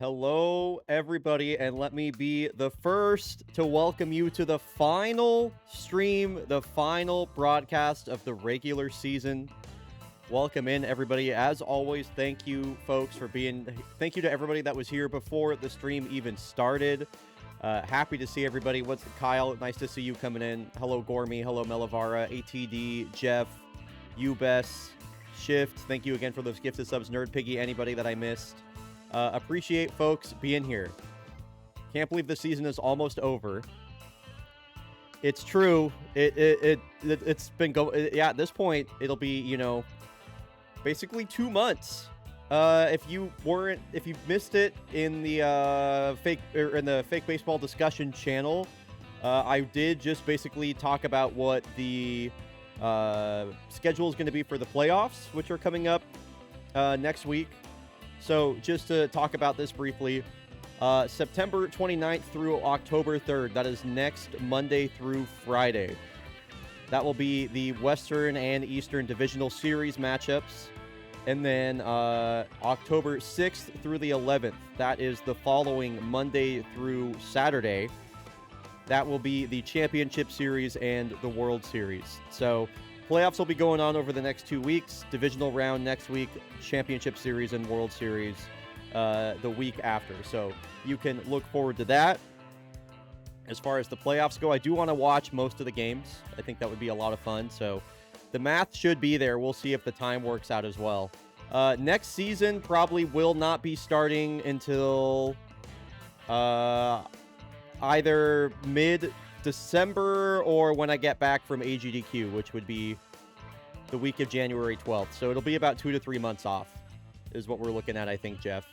Hello, everybody, and let me be the first to welcome you to the final stream, the final broadcast of the regular season. Welcome in, everybody. As always, thank you, folks, for being. Thank you to everybody that was here before the stream even started. Happy to see everybody. What's Kyle? Nice to see you coming in. Hello, Gormy. Hello, Melavara, ATD, Jeff, Ubes, Shift. Thank you again for those gifted subs, Nerd Piggy. Anybody that I missed. Appreciate folks being here. Can't believe the season is almost over. It's true. It's been going. Yeah, at this point, it'll be basically 2 months. If you missed it in the fake baseball discussion channel, I did just basically talk about what the schedule is going to be for the playoffs, which are coming up next week. So just to talk about this briefly, September 29th through October 3rd, that is next Monday through Friday. That will be the Western and Eastern Divisional Series matchups. And then October 6th through the 11th, that is the following Monday through Saturday. That will be the Championship Series and the World Series. So playoffs will be going on over the next 2 weeks. Divisional round next week, Championship Series and World Series the week after. So you can look forward to that. As far as the playoffs go, I do want to watch most of the games. I think that would be a lot of fun. So the math should be there. We'll see if the time works out as well. Next season probably will not be starting until either mid-December or when I get back from AGDQ, which would be the week of January 12th. So it'll be about 2 to 3 months off is what we're looking at, I think, Jeff.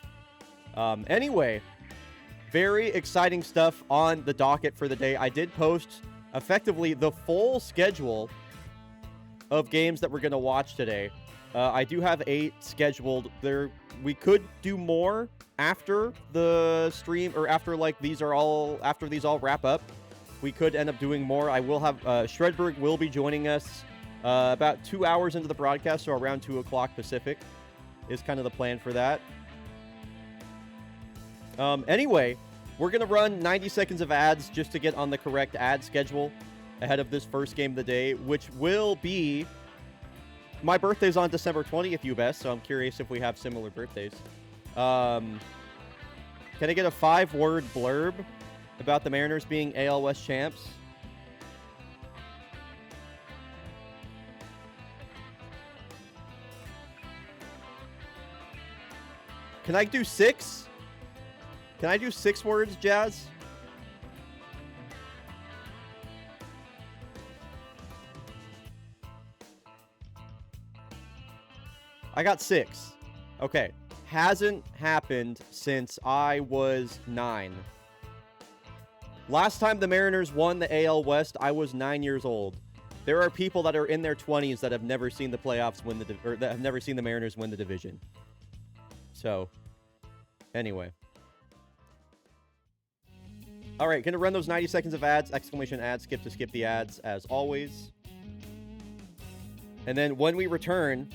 Anyway, very exciting stuff on the docket for the day. I did post effectively the full schedule of games that we're going to watch today. I do have 8 scheduled. We could do more after the stream or after these all wrap up. We could end up doing more. I will have Shredberg will be joining us about 2 hours into the broadcast, so around 2 o'clock Pacific is kind of the plan for that. Anyway, we're going to run 90 seconds of ads just to get on the correct ad schedule ahead of this first game of the day, which will be... My birthday's on December 20th, Ubes, so I'm curious if we have similar birthdays. Can I get a 5-word blurb about the Mariners being AL West champs? Can I do 6? Can I do 6 words, Jazz? I got 6. Okay. Hasn't happened since I was 9. Last time the Mariners won the AL West, I was 9 years old. There are people that are in their 20s that have never seen the playoffs win or that have never seen the Mariners win the division. So, anyway. All right, gonna run those 90 seconds of ads, exclamation ad, skip to skip the ads, as always. And then when we return...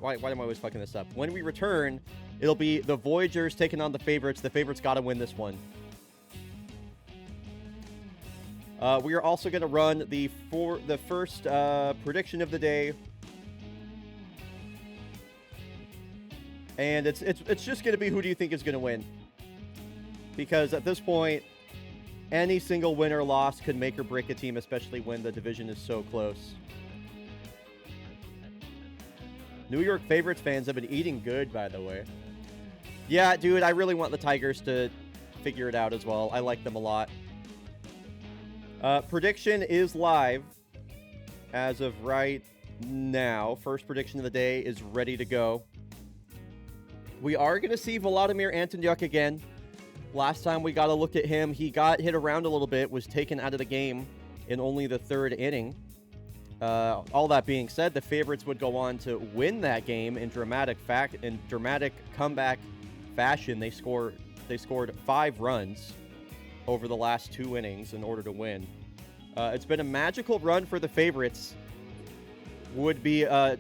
Why am I always fucking this up? When we return, it'll be the Voyagers taking on the favorites. The favorites got to win this one. We are also going to run the first prediction of the day. And it's just going to be who do you think is going to win? Because at this point, any single win or loss could make or break a team, especially when the division is so close. New York favorites fans have been eating good, by the way. Yeah, dude, I really want the Tigers to figure it out as well. I like them a lot. Prediction is live as of right now. First prediction of the day is ready to go. We are going to see Vladimir Antonyuk again. Last time we got a look at him, he got hit around a little bit, was taken out of the game in only the 3rd inning. All that being said, the favorites would go on to win that game in dramatic comeback fashion. They scored 5 runs over the last 2 innings in order to win. It's been a magical run for the favorites. Would be a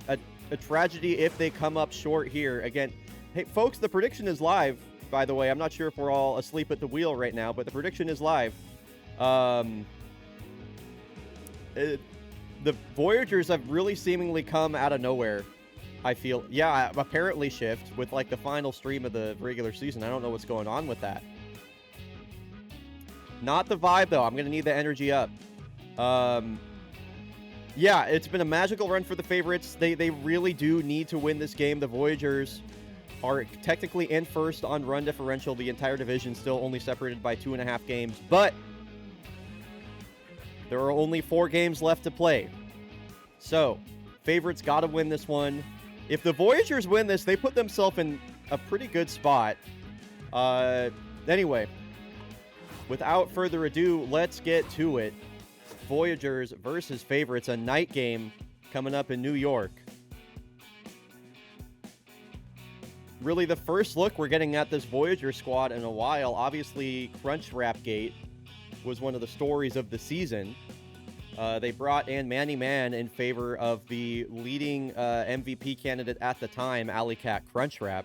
tragedy if they come up short here. Again, Hey, folks, the prediction is live, by the way. I'm not sure if we're all asleep at the wheel right now, but the prediction is live. The Voyagers have really seemingly come out of nowhere, I feel. Yeah, apparently shift with, like, the final stream of the regular season. I don't know what's going on with that. Not the vibe, though. I'm going to need the energy up. Yeah, it's been a magical run for the favorites. They really do need to win this game. The Voyagers are technically in first on run differential. The entire division still only separated by 2.5 games. But there are only 4 games left to play. So, favorites got to win this one. If the Voyagers win this, they put themselves in a pretty good spot. Anyway, without further ado, let's get to it. Voyagers versus favorites, a night game coming up in New York. Really the first look we're getting at this Voyager squad in a while. Obviously, Crunchwrap Gate was one of the stories of the season. They brought in Manny Man in favor of the leading MVP candidate at the time, Alley Cat Crunchwrap.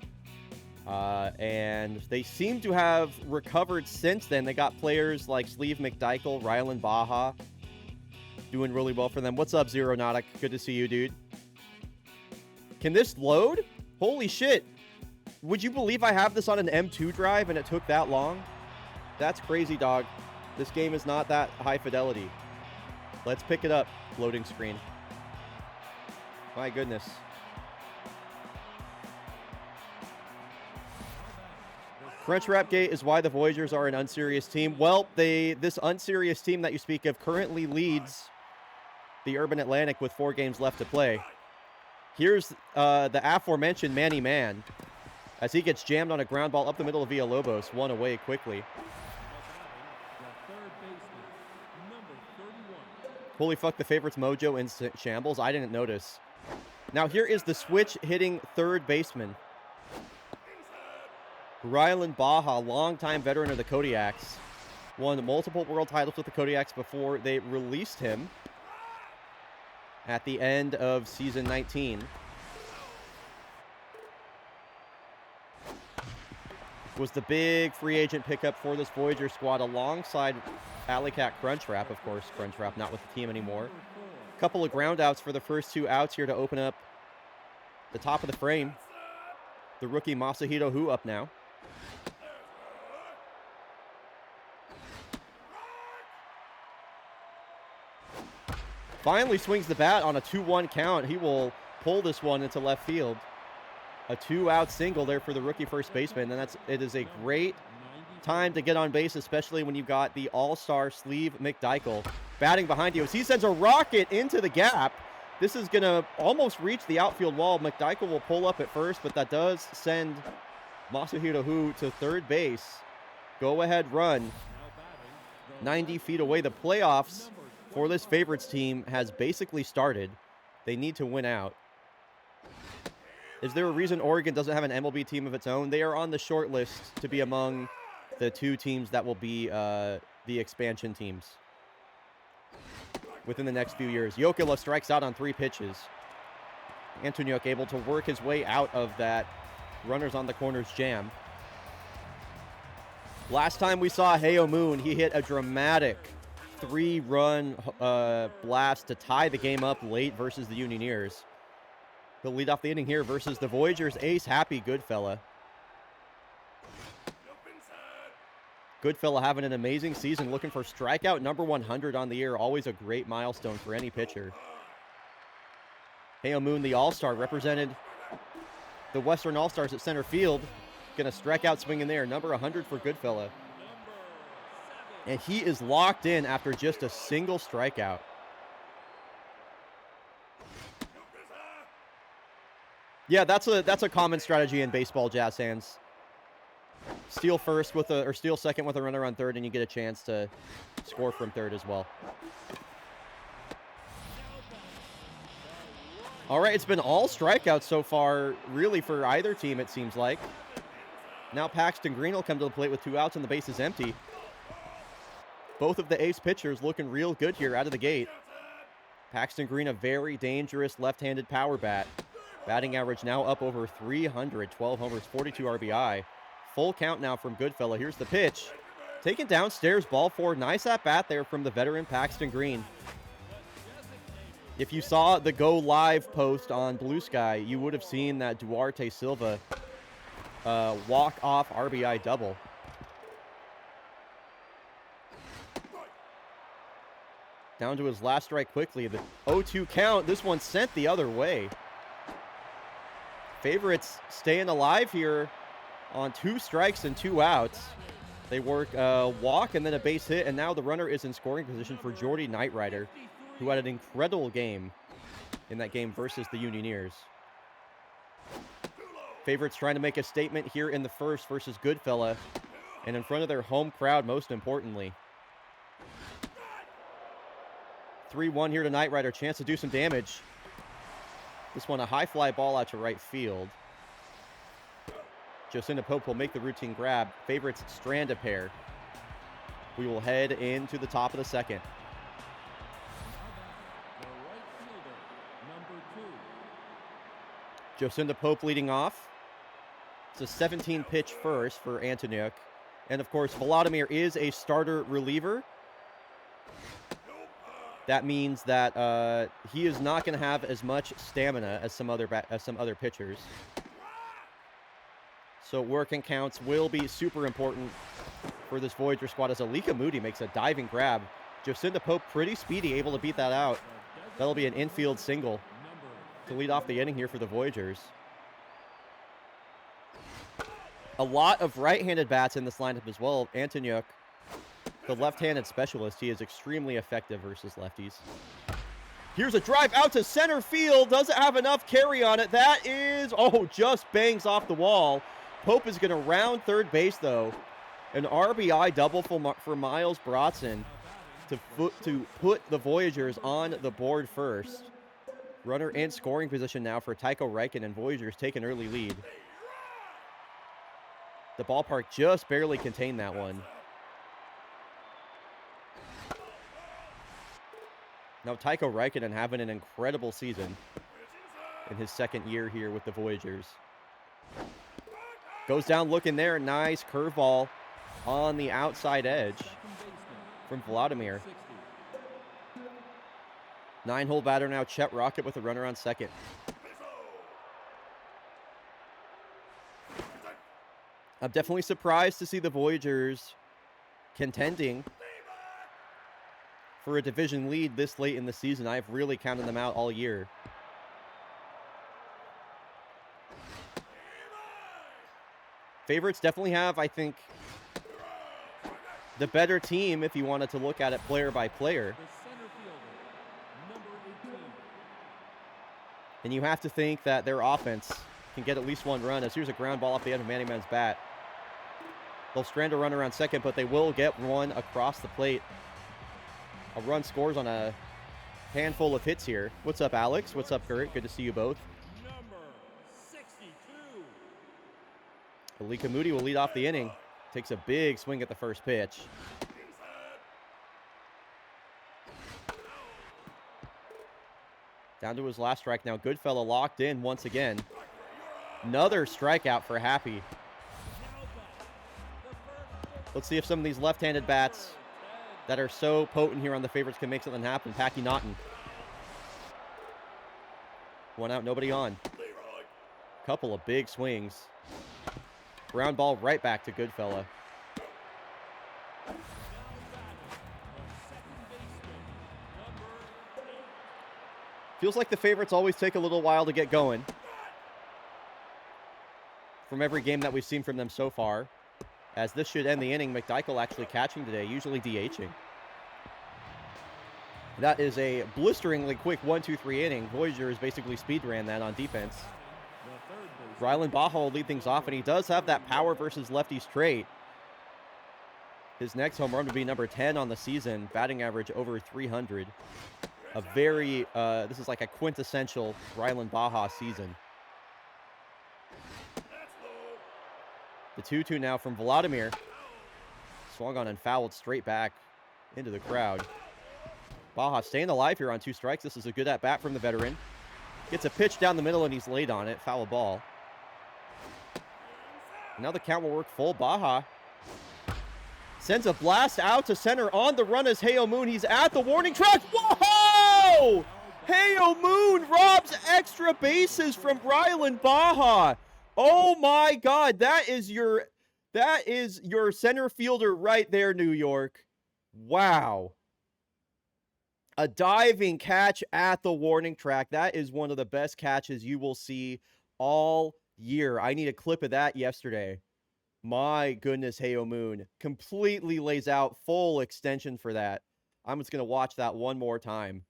And they seem to have recovered since then. They got players like Sleeve McDykel, Rylan Baja, doing really well for them. What's up, Zero Nautic? Good to see you, dude. Can this load? Holy shit. Would you believe I have this on an M2 drive and it took that long? That's crazy, dog. This game is not that high fidelity. Let's pick it up. Loading screen. My goodness. Crunchwrap Gate is why the Voyagers are an unserious team. Well, this unserious team that you speak of currently leads the Urban Atlantic with 4 games left to play. Here's the aforementioned Manny Man as he gets jammed on a ground ball up the middle of Villalobos. One away quickly. Holy fuck, the favorites mojo in shambles. I didn't notice. Now here is the switch hitting third baseman. Rylan Baja, longtime veteran of the Kodiaks, won multiple world titles with the Kodiaks before they released him at the end of season 19. Was the big free agent pickup for this Voyager squad alongside Alley Cat Crunchwrap, of course. Crunchwrap not with the team anymore. A couple of ground outs for the first 2 outs here to open up the top of the frame. The rookie Masahito Hu up now. Finally swings the bat on a 2-1 count. He will pull this one into left field. A 2-out single there for the rookie first baseman, and it is a great time to get on base, especially when you've got the all-star Sleeve McDykel batting behind you. As he sends a rocket into the gap, this is going to almost reach the outfield wall. McDykel will pull up at first, but that does send Masahito Hu to third base. Go-ahead run 90 feet away. The playoffs for this favorites team has basically started. They need to win out. Is there a reason Oregon doesn't have an MLB team of its own? They are on the short list to be among the 2 teams that will be the expansion teams within the next few years. Jokila strikes out on 3 pitches. Antoniuk able to work his way out of that runners on the corners jam. Last time we saw Heo Moon, he hit a dramatic 3-run blast to tie the game up late versus the Unioneers. He'll lead off the inning here versus the Voyagers ace, Happy Goodfella. Goodfella having an amazing season, looking for strikeout number 100 on the year. Always a great milestone for any pitcher. Heo Moon, the All-Star, represented the Western All-Stars at center field. Gonna strike out swinging there. Number 100 for Goodfella. And he is locked in after just a single strikeout. Yeah, that's a common strategy in baseball, Jazz fans. Steal first with or steal second with a runner on third, and you get a chance to score from third as well. All right, it's been all strikeouts so far, really, for either team, it seems like. Now Paxton Green will come to the plate with 2 outs and the base is empty. Both of the ace pitchers looking real good here out of the gate. Paxton Green, a very dangerous left-handed power bat. Batting average now up over 300, 12 homers, 42 RBI. Full count now from Goodfella. Here's the pitch. Taken downstairs, ball four. Nice at bat there from the veteran Paxton Green. If you saw the Go Live post on Blue Sky, you would have seen that Duarte Silva walk-off RBI double. Down to his last strike quickly. The 0-2 count. This one sent the other way. Favorites staying alive here on 2 strikes and 2 outs. They work a walk and then a base hit, and now the runner is in scoring position for Jordy Knightrider, who had an incredible game in that game versus the Unioneers. Favorites trying to make a statement here in the first versus Goodfella, and in front of their home crowd, most importantly. 3-1 here to Knightrider, chance to do some damage. This one, a high fly ball out to right field. Jocinda Pope will make the routine grab. Favorites strand a pair. We will head into the top of the second. Jocinda Pope leading off. It's a 17-pitch first for Antoniuk. And, of course, Vladimir is a starter reliever. That means that he is not going to have as much stamina as some other pitchers. So working counts will be super important for this Voyager squad as Alika Moody makes a diving grab. Jocinda Pope pretty speedy, able to beat that out. That'll be an infield single to lead off the inning here for the Voyagers. A lot of right-handed bats in this lineup as well. Antoniuk, the left-handed specialist, he is extremely effective versus lefties. Here's a drive out to center field. Doesn't have enough carry on it. That is, just bangs off the wall. Pope is going to round third base, though. An RBI double for Miles Brodson to put the Voyagers on the board first. Runner in scoring position now for Tycho Reichen, and Voyagers take an early lead. The ballpark just barely contained that one. Now Tycho Reichen having an incredible season in his second year here with the Voyagers. Goes down looking there. Nice curveball on the outside edge from Vladimir. 9-hole batter now, Chet Rocket with a runner on second. I'm definitely surprised to see the Voyagers contending for a division lead this late in the season. I've really counted them out all year. Favorites definitely have, I think, the better team if you wanted to look at it player by player. And you have to think that their offense can get at least one run, as here's a ground ball off the end of Manny Man's bat. They'll strand a runner on second, but they will get one across the plate. A run scores on a handful of hits here. What's up, Alex? What's up, Kurt? Good to see you both. Alika Moody will lead off the inning. Takes a big swing at the first pitch. Down to his last strike now. Goodfella locked in once again. Another strikeout for Happy. Let's see if some of these left-handed bats that are so potent here on the favorites can make something happen. Packy Naughton. One out, nobody on. Couple of big swings. Ground ball right back to Goodfella. Feels like the favorites always take a little while to get going. From every game that we've seen from them so far. As this should end the inning, McDykel actually catching today, usually DHing. That is a blisteringly quick 1-2-3 inning. Voyagers basically speed ran that on defense. Rylan Baja will lead things off, and he does have that power versus lefties trait. His next home run would be number 10 on the season, batting average over 300. A very, this is like a quintessential Rylan Baja season. The 2-2 now from Vladimir. Swung on and fouled straight back into the crowd. Baja staying alive here on 2 strikes. This is a good at-bat from the veteran. Gets a pitch down the middle, and he's late on it. Foul ball. Now the count will work full. Baja sends a blast out to center. On the run is Heo Moon. He's at the warning track. Whoa! Heo Moon robs extra bases from Rylan Baja. Oh my God, that is your center fielder right there, New York. Wow. A diving catch at the warning track. That is one of the best catches you will see all year. I need a clip of that yesterday. My goodness, Heo Moon completely lays out full extension for that. I'm just going to watch that one more time.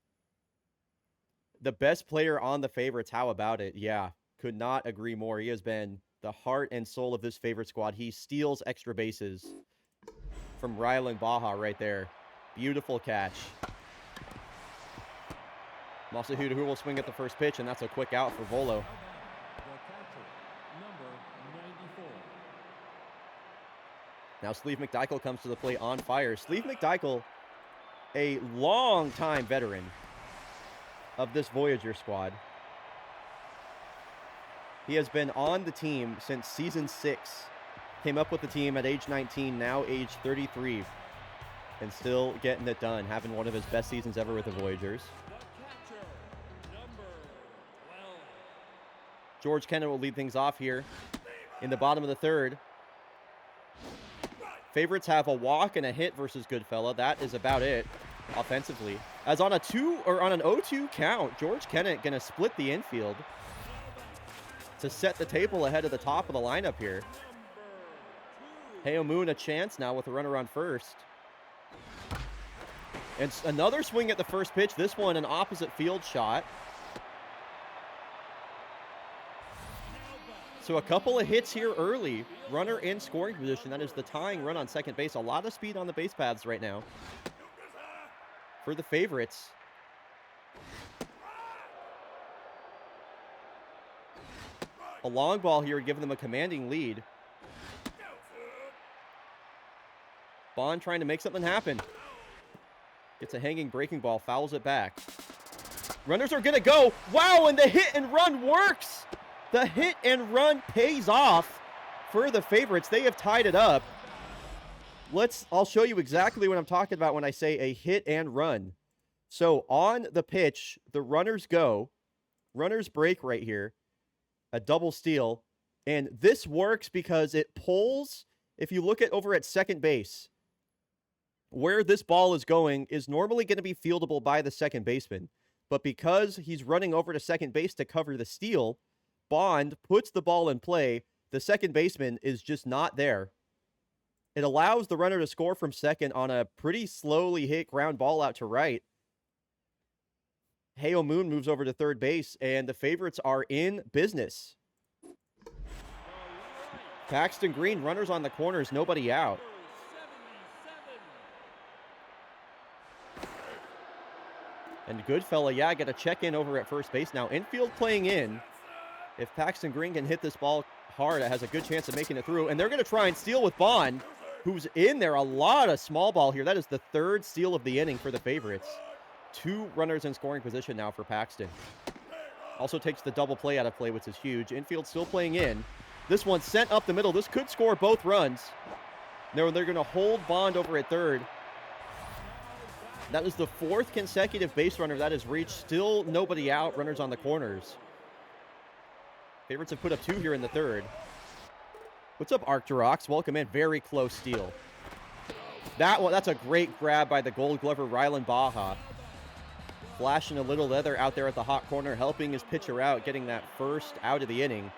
The best player on the favorites. How about it? Yeah, could not agree more. He has been the heart and soul of this favorite squad. He steals extra bases from Rylan Baja right there. Beautiful catch. Masahiro will swing at the first pitch, and that's a quick out for Volo. Now Sleeve McDykel comes to the plate on fire. Sleeve McDykel, a long-time veteran of this Voyager squad. He has been on the team since season 6. Came up with the team at age 19, now age 33. And still getting it done, having one of his best seasons ever with the Voyagers. George Kennett will lead things off here in the bottom of the third. Favorites have a walk and a hit versus Goodfella. That is about it offensively. As on an 0-2 count, George Kennett going to split the infield to set the table ahead of the top of the lineup here. Heo Moon a chance now with a runner on first. And another swing at the first pitch. This one an opposite field shot. So a couple of hits here early. Runner in scoring position. That is the tying run on second base. A lot of speed on the base paths right now for the favorites. A long ball here, giving them a commanding lead. Bond trying to make something happen. Gets a hanging breaking ball, fouls it back. Runners are going to go. Wow, and the hit and run works. The hit and run pays off for the favorites. They have tied it up. I'll show you exactly what I'm talking about when I say a hit and run. So on the pitch, the runners go. Runners break right here. A double steal. And this works because it pulls. If you look at over at second base, where this ball is going is normally going to be fieldable by the second baseman. But because he's running over to second base to cover the steal, Bond puts the ball in play. The second baseman is just not there. It allows the runner to score from second on a pretty slowly hit ground ball out to right. Heo Moon moves over to third base, and the favorites are in business. Paxton Green, runners on the corners, nobody out. And Goodfella, yeah, got to check in over at first base now. Infield playing in. If Paxton Green can hit this ball hard, it has a good chance of making it through. And they're going to try and steal with Bond, who's in there. A lot of small ball here. That is the third steal of the inning for the favorites. 2 runners in scoring position now for Paxton. Also takes the double play out of play, which is huge. Infield still playing in. This one sent up the middle. This could score both runs. No, they're going to hold Bond over at third. That is the 4th consecutive base runner that has reached. Still nobody out. Runners on the corners. Favorites have put up 2 here in the third. What's up, Arcturox? Welcome in. Very close steal. That's a great grab by the Gold Glover, Rylan Baja. Flashing a little leather out there at the hot corner, helping his pitcher out, getting that first out of the inning.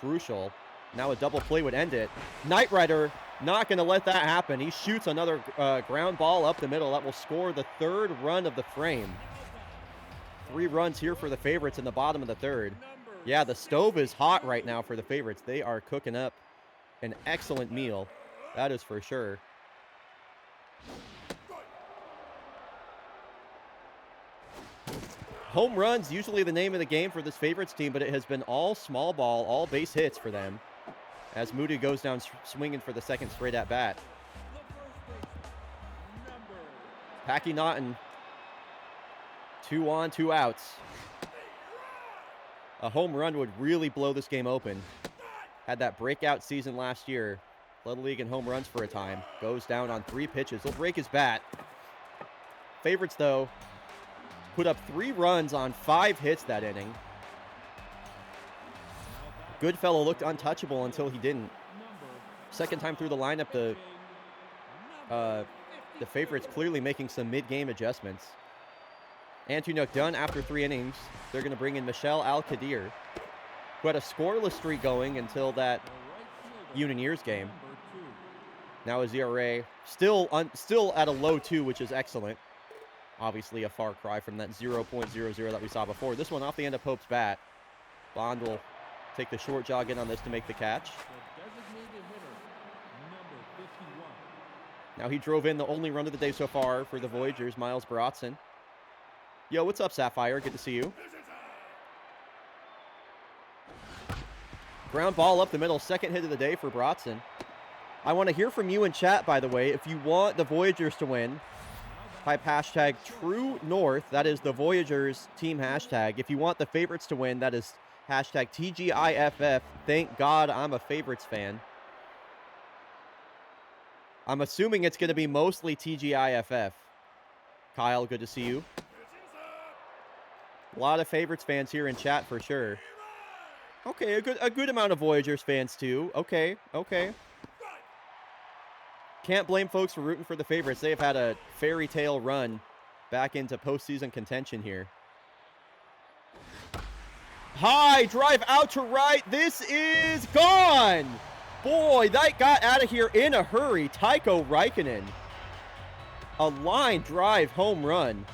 Crucial. Now a double play would end it. Knight Rider not going to let that happen. He shoots another ground ball up the middle. That will score the 3rd run of the frame. 3 runs here for the favorites in the bottom of the third. Yeah, the stove is hot right now for the favorites. They are cooking up an excellent meal. That is for sure. Home runs, usually the name of the game for this favorites team, but it has been all small ball, all base hits for them. As Moody goes down swinging for the second straight at bat. Packy Naughton. 2 on, 2 outs. A home run would really blow this game open. Had that breakout season last year. Led the league in home runs for a time. Goes down on 3 pitches. He'll break his bat. Favorites, though, put up 3 runs on 5 hits that inning. Goodfellow looked untouchable until he didn't. Second time through the lineup, the favorites clearly making some mid-game adjustments. Antuniuk done after 3 innings. They're going to bring in Michel Al-Qadir, who had a scoreless streak going until that Unioners game. Now his ERA still at a low 2, which is excellent. Obviously a far cry from that 0.00 that we saw before. This one off the end of Pope's bat. Bond will take the short jog in on this to make the catch. Now he drove in the only run of the day so far for the Voyagers, Miles Baratzen. Yo, what's up, Sapphire? Good to see you. Ground ball up the middle, second hit of the day for Baratzen. I want to hear from you in chat, by the way. If you want the Voyagers to win, type hashtag TrueNorth. That is the Voyagers team hashtag. If you want the favorites to win, that is hashtag TGIFF. Thank God I'm a favorites fan. I'm assuming it's going to be mostly TGIFF. Kyle, good to see you. A lot of favorites fans here in chat for sure. Okay, a good amount of Voyagers fans too. Okay. Can't blame folks for rooting for the favorites. They have had a fairy tale run back into postseason contention here. High drive out to right. This is gone. Boy, that got out of here in a hurry. Tycho Raikkonen. A line drive home run.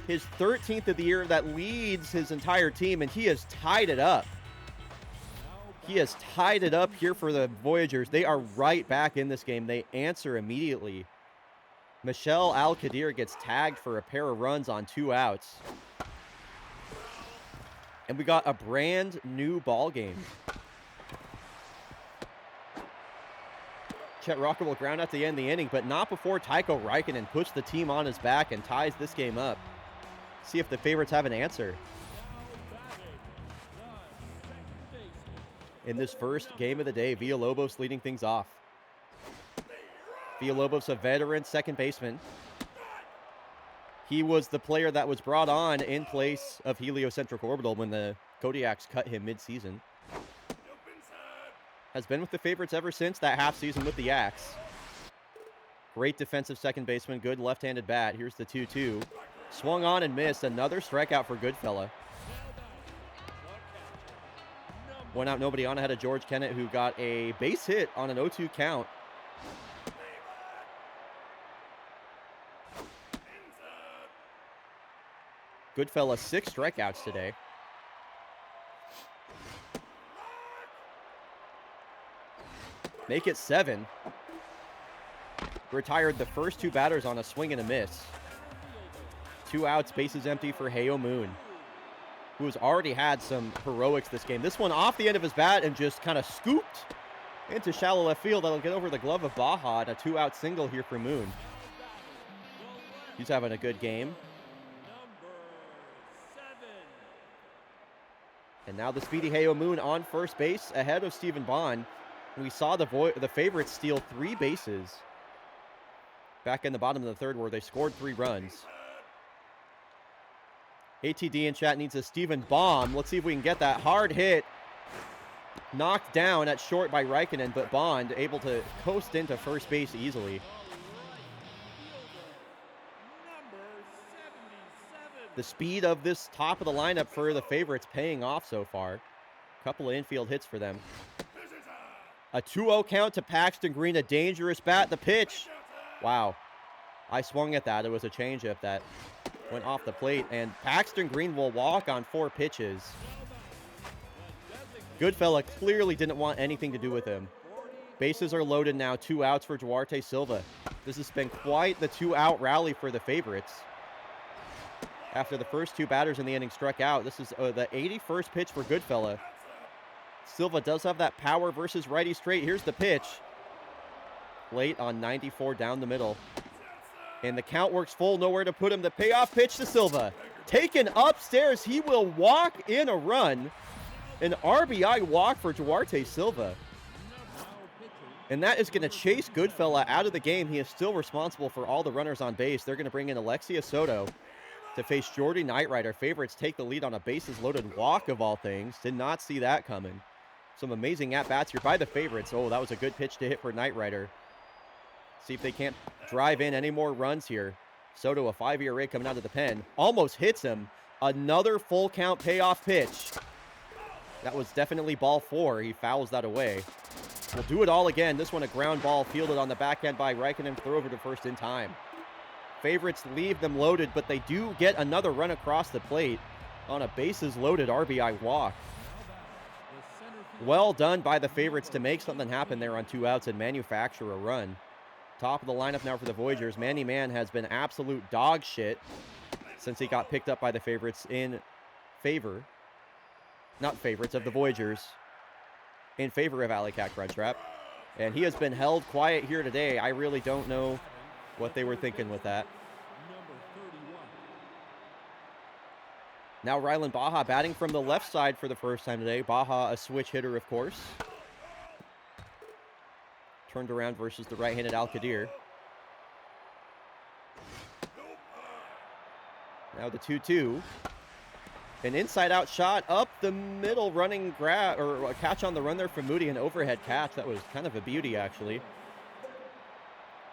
His 13th of the year that leads his entire team, and he has tied it up. He has tied it up here for the Voyagers. They are right back in this game. They answer immediately. Michel Al-Qadir gets tagged for a pair of runs on 2 outs. And we got a brand new ball game. Chet Rocker will ground out to end the inning, but not before Tycho Raikkonen puts the team on his back and ties this game up. See if the favorites have an answer. In this first game of the day, Villalobos leading things off. Villalobos, a veteran second baseman. He was the player that was brought on in place of Heliocentric Orbital when the Kodiaks cut him mid-season. Has been with the favorites ever since that half season with the Axe. Great defensive second baseman, good left-handed bat. Here's the 2-2. Swung on and missed. Another strikeout for Goodfella. 1 out, nobody on ahead of George Kennett, who got a base hit on an 0-2 count. Goodfella, 6 strikeouts today. Make it 7. Retired the first 2 batters on a swing and a miss. 2 outs, bases empty for Heo Moon, who has already had some heroics this game. This one off the end of his bat and just kind of scooped into shallow left field. That'll get over the glove of Baja, and a 2-out single here for Moon. He's having a good game. And now the speedy Heo Moon on first base ahead of Stephen Bond. And we saw the favorites steal 3 bases back in the bottom of the 3rd, where they scored 3 runs. ATD in chat needs a Stephen bomb. Let's see if we can get that. Hard hit. Knocked down at short by Raikkonen, but Bond able to coast into first base easily. The speed of this top of the lineup for the favorites paying off so far. Couple of infield hits for them. A 2-0 count to Paxton Green. A dangerous bat. The pitch. Wow. I swung at that. It was a changeup that went off the plate, and Paxton Green will walk on 4 pitches. Goodfella clearly didn't want anything to do with him. Bases are loaded now. 2 outs for Duarte Silva. This has been quite the 2-out rally for the favorites. After the first 2 batters in the inning struck out, this is the 81st pitch for Goodfella. Silva does have that power versus righty straight. Here's the pitch. Late on 94 down the middle. And the count works full, nowhere to put him. The payoff pitch to Silva. Taken upstairs, he will walk in a run. An RBI walk for Duarte Silva. And that is going to chase Goodfella out of the game. He is still responsible for all the runners on base. They're going to bring in Alexia Soto to face Jordy Knightright. Our favorites take the lead on a bases-loaded walk of all things. Did not see that coming. Some amazing at-bats here by the favorites. Oh, that was a good pitch to hit for Knightrighter. See if they can't drive in any more runs here. Soto, a 5-year rate coming out of the pen. Almost hits him. Another full count payoff pitch. That was definitely ball 4. He fouls that away. We'll do it all again. This one a ground ball fielded on the backhand by Raikkonen. Throw over to first in time. Favorites leave them loaded, but they do get another run across the plate on a bases-loaded RBI walk. Well done by the favorites to make something happen there on 2 outs and manufacture a run. Top of the lineup now for the Voyagers. Manny Man has been absolute dog shit since he got picked up by the favorites in favor. Not favorites, of the Voyagers. In favor of Alley Cat Crunchwrap. And he has been held quiet here today. I really don't know what they were thinking with that. Now Rylan Baja batting from the left side for the first time today. Baja, a switch hitter, of course. Turned around versus the right-handed Al-Qadir. Now the 2-2. An inside-out shot up the middle, running grab, or a catch on the run there from Moody, an overhead catch. That was kind of a beauty, actually.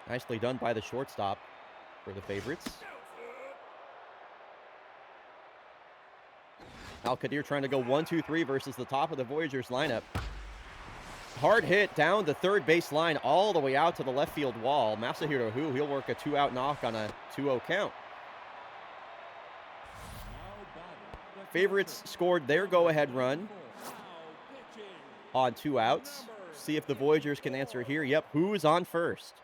Nicely done by the shortstop for the favorites. Al-Qadir trying to go 1-2-3 versus the top of the Voyagers lineup. Hard hit down the third base line all the way out to the left field wall. Masahiro Hu, he'll work a 2-out knock on a 2-0 count. Favorites scored their go-ahead run on 2 outs. See if the Voyagers can answer here. Yep, who's on first?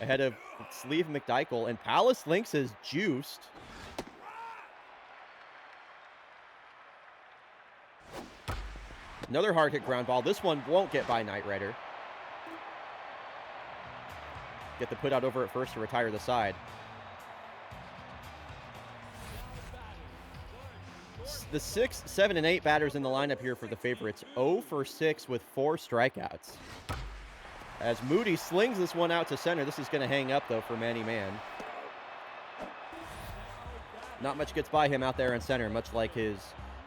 Ahead of Sleeve McDykel, and Palace Lynx is juiced. Another hard hit ground ball. This one won't get by Knightrighter. Get the put out over at first to retire the side. The 6, 7, and 8 batters in the lineup here for the favorites. 0 for 6 with 4 strikeouts. As Moody slings this one out to center. This is going to hang up, though, for Manny Man. Not much gets by him out there in center, much like his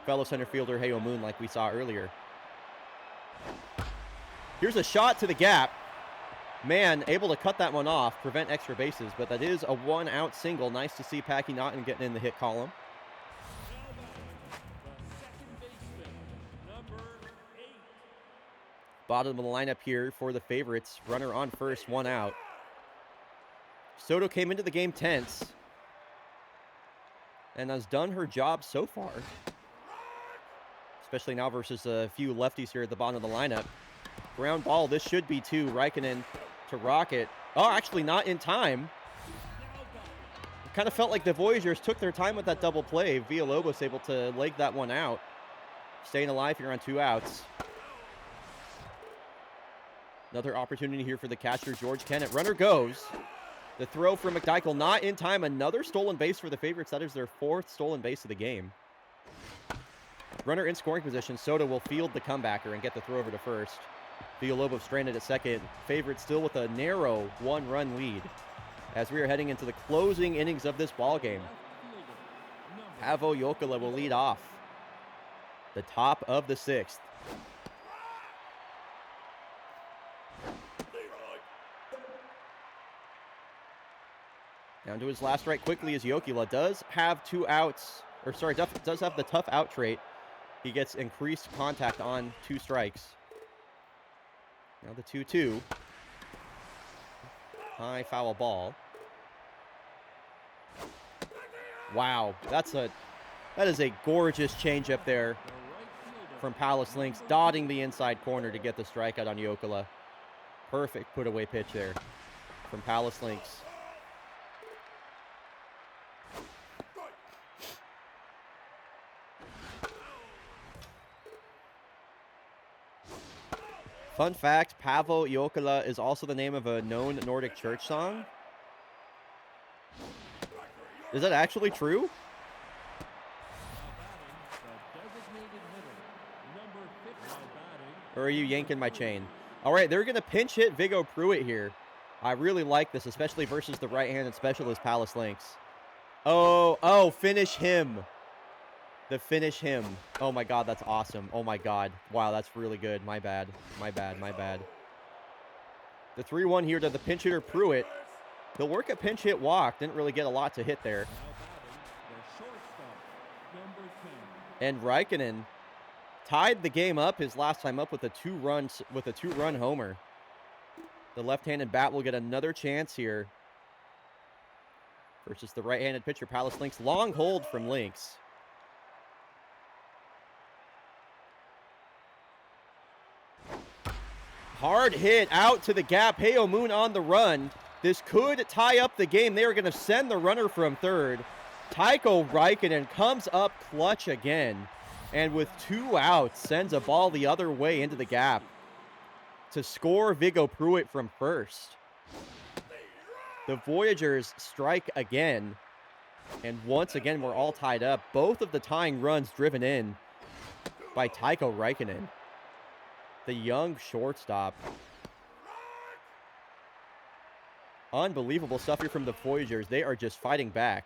fellow center fielder, Heo Moon, like we saw earlier. Here's a shot to the gap. Man, able to cut that one off, prevent extra bases, but that is a 1-out single. Nice to see Packy Naughton getting in the hit column. Bottom of the lineup here for the favorites. Runner on first, 1 out. Soto came into the game tense and has done her job so far. Especially now versus a few lefties here at the bottom of the lineup. Ground ball, this should be 2. Raikkonen to Rocket. Oh, actually not in time. It kind of felt like the Voyagers took their time with that double play. Villalobos able to leg that one out. Staying alive here on 2 outs. Another opportunity here for the catcher, George Kennett. Runner goes. The throw from McDykel not in time. Another stolen base for the favorites. That is their 4th stolen base of the game. Runner in scoring position. Soto will field the comebacker and get the throw over to first. Villalobos stranded at second. Favorites still with a narrow 1-run lead as we are heading into the closing innings of this ball game. Paavo Jokela will lead off. The top of the 6th. Down to his last strike quickly as Jokela does have 2 outs, or sorry, does have the tough out trait. He gets increased contact on 2 strikes. Now the 2-2. High foul ball. Wow, that is a gorgeous changeup there from Palace Lynx, dotting the inside corner to get the strikeout on Jokela. Perfect put away pitch there from Palace Lynx. Fun fact, Paavo Jokela is also the name of a known Nordic church song. Is that actually true? Or are you yanking my chain? All right, they're going to pinch hit Viggo Pruitt here. I really like this, especially versus the right-handed specialist Palace Lynx. Oh, finish him. The finish him. Oh, my God, that's awesome. Oh, my God. Wow, that's really good. My bad. My bad. My bad. The 3-1 here to the pinch hitter Pruitt. He'll work a pinch hit walk. Didn't really get a lot to hit there. And Raikkonen tied the game up his last time up with a two-run homer. The left-handed bat will get another chance here versus the right-handed pitcher Palace Lynx. Long hold from Lynx. Hard hit out to the gap. Heo Moon on the run. This could tie up the game. They are going to send the runner from third. Tycho Raikkonen comes up clutch again. And with 2 outs, sends a ball the other way into the gap to score Viggo Pruitt from first. The Voyagers strike again. And once again, we're all tied up. Both of the tying runs driven in by Tycho Raikkonen, the young shortstop. Unbelievable stuff here from the Voyagers. They are just fighting back.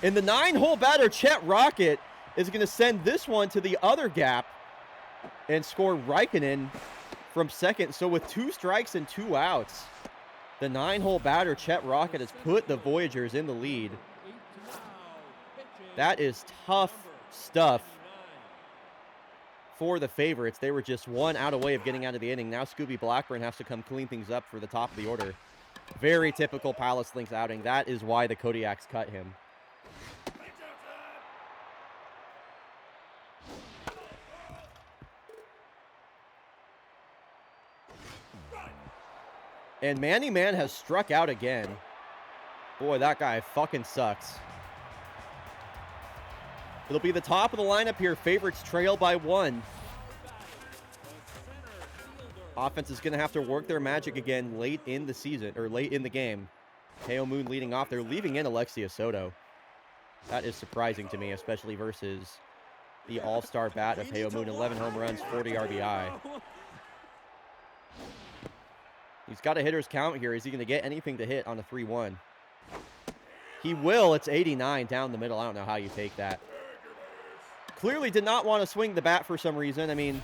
And the 9-hole batter, Chet Rocket, is going to send this one to the other gap and score Raikkonen from second. So with 2 strikes and 2 outs, the 9-hole batter, Chet Rocket, has put the Voyagers in the lead. That is tough stuff for the favorites. They were just 1 out away of getting out of the inning. Now Scooby Blackburn has to come clean things up for the top of the order. Very typical Palace Lynx outing. That is why the Kodiaks cut him. And Manny Man has struck out again. Boy, that guy fucking sucks. It'll be the top of the lineup here. Favorites trail by 1. Offense is going to have to work their magic again late in the season, or late in the game. Heo Moon leading off. They're leaving in Alexia Soto. That is surprising to me, especially versus the all-star bat of Heo Moon. 11 home runs, 40 RBI. He's got a hitter's count here. Is he going to get anything to hit on a 3-1? He will. It's 89 down the middle. I don't know how you take that. Clearly did not want to swing the bat for some reason. I mean,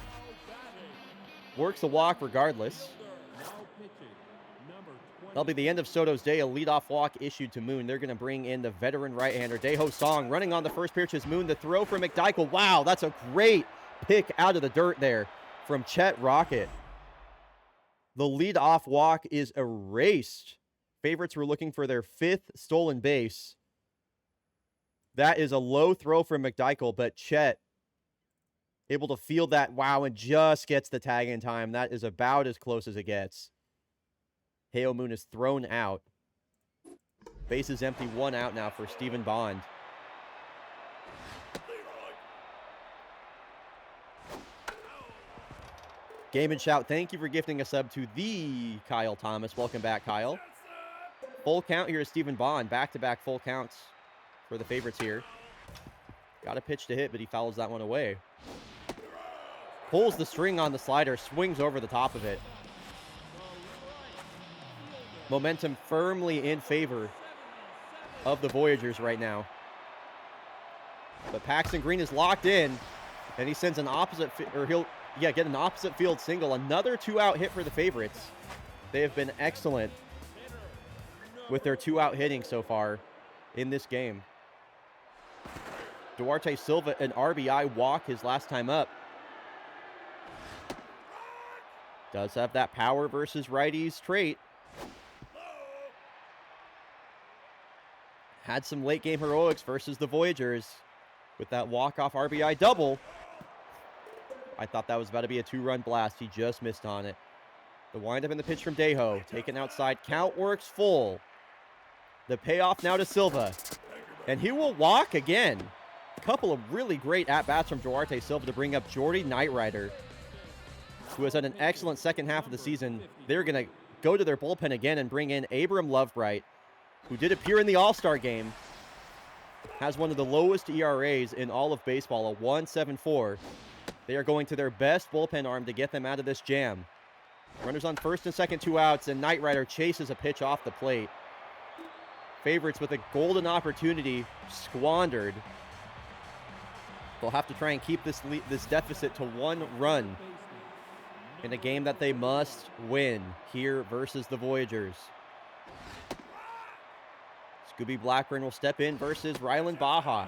works the walk regardless. That'll be the end of Soto's day. A leadoff walk issued to Moon. They're going to bring in the veteran right-hander, Daeho Song. Running on the first pitch is Moon. The throw from McDykel. Wow, that's a great pick out of the dirt there from Chet Rocket. The leadoff walk is erased. Favorites were looking for their 5th stolen base. That is a low throw from McDykel, but Chet able to field that, wow, and just gets the tag in time. That is about as close as it gets. Heo Moon is thrown out. Base is empty, 1 out now for Stephen Bond. Game and Shout, thank you for gifting a sub to the Kyle Thomas. Welcome back, Kyle. Full count here is Stephen Bond. Back-to-back full counts for the favorites here. Got a pitch to hit, but he fouls that one away. Pulls the string on the slider, swings over the top of it. Momentum firmly in favor of the Voyagers right now. But Paxton Green is locked in, and he sends an opposite, get an opposite field single. Another 2-out hit for the favorites. They have been excellent with their 2-out hitting so far in this game. Duarte Silva, an RBI walk his last time up. Does have that power versus righties trait. Had some late game heroics versus the Voyagers with that walk-off RBI double. I thought that was about to be a 2-run blast. He just missed on it. The windup and the pitch from Daeho. Taken outside. Count works full. The payoff now to Silva. And he will walk again. A couple of really great at-bats from Duarte Silva to bring up Jordy Knightrider, who has had an excellent second half of the season. They're going to go to their bullpen again and bring in Abram Lovebright, who did appear in the All-Star game. Has one of the lowest ERAs in all of baseball, a 1.74. They are going to their best bullpen arm to get them out of this jam. Runners on first and second, 2 outs, and Knight Rider chases a pitch off the plate. Favorites with a golden opportunity squandered. They'll have to try and keep this deficit to 1 run in a game that they must win here versus the Voyagers. Scooby Blackburn will step in versus Rylan Baja.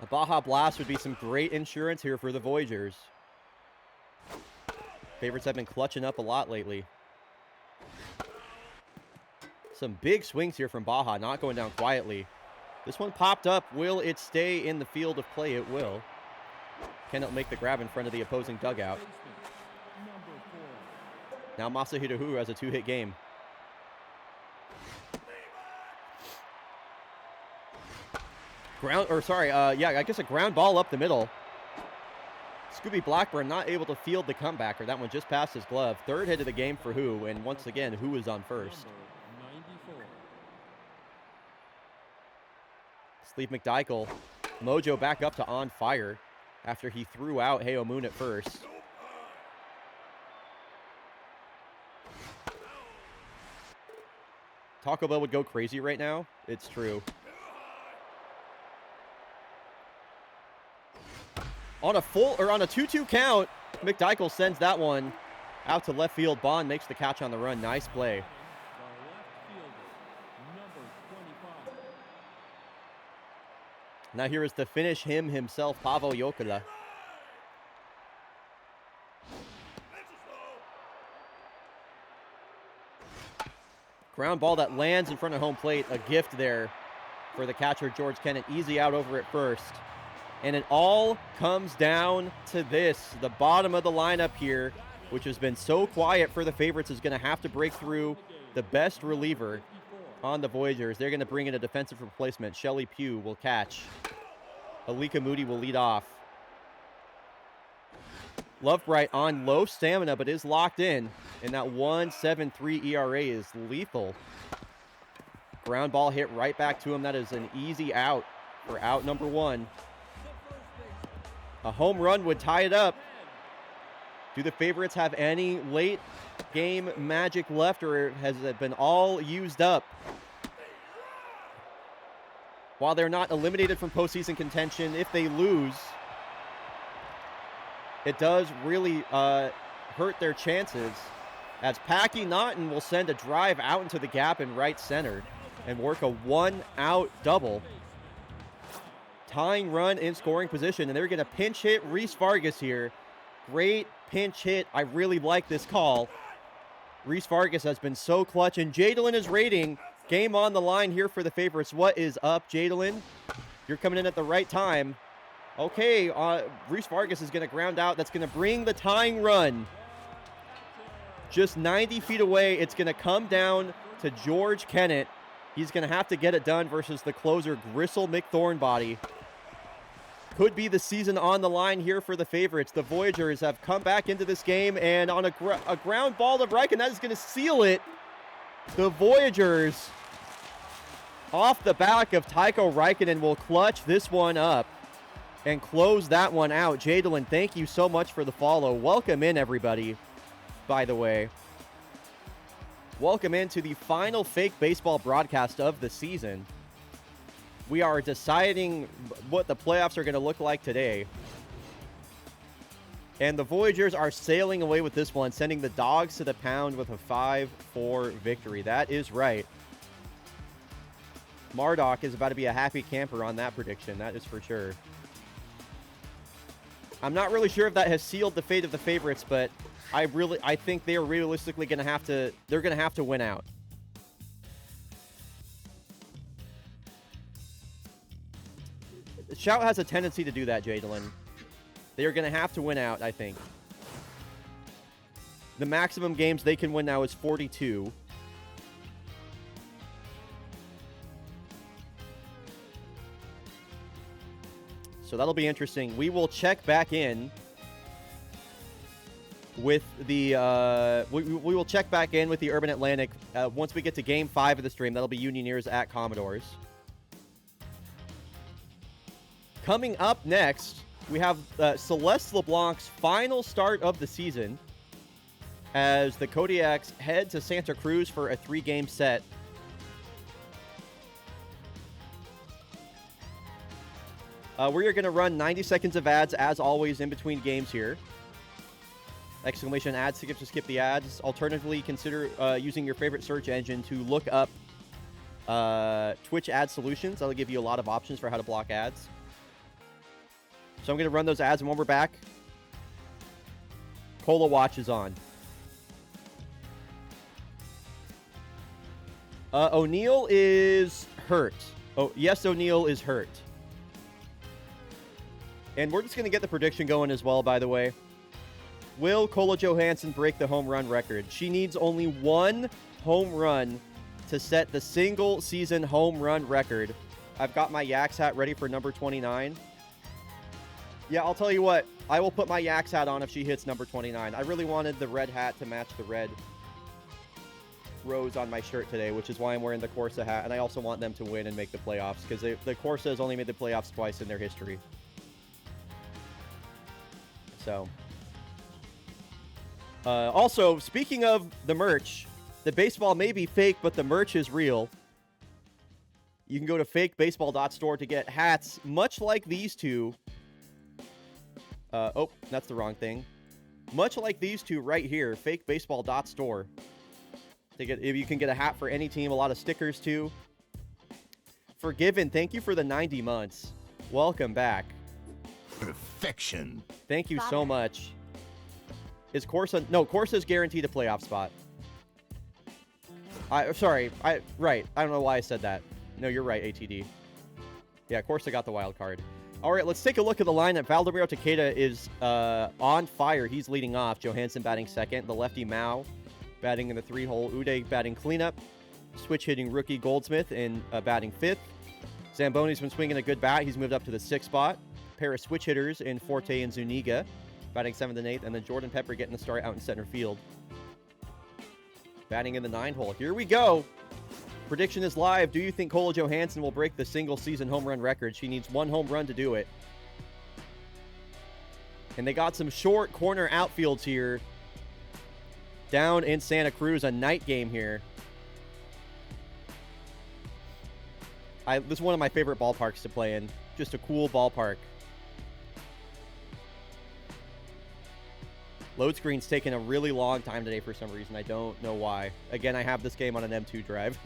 A Baja Blast would be some great insurance here for the Voyagers. Favorites have been clutching up a lot lately. Some big swings here from Baja, not going down quietly. This one popped up. Will it stay in the field of play? It will. Cannot make the grab in front of the opposing dugout. Now Masahiro Huru has a 2-hit game. I guess a ground ball up the middle. Scooby Blackburn not able to field the comebacker. That one just passed his glove. 3rd hit of the game for Who, and once again, Who is on first. Steve McDykel, mojo back up to on fire after he threw out Heo Moon at first. Taco Bell would go crazy right now. It's true. On a 2-2 count, McDykel sends that one out to left field. Bond makes the catch on the run. Nice play. Now here is to finish him himself, Paavo Jokela. Ground ball that lands in front of home plate. A gift there for the catcher, George Kennett. Easy out over at first. And it all comes down to this. The bottom of the lineup here, which has been so quiet for the favorites, is going to have to break through. The best reliever on the Voyagers. They're going to bring in a defensive replacement. Shelly Pugh will catch. Alika Moody will lead off. Lovebright on low stamina, but is locked in. And that 1.73 ERA is lethal. Ground ball hit right back to him. That is an easy out for out number 1. A home run would tie it up. Do the favorites have any late game magic left, or has it been all used up? While they're not eliminated from postseason contention, if they lose, it does really hurt their chances, as Packy Naughton will send a drive out into the gap in right center and work a 1-out double. Tying run in scoring position, and they're going to pinch hit Reese Vargas here. Great pinch hit. I really like this call. Reese Vargas has been so clutch, and Jadalyn is rating. Game on the line here for the favorites. What is up, Jadalyn? You're coming in at the right time. Okay, Reese Vargas is going to ground out. That's going to bring the tying run just 90 feet away. It's going to come down to George Kennett. He's going to have to get it done versus the closer, Gristle McThornbody. Could be the season on the line here for the favorites. The Voyagers have come back into this game, and on a ground ball to Reichen, that is going to seal it. The Voyagers, off the back of Tycho Raikkonen, will clutch this one up and close that one out. Jadalyn, thank you so much for the follow. Welcome in, everybody, by the way. Welcome into the final fake baseball broadcast of the season. We are deciding what the playoffs are going to look like today. And the Voyagers are sailing away with this one, sending the Dogs to the pound with a 5-4 victory. That is right. Marduk is about to be a happy camper on that prediction. That is for sure. I'm not really sure if that has sealed the fate of the favorites, but I think they are realistically going to have to, they're going to have to win out. Shout has a tendency to do that, Jadalyn. They are going to have to win out, I think. The maximum games they can win now is 42. So that'll be interesting. We will check back in with the we will check back in with the Urban Atlantic once we get to Game 5 of the stream. That'll be Unioneers at Commodores. Coming up next, we have Celeste LeBlanc's final start of the season as the Kodiaks head to Santa Cruz for a 3-game set. We're going to run 90 seconds of ads, as always, in between games here. Exclamation ad skip to skip the ads. Alternatively, consider using your favorite search engine to look up Twitch ad solutions. That'll give you a lot of options for how to block ads. So I'm going to run those ads, and when we're back, Cola Watch is on. O'Neal is hurt. Oh, yes, O'Neal is hurt. And we're just going to get the prediction going as well, by the way. Will Cola Johansson break the home run record? She needs only one home run to set the single season home run record. I've got my Yaks hat ready for number 29. Yeah, I'll tell you what. I will put my Yaks hat on if she hits number 29. I really wanted the red hat to match the red rose on my shirt today, which is why I'm wearing the Corsa hat. And I also want them to win and make the playoffs because the Corsa has only made the playoffs twice in their history. So, also, speaking of the merch, the baseball may be fake, but the merch is real. You can go to fakebaseball.store to get hats much like these two. Oh, that's the wrong thing. Much like these two right here, fakebaseball.store. You can get a hat for any team, a lot of stickers too. Forgiven, thank you for the 90 months. Welcome back. Perfection. Thank you so much. Is Corsa... No, Corsa's guaranteed a playoff spot. Sorry. Right. I don't know why I said that. No, you're right, ATD. Yeah, Corsa got the wild card. All right, let's take a look at the lineup. Valdemiro Takeda is on fire. He's leading off. Johansson batting second. The lefty Mao batting in the 3-hole. Uday batting cleanup. Switch hitting rookie Goldsmith in batting fifth. Zamboni's been swinging a good bat. He's moved up to the 6th spot. Pair of switch hitters in Forte and Zuniga, batting 7th and 8th, and then Jordan Pepper getting the start out in center field. Batting in the 9-hole. Here we go. Prediction is live. Do you think Cola Johansson will break the single-season home run record? She needs one home run to do it. And they got some short corner outfields here. Down in Santa Cruz, a night game here. This is one of my favorite ballparks to play in. Just a cool ballpark. Load screen's taking a really long time today for some reason. I don't know why. Again, I have this game on an M2 drive.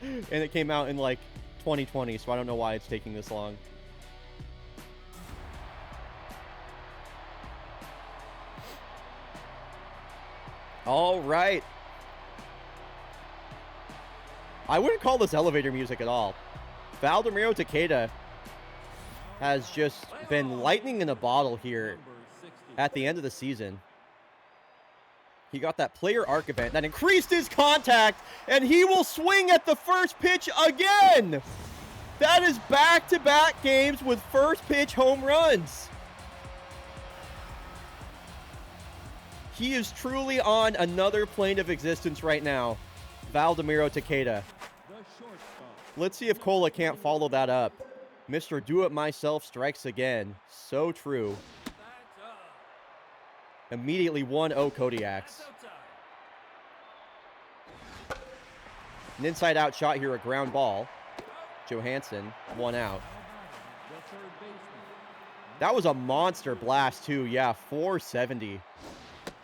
And it came out in like 2020, so I don't know why it's taking this long. All right. I wouldn't call this elevator music at all. Valdemiro Takeda has just been lightning in a bottle here at the end of the season. He got that player arc event that increased his contact, and he will swing at the first pitch again. That is back-to-back games with first pitch home runs. He is truly on another plane of existence right now, Valdemiro Takeda. Let's see if Cola can't follow that up. Mr. Do-It-Myself strikes again. So true. Immediately 1-0 Kodiaks. An inside-out shot here, a ground ball. Johansson, 1 out. That was a monster blast, too. Yeah, 470.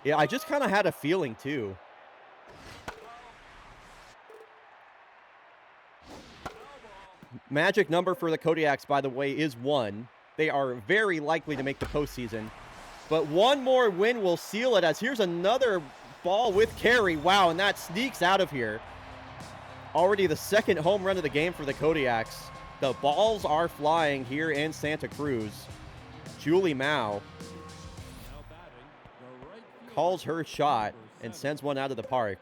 Yeah, I just kind of had a feeling, too. Magic number for the Kodiaks, by the way, is 1. They are very likely to make the postseason. But one more win will seal it, as here's another ball with carry. Wow, and that sneaks out of here. Already the second home run of the game for the Kodiaks. The balls are flying here in Santa Cruz. Julie Mao calls her shot and sends one out of the park.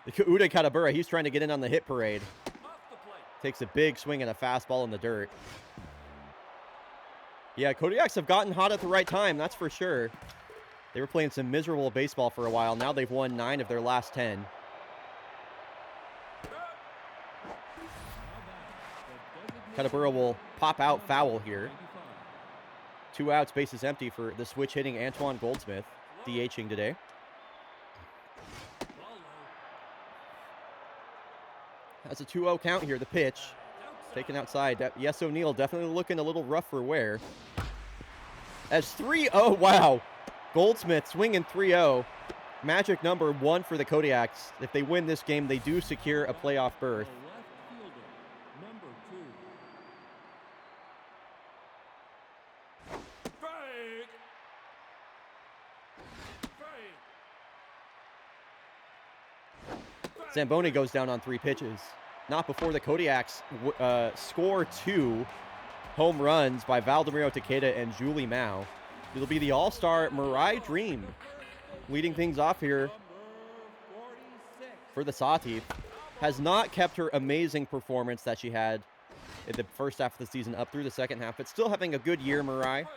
Uday Katabura, he's trying to get in on the hit parade. Takes a big swing and a fastball in the dirt. Yeah, Kodiaks have gotten hot at the right time, that's for sure. They were playing some miserable baseball for a while. Now they've won 9 of their last 10. Katabura will pop out foul here. 2 outs, bases empty for the switch hitting Antoine Goldsmith, DHing today. Has a 2-0 count here, the pitch. Taken outside. Yes, O'Neal definitely looking a little rough for wear. As 3-0, wow. Goldsmith swinging 3-0. Magic number 1 for the Kodiaks. If they win this game, they do secure a playoff berth. Zamboni goes down on 3 pitches. Not before the Kodiaks score 2 home runs by Valdomiro Takeda and Julie Mao. It'll be the all-star Mirai Dream leading things off here for the Satif. Has not kept her amazing performance that she had in the first half of the season up through the second half, but still having a good year, Mirai.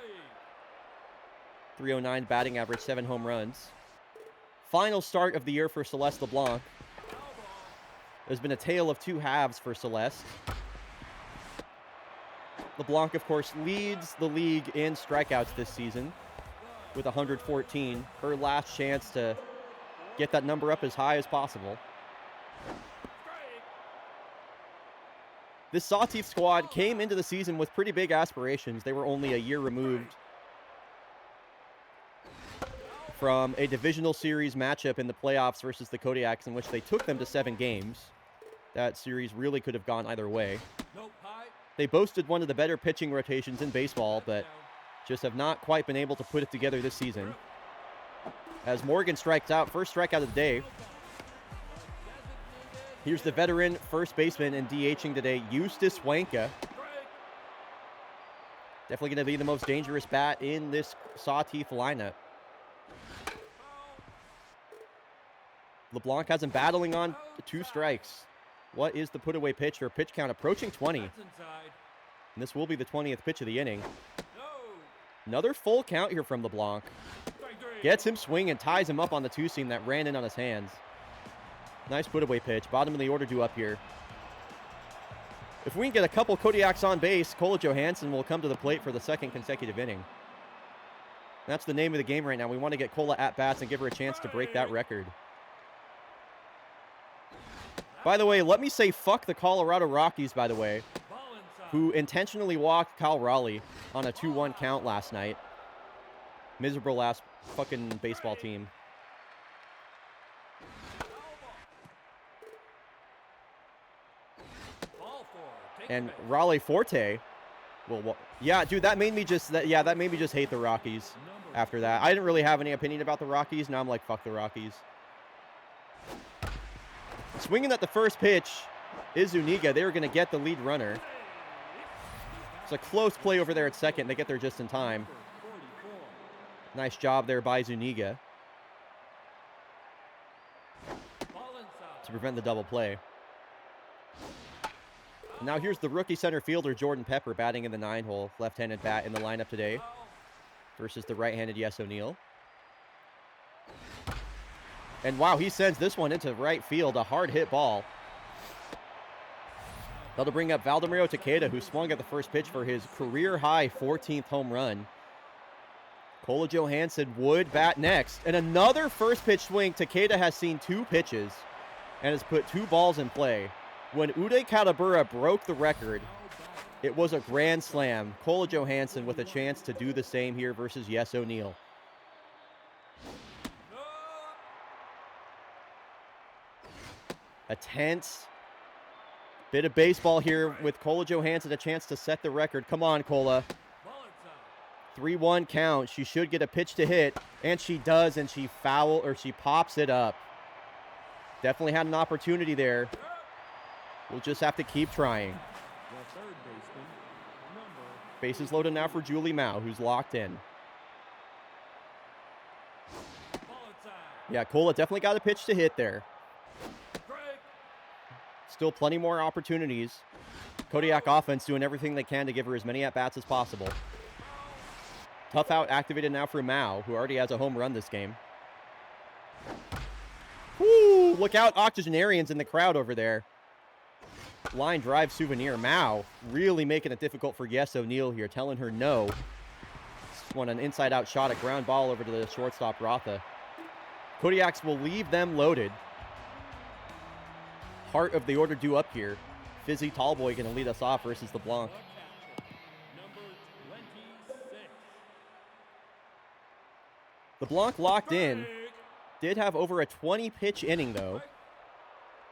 309 batting average, 7 home runs. Final start of the year for Celeste LeBlanc. There's been a tale of 2 halves for Celeste. LeBlanc, of course, leads the league in strikeouts this season with 114. Her last chance to get that number up as high as possible. This Satif squad came into the season with pretty big aspirations. They were only a year removed from a divisional series matchup in the playoffs versus the Kodiaks, in which they took them to 7 games. That series really could have gone either way. They boasted one of the better pitching rotations in baseball, but just have not quite been able to put it together this season. As Morgan strikes out, first strikeout of the day. Here's the veteran first baseman and DHing today, Eustace Wanka. Definitely going to be the most dangerous bat in this Satif lineup. LeBlanc has him battling on 2 strikes. What is the put-away pitch? Or pitch count approaching 20. And this will be the 20th pitch of the inning. Another full count here from LeBlanc. Gets him swinging, ties him up on the 2-seam that ran in on his hands. Nice put-away pitch. Bottom of the order due up here. If we can get a couple Kodiaks on base, Kola Johansson will come to the plate for the 2nd consecutive inning. That's the name of the game right now. We want to get Kola at bats and give her a chance to break that record. By the way, let me say fuck the Colorado Rockies, by the way, who intentionally walked Kyle Raleigh on a 2-1 count last night. Miserable ass fucking baseball team. And Raleigh Forte, well, yeah, dude, that made me just hate the Rockies after that. I didn't really have any opinion about the Rockies. Now I'm like, fuck the Rockies. Swinging at the first pitch is Zuniga. They were going to get the lead runner. It's a close play over there at second. They get there just in time. Nice job there by Zuniga to prevent the double play. Now here's the rookie center fielder, Jordan Pepper, batting in the 9-hole. Left-handed bat in the lineup today versus the right-handed Yes O'Neal. And wow, he sends this one into right field, a hard hit ball. That'll bring up Valdomiro Takeda, who swung at the first pitch for his career-high 14th home run. Kola Johansson would bat next. And another first pitch swing. Takeda has seen 2 pitches and has put 2 balls in play. When Uday Katabura broke the record, it was a grand slam. Kola Johansson with a chance to do the same here versus Yes O'Neal. A tense bit of baseball here with Kola Johansson, a chance to set the record. Come on, Kola. 3-1 count. She should get a pitch to hit, and she does, and she pops it up. Definitely had an opportunity there. We'll just have to keep trying. Bases loaded now for Julie Mao, who's locked in. Yeah, Kola definitely got a pitch to hit there. Still plenty more opportunities. Kodiak offense doing everything they can to give her as many at-bats as possible. Tough out activated now for Mao, who already has a home run this game. Woo! Look out, octogenarians in the crowd over there. Line drive souvenir. Mao really making it difficult for Yes O'Neal here, telling her no. Just want an inside-out shot, a ground ball over to the shortstop, Rotha. Kodiaks will leave them loaded. Heart of the order due up here. Fizzy Tallboy going to lead us off versus LeBlanc. LeBlanc locked in. Did have over a 20-pitch inning, though.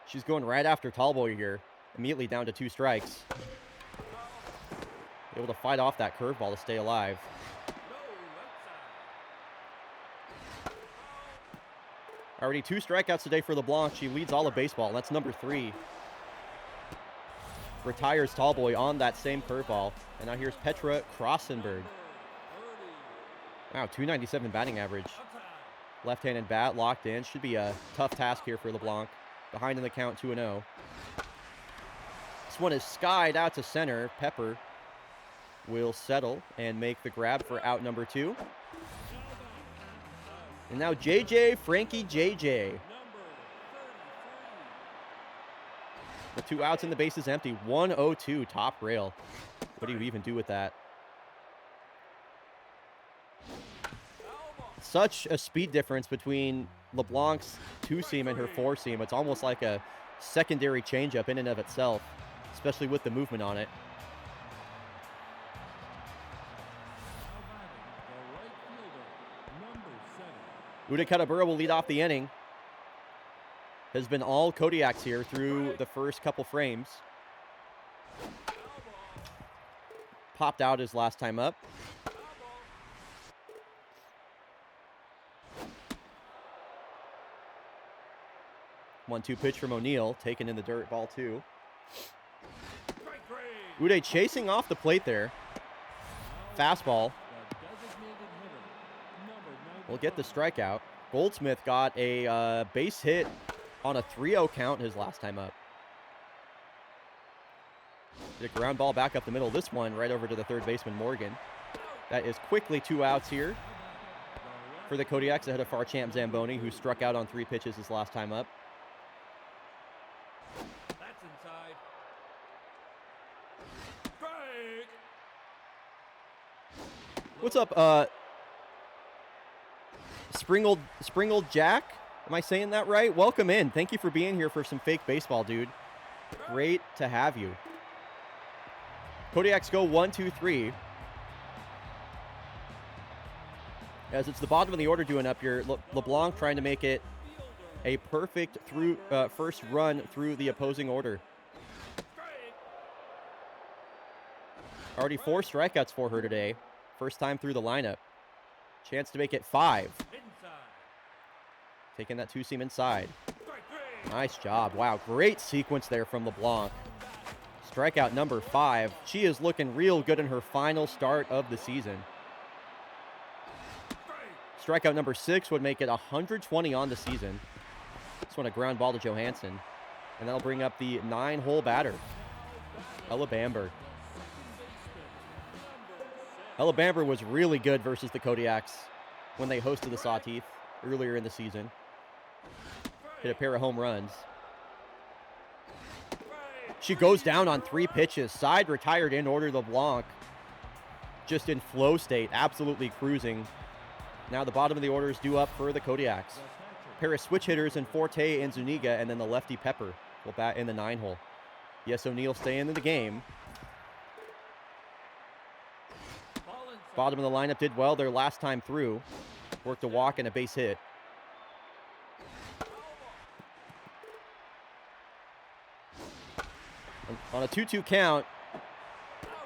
She's going right after Tallboy here. Immediately down to 2 strikes. Able to fight off that curveball to stay alive. Already 2 strikeouts today for LeBlanc. She leads all of baseball. That's number 3. Retires Tallboy on that same curveball. And now here's Petra Krossenberg. Wow, 297 batting average. Left-handed bat locked in. Should be a tough task here for LeBlanc. Behind in the count, 2-0. This one is skied out to center. Pepper will settle and make the grab for out number 2. And now JJ, Frankie JJ. With 2 outs and the base is empty. 1-0-2, top rail. What do you even do with that? Such a speed difference between LeBlanc's 2-seam and her 4-seam. It's almost like a secondary changeup in and of itself, especially with the movement on it. Uday Katabura will lead off the inning. Has been all Kodiaks here through the first couple frames. Popped out his last time up. One-two pitch from O'Neal, taken in the dirt, ball 2. Uday chasing off the plate there. Fastball. We'll get the strikeout. Goldsmith got a base hit on a 3-0 count his last time up. Did a ground ball back up the middle. This one right over to the third baseman, Morgan. That is quickly 2 outs here for the Kodiaks ahead of far champ Zamboni, who struck out on 3 pitches his last time up. That's inside. Strike. What's up, Springled Jack? Am I saying that right? Welcome in. Thank you for being here for some fake baseball, dude. Great to have you. Kodiaks go 1-2-3. As it's the bottom of the order doing up here, LeBlanc trying to make it a perfect first run through the opposing order. Already 4 strikeouts for her today. First time through the lineup. Chance to make it 5. Taking that 2-seam inside. Nice job. Wow, great sequence there from LeBlanc. Strikeout number 5. She is looking real good in her final start of the season. Strikeout number 6 would make it 120 on the season. This one a ground ball to Johansson. And that'll bring up the 9-hole batter, Ella Bamber. Ella Bamber was really good versus the Kodiaks when they hosted the Sawteeth earlier in the season. Hit a pair of home runs. She goes down on 3 pitches. Side retired in order. LeBlanc just in flow state, absolutely cruising. Now the bottom of the order is due up for the Kodiaks. Pair of switch hitters in Forte and Zuniga, and then the lefty Pepper will bat in the 9-hole. Yes, O'Neal staying in the game. Bottom of the lineup did well their last time through. Worked a walk and a base hit. On a 2-2 count,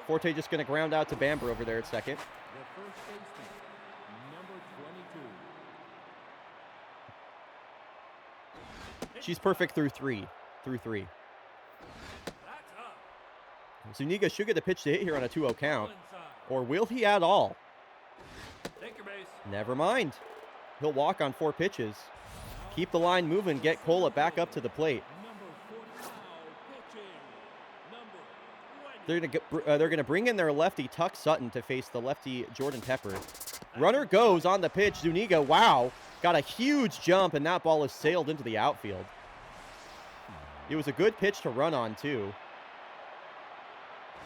Forte just going to ground out to Bamber over there at second. The first baseman, number 22. She's perfect through 3. That's up. Zuniga should get a pitch to hit here on a 2-0 count. Or will he at all? Take your base. Never mind. He'll walk on 4 pitches. Keep the line moving. Get Cola back up to the plate. They're gonna bring in their lefty Tuck Sutton to face the lefty Jordan Pepper. Runner goes on the pitch. Zuniga, wow, got a huge jump, and that ball is sailed into the outfield. It was a good pitch to run on too.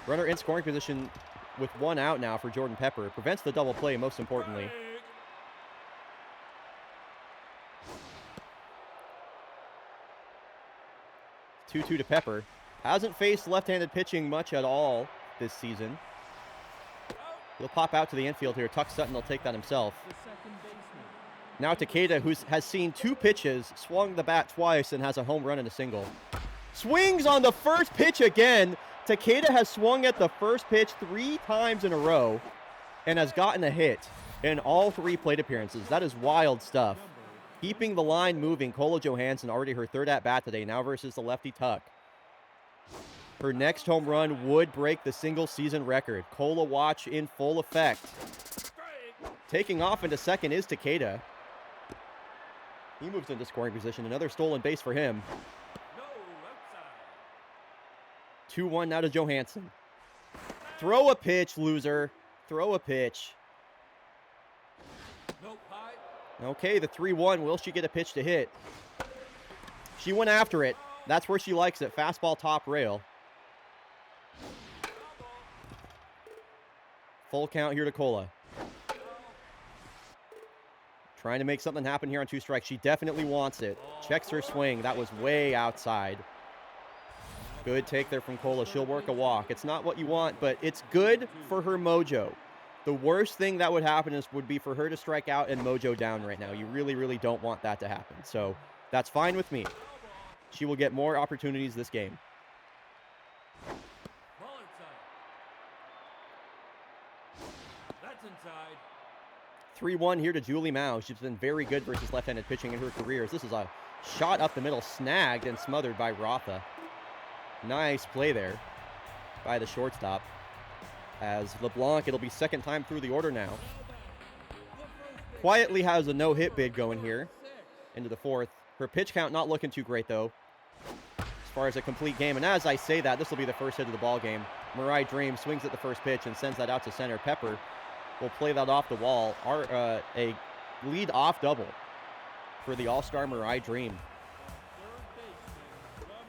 Runner in scoring position with 1 out now for Jordan Pepper. Prevents the double play, most importantly. Strike. 2-2 to Pepper. Hasn't faced left-handed pitching much at all this season. He'll pop out to the infield here. Tuck Sutton will take that himself. The second baseman. Now Takeda, who has seen 2 pitches, swung the bat twice, and has a home run and a single. Swings on the first pitch again. Takeda has swung at the first pitch 3 times in a row and has gotten a hit in all 3 plate appearances. That is wild stuff. Keeping the line moving, Kola Johansson, already her 3rd at-bat today, now versus the lefty Tuck. Her next home run would break the single-season record. Kola watch in full effect. Strike. Taking off into second is Takeda. He moves into scoring position. Another stolen base for him. No, outside. 2-1 now to Johansson. Throw a pitch, loser. Throw a pitch. Nope, high. Okay, the 3-1. Will she get a pitch to hit? She went after it. That's where she likes it. Fastball top rail. Full count here to Kola. Trying to make something happen here on 2 strikes. She definitely wants it. Checks her swing. That was way outside. Good take there from Kola. She'll work a walk. It's not what you want, but it's good for her mojo. The worst thing that would happen would be for her to strike out and mojo down right now. You really, really don't want that to happen. So that's fine with me. She will get more opportunities this game. Ball inside. That's inside. 3-1 here to Julie Mao. She's been very good versus left-handed pitching in her career. This is a shot up the middle, snagged and smothered by Rotha. Nice play there by the shortstop. As LeBlanc, it'll be 2nd time through the order now. Quietly has a no-hit bid going here into the 4th. Her pitch count not looking too great, though, as far as a complete game. And as I say that, this will be the first hit of the ball game. Mariah Dream swings at the first pitch and sends that out to center. Pepper will play that off the wall. A lead-off double for the all-star Mariah Dream.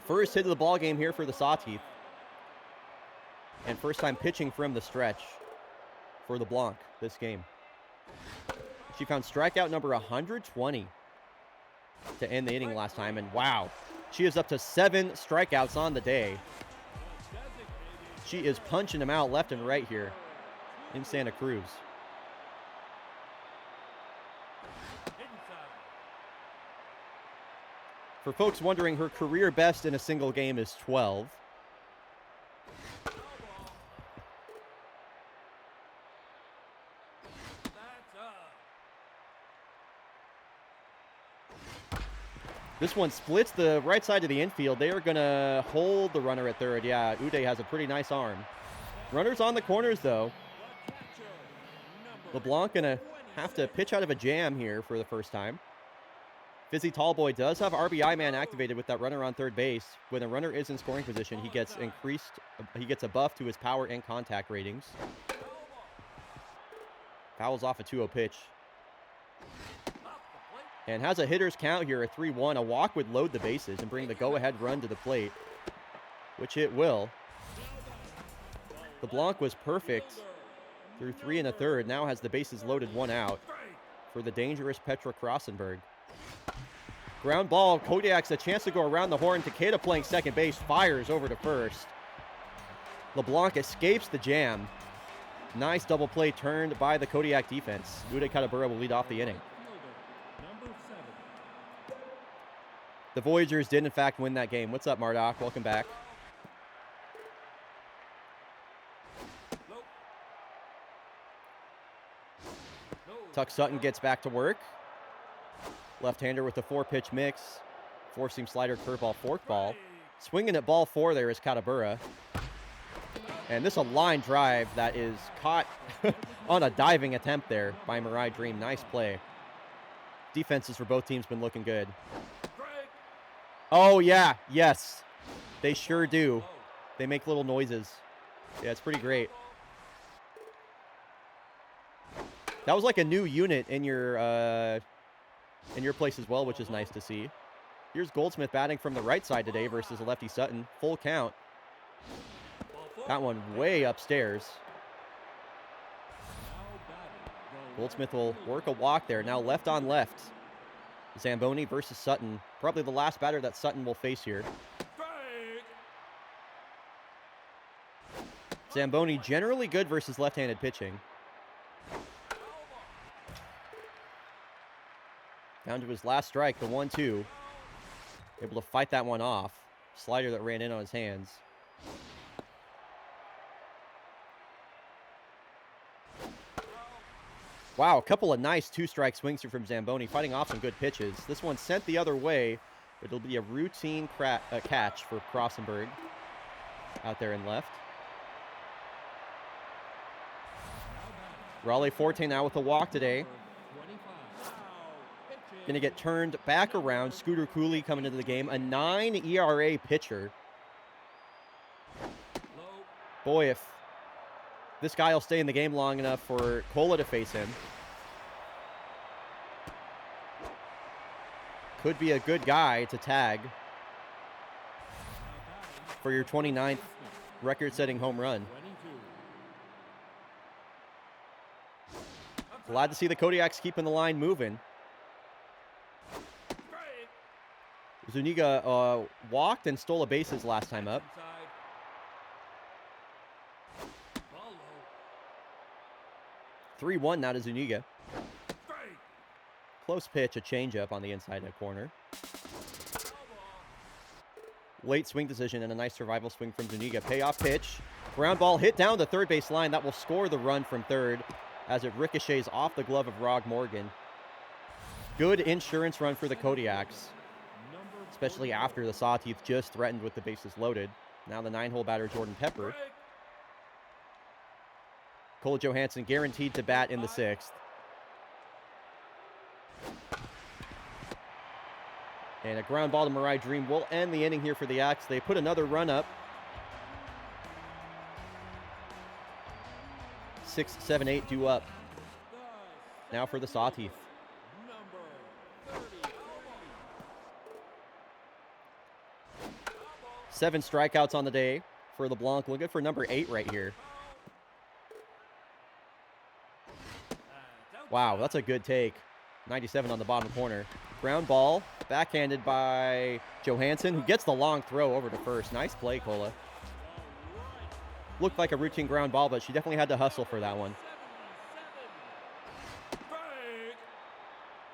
First hit of the ball game here for the Sawteeth. And first time pitching from the stretch for LeBlanc this game. She found strikeout number 120 to end the inning last time. And wow, she is up to 7 strikeouts on the day. She is punching them out left and right here in Santa Cruz. For folks wondering, her career best in a single game is 12. This one splits the right side of the infield. They are going to hold the runner at 3rd. Yeah, Uday has a pretty nice arm. Runners on the corners, though. LeBlanc going to have to pitch out of a jam here for the first time. Fizzy Tallboy does have RBI man activated with that runner on 3rd base. When a runner is in scoring position, he gets a buff to his power and contact ratings. Fouls off a 2-0 pitch. And has a hitter's count here at 3-1. A walk would load the bases and bring the go-ahead run to the plate, which it will. LeBlanc was perfect through 3 1/3. Now has the bases loaded, 1 out for the dangerous Petra Krossenberg. Ground ball. Kodiak's a chance to go around the horn. Takeda playing second base. Fires over to first. LeBlanc escapes the jam. Nice double play turned by the Kodiak defense. Uday Katabura will lead off the inning. The Voyagers did, in fact, win that game. What's up, Marduk? Welcome back. Tuck Sutton gets back to work. Left-hander with the 4-pitch mix. 4-seam slider, curveball, forkball. Swinging at ball 4 there is Katabura. And this a line drive that is caught on a diving attempt there by Mariah Dream. Nice play. Defenses for both teams been looking good. Oh, yeah. Yes. They sure do. They make little noises. Yeah, it's pretty great. That was like a new unit in your place as well, which is nice to see. Here's Goldsmith batting from the right side today versus a lefty Sutton. Full count. That one way upstairs. Goldsmith will work a walk there. Now left on left. Zamboni versus Sutton. Probably the last batter that Sutton will face here. Zamboni generally good versus left-handed pitching. Down to his last strike, the 1-2. Able to fight that one off. Slider that ran in on his hands. Wow, a couple of nice two-strike swings here from Zamboni, fighting off some good pitches. This one sent the other way, but it'll be a routine catch for Crossenberg out there in left. Raleigh Forte now with a walk today. Going to get turned back around. Scooter Cooley coming into the game. A 9 ERA pitcher. Boy, if this guy will stay in the game long enough for Cola to face him. Could be a good guy to tag for your 29th record-setting home run. Glad to see the Kodiaks keeping the line moving. Zuniga walked and stole a bases last time up. 3-1 now to Zuniga. Close pitch, a changeup on the inside corner. Late swing decision and a nice survival swing from Zuniga. Payoff pitch. Ground ball hit down the third base line. That will score the run from third as it ricochets off the glove of Rog Morgan. Good insurance run for the Kodiaks, especially after the Sawteeth just threatened with the bases loaded. Now the 9-hole batter, Jordan Pepper. Cole Johansson guaranteed to bat in the 6th. And a ground ball to Marai Dream will end the inning here for the Axe. They put another run up. 6, 7, 8 due up. Now for the Sawteeth. 7 strikeouts on the day for LeBlanc. Looking for number 8 right here. Wow, that's a good take. 97 on the bottom corner. Ground ball, backhanded by Johansson, who gets the long throw over to first. Nice play, Cola. Looked like a routine ground ball, but she definitely had to hustle for that one.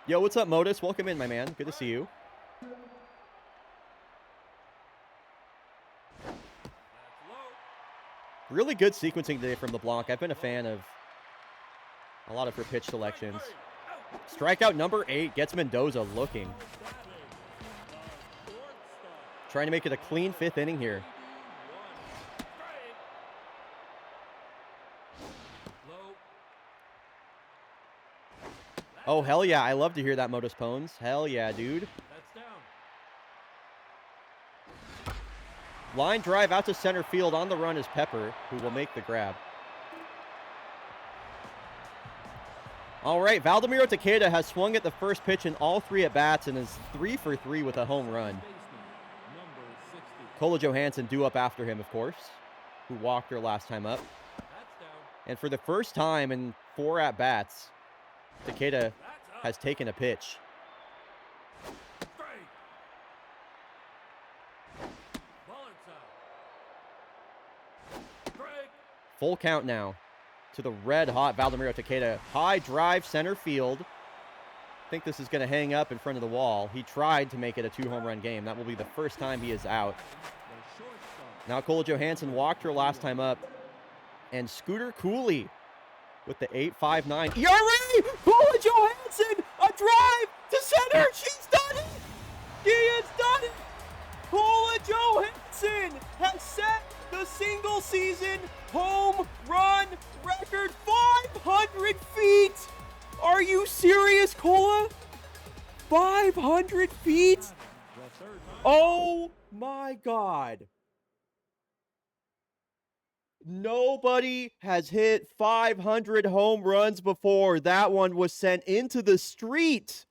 Yo, what's up, Modus? Welcome in, my man. Good to see you. Really good sequencing today from LeBlanc. I've been a fan of a lot of her pitch selections. Strikeout number 8 gets Mendoza looking. Trying to make it a clean 5th inning here. Oh, hell yeah. I love to hear that, Modus Pones. Hell yeah, dude. Line drive out to center field. On the run is Pepper, who will make the grab. All right, Valdemiro Takeda has swung at the first pitch in all 3 at-bats and is 3 for 3 with a home run. Cola Johansson due up after him, of course, who walked her last time up. And for the first time in 4 at-bats, Takeda has taken a pitch. Full count now to the red-hot Valdemiro Takeda. High drive center field. I think this is going to hang up in front of the wall. He tried to make it a 2-home run game. That will be the first time he is out. Now Cola Johansson walked her last time up. And Scooter Cooley with the 8.59 ERA! Cola Johansson! A drive to center! She's done it! She has done it! Cola Johansson has set the single season home run record, 500 feet. Are you serious, Cola? 500 feet? Oh my God. Nobody has hit 500 home runs before. That one was sent into the street.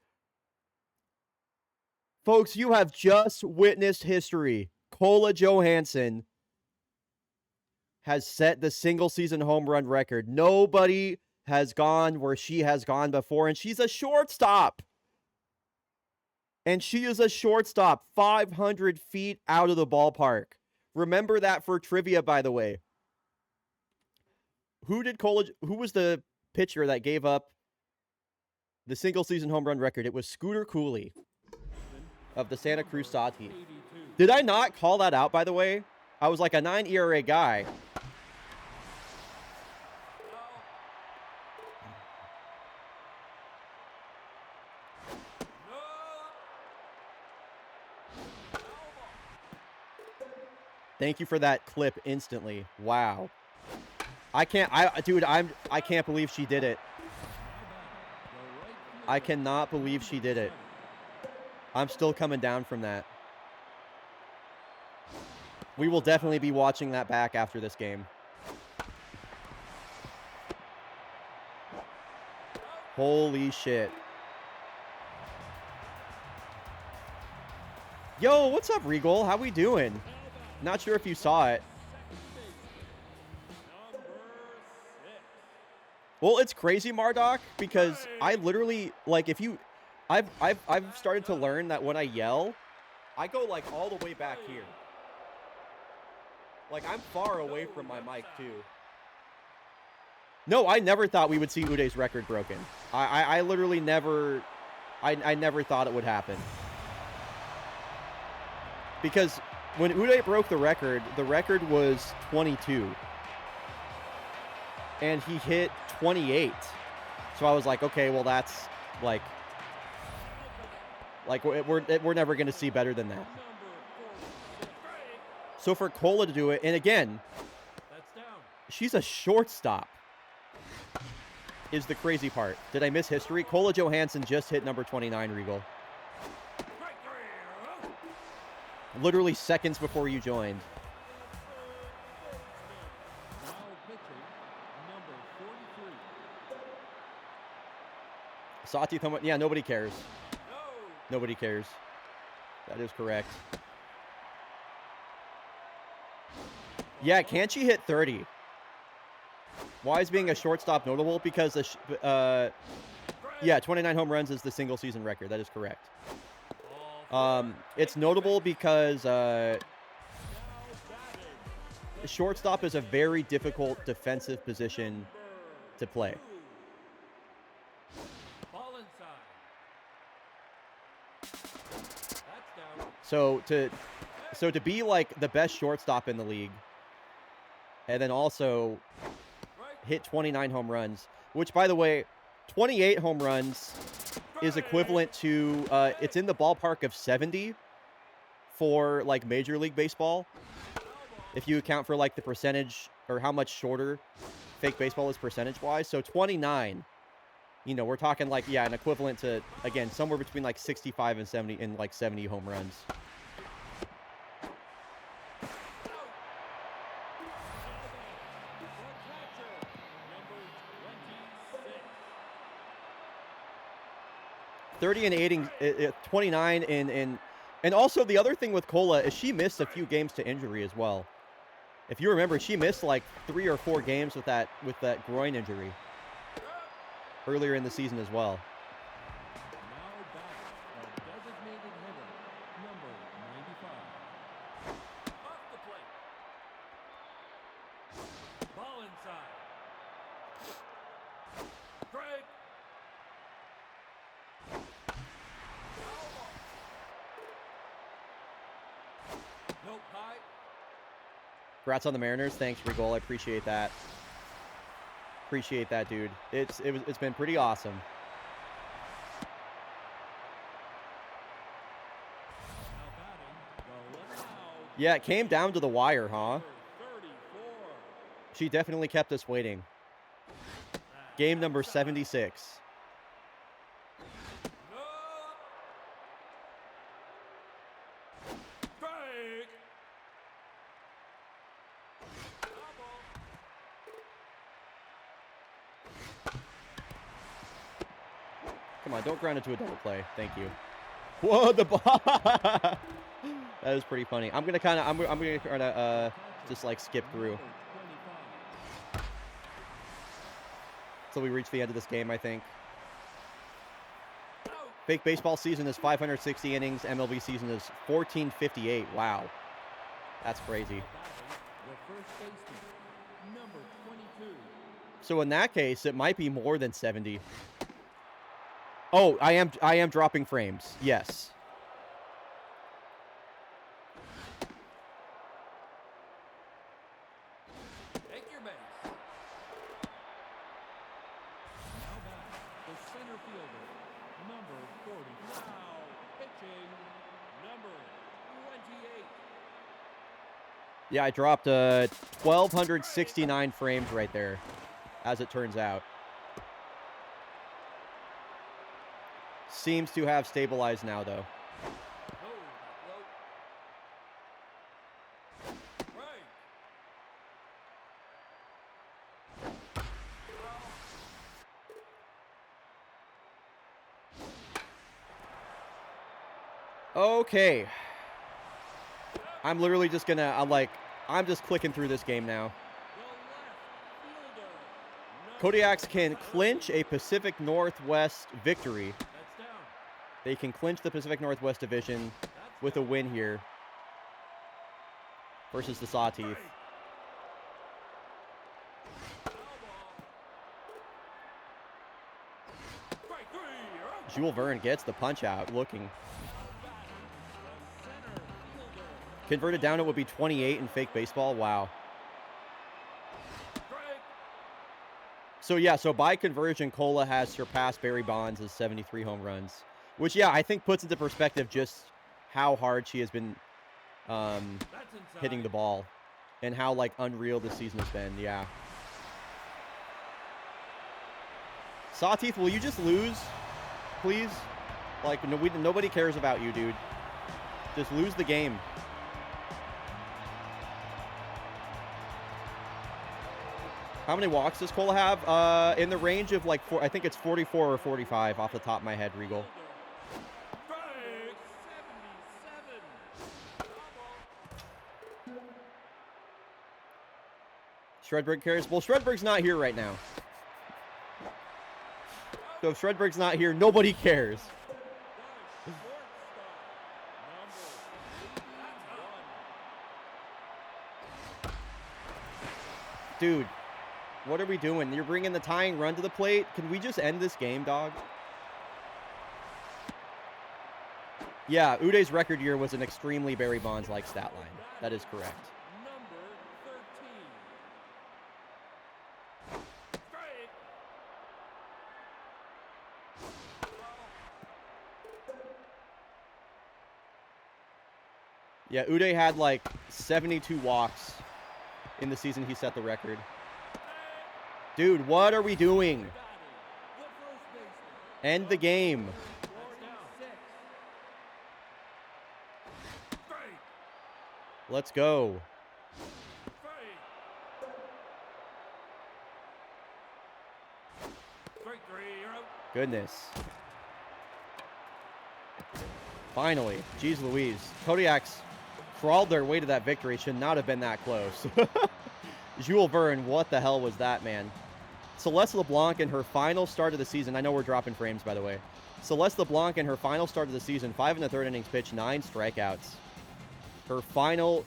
Folks, you have just witnessed history. Cola Johansson has set the single season home run record. Nobody has gone where she has gone before, and she's a shortstop. And she is a shortstop 500 feet out of the ballpark. Remember that for trivia, by the way. Who was the pitcher that gave up the single season home run record? It was Scooter Cooley of the Santa Cruz Saw team. Did I not call that out, by the way? I was like a 9 ERA guy. Thank you for that clip instantly. Wow. I can't believe she did it. I cannot believe she did it. I'm still coming down from that. We will definitely be watching that back after this game. Holy shit. Yo, what's up, Regal? How we doing? Not sure if you saw it. Well, it's crazy, Marduk, because I literally, like, I've started to learn that when I yell, I go, like, all the way back here. Like, I'm far away from my mic, too. No, I never thought we would see Uday's record broken. I literally never, I never thought it would happen. Because when Uday broke the record was 22. And he hit 28. So I was like, okay, well, that's, like we're never going to see better than that. So for Cola to do it, and again, she's a shortstop, is the crazy part. Did I miss history? Cola Johansson just hit number 29, Regal. Literally seconds before you joined. Sati Thoma, yeah, nobody cares. Nobody cares. That is correct. Yeah, can't she hit 30? Why is being a shortstop notable? Because yeah, 29 home runs is the single season record. That is correct. It's notable because shortstop is a very difficult defensive position to play. So to be like the best shortstop in the league, and then also hit 29 home runs, which, by the way, 28 home runs is equivalent to it's in the ballpark of 70 for like Major League Baseball, if you account for like the percentage or how much shorter fake baseball is percentage wise. So 29, you know, we're talking like, yeah, an equivalent to, again, somewhere between like 65 and 70 and like 70 home runs. And 29 and also the other thing with Cola is she missed a few games to injury as well. If you remember, she missed like 3 or 4 games with that groin injury earlier in the season as well. Congrats on the Mariners. Thanks, Regal. I appreciate that. Appreciate that, dude. It's been pretty awesome. Yeah, it came down to the wire, huh? She definitely kept us waiting. Game number 76. Come on, don't ground into a double play. Thank you. Whoa, the ball. That is pretty funny. I'm gonna kind of just like skip through. till we reach the end of this game, I think. Out. Fake baseball season is 560 innings. MLB season is 1458. Wow. That's crazy. The first baseman, number 22. So in that case, it might be more than 70. Oh, I am dropping frames. Yes. Take your base. Now back, the center fielder, number 40. Now pitching, number 28. Yeah, I dropped 1,269 frames right there, as it turns out. Seems to have stabilized now, though. No, low. Right. Okay. I'm literally just gonna, I'm just clicking through this game now. The left fielder, Kodiaks can clinch a Pacific Northwest victory. That's down. They can clinch the Pacific Northwest Division with a win here versus the Sawteeth. Strike three. You're out. Jules Verne gets the punch out, looking. The center fielder. Converted down, it would be 28 in fake baseball. Wow. Strike. So, yeah, so by conversion, Cola has surpassed Barry Bonds' 73 home runs. Which, yeah, I think puts into perspective just how hard she has been That's inside. hitting the ball. And how, like, unreal this season has been, yeah. Sawteeth, will you just lose, please? Like, nobody cares about you, dude. Just lose the game. How many walks does Cola have? In the range of, like, I think it's 44 or 45 off the top of my head, Regal. Strike. 77. Shredberg cares? Well, Shredberg's not here right now. So if Shredberg's not here, nobody cares. The shortstop, number 81. Dude, what are we doing? You're bringing the tying run to the plate? Can we just end this game, dog? Yeah, Uday's record year was an extremely Barry Bonds-like stat line. That is correct. Number 13. Strike. Yeah, Uday had like 72 walks in the season he set the record. Dude, what are we doing? Got it. The first baseman, End the game. 46. Strike. Let's go. Strike. Strike three. You're out. Goodness. Finally. Jeez Louise. Kodiaks crawled their way to that victory. Should not have been that close. Jules Verne, what the hell was that, man? Celeste LeBlanc in her final start of the season. I know we're dropping frames, by the way. Celeste LeBlanc in her final start of the season. 5 in the third innings pitch, 9 strikeouts. Her final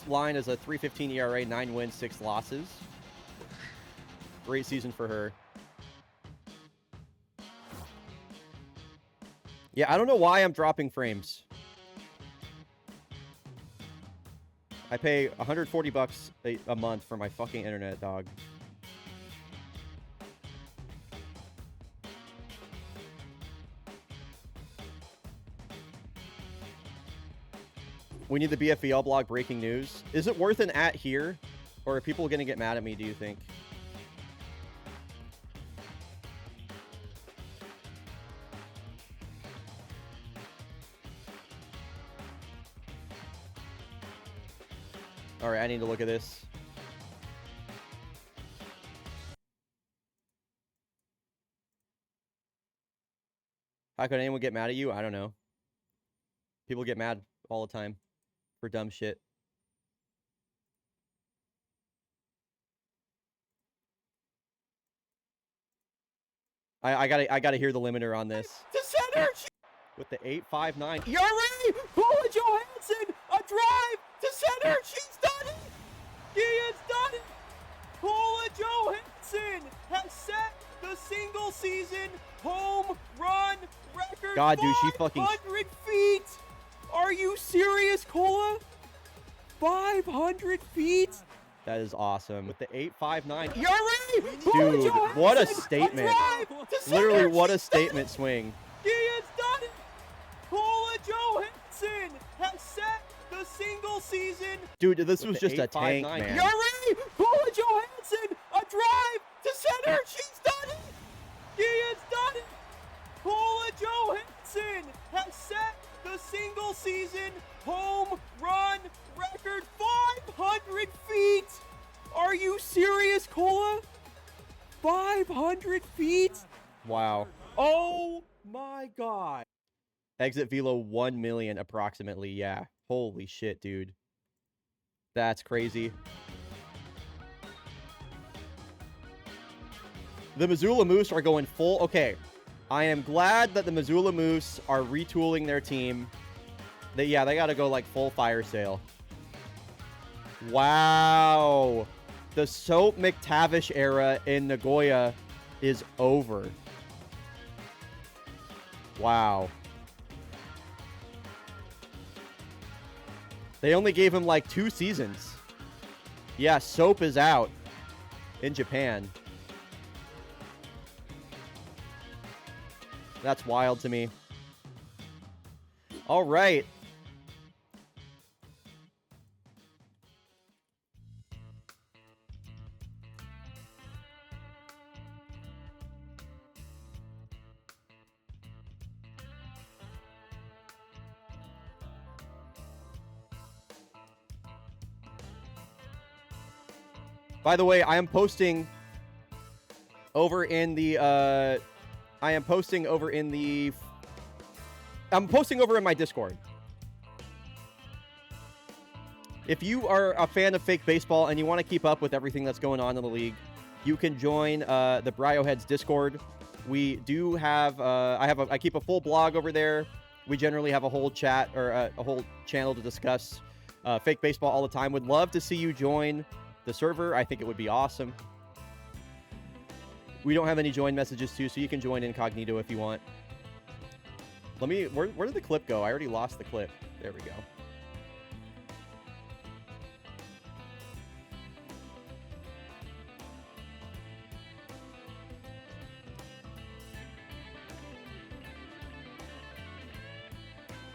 line is a 3.15 ERA, 9 wins, 6 losses. Great season for her. Yeah, I don't know why I'm dropping frames. I pay 140 bucks a month for my fucking internet, dog. We need the BFBL blog breaking news. Is it worth an @ here? Or are people going to get mad at me, do you think? All right, I need to look at this. How could anyone get mad at you? I don't know. People get mad all the time for dumb shit. I gotta hear the limiter on this. To center. With the 8.59 You're ready. Paula Johansson. A drive to center. She's done it. She has done it. Paula Johansson has set the single season home run record. God, dude, she fucking 500 feet. Are you serious, Cola? 500 feet? That is awesome. With the 8.59. You're ready. Dude, what a Johansson, statement. drive to center. Literally, what a She's done statement swing. She has done it. Paula Johansson has set the single season. Dude, this With was the just a tank, 8.59. man. You're ready. Paula Johansson, a drive to center. She's done it. She has done it. Paula Johansson has set the single season home run record. 500 feet. Are you serious, Cola? 500 feet? Wow. Oh my God. Exit velo 1 million approximately. Yeah. Holy shit, dude. That's crazy. The Missoula Moose are going full. Okay. I am glad that the Missoula Moose are retooling their team. They got to go like full fire sale. Wow. The Soap McTavish era in Nagoya is over. Wow. They only gave him like 2 seasons. Yeah, Soap is out in Japan. That's wild to me. All right. By the way, I am posting over in the I'm posting over in my Discord. If you are a fan of fake baseball and you want to keep up with everything that's going on in the league, you can join the Bryoheads Discord. We do have I keep a full blog over there. We generally have a whole chat or a whole channel to discuss fake baseball all the time. Would love to see you join the server. I think it would be awesome. We don't have any join messages too, so you can join incognito if you want. Let me, where did the clip go? I already lost the clip. There we go.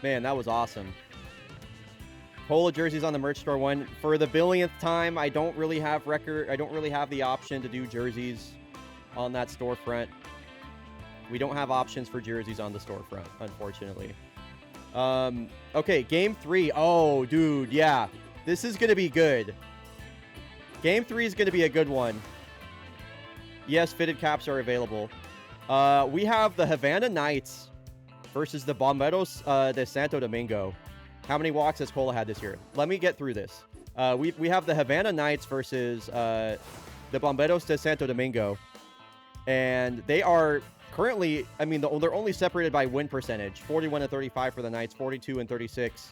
Man, that was awesome. Polo jerseys on the merch store one. For the billionth time, I don't really have the option to do jerseys on that storefront. We don't have options for jerseys on the storefront, unfortunately. Okay, game 3. Oh, dude, yeah. This is going to be good. Game 3 is going to be a good one. Yes, fitted caps are available. We have the Havana Knights versus the Bomberos de Santo Domingo. How many walks has Cola had this year? Let me get through this. We have the Havana Knights versus the Bomberos de Santo Domingo. And they are currently, I mean, they're only separated by win percentage. 41-35 for the Knights, 42-36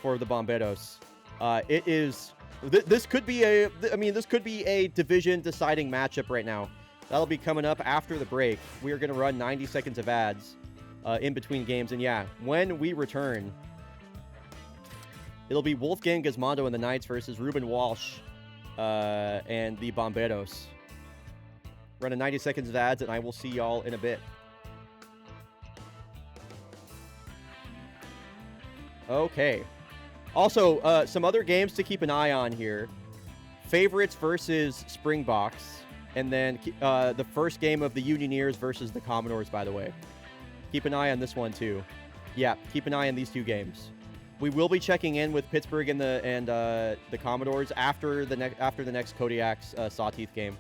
for the Bomberos. It is, this could be a division deciding matchup right now. That'll be coming up after the break. We are going to run 90 seconds of ads in between games. And yeah, when we return, it'll be Wolfgang Gizmondo and the Knights versus Ruben Walsh and the Bomberos. Running 90 seconds of ads, and I will see y'all in a bit. Okay. Also, some other games to keep an eye on here. Favorites versus Springboks. And then the first game of the Unioneers versus the Commodores, by the way. Keep an eye on this one, too. Yeah, keep an eye on these 2 games. We will be checking in with Pittsburgh and the Commodores after the next Kodiak's Sawteeth game.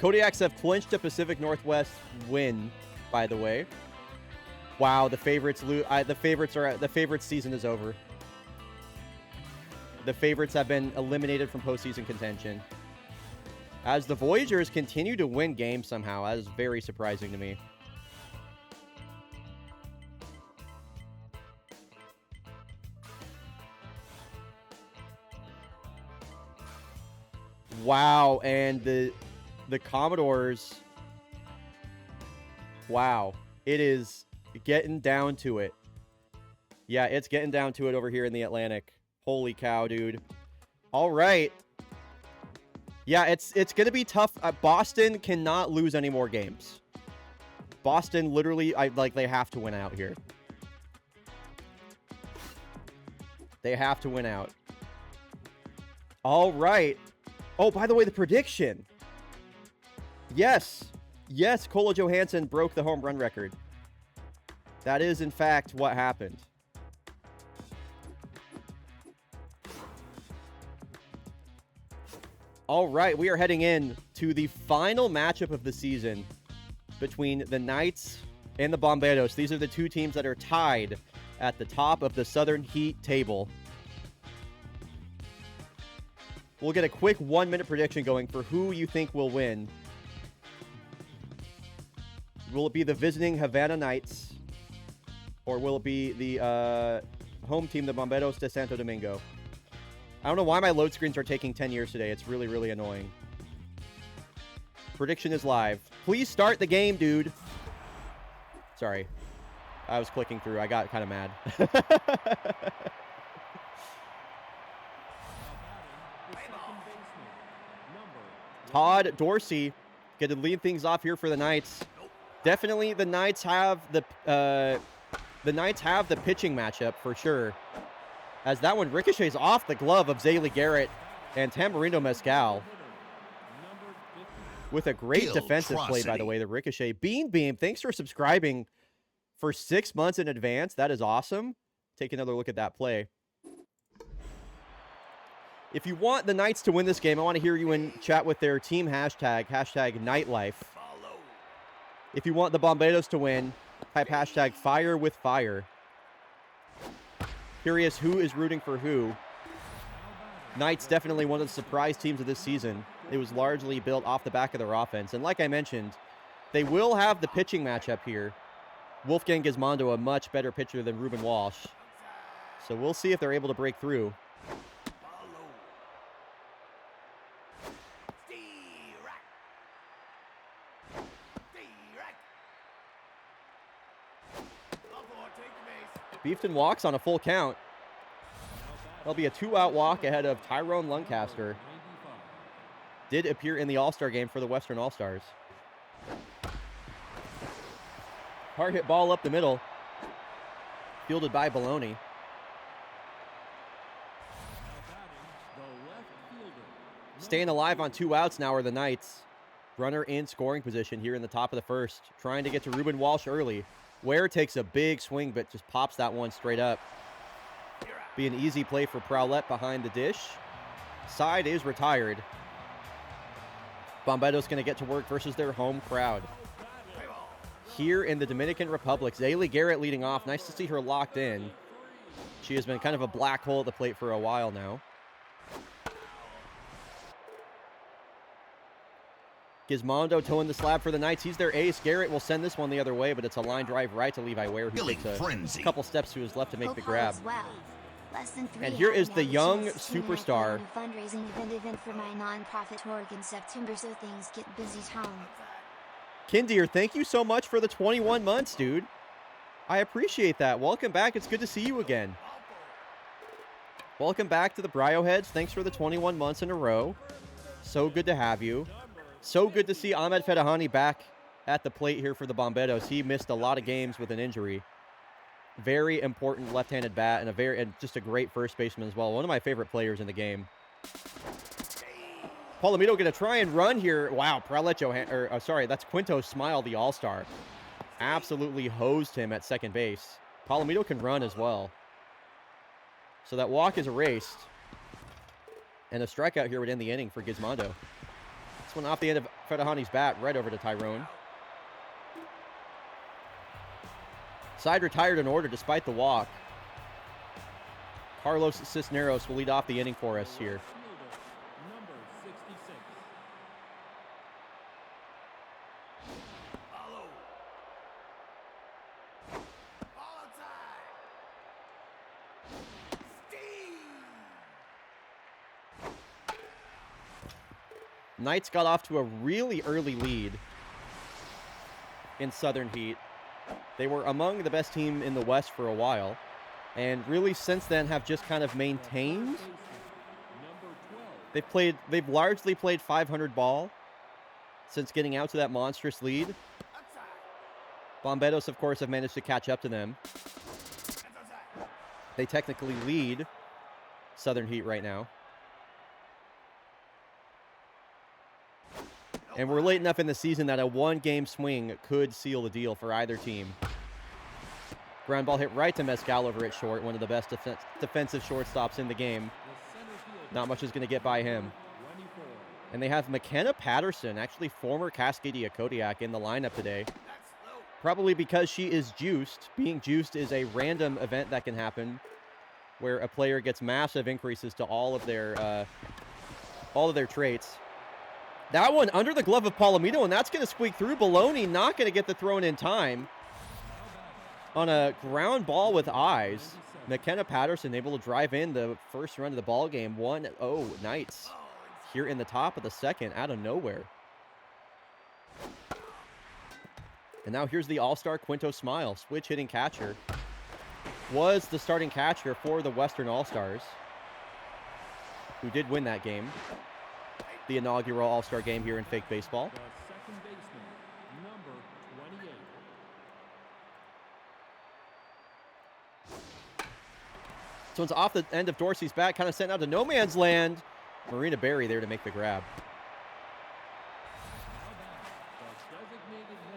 Kodiaks have clinched a Pacific Northwest win, by the way. Wow, the favorites the favorites season is over. the favorites have been eliminated from postseason contention. As the Voyagers continue to win games somehow, that is very surprising to me. Wow, and the Commodores. Wow, it is getting down to it. Yeah, it's getting down to it over here in the Atlantic. Holy cow, dude. All right. Yeah, it's going to be tough. Boston cannot lose any more games. Boston literally, they have to win out here. They have to win out. All right. Oh, by the way, the prediction. Yes. Yes, Kola Johansson broke the home run record. That is, in fact, what happened. All right, we are heading in to the final matchup of the season between the Knights and the Bomberos. These are the two teams that are tied at the top of the Southern Heat table. We'll get a quick 1-minute prediction going for who you think will win. Will it be the visiting Havana Knights, or will it be the home team, the Bomberos de Santo Domingo? I don't know why my load screens are taking 10 years today. It's really, really annoying. Prediction is live. Please start the game, dude. Sorry. I was clicking through. I got kind of mad. Todd Dorsey going to lead things off here for the Knights. Definitely the Knights have the pitching matchup for sure. As that one ricochets off the glove of Zaylee Garrett and Tamarindo Mescal. With a great defensive play, by the way, the ricochet. Beam, thanks for subscribing for 6 months in advance. That is awesome. Take another look at that play. If you want the Knights to win this game, I want to hear you in chat with their team hashtag Nightlife. If you want the Bomberos to win, type hashtag Fire with Fire. Curious who is rooting for who. Knights definitely one of the surprise teams of this season. It was largely built off the back of their offense. And like I mentioned, they will have the pitching matchup here. Wolfgang Gizmondo, a much better pitcher than Ruben Walsh. So we'll see if they're able to break through. Beefton walks on a full count. There'll be a 2-out walk ahead of Tyrone Lancaster. Did appear in the All-Star game for the Western All-Stars. Hard hit ball up the middle. Fielded by Baloney. Staying alive on 2 outs now are the Knights. Runner in scoring position here in the top of the first. Trying to get to Ruben Walsh early. Ware takes a big swing, but just pops that one straight up. Be an easy play for Prowlett behind the dish. Side is retired. Bomberos going to get to work versus their home crowd. Here in the Dominican Republic, Zaylee Garrett leading off. Nice to see her locked in. She has been kind of a black hole at the plate for a while now. Gizmondo towing the slab for the Knights. He's their ace. Garrett will send this one the other way, but it's a line drive right to Levi Ware, who takes a couple steps to his left to make the grab. And here is the young superstar. Fundraising event for my non-profit org in September, so things get busy, Tom. Kindeer, thank you so much for the 21 months, dude. I appreciate that. Welcome back. It's good to see you again. Welcome back to the Bryo Heads. Thanks for the 21 months in a row. So good to have you. So good to see Ahmed Fedahani back at the plate here for the Bomberos. He missed a lot of games with an injury. Very important left-handed bat and just a great first baseman as well. One of my favorite players in the game. Palomito going to try and run here. Wow, that's Quinto Smile, the all-star. Absolutely hosed him at second base. Palomito can run as well. So that walk is erased. And a strikeout here would end the inning for Gizmondo. This one off the end of Fedahani's bat, right over to Tyrone. Side retired in order despite the walk. Carlos Cisneros will lead off the inning for us here. Fielder, number 66. Follow. Ball outside. Steve. Knights got off to a really early lead in Southern Heat. They were among the best team in the West for a while, and really since then have just kind of maintained. Number 12. They've largely played 500 ball since getting out to that monstrous lead. Outside. Bomberos, of course, have managed to catch up to them. That's outside. They technically lead Southern Heat right now. And we're late enough in the season that a one-game swing could seal the deal for either team. Ground ball hit right to Mescal over at short, one of the best defensive shortstops in the game. The center fielder, Not much is going to get by him. 24. And they have McKenna Patterson, actually former Cascadia Kodiak, in the lineup today. That's low. Probably because she is juiced. Being juiced is a random event that can happen where a player gets massive increases to all of their traits. That one under the glove of Palomino, and that's going to squeak through. Baloney not going to get the throw in time. On a ground ball with eyes, McKenna Patterson able to drive in the first run of the ball game. 1-0 Knights here in the top of the second out of nowhere. And now here's the all-star Quinto Smile, switch hitting catcher. Was the starting catcher for the Western All-Stars, who did win that game. The inaugural All-Star game here in fake baseball. The second baseman, number 28. So it's off the end of Dorsey's bat, kind of sent out to no man's land. Marina Berry there to make the grab.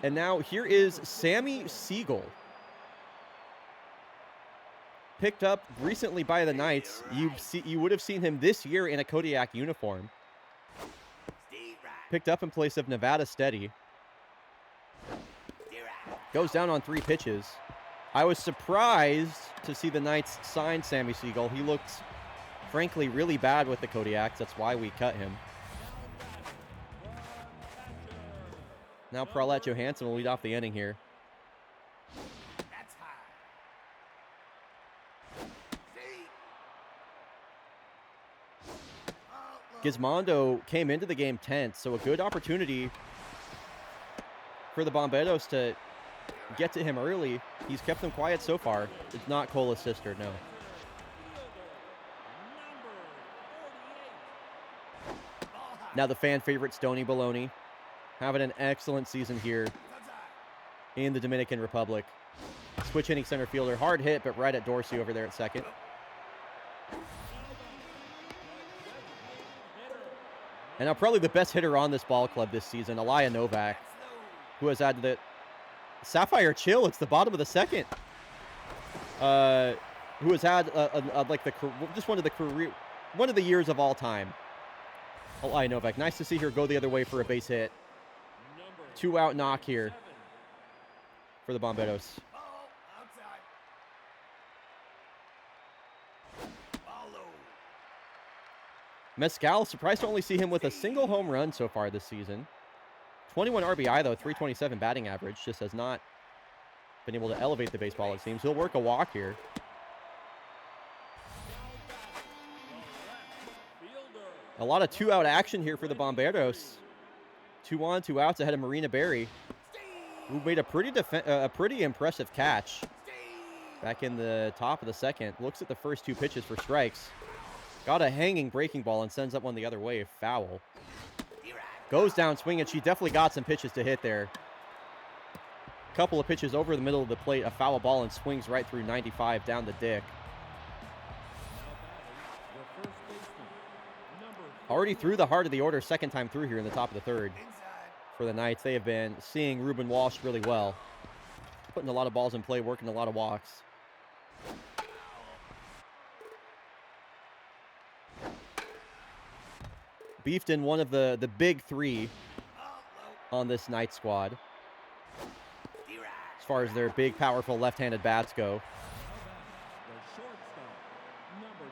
And now here is Sammy Siegel. Picked up recently by the Knights. You would have seen him this year in a Kodiak uniform. Steve right. Picked up in place of Nevada Steady. Steve right. Goes down on 3 pitches. I was surprised to see the Knights sign Sammy Siegel. He looked, frankly, really bad with the Kodiaks. That's why we cut him. Now Paulette Johansson will lead off the inning here. That's high. Steve. Gizmondo came into the game tense, so a good opportunity for the Bomberos to get to him early. He's kept them quiet so far. It's not Cola's sister, no. Now the fan favorite Stony Baloney having an excellent season here in the Dominican Republic. Switch hitting center fielder, hard hit, but right at Dorsey over there at second. And now probably the best hitter on this ball club this season, Alaya Novak, who has added the Sapphire Chill. It's the bottom of the second. Who has had just one of the years of all time. Alaya Novak, nice to see her go the other way for a base hit. 2-out knock here for the Bomberos. Ball outside. Ball low. Mescal, surprised to only see him with a single home run so far this season. 21 RBI, though, 327 batting average. Just has not been able to elevate the baseball, it seems. He'll work a walk here. A lot of 2-out action here for the Bomberos. 2 on, 2 outs ahead of Marina Berry, who made a pretty impressive catch back in the top of the second. Looks at the first 2 pitches for strikes. Got a hanging breaking ball and sends up one the other way. Foul. Goes down swinging. She definitely got some pitches to hit there. Couple of pitches over the middle of the plate. A foul ball and swings right through 95 down the dick. Already through the heart of the order, second time through here in the top of the third. For the Knights, they have been seeing Ruben Walsh really well. Putting a lot of balls in play, working a lot of walks. Beefed in one of the big 3 on this Knight squad. As far as their big, powerful left-handed bats go. The shortstop, number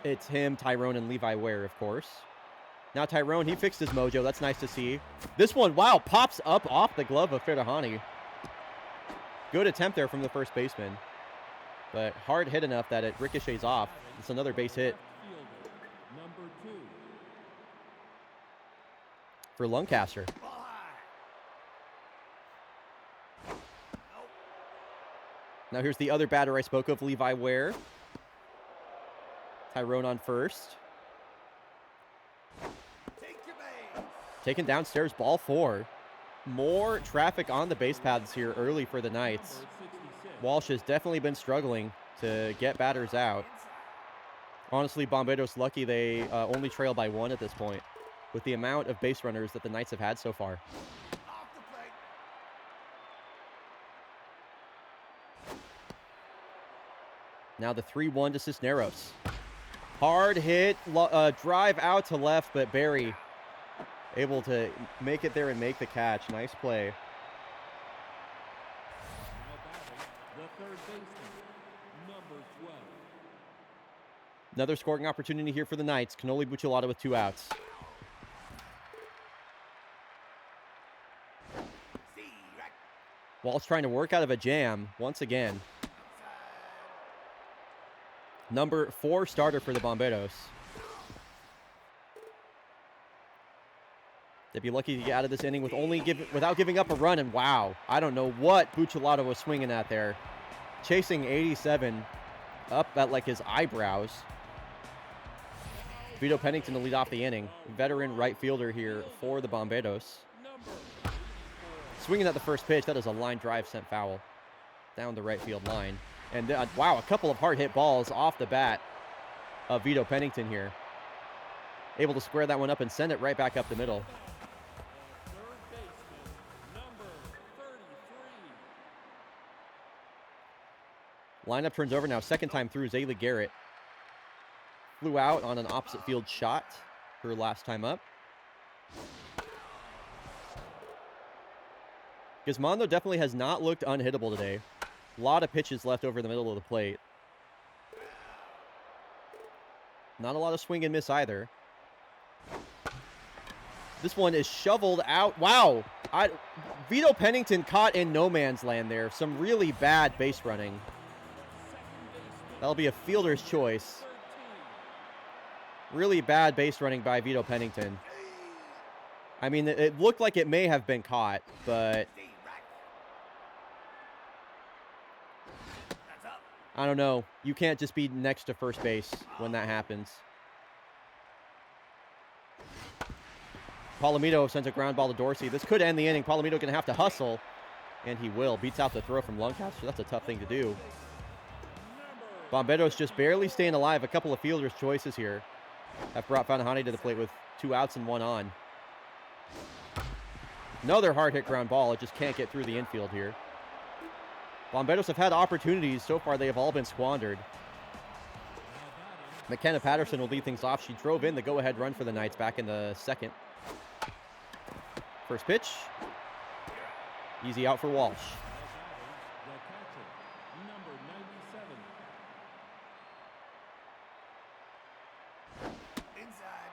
It's him, Tyrone, and Levi Ware, of course. Now Tyrone, he fixed his mojo. That's nice to see. This one, wow, pops up off the glove of Firahani. Good attempt there from the first baseman. But hard hit enough that it ricochets off. It's another base hit Number 2. for Lancaster. Ball high. Nope. Now here's the other batter I spoke of, Levi Ware. Tyrone on first. Take your base. Taken downstairs, ball 4. More traffic on the base paths here early for the Knights. Number 66. Walsh has definitely been struggling to get batters out. Honestly, Bomberos lucky they only trail by 1 at this point, with the amount of base runners that the Knights have had so far. Off the plate. Now the 3-1 to Cisneros. Hard hit, drive out to left, but Barry able to make it there and make the catch. Nice play. Now batting, the third baseman, number 12. Another scoring opportunity here for the Knights. Cannoli Bucciolato with 2 outs. See, right. Walsh trying to work out of a jam once again. Outside. Number 4 starter for the Bomberos. They'd be lucky to get out of this inning with without giving up a run. And wow, I don't know what Bucciolato was swinging at there. Chasing 87 up at like his eyebrows. Vito Pennington to lead off the inning. Veteran right fielder here for the Bomberos. Number Swinging at the first pitch. That is a line drive sent foul down the right field line. And wow, a couple of hard hit balls off the bat of Vito Pennington here. Able to square that one up and send it right back up the middle. third baseman, number 33. Lineup turns over now. Second time through, Zaylee Garrett flew out on an opposite field shot her last time up. Gizmondo definitely has not looked unhittable today. A lot of pitches left over the middle of the plate. Not a lot of swing and miss either. This one is shoveled out. Wow. Vito Pennington caught in no man's land there. Some really bad base running. That'll be a fielder's choice. Really bad base running by Vito Pennington. I mean, it looked like it may have been caught, but See, right. That's up. I don't know. You can't just be next to first base when that happens. Palomito sends a ground ball to Dorsey. This could end the inning. Palomito going to have to hustle, and he will. Beats out the throw from Lancaster. That's a tough thing to do. Bomberos just barely staying alive. A couple of fielders' choices here have brought Fanahani to the plate with 2 outs and 1 on. Another hard hit ground ball. It just can't get through the infield here. Bomberos have had opportunities. So far, they have all been squandered. McKenna Patterson will lead things off. She drove in the go-ahead run for the Knights back in the second. First pitch. Easy out for Walsh. The catcher, number 97. Inside.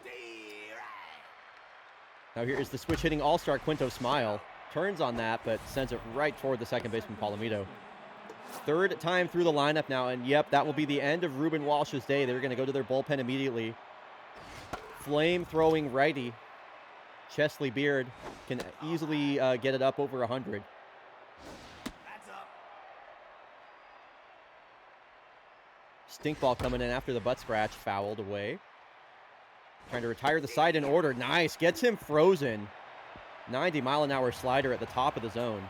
See, right. Now here is the switch hitting all-star Quinto Smile. Turns on that, but sends it right toward the second baseman, Palomito. Third time through the lineup now, and yep, that will be the end of Ruben Walsh's day. They're going to go to their bullpen immediately. Flame-throwing righty Chesley Beard can easily get it up over 100. That's up. Stink ball coming in after the butt scratch, fouled away. Trying to retire the side in order. Nice, gets him frozen. 90-mile-an-hour slider at the top of the zone.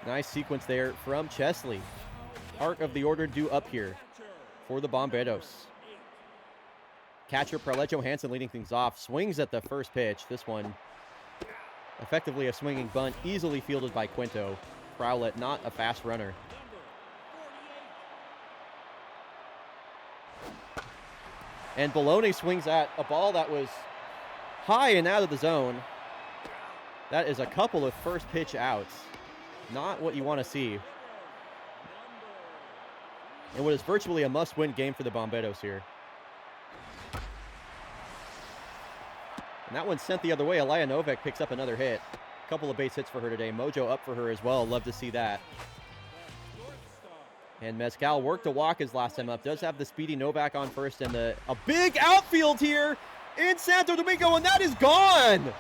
Nice sequence there from Chesley. Heart of the order due up here for the Bomberos. Catcher Parlett Johansson leading things off. Swings at the first pitch. This one effectively a swinging bunt. Easily fielded by Quinto. Prowlett not a fast runner. And Bologna swings at a ball that was high and out of the zone. That is a couple of first pitch outs. Not what you want to see. in what is virtually a must-win game for the Bomberos here. And that one sent the other way. Alaya Novak picks up another hit. A couple of base hits for her today. Mojo up for her as well. Love to see that. And Mezcal worked to walk his last time up. Does have the speedy Novak on first. And a big outfield here in Santo Domingo. And that is gone.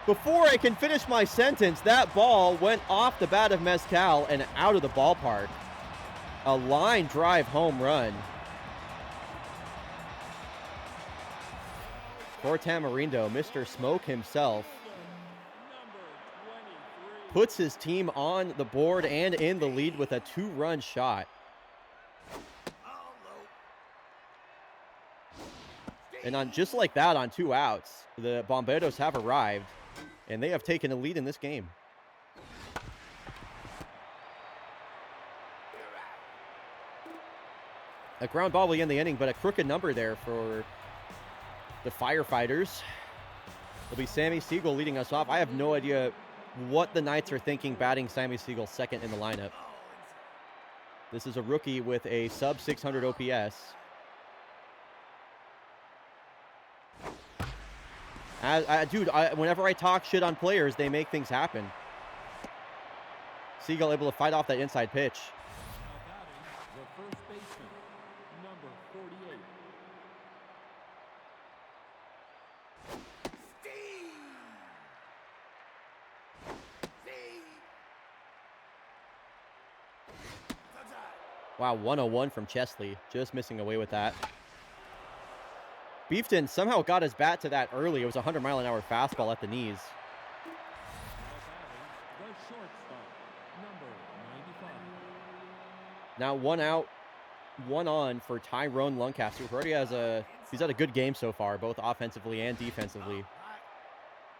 Before I can finish my sentence, that ball went off the bat of Mezcal and out of the ballpark. A line drive home run. For Tamarindo, Mr. Smoke himself puts his team on the board and in the lead with a 2-run shot. And on just like that, on 2 outs, the Bomberos have arrived, and they have taken a lead in this game. A ground ball will end the inning, but a crooked number there for the Firefighters. It'll be Sammy Siegel leading us off. I have no idea what the Knights are thinking batting Sammy Siegel second in the lineup. This is a rookie with a sub 600 OPS. Dude, whenever I talk shit on players, they make things happen. Siegel able to fight off that inside pitch. The first baseman, number 48. Wow, 101 from Chesley. Just missing away with that. Beefton somehow got his bat to that early. It was a 100-mile-an-hour fastball at the knees. The shortstop, number 95. Now 1 out, 1 on for Tyrone Lancaster, who already he's had a good game so far, both offensively and defensively.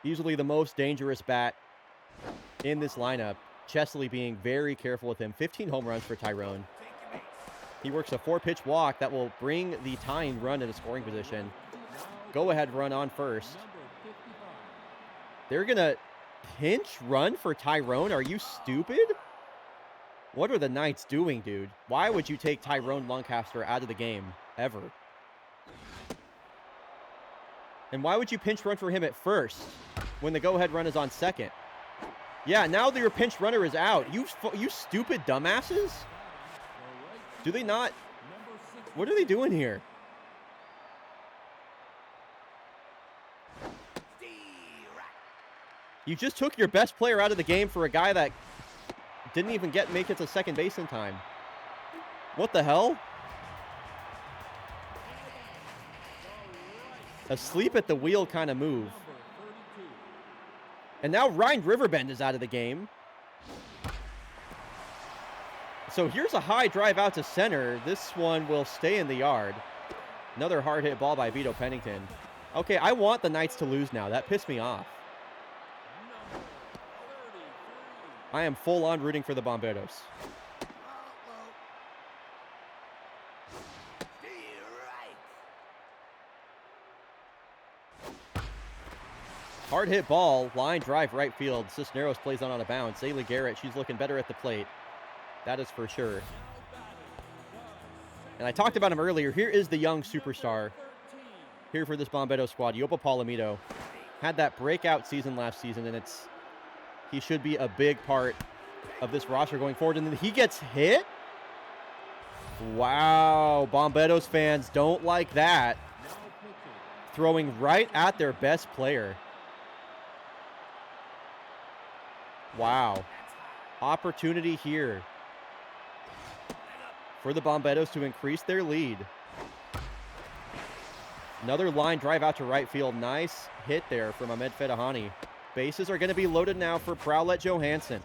Usually the most dangerous bat in this lineup. Chesley being very careful with him. 15 home runs for Tyrone. He works a 4-pitch walk that will bring the tying run into scoring position. Go-ahead run on first. They're going to pinch run for Tyrone? Are you stupid? What are the Knights doing, dude? Why would you take Tyrone Lancaster out of the game, ever? And why would you pinch run for him at first when the go-ahead run is on second? Yeah, now that your pinch runner is out. You stupid dumbasses? Do they not? What are they doing here? You just took your best player out of the game for a guy that didn't even make it to second base in time. What the hell? A sleep at the wheel kind of move. And now Ryan Riverbend is out of the game. So here's a high drive out to center. This one will stay in the yard. Another hard hit ball by Vito Pennington. Okay, I want the Knights to lose now. That pissed me off. I am full on rooting for the Bomberos. Hard hit ball, line drive right field. Cisneros plays on a bounce. Zaylee Garrett, she's looking better at the plate. That is for sure. And I talked about him earlier. Here is the young superstar here for this Bomberos squad, Yopa Palomito. Had that breakout season last season, and he should be a big part of this roster going forward. And then he gets hit? Wow, Bomberos fans don't like that. Throwing right at their best player. Wow. Opportunity here for the Bomberos to increase their lead. Another line drive out to right field. Nice hit there from Ahmed Fedahani. Bases are going to be loaded now for Prowlett Johansson.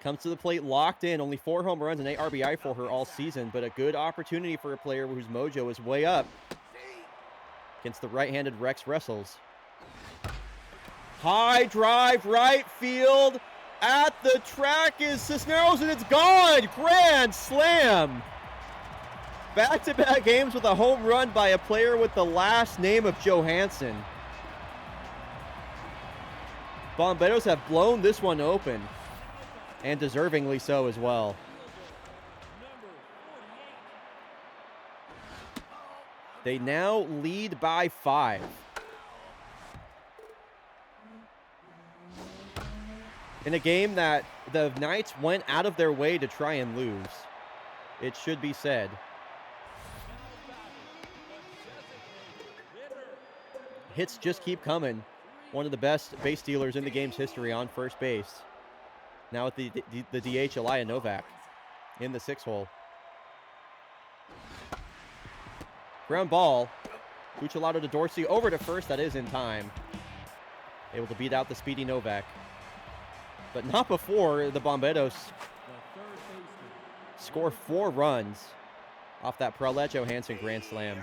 Comes to the plate locked in. Only 4 home runs and 8 RBI for her all season, but a good opportunity for a player whose mojo is way up against the right-handed Rex Wrestles. High drive right field. At the track is Cisneros, and it's gone. Grand slam. Back-to-back games with a home run by a player with the last name of Johansson. Bomberos have blown this one open, and deservingly so as well. They now lead by 5. In a game that the Knights went out of their way to try and lose, it should be said. Hits just keep coming. One of the best base stealers in the game's history on first base. Now with the DH, Elia Novak in the 6 hole. Ground ball. Cucciolato to Dorsey over to first. That is in time. Able to beat out the speedy Novak. But not before the Bomberos score 4 runs off that Perlet Johansson grand slam.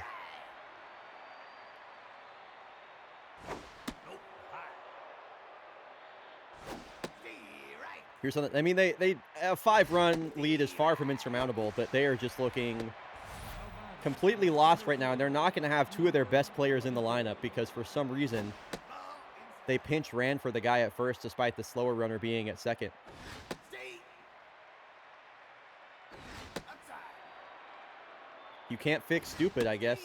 Here's something. I mean, a 5-run lead is far from insurmountable, but they are just looking completely lost right now, and they're not going to have 2 of their best players in the lineup because for some reason they pinch ran for the guy at first despite the slower runner being at second. You can't fix stupid, I guess.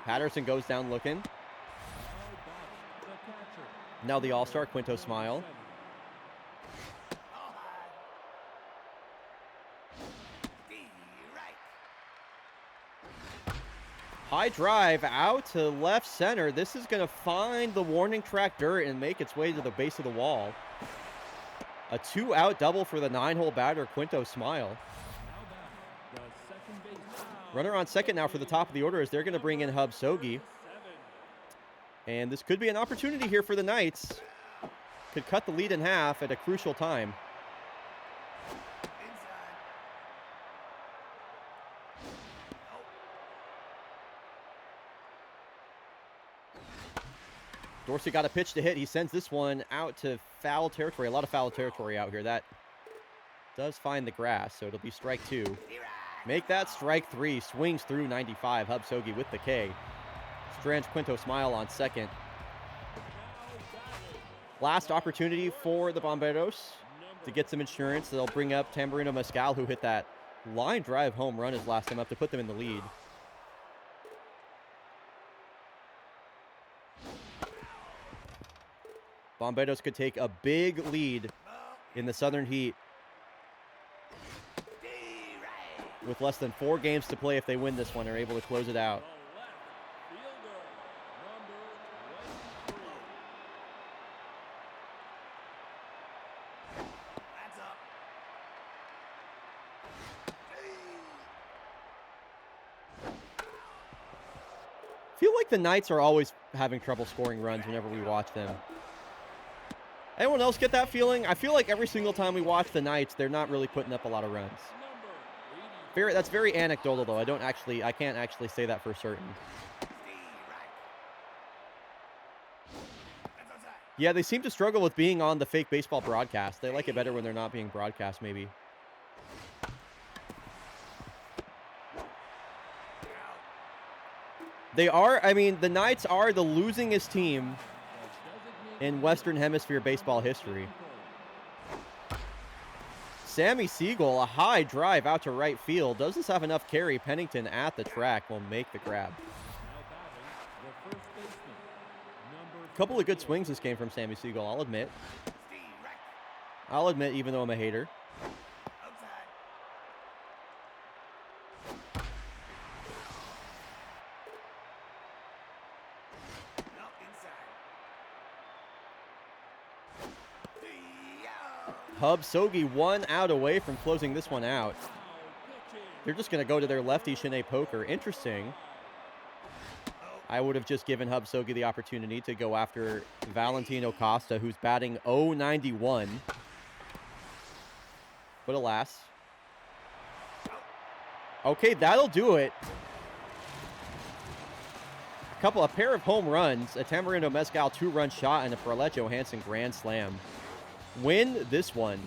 Patterson goes down looking. Now the all-star, Quinto Smile. High drive out to left center. This is going to find the warning track dirt and make its way to the base of the wall. A 2-out double for the 9-hole batter, Quinto Smile. Runner on second now for the top of the order as they're going to bring in Hub Sogi. And this could be an opportunity here for the Knights. Could cut the lead in half at a crucial time. Dorsey got a pitch to hit. He sends this one out to foul territory. A lot of foul territory out here. That does find the grass, so it'll be strike 2. Make that strike 3. Swings through 95. Hub Sogi with the K. Strange Quinto Smile on second. Last opportunity for the Bomberos to get some insurance. They'll bring up Tamburino Mescal, who hit that line drive home run his last time up to put them in the lead. Bomberos could take a big lead in the Southern Heat with less than 4 games to play if they win this one, are able to close it out. I feel like the Knights are always having trouble scoring runs whenever we watch them. Anyone else get that feeling? I feel like every single time we watch the Knights, they're not really putting up a lot of runs. That's very anecdotal, though. I can't actually say that for certain. Yeah, they seem to struggle with being on the fake baseball broadcast. They like it better when they're not being broadcast, maybe. They are, I mean, the Knights are the losingest team in Western Hemisphere baseball history. Sammy Siegel, a high drive out to right field. Does this have enough carry? Pennington at the track will make the grab. A couple of good swings this game from Sammy Siegel, I'll admit. Even though I'm a hater. Hub Sogi 1 out away from closing this one out. They're just going to go to their lefty Shanae Poker. Interesting. I would have just given Hub Sogi the opportunity to go after Valentino Costa, who's batting .091. But alas. Okay, that'll do it. A pair of home runs, a Tamarindo Mescal 2-run shot, and a Perlet Johansson grand slam. Win this one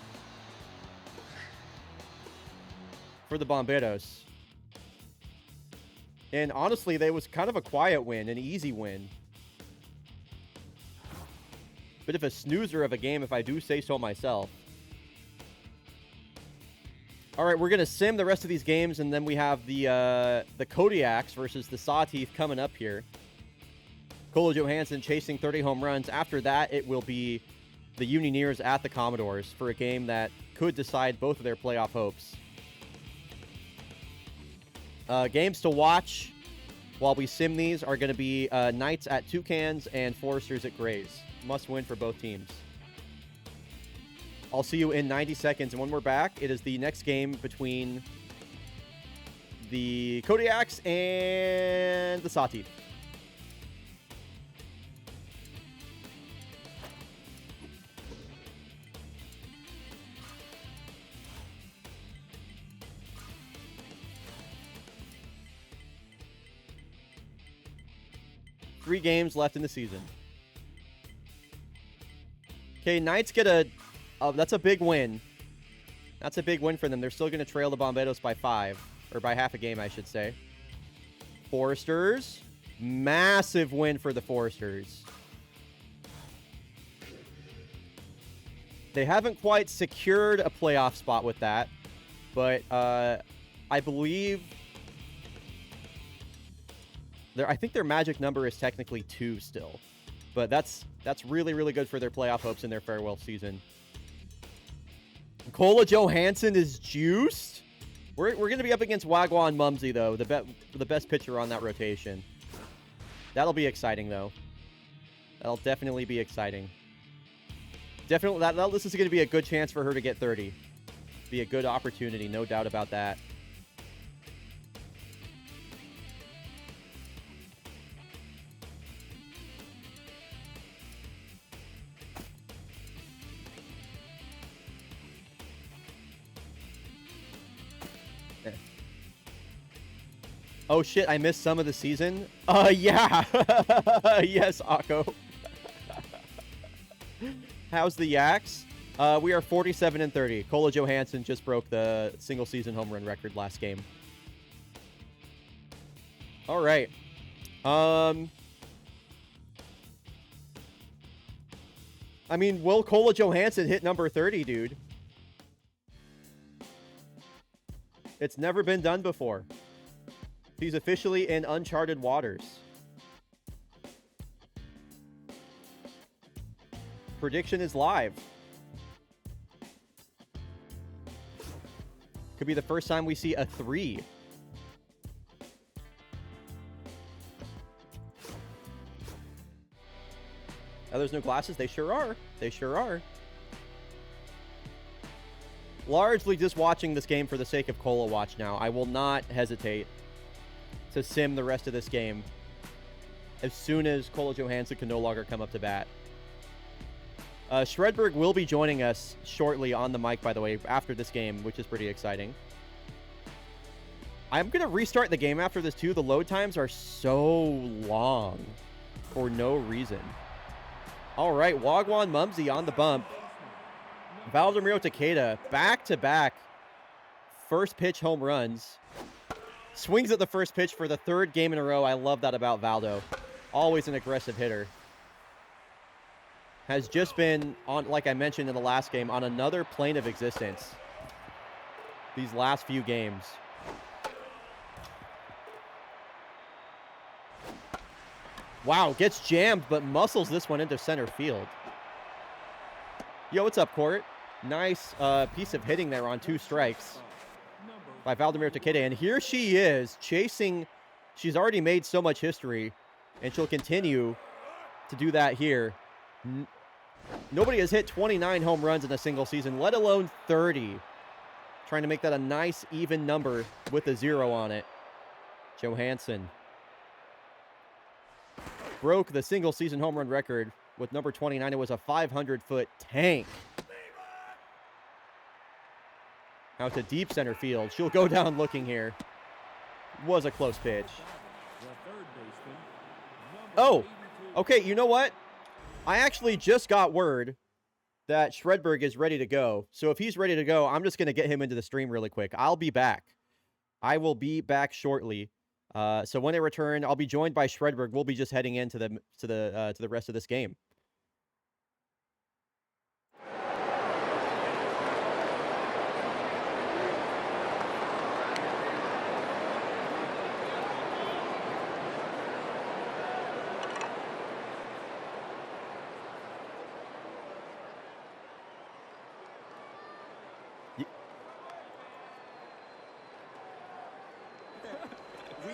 for the Bomberos. And honestly, that was kind of a quiet win, an easy win. Bit of a snoozer of a game, if I do say so myself. All right, we're going to sim the rest of these games, and then we have the Kodiaks versus the Sawteeth coming up here. Kola Johansson chasing 30 home runs. After that, it will be the Unioneers at the Commodores for a game that could decide both of their playoff hopes. Games to watch while we sim these are going to be Knights at Toucans and Foresters at Grays. Must win for both teams. I'll see you in 90 seconds, and when we're back, it is the next game between the Kodiaks and the Sawteeth. Three games left in the season. Okay, Knights get that's a big win. That's a big win for them. They're still going to trail the Bomberos by 5. Or by half a game, I should say. Foresters. Massive win for the Foresters. They haven't quite secured a playoff spot with that. But I believe... I think their magic number is technically 2 still. But that's really, really good for their playoff hopes in their farewell season. Kola Johansson is juiced. We're going to be up against Wagwan Mumsy, though, the best pitcher on that rotation. That'll be exciting, though. That'll definitely be exciting. Definitely, this is going to be a good chance for her to get 30. Be a good opportunity, no doubt about that. Oh shit, I missed some of the season? Yeah. Yes, Akko. How's the Yaks? We are 47-30. Kola Johansson just broke the single season home run record last game. All right. I mean, will Kola Johansson hit number 30, dude? It's never been done before. He's officially in uncharted waters. Prediction is live. Could be the first time we see a 3. Oh, there's no glasses? They sure are. They sure are. Largely just watching this game for the sake of Kola Watch now. I will not hesitate to sim the rest of this game as soon as Kola Johansson can no longer come up to bat. Shredberg will be joining us shortly on the mic, by the way, after this game, which is pretty exciting. I'm going to restart the game after this, too. The load times are so long for no reason. All right, Wagwan Mumsy on the bump. Valdemiro Takeda, back-to-back first pitch home runs. Swings at the first pitch for the 3rd game in a row. I love that about Valdo. Always an aggressive hitter. Has just been, on, like I mentioned in the last game, on another plane of existence these last few games. Wow, gets jammed, but muscles this one into center field. Yo, what's up, Court? Nice piece of hitting there on 2 strikes by Valdemiro Takeda. And here she is chasing. She's already made so much history, and she'll continue to do that here. Nobody has hit 29 home runs in a single season, let alone 30. Trying to make that a nice, even number with a 0 on it. Johansson broke the single season home run record with number 29. It was a 500-foot tank. Out to deep center field. She'll go down looking here. Was a close pitch. Oh, okay, you know what? I actually just got word that Shredberg is ready to go. So if he's ready to go, I'm just going to get him into the stream really quick. I'll be back. I will be back shortly. So when I return, I'll be joined by Shredberg. We'll be just heading into the rest of this game.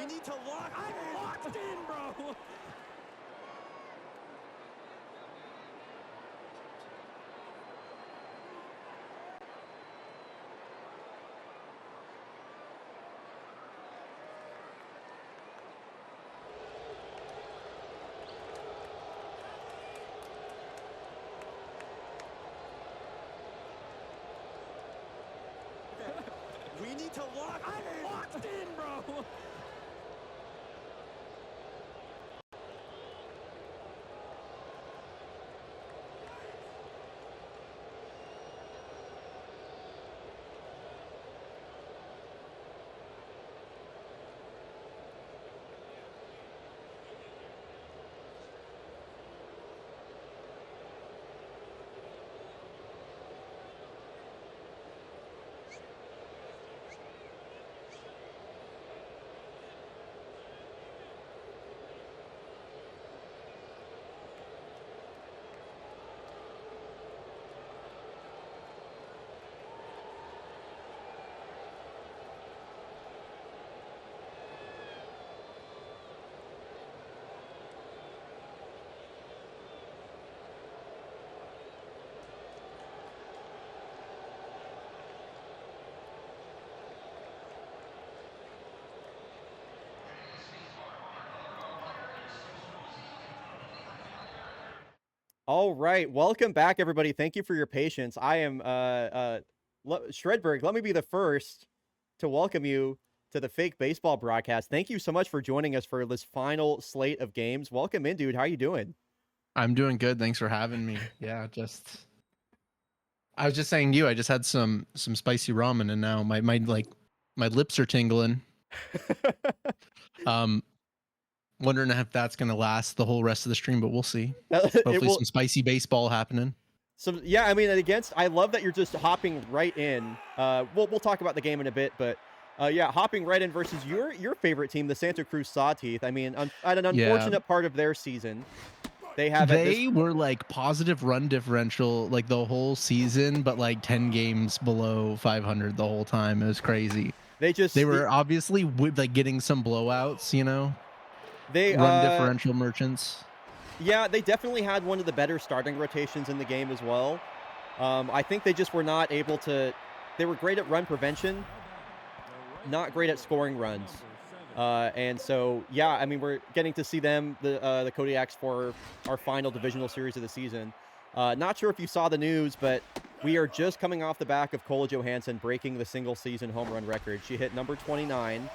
We need to lock. I'm locked in, bro. We need to lock. I'm locked in, bro. All right, welcome back, everybody. Thank you for your patience. I am Shredberg. Let me be the first to welcome you to the fake baseball broadcast. Thank you so much for joining us for this final slate of games. Welcome in, dude. How you doing? I'm doing good. Thanks for having me. Yeah, I was just saying to you, I just had some spicy ramen and now my lips are tingling. Wondering if that's gonna last the whole rest of the stream, but we'll see. Hopefully some spicy baseball happening. So yeah, I mean, I love that you're just hopping right in. We'll talk about the game in a bit, but yeah, hopping right in versus your favorite team, the Santa Cruz Sawteeth. I mean, at an unfortunate part of their season, they were like positive run differential like the whole season, but like 10 games below 500 the whole time. It was crazy. They were obviously like getting some blowouts, you know. They run differential merchants. Yeah, they definitely had one of the better starting rotations in the game as well. I think they just were not able to. They were great at run prevention, not great at scoring runs. And so, yeah, I mean, we're getting to see them, the Kodiaks, for our final divisional series of the season. Not sure if you saw the news, but we are just coming off the back of Kola Johansson breaking the single-season home run record. She hit number 29.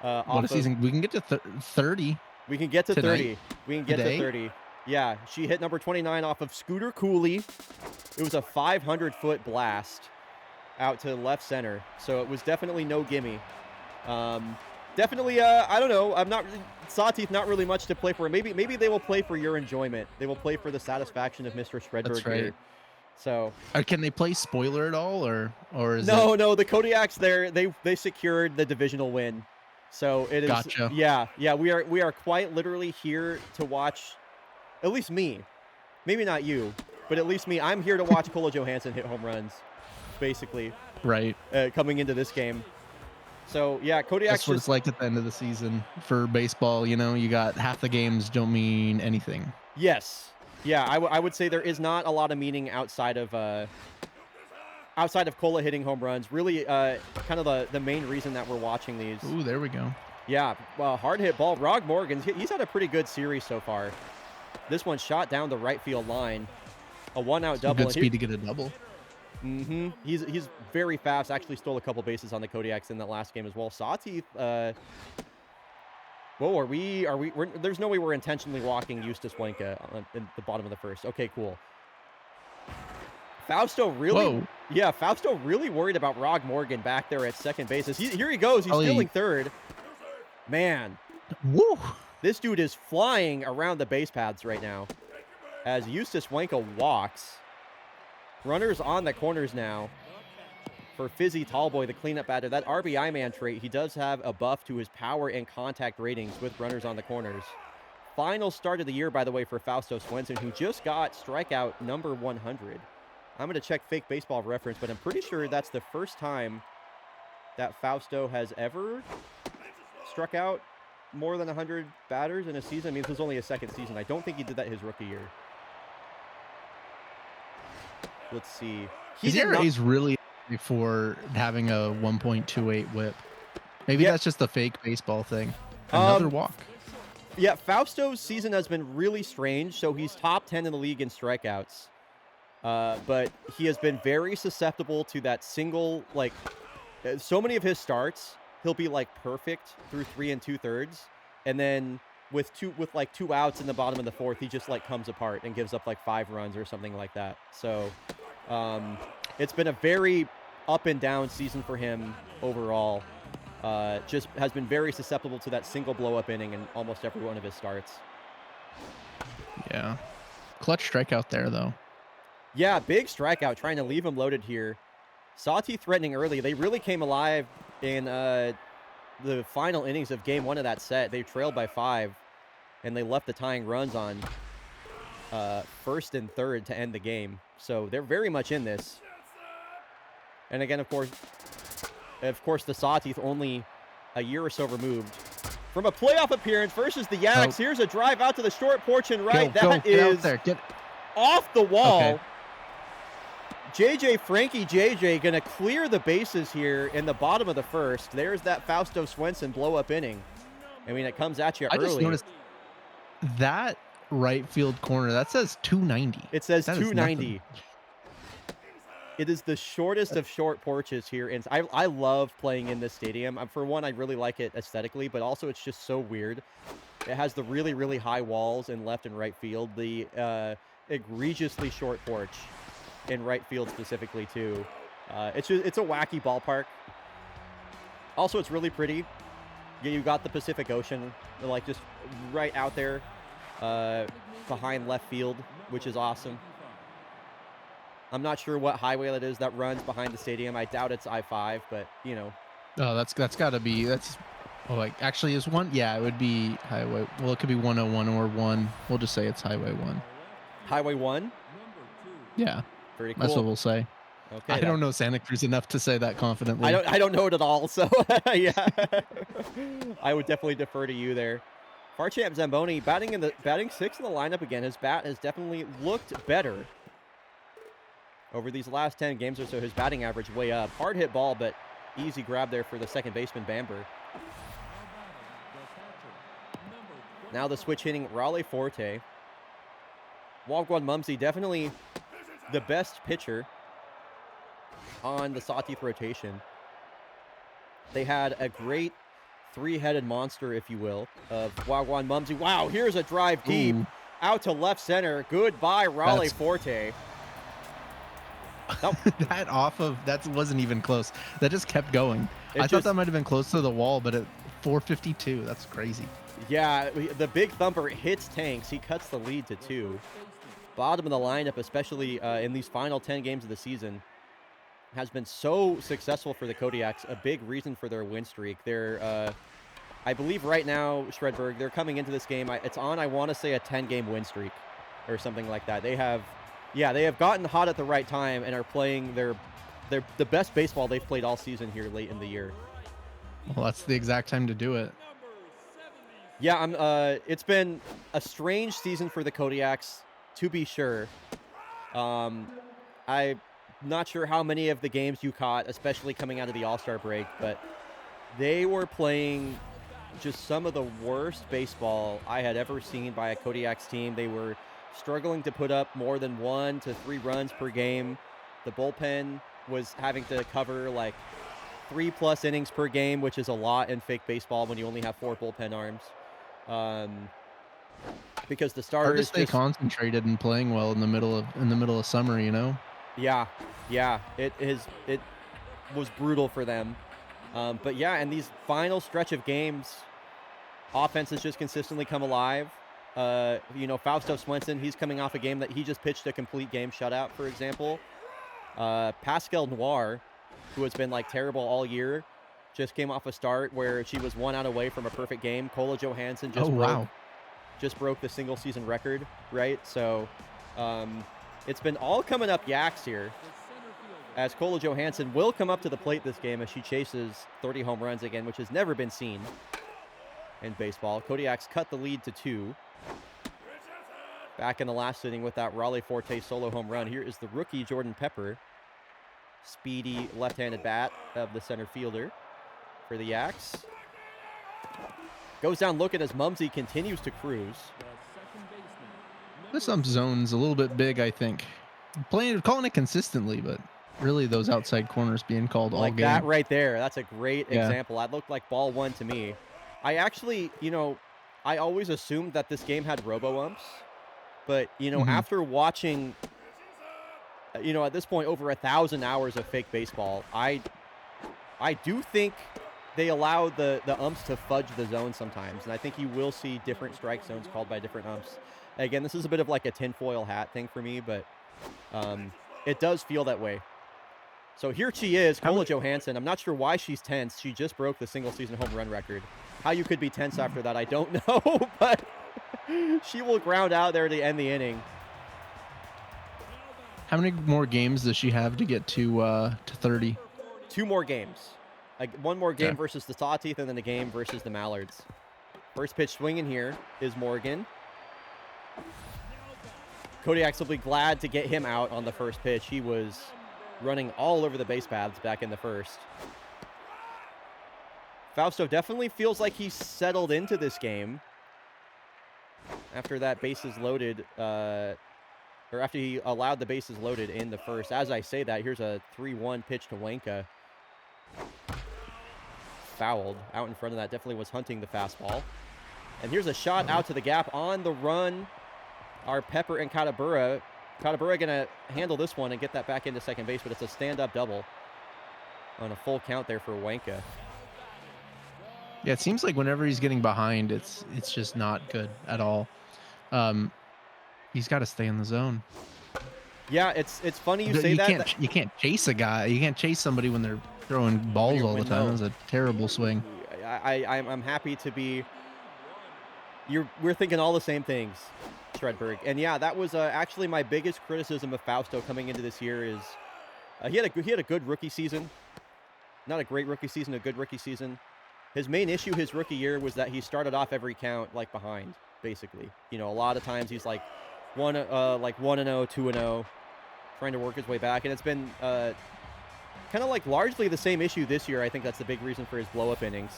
What a season. We can get to 30. We can get to tonight? 30. We can get to 30. Yeah, she hit number 29 off of Scooter Cooley. It was a 500-foot blast out to left center. So it was definitely no gimme. Definitely, I don't know. Sawteeth, not really much to play for. Maybe they will play for your enjoyment. They will play for the satisfaction of Mr. Shredberg. That's right. Here. So can they play spoiler at all, or is no? The Kodiaks they secured the divisional win. So it is. Gotcha. Yeah. We are quite literally here to watch. At least me, maybe not you, but at least me. I'm here to watch Kola Johansson hit home runs, basically. Right. Coming into this game. So yeah, Kodiaks. That's what it's like at the end of the season for baseball. You know, you got half the games don't mean anything. Yes. Yeah, I would say there is not a lot of meaning outside of Kola hitting home runs. Really, kind of the main reason that we're watching these. Ooh, there we go. Yeah, hard hit ball. Rog Morgan's he's had a pretty good series so far. This one shot down the right field line, a one-out double. Good speed to get a double. Mm-hmm. He's very fast. Actually, stole a couple bases on the Kodiaks in that last game as well. Sawteeth. Whoa, are we? There's no way we're intentionally walking Eustace Wenka in the bottom of the first. Okay, cool. Fausto really, Whoa. Yeah, Fausto really worried about Rog Morgan back there at second base. Here he goes. He's stealing third. Man, woo! This dude is flying around the base paths right now as Eustace Wenka walks. Runners on the corners now for Fizzy Tallboy, the cleanup batter. That RBI man trait, he does have a buff to his power and contact ratings with runners on the corners. Final start of the year, by the way, for Fausto Swenson, who just got strikeout number 100. I'm going to check fake baseball reference, but I'm pretty sure that's the first time that Fausto has ever struck out more than 100 batters in a season. I mean, this was only his second season. I don't think he did that his rookie year. Let's see. His ERA is really for having a 1.28 whip. Maybe that's just a fake baseball thing. Another walk. Yeah, Fausto's season has been really strange. So he's top 10 in the league in strikeouts. But he has been very susceptible to that single, like, so many of his starts, he'll be like perfect through 3 2/3. And then with like 2 outs in the bottom of the 4th, he just like comes apart and gives up like 5 runs or something like that. So it's been a very up and down season for him overall. Just has been very susceptible to that single blow-up inning in almost every one of his starts. Yeah. Clutch strikeout there, though. Yeah, big strikeout, trying to leave him loaded here. Sati threatening early. They really came alive in the final innings of game 1 of that set. They trailed by 5, and they left the tying runs on 1st and 3rd to end the game. So they're very much in this. And again, of course, the Sawteeth only a year or so removed from a playoff appearance versus the Yaks. Here's a drive out to the short porch and right. That is off the wall. Frankie JJ going to clear the bases here in the bottom of the 1st. There's that Fausto Swenson blow-up inning. I mean, it comes at you early. I just noticed that right field corner, that says 290. It says 290. It is the shortest of short porches here. And I love playing in this stadium. For one, I really like it aesthetically, but also it's just so weird. It has the really, really high walls in left and right field. The egregiously short porch in right field specifically, too. It's a wacky ballpark. Also, it's really pretty. You got the Pacific Ocean, like, just right out there behind left field, which is awesome. I'm not sure what highway that is that runs behind the stadium. I doubt it's I-5, but, you know. Oh, that's got to be, actually is one? Yeah, it would be highway. Well, it could be 101 or 1. We'll just say it's highway 1. Highway 1? Yeah. Pretty cool. That's what we'll say. Okay. I don't know Santa Cruz enough to say that confidently. I don't know it at all, so yeah. I would definitely defer to you there. Farchamp Zamboni batting 6th in the lineup again. His bat has definitely looked better. Over these last 10 games or so, his batting average way up. Hard hit ball, but easy grab there for the second baseman, Bamber. Now the switch hitting Raleigh Forte. Wagwan Mumsy, definitely the best pitcher on the Sawteeth rotation. They had a great 3-headed monster, if you will, of Wagwan Mumsy. Wow, here's a drive deep out to left center. Goodbye, Raleigh Forte. Nope. That wasn't even close. That just kept going. I thought that might have been close to the wall, but at 452, that's crazy. Yeah, the big thumper hits Tanks. He cuts the lead to 2. Bottom of the lineup, especially in these final 10 games of the season, has been so successful for the Kodiaks. A big reason for their win streak. They're, I believe right now, Shredberg, they're coming into this game. It's on, I want to say, a 10-game win streak or something like that. They have gotten hot at the right time and are playing the best baseball they've played all season here late in the year. Well, that's the exact time to do it. Yeah, it's been a strange season for the Kodiaks, to be sure. I'm not sure how many of the games you caught, especially coming out of the All-Star break, but they were playing just some of the worst baseball I had ever seen by a Kodiaks team. They were struggling to put up more than 1 to 3 runs per game. The bullpen was having to cover like 3+ innings per game, which is a lot in fake baseball when you only have 4 bullpen arms. Because the starters hard to stay concentrated and playing well in the middle of summer, you know. Yeah, it was brutal for them. But yeah, in these final stretch of games, offense has just consistently come alive. Fausto Swenson, he's coming off a game that he just pitched a complete game shutout, for example. Pascal Noir, who has been like terrible all year, just came off a start where she was 1 out away from a perfect game. Kola Johansson just broke the single season record, right? So it's been all coming up Yaks here, as Kola Johansson will come up to the plate this game as she chases 30 home runs again, which has never been seen. in baseball. Kodiak's cut the lead to 2. Back in the last inning with that Raleigh Forte solo home run. Here is the rookie Jordan Pepper. Speedy left-handed bat of the center fielder for the Yaks. Goes down looking as Mumsy continues to cruise. This zone's a little bit big, I think. Calling it consistently, but really those outside corners being called all game. Like that right there. That's a great example. That looked like ball 1 to me. I actually, I always assumed that this game had robo-umps. But, after watching, at this point, over 1,000 hours of fake baseball, I do think they allow the umps to fudge the zone sometimes. And I think you will see different strike zones called by different umps. Again, this is a bit of like a tinfoil hat thing for me, but it does feel that way. So here she is, Kola Johansson. I'm not sure why she's tense. She just broke the single-season home run record. How you could be tense after that, I don't know, but she will ground out there to end the inning. How many more games does she have to get to 30? 2 more games. One more game versus the Sawteeth and then a game versus the Mallards. First pitch swinging here is Morgan. Kodiaks will be glad to get him out on the first pitch. He was running all over the base paths back in the first. Fausto definitely feels like he's settled into this game after that bases loaded, or after he allowed the bases loaded in the first. As I say that, here's a 3-1 pitch to Wenka. Fouled out in front of that. Definitely was hunting the fastball. And here's a shot out to the gap on the run. Our Pepper and Katabura. Katabura going to handle this one and get that back into second base, but it's a stand-up double on a full count there for Wenka. Yeah, it seems like whenever he's getting behind, it's just not good at all. He's got to stay in the zone. Yeah, it's funny you say that. You can't chase a guy. You can't chase somebody when they're throwing balls all the time. That's a terrible swing. I'm happy to be. We're thinking all the same things, Shredberg. And yeah, that was actually my biggest criticism of Fausto coming into this year is he had a good rookie season. Not a great rookie season, a good rookie season. His main issue his rookie year was that he started off every count like behind, basically. A lot of times he's like 1-0, 2-0, trying to work his way back. And it's been kind of like largely the same issue this year. I think that's the big reason for his blow-up innings.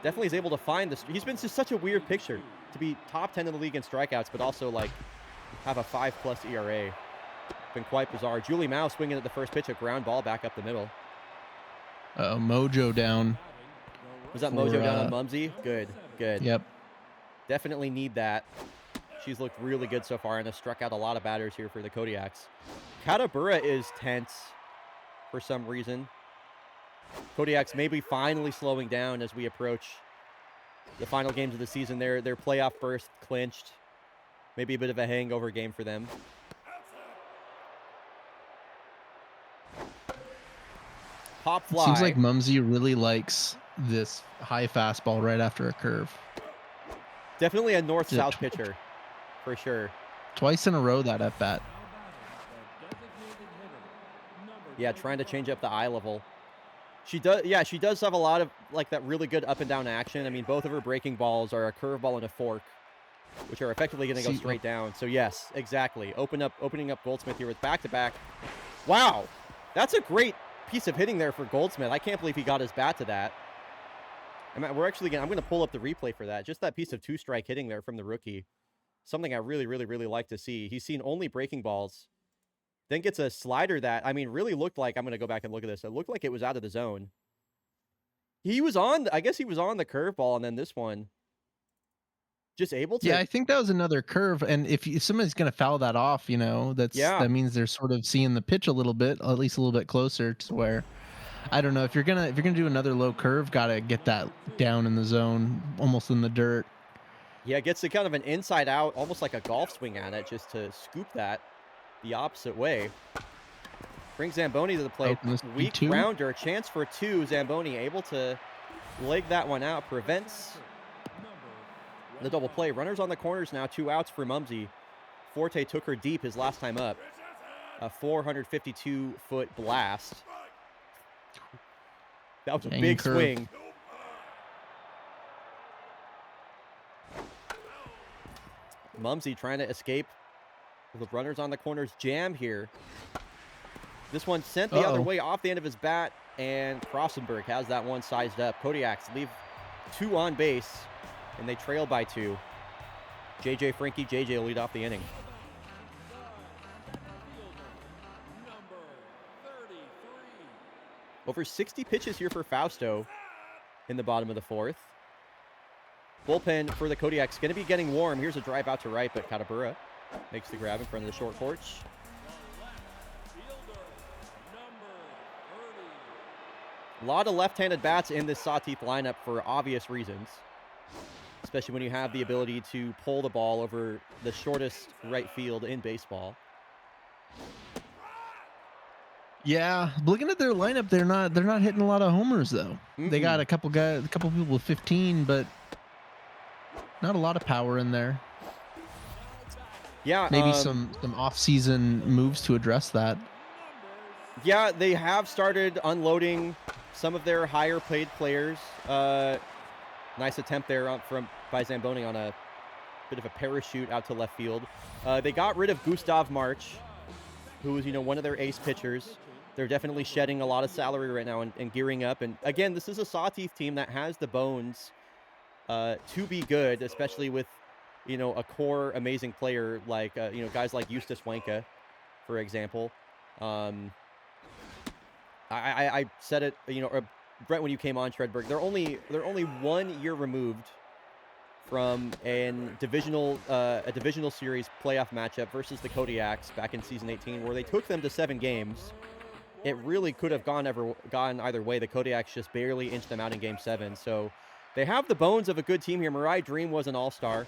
Definitely is able to find this. He's been just such a weird picture to be top 10 in the league in strikeouts, but also like have a 5+ ERA. Been quite bizarre. Julie Mao swinging at the first pitch, a ground ball back up the middle. Mojo down. Was that Mojo down on Mumsy? Good. Yep. Definitely need that. She's looked really good so far and has struck out a lot of batters here for the Kodiaks. Katabura is tense for some reason. Kodiaks maybe finally slowing down as we approach the final games of the season. Their playoff berth clinched. Maybe a bit of a hangover game for them. Pop fly. Seems like Mumsy really likes this high fastball right after a curve. Definitely a north-south pitcher, for sure. Twice in a row that at bat. Yeah, trying to change up the eye level. She does have a lot of like that really good up and down action. I mean, both of her breaking balls are a curveball and a fork, which are effectively going to go straight down. So yes, exactly. Opening up Goldsmith here with back-to-back. Wow, that's a great piece of hitting there for Goldsmith. I can't believe he got his bat to that. I'm going to pull up the replay for that. Just that piece of 2-strike hitting there from the rookie. Something I really, really, really like to see. He's seen only breaking balls. Then gets a slider that, really looked like, I'm going to go back and look at this. It looked like it was out of the zone. I guess he was on the curveball, and then this one. Just able to. Yeah, I think that was another curve. And if somebody's going to foul that off, that means they're sort of seeing the pitch a little bit, at least a little bit closer to where, I don't know, if you're gonna do another low curve, gotta get that down in the zone, almost in the dirt. Yeah, gets a kind of an inside out, almost like a golf swing at it, just to scoop that the opposite way. Brings Zamboni to the plate. Weak grounder, a chance for 2. Zamboni able to leg that one out, prevents the double play. Runners on the corners now, 2 outs for Mumsy. Forte took her deep his last time up. A 452-foot blast. That was a big swing. Mumsy trying to escape. The runners on the corners jam here. This one sent the other way off the end of his bat, and Krossenberg has that one sized up. Kodiaks leave 2 on base, and they trail by 2. JJ Frankie, JJ will lead off the inning. Over 60 pitches here for Fausto in the bottom of the 4th. Bullpen for the Kodiaks going to be getting warm. Here's a drive out to right, but Katabura makes the grab in front of the short porch. A lot of left-handed bats in this Sawteeth lineup for obvious reasons, especially when you have the ability to pull the ball over the shortest right field in baseball. Yeah, looking at their lineup, they're not hitting a lot of homers though. They got a couple people with 15, but not a lot of power in there. Yeah, maybe some off-season moves to address that. Yeah, they have started unloading some of their higher paid players. Nice attempt there by Zamboni on a bit of a parachute out to left field. They got rid of Gustav March, who was, one of their ace pitchers. They're definitely shedding a lot of salary right now and gearing up. And again, this is a Sawteeth team that has the bones to be good, especially with, a core amazing player like, guys like Eustace Wanka, for example. I said it, Brett, when you came on, Shredberg, they're only 1 year removed from a divisional series playoff matchup versus the Kodiaks back in season 18, where they took them to 7 games. It really could have gone either way. The Kodiaks just barely inched them out in Game 7. So they have the bones of a good team here. Mariah Dream was an all-star.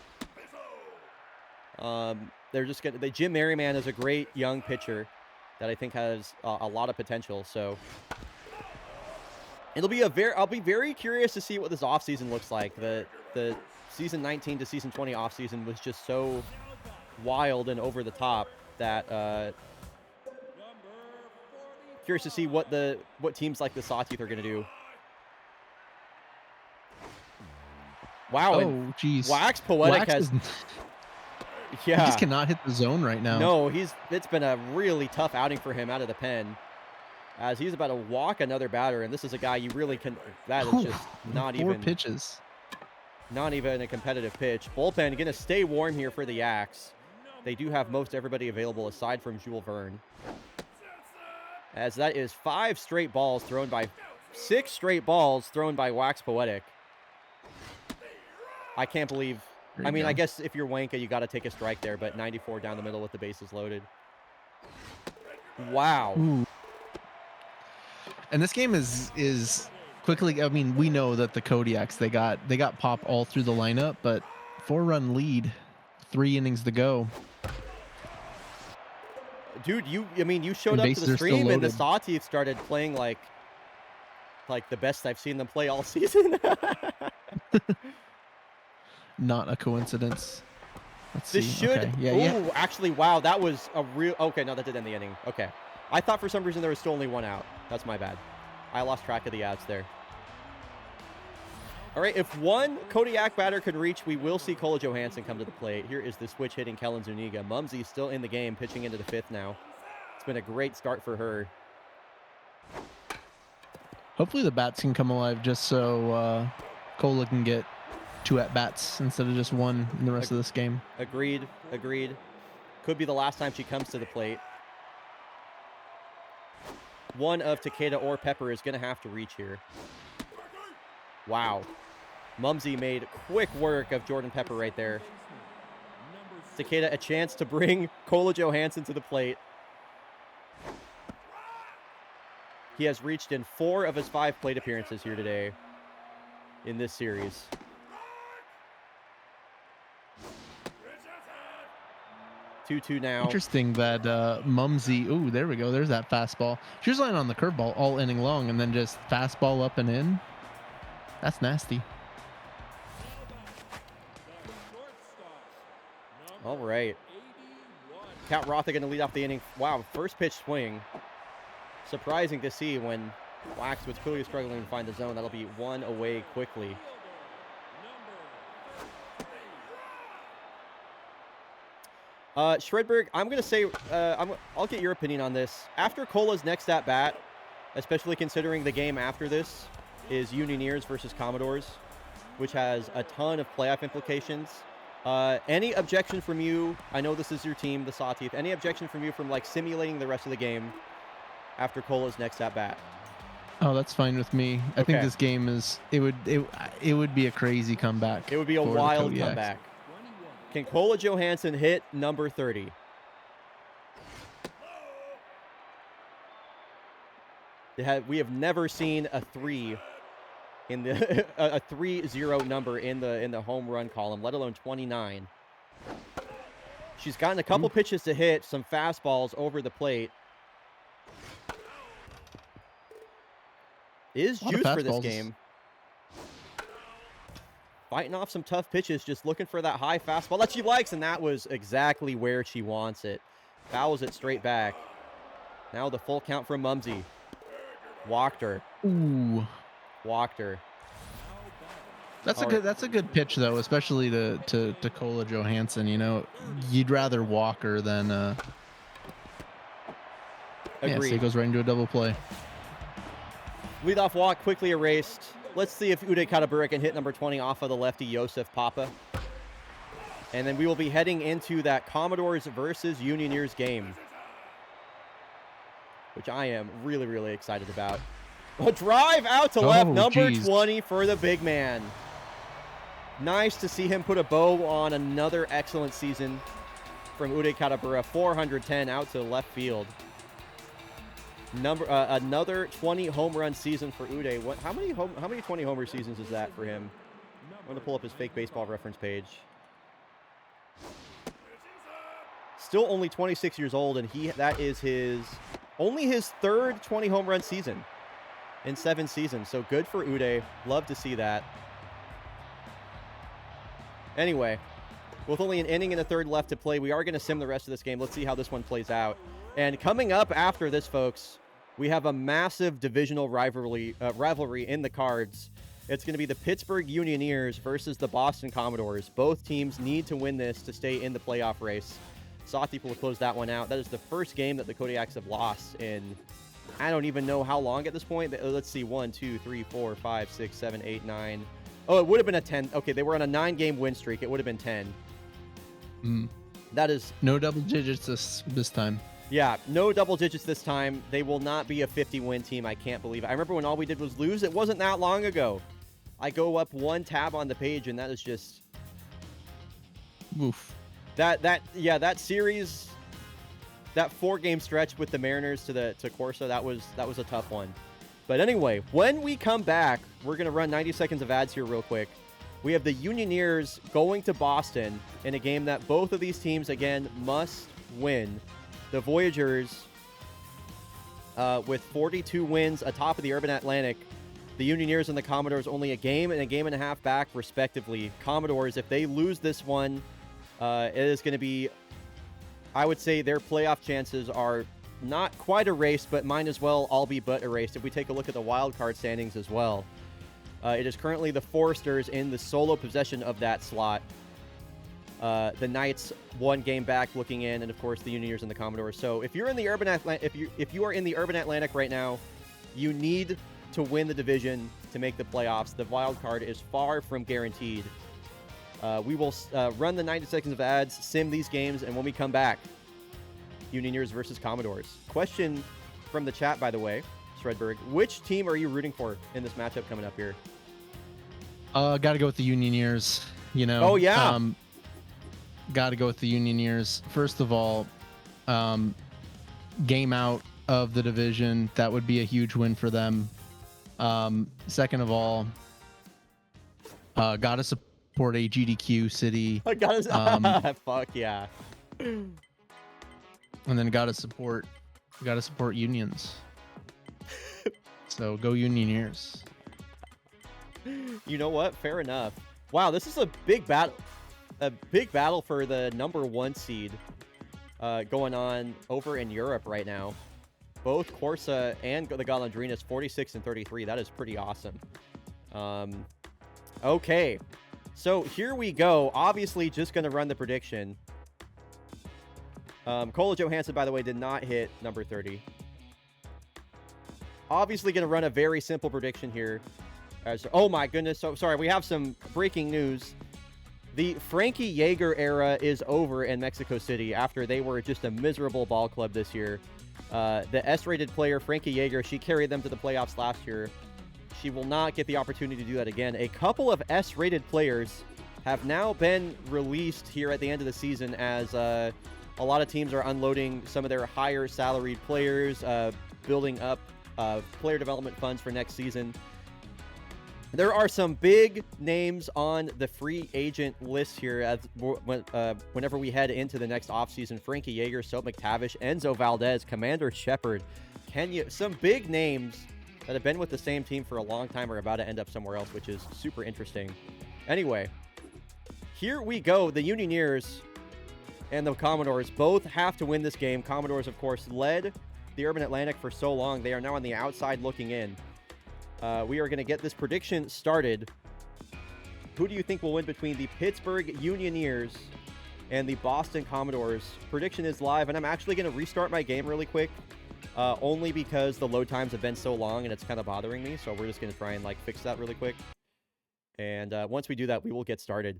Jim Merriman is a great young pitcher that I think has a lot of potential. So I'll be very curious to see what this offseason looks like. The season 19 to season 20 offseason was just so wild and over the top that curious to see what teams like the Sawteeth are going to do. Wow. Oh, geez. Wax Poetic he just cannot hit the zone right now. No, it's been a really tough outing for him out of the pen, as he's about to walk another batter, and this is a guy you really can. That is just not 4 even pitches. Not even a competitive pitch. Bullpen going to stay warm here for the Yaks. They do have most everybody available aside from Jules Verne, as that is 6 straight balls thrown by Wax Poetic. I can't believe. I guess if you're Wanka, you got to take a strike there, but 94 down the middle with the bases loaded. Wow. Ooh. And this game is quickly. We know that the Kodiaks they got pop all through the lineup, but 4-run lead, 3 innings to go. Dude, you showed up to the stream and the Sawteeth started playing like the best I've seen them play all season. Not a coincidence. Let's this see. should. Okay. Yeah. Actually, wow, that was a real. Okay, no, that did end the inning. Okay, I thought for some reason there was still only 1 out. That's my bad. I lost track of the outs there. All right, if one Kodiak batter could reach, we will see Kola Johansson come to the plate. Here is the switch hitting Kellen Zuniga. Mumsy still in the game, pitching into the 5th now. It's been a great start for her. Hopefully the bats can come alive just so Kola can get 2 at-bats instead of just 1 in the rest of this game. Agreed. Could be the last time she comes to the plate. One of Takeda or Pepper is going to have to reach here. Wow. Mumsy made quick work of Jordan Pepper right there. Takeda a chance to bring Kola Johansson to the plate. He has reached in 4 of his 5 plate appearances here today in this series. 2-2 now. Interesting that Mumsy, ooh, there we go. There's that fastball. She was laying on the curveball all inning long and then just fastball up and in. That's nasty. All right. Kat Rotha going to lead off the inning. Wow, first pitch swing. Surprising to see when Wax was clearly struggling to find the zone. That'll be 1 away quickly. Shredberg, I'm going to say, I'll get your opinion on this. After Cola's next at bat, especially considering the game after this is Unioneers versus Commodores, which has a ton of playoff implications. Any objection from you? I know this is your team, the Sawteeth. Any objection from you from like simulating the rest of the game after Cola's next at bat? Oh, that's fine with me. I think this game is it would be a crazy comeback. It would be a wild comeback. Can Cola Johansson hit number 30? We have never seen a 3 in the a 3-0 number in the home run column, let alone 29. She's gotten a couple pitches to hit, some fastballs over the plate. Is juice for this game. Fighting off some tough pitches, just looking for that high fastball that she likes, and that was exactly where she wants it. Fouls it straight back. Now the full count from Mumsy. Walked her. Ooh. Walked her. That's a good pitch though, especially to Cola Johansson. You know, you'd rather walk her than yeah, so he goes right into a double play. Leadoff walk quickly erased. Let's see if Uday Katabura can hit number 20 off of the lefty Yosef Papa. And then we will be heading into that Commodores versus Unioneers game, which I am really, really excited about. A drive out to left, number 20 for the big man. Nice to see him put a bow on another excellent season from Uday Katabura. 410 out to left field. Another 20 home run season for Uday. How many 20 homer seasons is that for him? I'm going to pull up his fake baseball reference page. Still only 26 years old, and that is only his third 20 home run season in 7 seasons. So good for Uday. Love to see that. Anyway, with only an inning and a third left to play, we are going to sim the rest of this game. Let's see how this one plays out. And coming up after this, folks, we have a massive divisional rivalry in the cards. It's going to be the Pittsburgh Unioneers versus the Boston Commodores. Both teams need to win this to stay in the playoff race. Sawteeth will close that one out. That is the first game that the Kodiaks have lost in, I don't even know how long at this point. Let's see, 1, 2, 3, 4, 5, 6, 7, 8, 9. Oh, it would have been a 10. Okay, they were on a 9-game win streak. It would have been 10. That is... No double digits this time. Yeah, no double digits this time. They will not be a 50-win team. I can't believe it. I remember when all we did was lose. It wasn't that long ago. I go up one tab on the page, and that is just... Oof. That series, that 4-game stretch with the Mariners to Corsa, that was a tough one. But anyway, when we come back, we're going to run 90 seconds of ads here real quick. We have the Unioneers going to Boston in a game that both of these teams, again, must win. The Voyagers, with 42 wins atop of the Urban Atlantic. The Unioneers and the Commodores only a game and a half back, respectively. Commodores, if they lose this one, it is going to be, I would say their playoff chances are not quite erased, but might as well all be but erased. If we take a look at the wild card standings as well, it is currently the Foresters in the solo possession of that slot. The Knights 1 game back looking in, and of course the Unioneers and the Commodores. So if you're in the Urban if you are in the Urban Atlantic right now, you need to win the division to make the playoffs. The wild card is far from guaranteed. We will run the 90 seconds of ads, sim these games, and when we come back, Unioneers versus Commodores. Question from the chat, by the way, Shredberg, which team are you rooting for in this matchup coming up here? Got to go with the Unioneers. You know. Oh yeah. Got to go with the Unioneers. First of all, game out of the division, that would be a huge win for them. Second of all, got to support a GDQ city. I gotta, fuck yeah. And then got to support unions. So go Unioneers. You know what? Fair enough. Wow, this is a big battle. A big battle for the number 1 seed going on over in Europe right now. Both Corsa and the Golondrinas 46 and 33. That is pretty awesome. Okay, so here we go. Obviously, just going to run the prediction. Cola Johansson, by the way, did not hit number 30. Obviously going to run a very simple prediction here. Oh my goodness. So sorry, we have some breaking news. The Frankie Yeager era is over in Mexico City after they were just a miserable ball club this year. The S-rated player, Frankie Yeager, she carried them to the playoffs last year. She will not get the opportunity to do that again. A couple of S-rated players have now been released here at the end of the season as a lot of teams are unloading some of their higher salaried players, building up player development funds for next season. There are some big names on the free agent list here as whenever we head into the next offseason. Frankie Yeager, Soap McTavish, Enzo Valdez, Commander Shepard, Kenya. Some big names that have been with the same team for a long time are about to end up somewhere else, which is super interesting. Anyway, here we go. The Unioneers and the Commodores both have to win this game. Commodores, of course, led the Urban Atlantic for so long. They are now on the outside looking in. We are going to get this prediction started. Who do you think will win between the Pittsburgh Unioneers and the Boston Commodores? Prediction is live, and I'm actually going to restart my game really quick, only because the load times have been so long and it's kind of bothering me. So we're just going to try and fix that really quick. And once we do that, we will get started.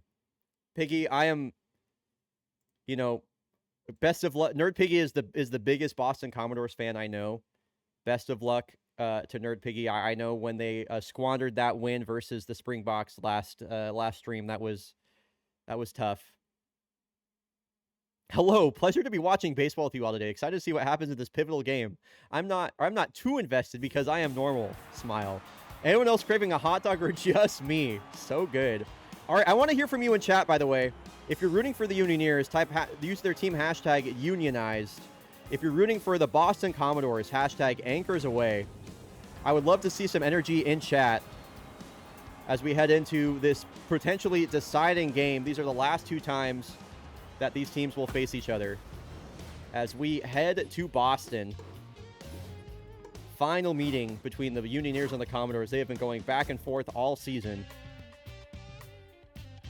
Piggy, I am, best of luck. Nerd Piggy is the biggest Boston Commodores fan I know. Best of luck to Nerd Piggy. I know when they squandered that win versus the Springboks last stream, that was tough. Hello, pleasure to be watching baseball with you all today. Excited to see what happens in this pivotal game. I'm not too invested because I am normal. Smile. Anyone else craving a hot dog or just me? So good. All right, I want to hear from you in chat, by the way. If you're rooting for the Unioneers, use their team hashtag unionized. If you're rooting for the Boston Commodores, hashtag anchors away. I would love to see some energy in chat as we head into this potentially deciding game. These are the last two times that these teams will face each other. As we head to Boston, final meeting between the Unioneers and the Commodores. They have been going back and forth all season.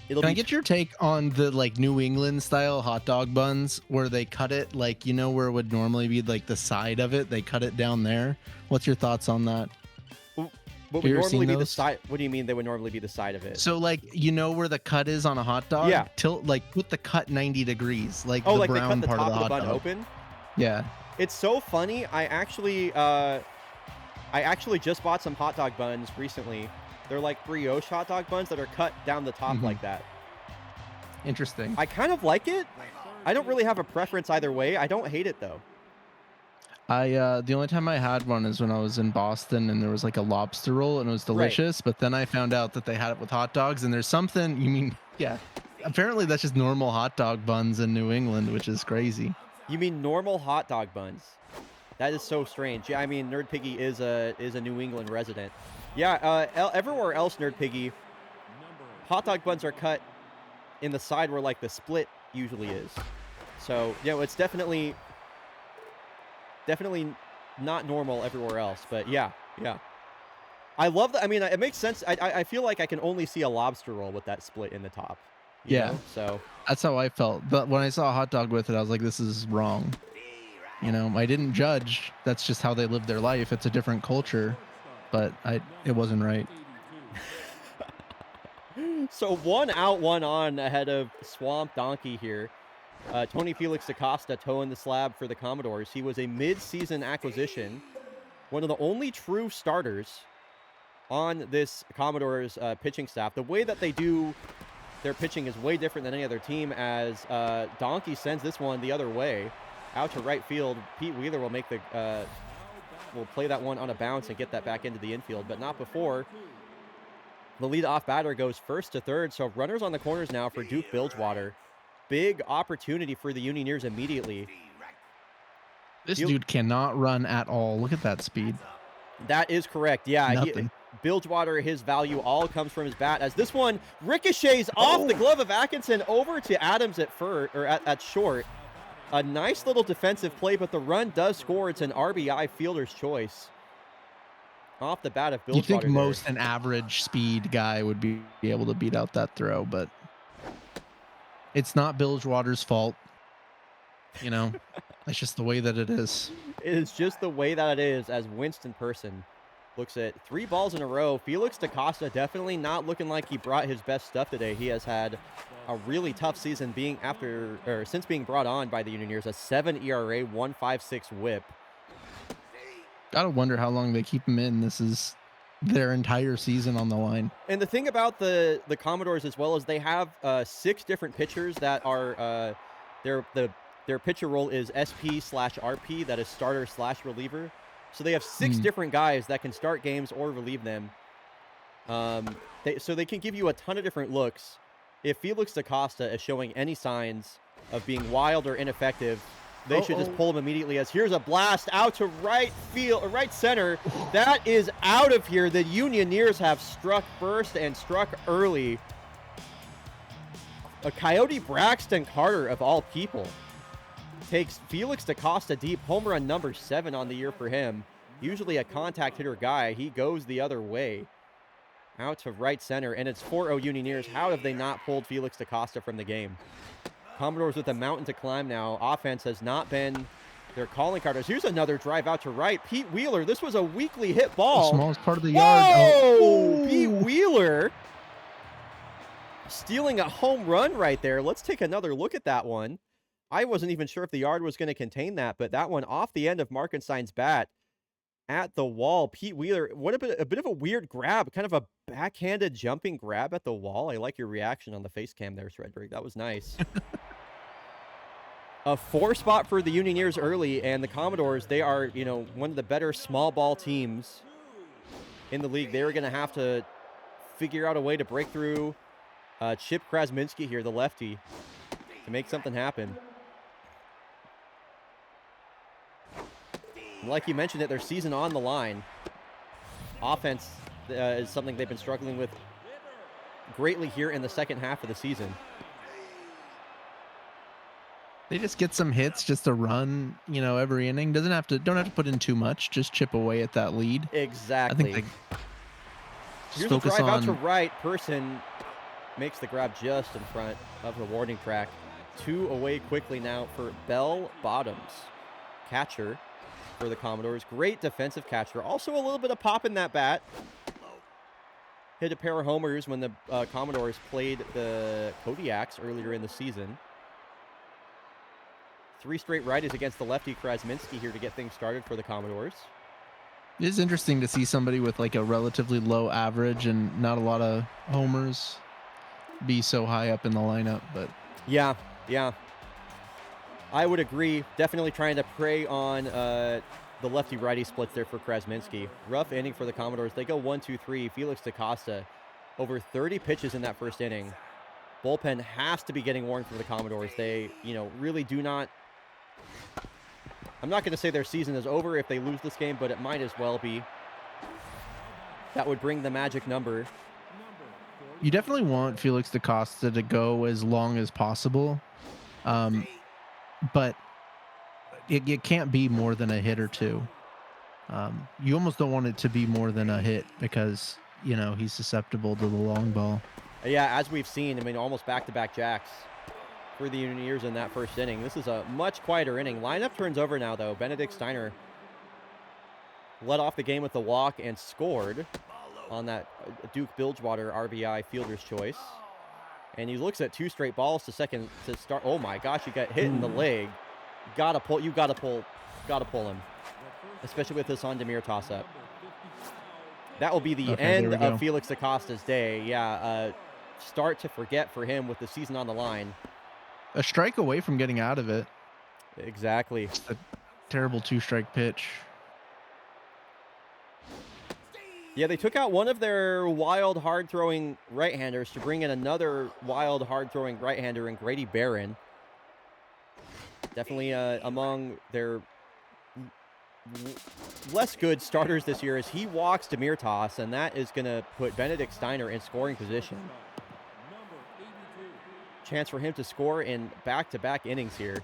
Can I get your take on the New England style hot dog buns where they cut it where it would normally be the side of it? They cut it down there. What's your thoughts on that? What would normally be the side? What do you mean they would normally be the side of it? So where the cut is on a hot dog? Yeah. Put the cut 90 degrees, the brown they cut the part top of the hot bun dog open. Yeah. It's so funny. I actually just bought some hot dog buns recently. They're like brioche hot dog buns that are cut down the top like that. Interesting. I kind of like it. I don't really have a preference either way. I don't hate it though. The only time I had one is when I was in Boston and there was a lobster roll and it was delicious, but then I found out that they had it with hot dogs and there's something, apparently that's just normal hot dog buns in New England, which is crazy. You mean normal hot dog buns? That is so strange. Yeah, I mean Nerd Piggy is a New England resident. Yeah, everywhere else, Nerd Piggy, hot dog buns are cut in the side where the split usually is. So, it's definitely not normal everywhere else, but yeah. I love that. I mean, it makes sense. I feel like I can only see a lobster roll with that split in the top. You know? So that's how I felt. But when I saw a hot dog with it, I was like, this is wrong. I didn't judge. That's just how they live their life. It's a different culture, but it wasn't right. So 1 out, 1 on ahead of Swamp Donkey here. Tony Felix Acosta toeing the slab for the Commodores. He was a mid-season acquisition, one of the only true starters on this Commodores pitching staff. The way that they do their pitching is way different than any other team, as Donkey sends this one the other way out to right field. Pete Wheeler will will play that one on a bounce and get that back into the infield, but not before the lead-off batter goes first to third. So runners on the corners now for Duke Bilgewater. Big opportunity for the Unioneers immediately. This dude cannot run at all. Look at that speed. That is correct. Yeah, Bilgewater, his value all comes from his bat, as this one ricochets off the glove of Atkinson over to Adams at short. A nice little defensive play, but the run does score. It's an RBI fielder's choice. Off the bat of Bilgewater. You think most an average speed guy would be able to beat out that throw, but it's not Bilgewater's fault. You know, it's just the way that it is. It is just the way that it is, as Winston Person looks at 3 balls in a row. Felix DaCosta definitely not looking like he brought his best stuff today. He has had a really tough season since being brought on by the Unioneers. A 7 ERA, 1.56 WHIP. Gotta wonder how long they keep him in. This is their entire season on the line. And the thing about the Commodores as well is they have 6 different pitchers that are their pitcher role is SP/RP, that is starter/reliever. So they have 6 different guys that can start games or relieve them. So they can give you a ton of different looks. If Felix DaCosta is showing any signs of being wild or ineffective, they should just pull him immediately. As here's a blast out to right center. That is out of here. The Unioneers have struck first and struck early. A Coyote Braxton Carter, of all people, takes Felix DaCosta deep. Home run number 7 on the year for him. Usually a contact hitter guy. He goes the other way. Out to right center, and it's 4-0 Unioneers. How have they not pulled Felix DaCosta from the game? Commodores with a mountain to climb now. Offense has not been their calling card. Here's another drive out to right. Pete Wheeler, this was a weakly hit ball. The smallest part of the yard. Oh, Pete Wheeler stealing a home run right there. Let's take another look at that one. I wasn't even sure if the yard was going to contain that, but that one off the end of Markenstein's bat at the wall. Pete Wheeler, what a bit of a weird grab, kind of a backhanded jumping grab at the wall. I like your reaction on the face cam there, Shredberg. That was nice. A 4 spot for the Unioneers early, and the Commodores, they are, one of the better small ball teams in the league. They are going to have to figure out a way to break through Chip Krasminski here, the lefty, to make something happen. Like you mentioned, their season on the line. Offense is something they've been struggling with greatly here in the second half of the season. They just get some hits just to run, every inning. Don't have to put in too much. Just chip away at that lead. Exactly. I think here's a drive out to right. Person makes the grab just in front of the warning track. 2 away quickly now for Bell Bottoms, catcher for the Commodores. Great defensive catcher. Also a little bit of pop in that bat. Hit a pair of homers when the Commodores played the Kodiaks earlier in the season. 3 straight righties against the lefty Krasminski here to get things started for the Commodores. It is interesting to see somebody with like a relatively low average and not a lot of homers be so high up in the lineup, but yeah. I would agree. Definitely trying to prey on the lefty-righty splits there for Krasminski. Rough inning for the Commodores. They go 1-2-3. Felix DaCosta, over 30 pitches in that first inning. Bullpen has to be getting worn for the Commodores. They, really do not. I'm not going to say their season is over if they lose this game, but it might as well be. That would bring the magic number. You definitely want Felix DaCosta to go as long as possible. But it can't be more than a hit or 2. You almost don't want it to be more than a hit because, he's susceptible to the long ball. Yeah, as we've seen, almost back-to-back jacks for the Unioneers in that first inning. This is a much quieter inning. Lineup turns over now, though. Benedict Steiner led off the game with the walk and scored on that Duke Bilgewater RBI fielder's choice. And he looks at 2 straight balls to second to start. Oh my gosh, you got hit in the leg. You gotta pull him. Especially with this on Demir toss-up. That will be the end of Felix DaCosta's day. Yeah, start to forget for him with the season on the line. A strike away from getting out of it. Exactly. It's a terrible 2-strike pitch. Yeah, they took out one of their wild, hard-throwing right-handers to bring in another wild, hard-throwing right-hander in Grady Barron. Definitely among their less good starters this year as he walks Demir Toss, and that is going to put Benedict Steiner in scoring position. Chance for him to score in back-to-back innings here.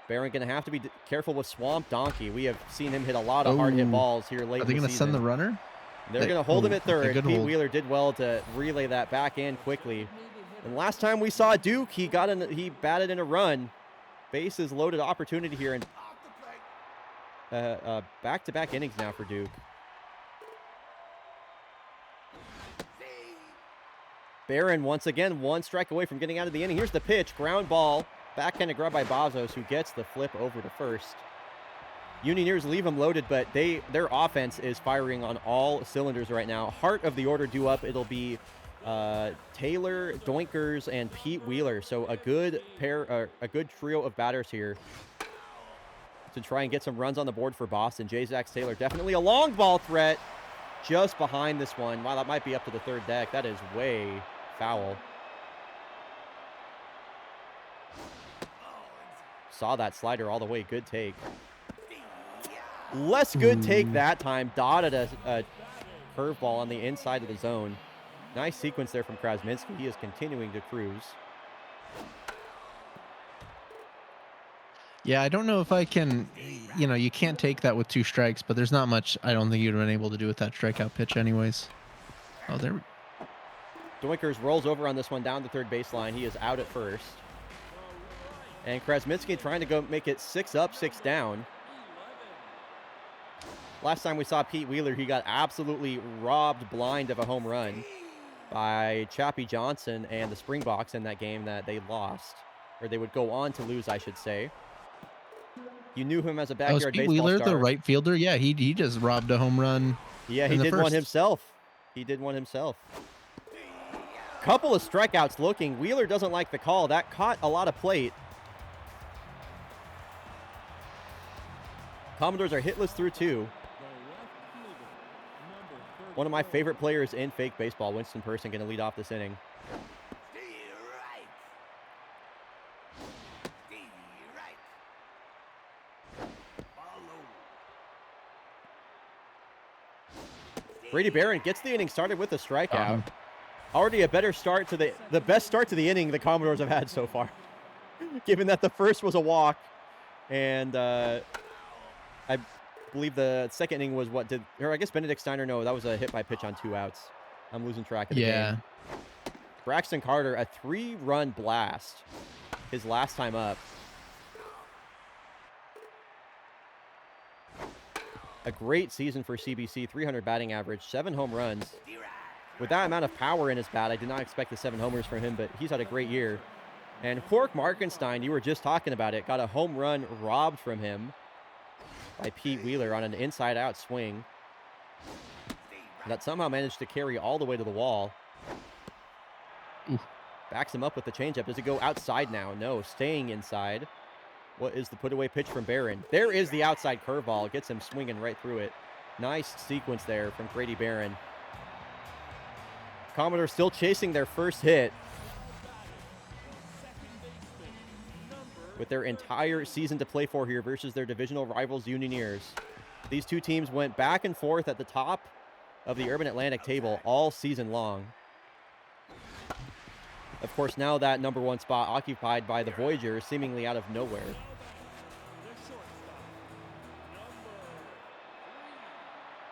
Barron going to have to be careful with Swamp Donkey. We have seen him hit a lot of hard hit balls here late in the season. Are they going to send the runner? They're going to hold him at third. Pete Wheeler did well to relay that back in quickly. And last time we saw Duke, he batted in a run. bases loaded opportunity here, and Off the plate. back-to-back innings now for Duke. See. Barron once again 1 strike away from getting out of the inning. Here's the pitch, ground ball, backhanded grab by Bazos, who gets the flip over to first. Unioneers leave them loaded, but their offense is firing on all cylinders right now. Heart of the order due up. It'll be Taylor, Doinkers, and Pete Wheeler. So a good trio of batters here to try and get some runs on the board for Boston. J-Zax Taylor, definitely a long ball threat just behind this one. Wow, that might be up to the third deck. That is way foul. Saw that slider all the way. Good take. Less good take that time. Dotted a curveball on the inside of the zone. Nice sequence there from Krasminski. He is continuing to cruise. Yeah, I don't know if I can, you can't take that with 2 strikes, but there's not much I don't think you'd have been able to do with that strikeout pitch anyways. Oh, there. Doinkers rolls over on this one down the third baseline. He is out at first. And Krasminski trying to go make it 6 up, 6 down. Last time we saw Pete Wheeler, he got absolutely robbed blind of a home run by Chappie Johnson and the Springboks in that game that they lost. Or they would go on to lose, I should say. You knew him as a backyard Pete baseball Wheeler, star. the right fielder? Yeah, he just robbed a home run. Yeah, he did one himself. He did one himself. Couple of strikeouts looking. Wheeler doesn't like the call. That caught a lot of plate. Commodores are hitless through 2. One of my favorite players in fake baseball, Winston Person, going to lead off this inning. Right. Follow. Brady Barron gets the inning started with a strikeout. Already a better start to the best start to the inning the Commodores have had so far. Given that the first was a walk, and I believe the second inning was I guess Benedict Steiner, no, that was a hit by pitch on 2 outs. I'm losing track of the game. Braxton Carter, a 3-run blast his last time up. A great season for CBC, 300 batting average, 7 home runs. With that amount of power in his bat, I did not expect the 7 homers from him, but he's had a great year. And Cork Markenstein, you were just talking about it, got a home run robbed from him by Pete Wheeler on an inside-out swing that somehow managed to carry all the way to the wall. Oof. Backs him up with the changeup. Does it go outside now? No, staying inside. What is the put-away pitch from Barron? There is the outside curveball. Gets him swinging right through it. Nice sequence there from Grady Barron. Commodores still chasing their first hit with their entire season to play for here versus their divisional rivals, Unioneers. These two teams went back and forth at the top of the Urban Atlantic table all season long. Of course, now that number 1 spot occupied by the Voyagers, seemingly out of nowhere.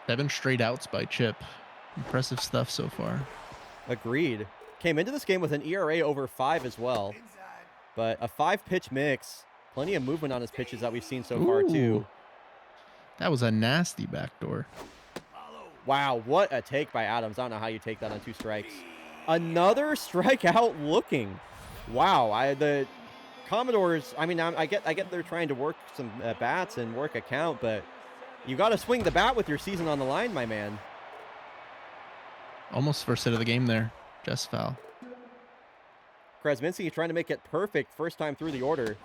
Seven straight outs by Chip. Impressive stuff so far. Agreed. Came into this game with an ERA over 5 as well. But a 5-pitch mix. Plenty of movement on his pitches that we've seen so far, too. That was a nasty backdoor. Wow, what a take by Adams. I don't know how you take that on 2 strikes. Another strikeout looking. Wow, the Commodores, I mean, I get they're trying to work some bats and work a count, but you got to swing the bat with your season on the line, my man. Almost first hit of the game there. Just foul. Krasminski trying to make it perfect first time through the order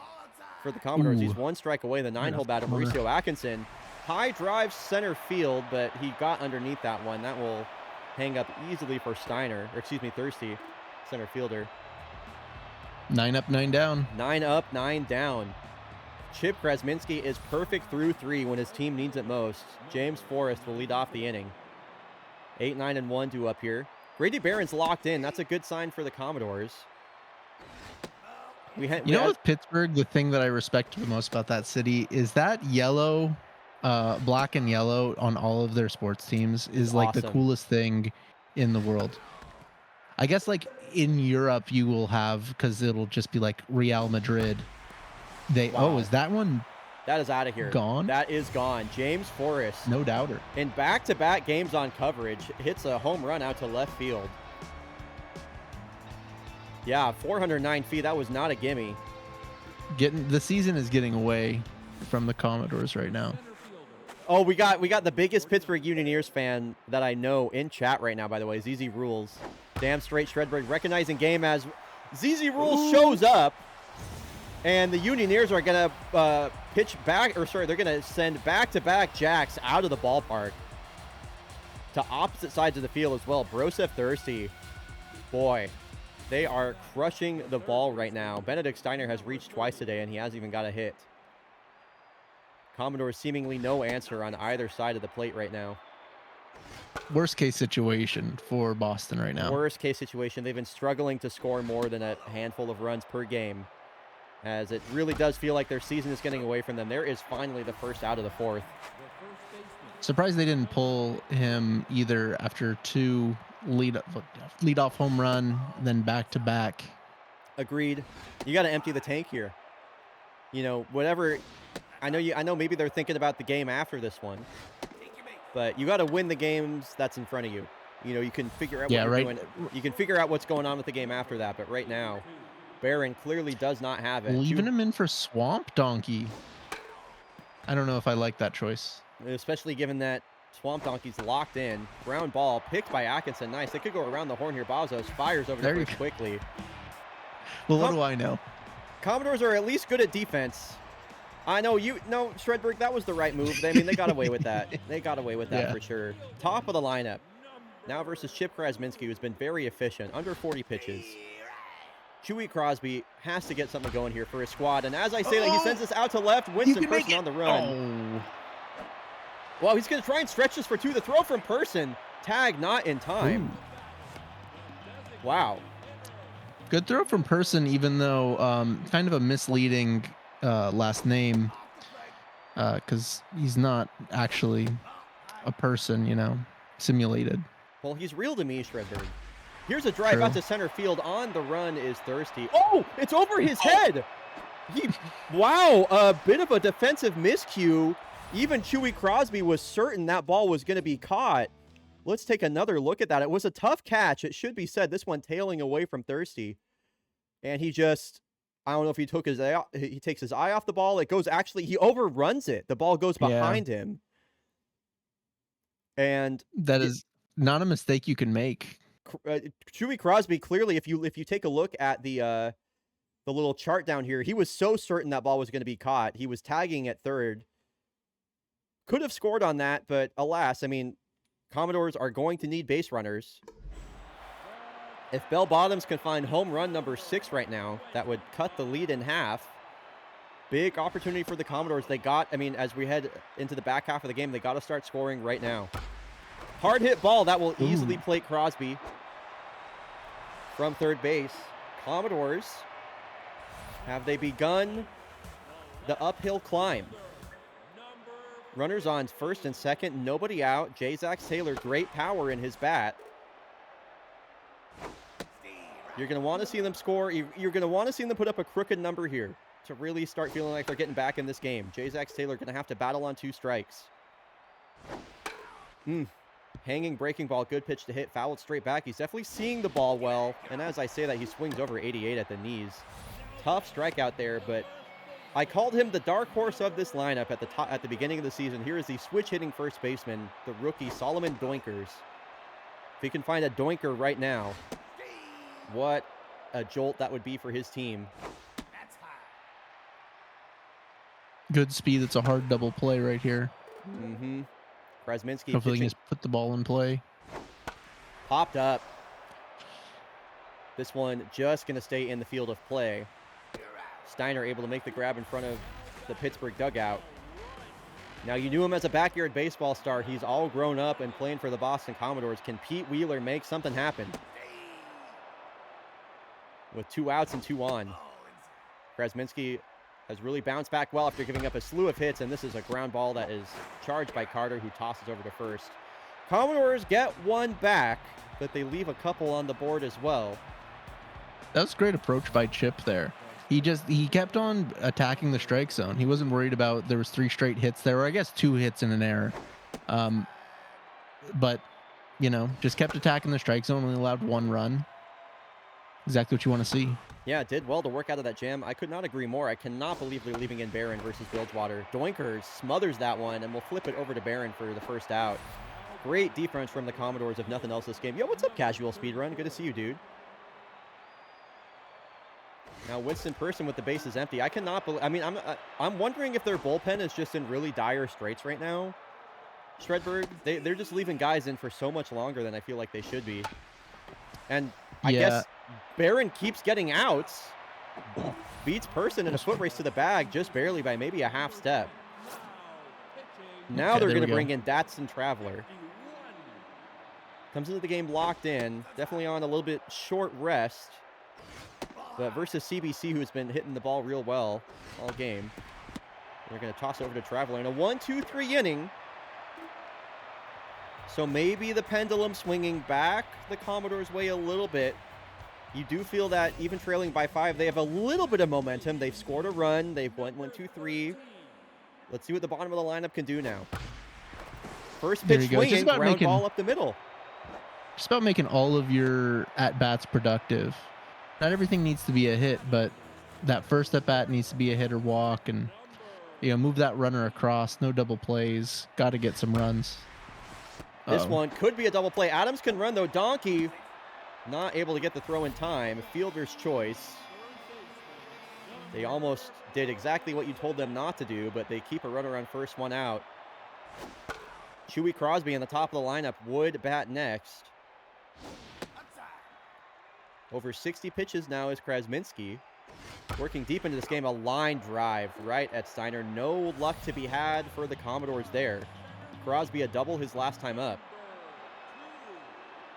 for the Commodores. Ooh. He's 1 strike away. The 9-hole batter, Mauricio Atkinson. High drive center field, but he got underneath that one. That will hang up easily for Steiner, or excuse me, Thirsty, center fielder. 9 up, 9 down. 9 up, 9 down. Chip Krasminski is perfect through 3 when his team needs it most. James Forrest will lead off the inning. 8, 9, and 1 due up here. Grady Barron's locked in. That's a good sign for the Commodores. With Pittsburgh, the thing that I respect the most about that city is that yellow, black and yellow on all of their sports teams is like the coolest thing in the world. I guess like in Europe you will have, because it'll just be like Real Madrid Wow. Is that one That is out of here. gone? That is gone. James Forrest, No doubter. in back-to-back games on coverage, hits a home run out to left field. Yeah, 409 feet. That was not a gimme. The season is getting away from the Commodores right now. Oh, we got the biggest Pittsburgh Unioneers fan that I know in chat right now, by the way, ZZ Rules. Damn straight Shredberg recognizing game as ZZ Rules shows up, and the Unioneers are going to pitch back, or sorry, they're going to send back-to-back jacks out of the ballpark to opposite sides of the field as well. Broseph Thirsty, boy, they are crushing the ball right now. Benedict Steiner has reached twice today, and he hasn't even got a hit. Commodores seemingly no answer on either side of the plate right now. Worst case situation for Boston right now. Worst case situation. They've been struggling to score more than a handful of runs per game, as it really does feel like their season is getting away from them. There is finally the first out of the fourth. Surprised they didn't pull him either after 2 lead-off home run, then back-to-back. Agreed. You got to empty the tank here. You know, whatever. I know maybe they're thinking about the game after this one, but you got to win the games that's in front of you. You know, you can figure out what you're doing. You can figure out what's going on with the game after that, but right now, Barron clearly does not have it. Leaving him in for Swamp Donkey. I don't know if I like that choice. Especially given that Swamp Donkey's locked in. Ground ball picked by Atkinson. Nice. They could go around the horn here. Bazos fires over to first quickly. Well, what do I know? Commodores are at least good at defense. I know Shredberg, that was the right move. I mean, they got away with that. They got away with that for sure. Top of the lineup. Now versus Chip Krasminski, who's been very efficient. Under 40 pitches. Chewy Crosby has to get something going here for his squad. And as I say that, he sends this out to left. Winston Person on the run. Well, he's going to try and stretch this for 2. The throw from Person. Tag not in time. Ooh. Wow. Good throw from Person, even though kind of a misleading last name, because he's not actually a person, you know, simulated. Well, he's real to me, Shredberg. Here's a drive out to center field. On the run is Thirsty. Oh, it's over his head. Wow, a bit of a defensive miscue. Even Chewy Crosby was certain that ball was going to be caught. Let's take another look at that. It was a tough catch. It should be said. This one tailing away from Thirsty. And he just, I don't know if he took his eye, he takes his eye off the ball. It goes, actually, he overruns it. The ball goes behind him. And that is not a mistake you can make. Chewy Crosby, clearly, if you take a look at the little chart down here, he was so certain that ball was going to be caught. He was tagging at third. Could have scored on that, but alas, I mean, Commodores are going to need base runners. If Bell Bottoms can find home run number 6 right now, that would cut the lead in half. Big opportunity for the Commodores. They got, I mean, as we head into the back half of the game, they got to start scoring right now. Hard hit ball that will easily plate Crosby from third base. Commodores, have they begun the uphill climb? Runners on first and second, nobody out. J-Zax Taylor, great power in his bat. You're going to want to see them score. You're going to want to see them put up a crooked number here to really start feeling like they're getting back in this game. J-Zax Taylor going to have to battle on 2 strikes. Hanging breaking ball, good pitch to hit, fouled straight back. He's definitely seeing the ball well. And as I say that, he swings over 88 at the knees. Tough strikeout there, but I called him the dark horse of this lineup at the beginning of the season. Here is the switch hitting first baseman, the rookie Solomon Doinkers. If he can find a doinker right now, what a jolt that would be for his team. Good speed. It's a hard double play right here. Krasminski hopefully he can just put the ball in play. Popped up. This one just going to stay in the field of play. Steiner able to make the grab in front of the Pittsburgh dugout. Now, you knew him as a backyard baseball star. He's all grown up and playing for the Boston Commodores. Can Pete Wheeler make something happen? With 2 outs and 2 on. Krasminski has really bounced back well after giving up a slew of hits, and this is a ground ball that is charged by Carter, who tosses over to first. Commodores get 1 back, but they leave a couple on the board as well. That was a great approach by Chip there. He kept on attacking the strike zone. He wasn't worried about there was 3 straight hits there, or I guess 2 hits and an error. But just kept attacking the strike zone, only allowed 1 run. Exactly what you want to see. Yeah, did well to work out of that jam. I could not agree more. I cannot believe they're leaving in Barron versus Bilgewater. Doinker smothers that one, and we'll flip it over to Barron for the first out. Great defense from the Commodores, if nothing else, this game. Yo, what's up, Casual Speedrun? Good to see you, dude. Now Winston Person with the bases empty. I cannot believe. I mean, I'm wondering if their bullpen is just in really dire straits right now. Shredberg, they're just leaving guys in for so much longer than I feel like they should be. And I guess Barron keeps getting outs. Beats Person in a foot race to the bag just barely by maybe a half step. Now they're going to bring in Datsun Traveler. Comes into the game locked in. Definitely on a little bit short rest. But versus CBC, who's been hitting the ball real well all game. They're going to toss over to Traveler in a 1-2-3 inning. So maybe the pendulum swinging back the Commodores' way a little bit. You do feel that even trailing by 5, they have a little bit of momentum. They've scored a run. They've went 1-2-3. Let's see what the bottom of the lineup can do now. First pitch swinging, ground ball up the middle. Just about making all of your at-bats productive. Not everything needs to be a hit, but that first at-bat needs to be a hit or walk, and move that runner across. No double plays. Got to get some runs. This one could be a double play. Adams can run, though. Donkey not able to get the throw in time. Fielder's choice. They almost did exactly what you told them not to do, but they keep a runner on first, 1 out. Chewy Crosby in the top of the lineup would bat next. Over 60 pitches now is Krasminski. Working deep into this game, a line drive right at Steiner. No luck to be had for the Commodores there. Crosby a double his last time up.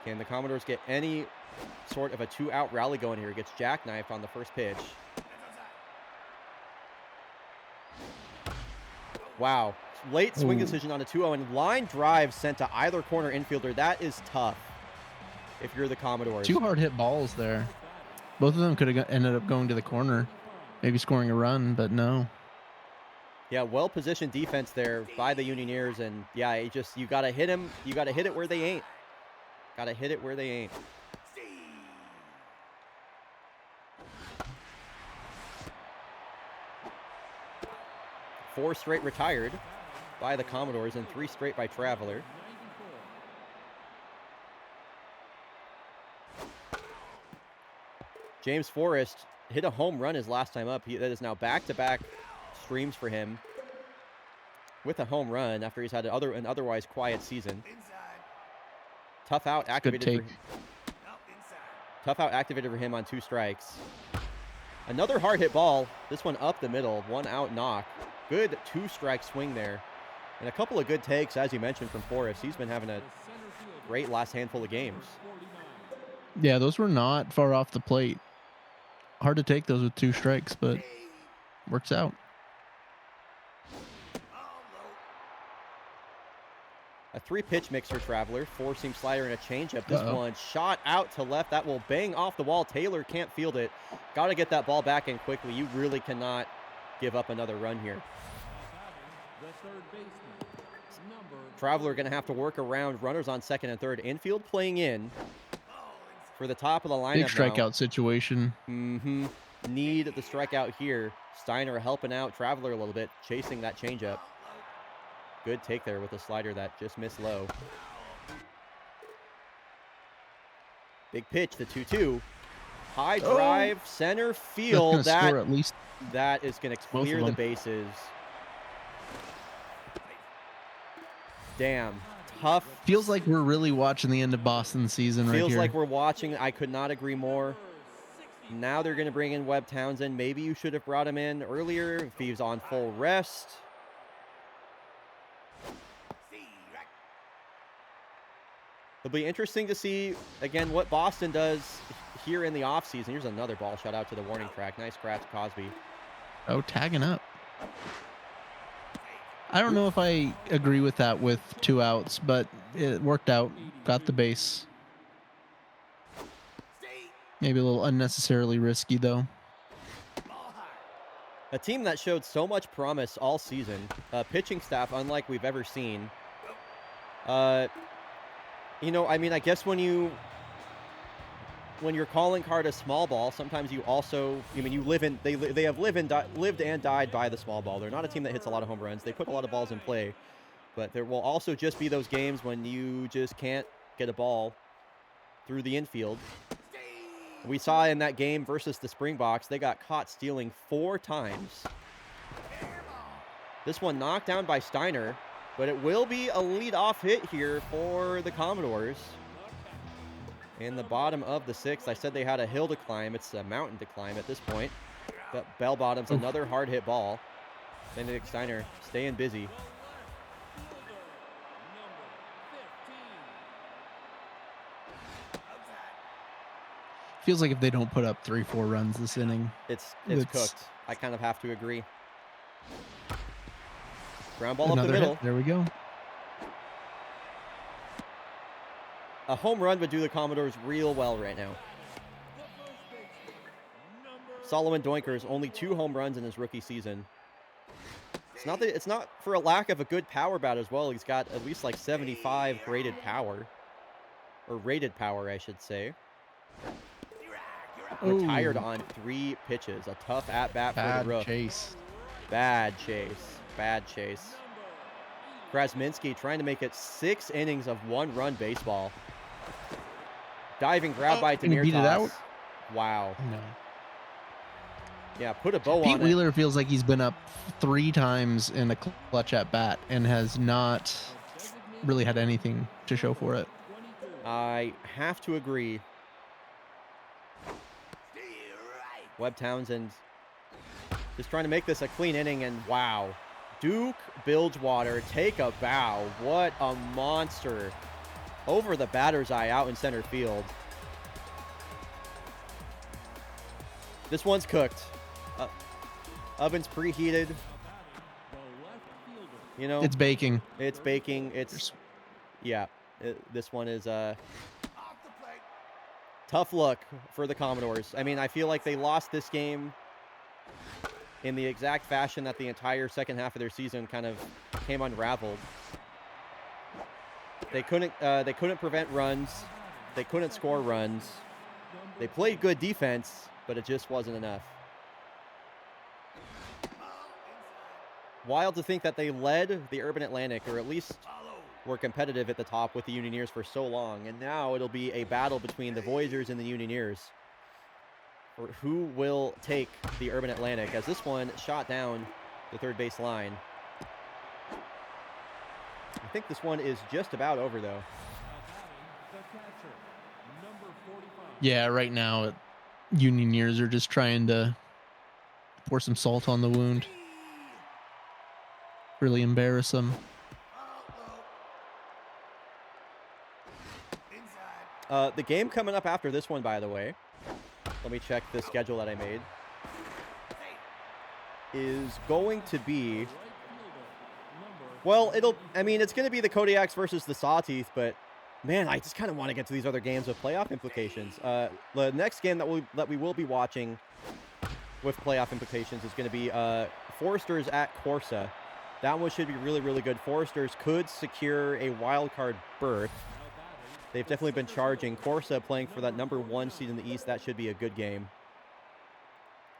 Can the Commodores get any sort of a 2-out rally going here? Gets jackknifed on the first pitch. Wow. Late swing decision on a 2-0 and line drive sent to either corner infielder. That is tough if you're the Commodores. 2 hard hit balls there. Both of them could have ended up going to the corner, maybe scoring a run, but no. Yeah, well-positioned defense there by the Unioneers, and yeah, you got to hit him. You got to hit it where they ain't. Got to hit it where they ain't. Four straight retired by the Commodores and 3 straight by Traveler. James Forrest hit a home run his last time up. That is now back-to-back streams for him with a home run after he's had an otherwise quiet season. Tough out activated for him. Tough out activated for him on 2 strikes. Another hard hit ball. This one up the middle. 1 out knock. Good 2-strike swing there. And a couple of good takes, as you mentioned, from Forrest. He's been having a great last handful of games. Yeah, those were not far off the plate. Hard to take those with 2 strikes, but works out. A 3-pitch mix for Traveler. 4-seam slider and a changeup. This one shot out to left. That will bang off the wall. Taylor can't field it. Got to get that ball back in quickly. You really cannot give up another run here. Traveler going to have to work around runners on second and third. Infield playing in for the top of the lineup. Big strikeout situation. Need the strikeout here. Steiner helping out Traveler a little bit, chasing that changeup. Good take there with a slider that just missed low. Big pitch, the 2-2. High drive, center field. That is going to clear the bases. Damn. Tough. Feels like we're really watching the end of Boston season right here. Feels like we're watching. I could not agree more. Now they're going to bring in Webb Townsend. Maybe you should have brought him in earlier if he was on full rest. It'll be interesting to see, again, what Boston does here in the offseason. Here's another ball shot out to the warning track. Nice scratch, Cosby. Oh, tagging up. I don't know if I agree with that with 2 outs, but it worked out. Got the base. Maybe a little unnecessarily risky, though. A team that showed so much promise all season. Pitching staff unlike we've ever seen. You know, I mean, I guess when you're calling card a small ball, sometimes you also, I mean, you live in, they have lived and died by the small ball. They're not a team that hits a lot of home runs. They put a lot of balls in play, but there will also just be those games when you just can't get a ball through the infield. We saw in that game versus the Springboks, they got caught stealing 4 times. This one knocked down by Steiner, but it will be a lead-off hit here for the Commodores. In the bottom of the 6th, I said they had a hill to climb. It's a mountain to climb at this point. But bell bottoms, another hard hit ball. Benedict Steiner staying busy. Feels like if they don't put up 3-4 runs this inning, it's cooked. I kind of have to agree. Ground ball up the another middle. hit. There we go. A home run would do the Commodores real well right now. Solomon Doinkers only 2 home runs in his rookie season. It's not for a lack of a good power bat as well. He's got at least like 75 rated power, or rated power, I should say. Retired on 3 pitches. A tough at bat for the Rook. Bad chase. Krasminski trying to make it 6 innings of 1-run baseball. Diving grab by Demir beat it out? Wow. No. Yeah, put a bow on it. Pete Wheeler feels like he's been up 3 times in a clutch at bat and has not really had anything to show for it. I have to agree. Webb Townsend just trying to make this a clean inning, and wow. Duke Bilgewater, take a bow. What a monster. Over the batter's eye out in center field. This one's cooked. Oven's preheated. You know, it's baking. Yeah. This one is tough luck for the Commodores. I mean, I feel like they lost this game in the exact fashion that the entire second half of their season kind of came unraveled. They couldn't prevent runs. They couldn't score runs. They played good defense, but it just wasn't enough. Wild to think that they led the Urban Atlantic, or at least were competitive at the top with the Unioneers for so long, and now it'll be a battle between the Voyagers and the Unioneers for who will take the Urban Atlantic, as this one shot down the third base line. I think this one is just about over, though. Yeah, right now, Unioneers are just trying to pour some salt on the wound. Really embarrass them. The game coming up after this one, by the way, let me check the schedule that I made, is going to be, well, it's going to be the Kodiaks versus the Sawteeth, but man, I just kind of want to get to these other games with playoff implications. The next game that we will be watching with playoff implications is going to be Foresters at Corsa. That one should be really, really good. Foresters could secure a wild card berth. They've definitely been charging. Corsa playing for that #1 seed in the East. That should be a good game.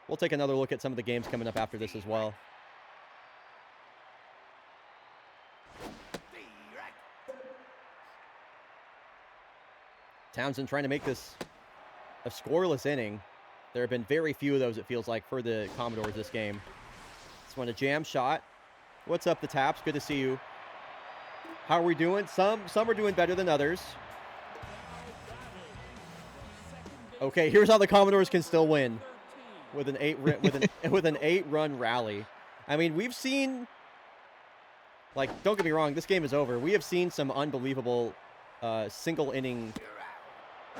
We'll take another look at some of the games coming up after this as well. Townsend trying to make this a scoreless inning. There have been very few of those, it feels like, for the Commodores this game. This one a jam shot. What's up, the Taps? Good to see you. How are we doing? Some are doing better than others. Okay, here's how the Commodores can still win with an 8-run rally. I mean, we've seen, like, don't get me wrong, this game is over. We have seen some unbelievable single inning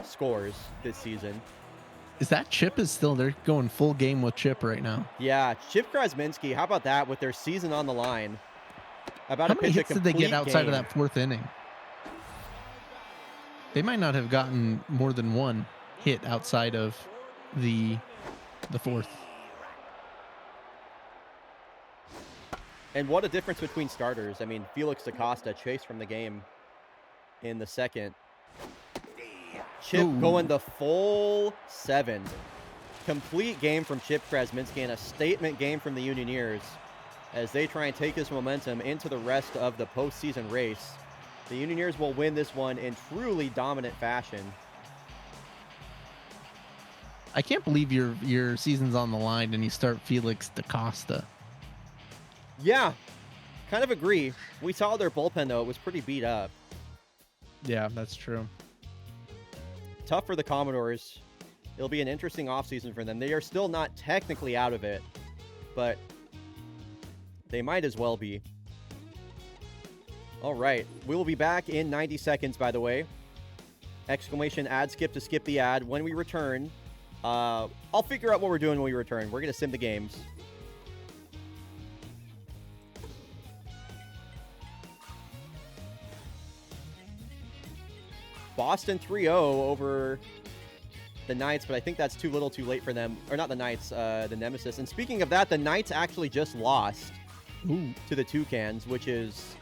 scores this season. Is that Chip is still, they're going full game with Chip right now. Yeah, Chip Krasminski, how about that with their season on the line? How many hits did they get outside of that 4th inning? They might not have gotten more than 1 hit outside of the 4th. And what a difference between starters. I mean, Felix DaCosta chased from the game in the second. Chip going the full 7. Complete game from Chip Krasminski and a statement game from the Unioneers as they try and take this momentum into the rest of the postseason race. The Unioneers will win this one in truly dominant fashion. I can't believe your season's on the line and you start Felix DaCosta. Yeah, kind of agree. We saw their bullpen, though. It was pretty beat up. Yeah, that's true. Tough for the Commodores. It'll be an interesting offseason for them. They are still not technically out of it, but they might as well be. All right. We will be back in 90 seconds, by the way. Exclamation ad skip to skip the ad. When we return, I'll figure out what we're doing when we return. We're going to sim the games. Boston 3-0 over the Knights, but I think that's too little too late for them. Or not the Knights, the Nemesis. And speaking of that, the Knights actually just lost to the Toucans, which is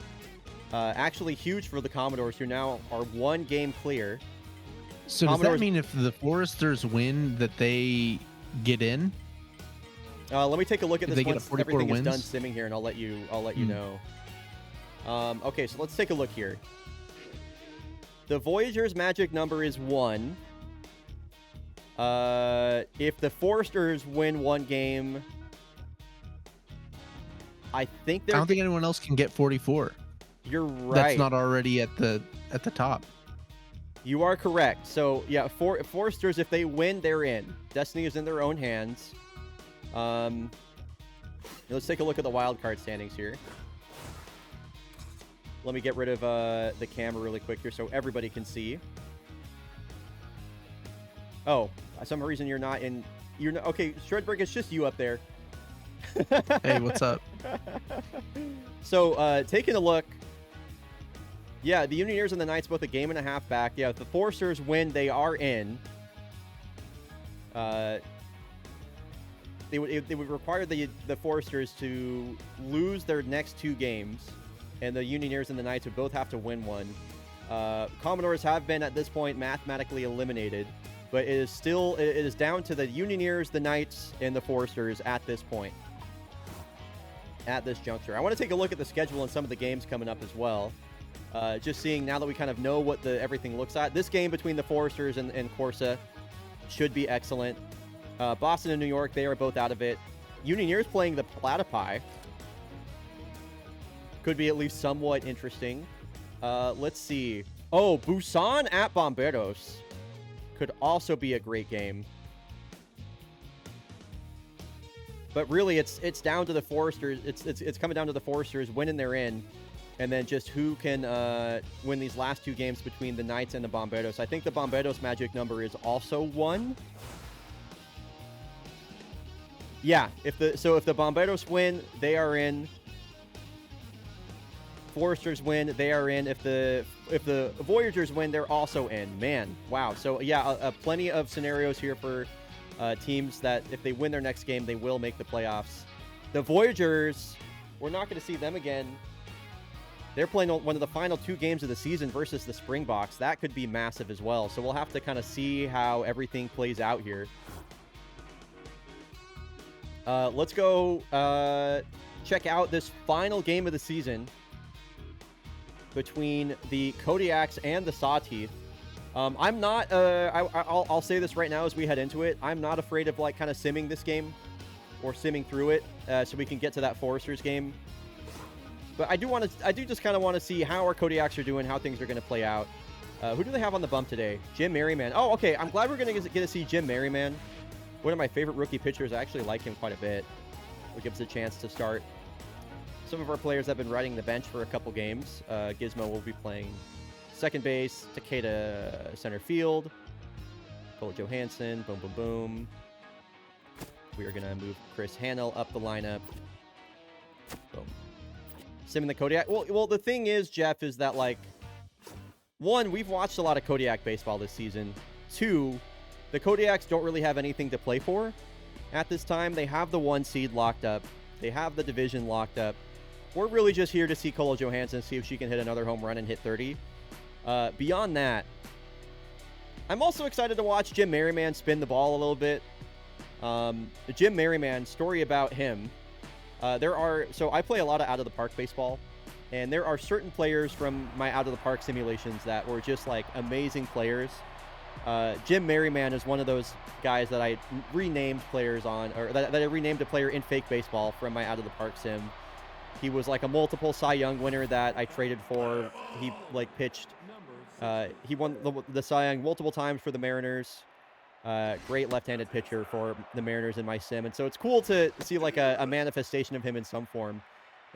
actually huge for the Commodores, who now are 1 game clear. So does that mean if the Foresters win that they get in? Let me take a look at this once everything wins? is done simming here, and I'll let you know. Okay, so let's take a look here. The Voyagers' magic number is 1. If the Foresters win 1 game, I don't think anyone else can get 44. You're right. That's not already at the top. You are correct. So yeah, Foresters, if they win, they're in. Destiny is in their own hands. Let's take a look at the wild card standings here. Let me get rid of the camera really quick here so everybody can see. Oh, for some reason you're not in. You're not, okay, Shredberg, it's just you up there. Hey, what's up? So taking a look. Yeah, the Unioneers and the Knights both a game and a half back. Yeah, if the Foresters win, they are in. They would require the Foresters to lose their next 2 games, and the Unioneers and the Knights would both have to win 1. Commodores have been at this point mathematically eliminated, but it is down to the Unioneers, the Knights, and the Foresters at this point. At this juncture, I want to take a look at the schedule and some of the games coming up as well. Just seeing now that we kind of know what everything looks like. This game between the Foresters and Corsa should be excellent. Boston and New York, they are both out of it. Unioneers playing the Platypi. Could be at least somewhat interesting. Let's see. Oh, Busan at Bomberos. Could also be a great game. But really, it's down to the Foresters. It's coming down to the Foresters winning their in. And then just who can win these last 2 games between the Knights and the Bomberos. I think the Bomberos magic number is also 1. Yeah, if the Bomberos win, they are in. Foresters win, they are in. If the Voyagers win, they're also in. Man, wow. So yeah, plenty of scenarios here for teams that if they win their next game, they will make the playoffs. The Voyagers, we're not going to see them again. They're playing one of the final 2 games of the season versus the Springboks. That could be massive as well. So we'll have to kind of see how everything plays out here. Let's go check out this final game of the season between the Kodiaks and the Sawteeth. I'm not, I'll say this right now as we head into it. I'm not afraid of like kind of simming this game or simming through it so we can get to that Foresters game. But I do just kind of want to see how our Kodiaks are doing, how things are going to play out. Who do they have on the bump today? Jim Merriman. Oh, okay. I'm glad we're going to get to see Jim Merriman. One of my favorite rookie pitchers. I actually like him quite a bit. It gives us a chance to start. Some of our players have been riding the bench for a couple games. Gizmo will be playing second base. Takeda center field. Cole Johansson. Boom, boom, boom. We are going to move Chris Hannell up the lineup. Boom. Sim in the Kodiak. Well, the thing is, Jeff, is that, like, 1, we've watched a lot of Kodiak baseball this season. 2, the Kodiaks don't really have anything to play for at this time. They have the 1 seed locked up. They have the division locked up. we're really just here to see Cole Johansson, see if she can hit another home run and hit 30. Beyond that, I'm also excited to watch Jim Merriman spin the ball a little bit. Jim Merriman, story about him. So I play a lot of out of the park baseball, and there are certain players from my out of the park simulations that were just like amazing players. Jim Merriman is one of those guys that I renamed players on, or that I renamed a player in fake baseball from my out of the park sim. He was like a multiple Cy Young winner that I traded for. He like pitched. He won the Cy Young multiple times for the Mariners. Great left-handed pitcher for the Mariners in my sim, and so it's cool to see like a manifestation of him in some form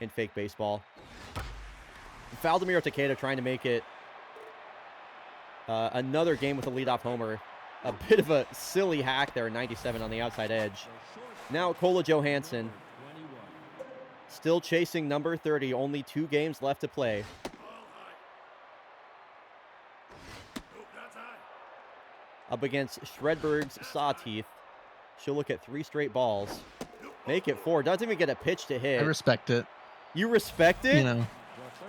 in fake baseball. Valdemiro Takeda trying to make it another game with a leadoff homer. A bit of a silly hack there, 97 on the outside edge. Now Kola Johansson still chasing number 30, only 2 games left to play. Up against Shredberg's Sawteeth. She'll look at 3 straight balls. Make it 4. Doesn't even get a pitch to hit. I respect it. You respect it? You know.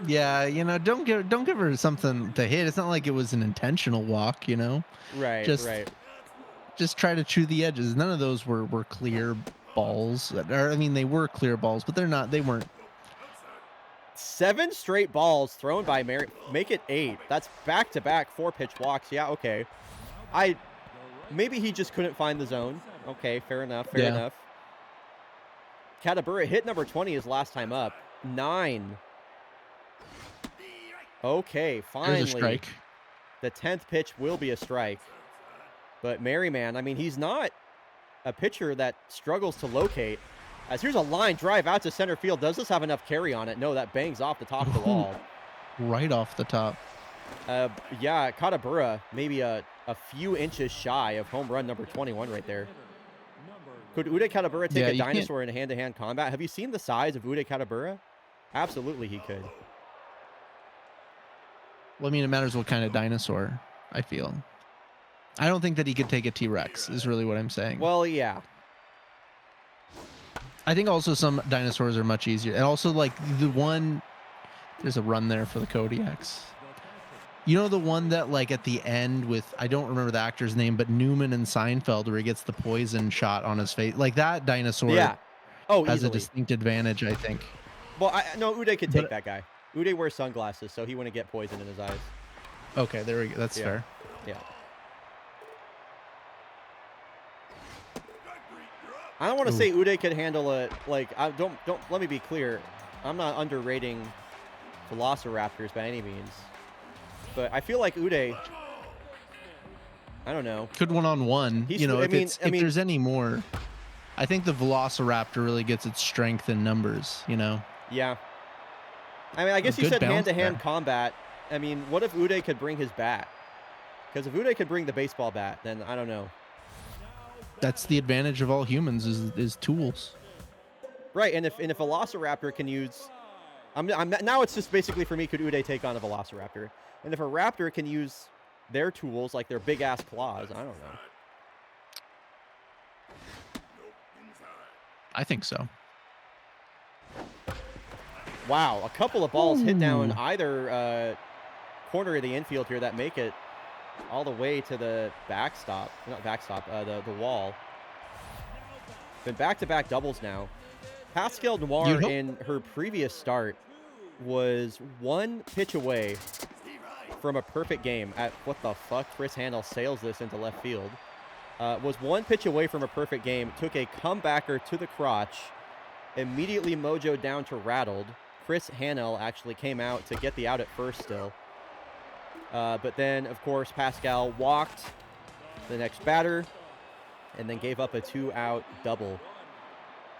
Yeah, you know, don't give her something to hit. It's not like it was an intentional walk, you know. Right, right. Just try to chew the edges. None of those were clear balls. Or I mean, they were clear balls, but they weren't. 7 straight balls thrown by Mary. Make it 8. That's back-to-back 4-pitch walks. Yeah, okay. Maybe he just couldn't find the zone. Okay, fair enough, fair enough. Katabura hit number 20 his last time up. 9. Okay, finally. There's a strike. The 10th pitch will be a strike. But Merriman, I mean, he's not a pitcher that struggles to locate. As here's a line drive out to center field. Does this have enough carry on it? No, that bangs off the top of the wall. Right off the top. Yeah, Katabura maybe a few inches shy of home run number 21 right there. Could Uday Katabura take a dinosaur in a hand-to-hand combat? Have you seen the size of Uday Katabura? Absolutely he could. Well, I mean, it matters what kind of dinosaur, I feel. I don't think that he could take a T-Rex, is really what I'm saying. Well, yeah. I think also some dinosaurs are much easier. And also, like, there's a run there for the Kodiaks. You know the one that, like, at the end with, I don't remember the actor's name, but Newman and Seinfeld, where he gets the poison shot on his face. Like, that dinosaur has easily a distinct advantage, I think. Well, no, Uday could take that guy. Uday wears sunglasses, so he wouldn't get poison in his eyes. Okay, there we go. That's fair. Yeah. I don't want to say Uday could handle it. Like, don't let me be clear. I'm not underrating Velociraptors by any means. But I feel like Uday, I don't know. Could one-on-one. You know, if there's any more, I think the Velociraptor really gets its strength in numbers, you know? Yeah. I mean, I guess you said hand-to-hand combat. I mean, what if Uday could bring his bat? Because if Uday could bring the baseball bat, then I don't know. That's the advantage of all humans is tools. Right, and if a Velociraptor can use, now it's just basically for me, could Uday take on a Velociraptor? And if a Raptor can use their tools, like their big ass claws, I don't know. I think so. Wow, a couple of balls hit down either corner of the infield here that make it all the way to the backstop. Not backstop, the wall. Been back-to-back doubles now. Pascal Noir in her previous start was 1 pitch away from a perfect game at, what the fuck, Chris Handel sails this into left field. Was 1 pitch away from a perfect game, took a comebacker to the crotch, immediately mojo down to rattled. Chris Hanel actually came out to get the out at first still. But then, of course, Pascal walked the next batter and then gave up a 2-out double.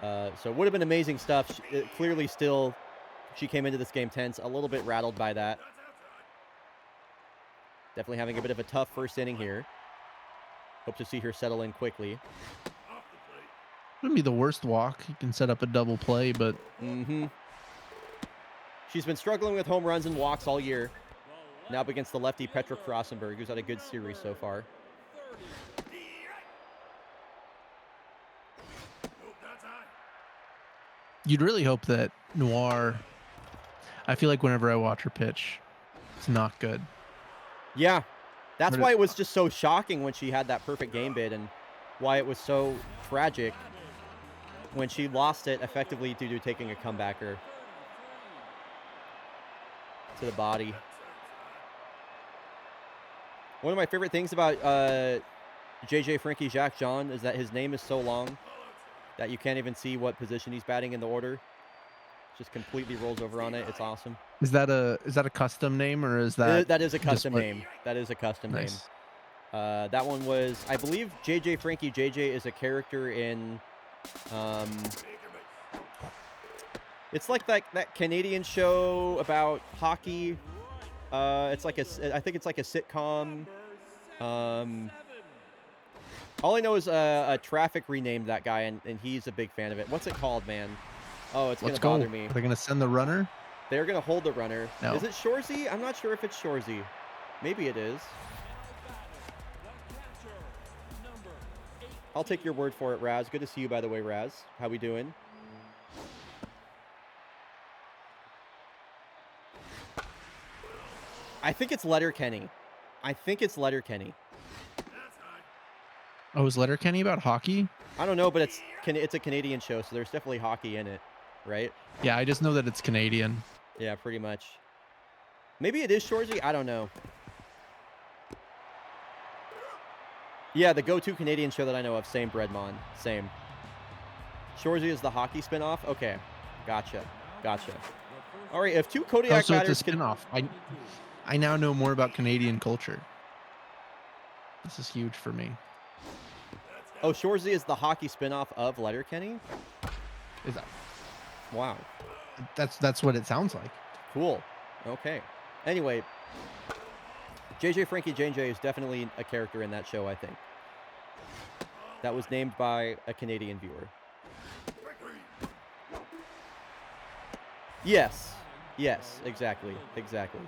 So it would have been amazing stuff. Clearly still, she came into this game tense, a little bit rattled by that. Definitely having a bit of a tough first inning here. Hope to see her settle in quickly. Wouldn't be the worst walk. You can set up a double play, but... She's been struggling with home runs and walks all year. Now up against the lefty Petra Krossenberg, who's had a good series so far. You'd really hope that Noir I feel like whenever I watch her pitch, it's not good. Yeah, that's But why it was just so shocking when she had that perfect game bid, and why it was so tragic when she lost it effectively due to taking a comebacker to the body. One of my favorite things about JJ Frankie Jacques Jean is that his name is so long that you can't even see what position he's batting in the order. Just completely rolls over on it. It's awesome. Is that a custom name, or is that That is a just custom what- name. That is a custom name. Nice. That one was, I believe, JJ Frankie JJ is a character in, it's like that Canadian show about hockey. It's like I think it's like a sitcom. All I know is a Traffic renamed that guy, and he's a big fan of it. What's it called, man? Oh, it's Let's gonna go. bother me. Are they gonna send the runner? They're gonna hold the runner. No. Is it Shorzy? I'm not sure if it's Shorzy. Maybe it is. I'll take your word for it, Raz. Good to see you, by the way, Raz. How we doing? I think it's Letterkenny. I think it's Letterkenny. Oh, is Letterkenny about hockey? I don't know, but it's a Canadian show, so there's definitely hockey in it, right? Yeah, I just know that it's Canadian. Yeah, pretty much. Maybe it is Shorzy. I don't know. Yeah, the go-to Canadian show that I know of. Same, Breadmon. Same. Shorzy is the hockey spinoff? Okay. Gotcha. All right, if two Kodiak Oh, so it's batters a spinoff. I now know more about Canadian culture. This is huge for me. Oh, Shorzy is the hockey spinoff of Letterkenny? Is that? Wow. That's what it sounds like. Cool. Okay. Anyway, JJ Frankie JJ is definitely a character in that show, I think. That was named by a Canadian viewer. Yes. Yes, exactly. Exactly.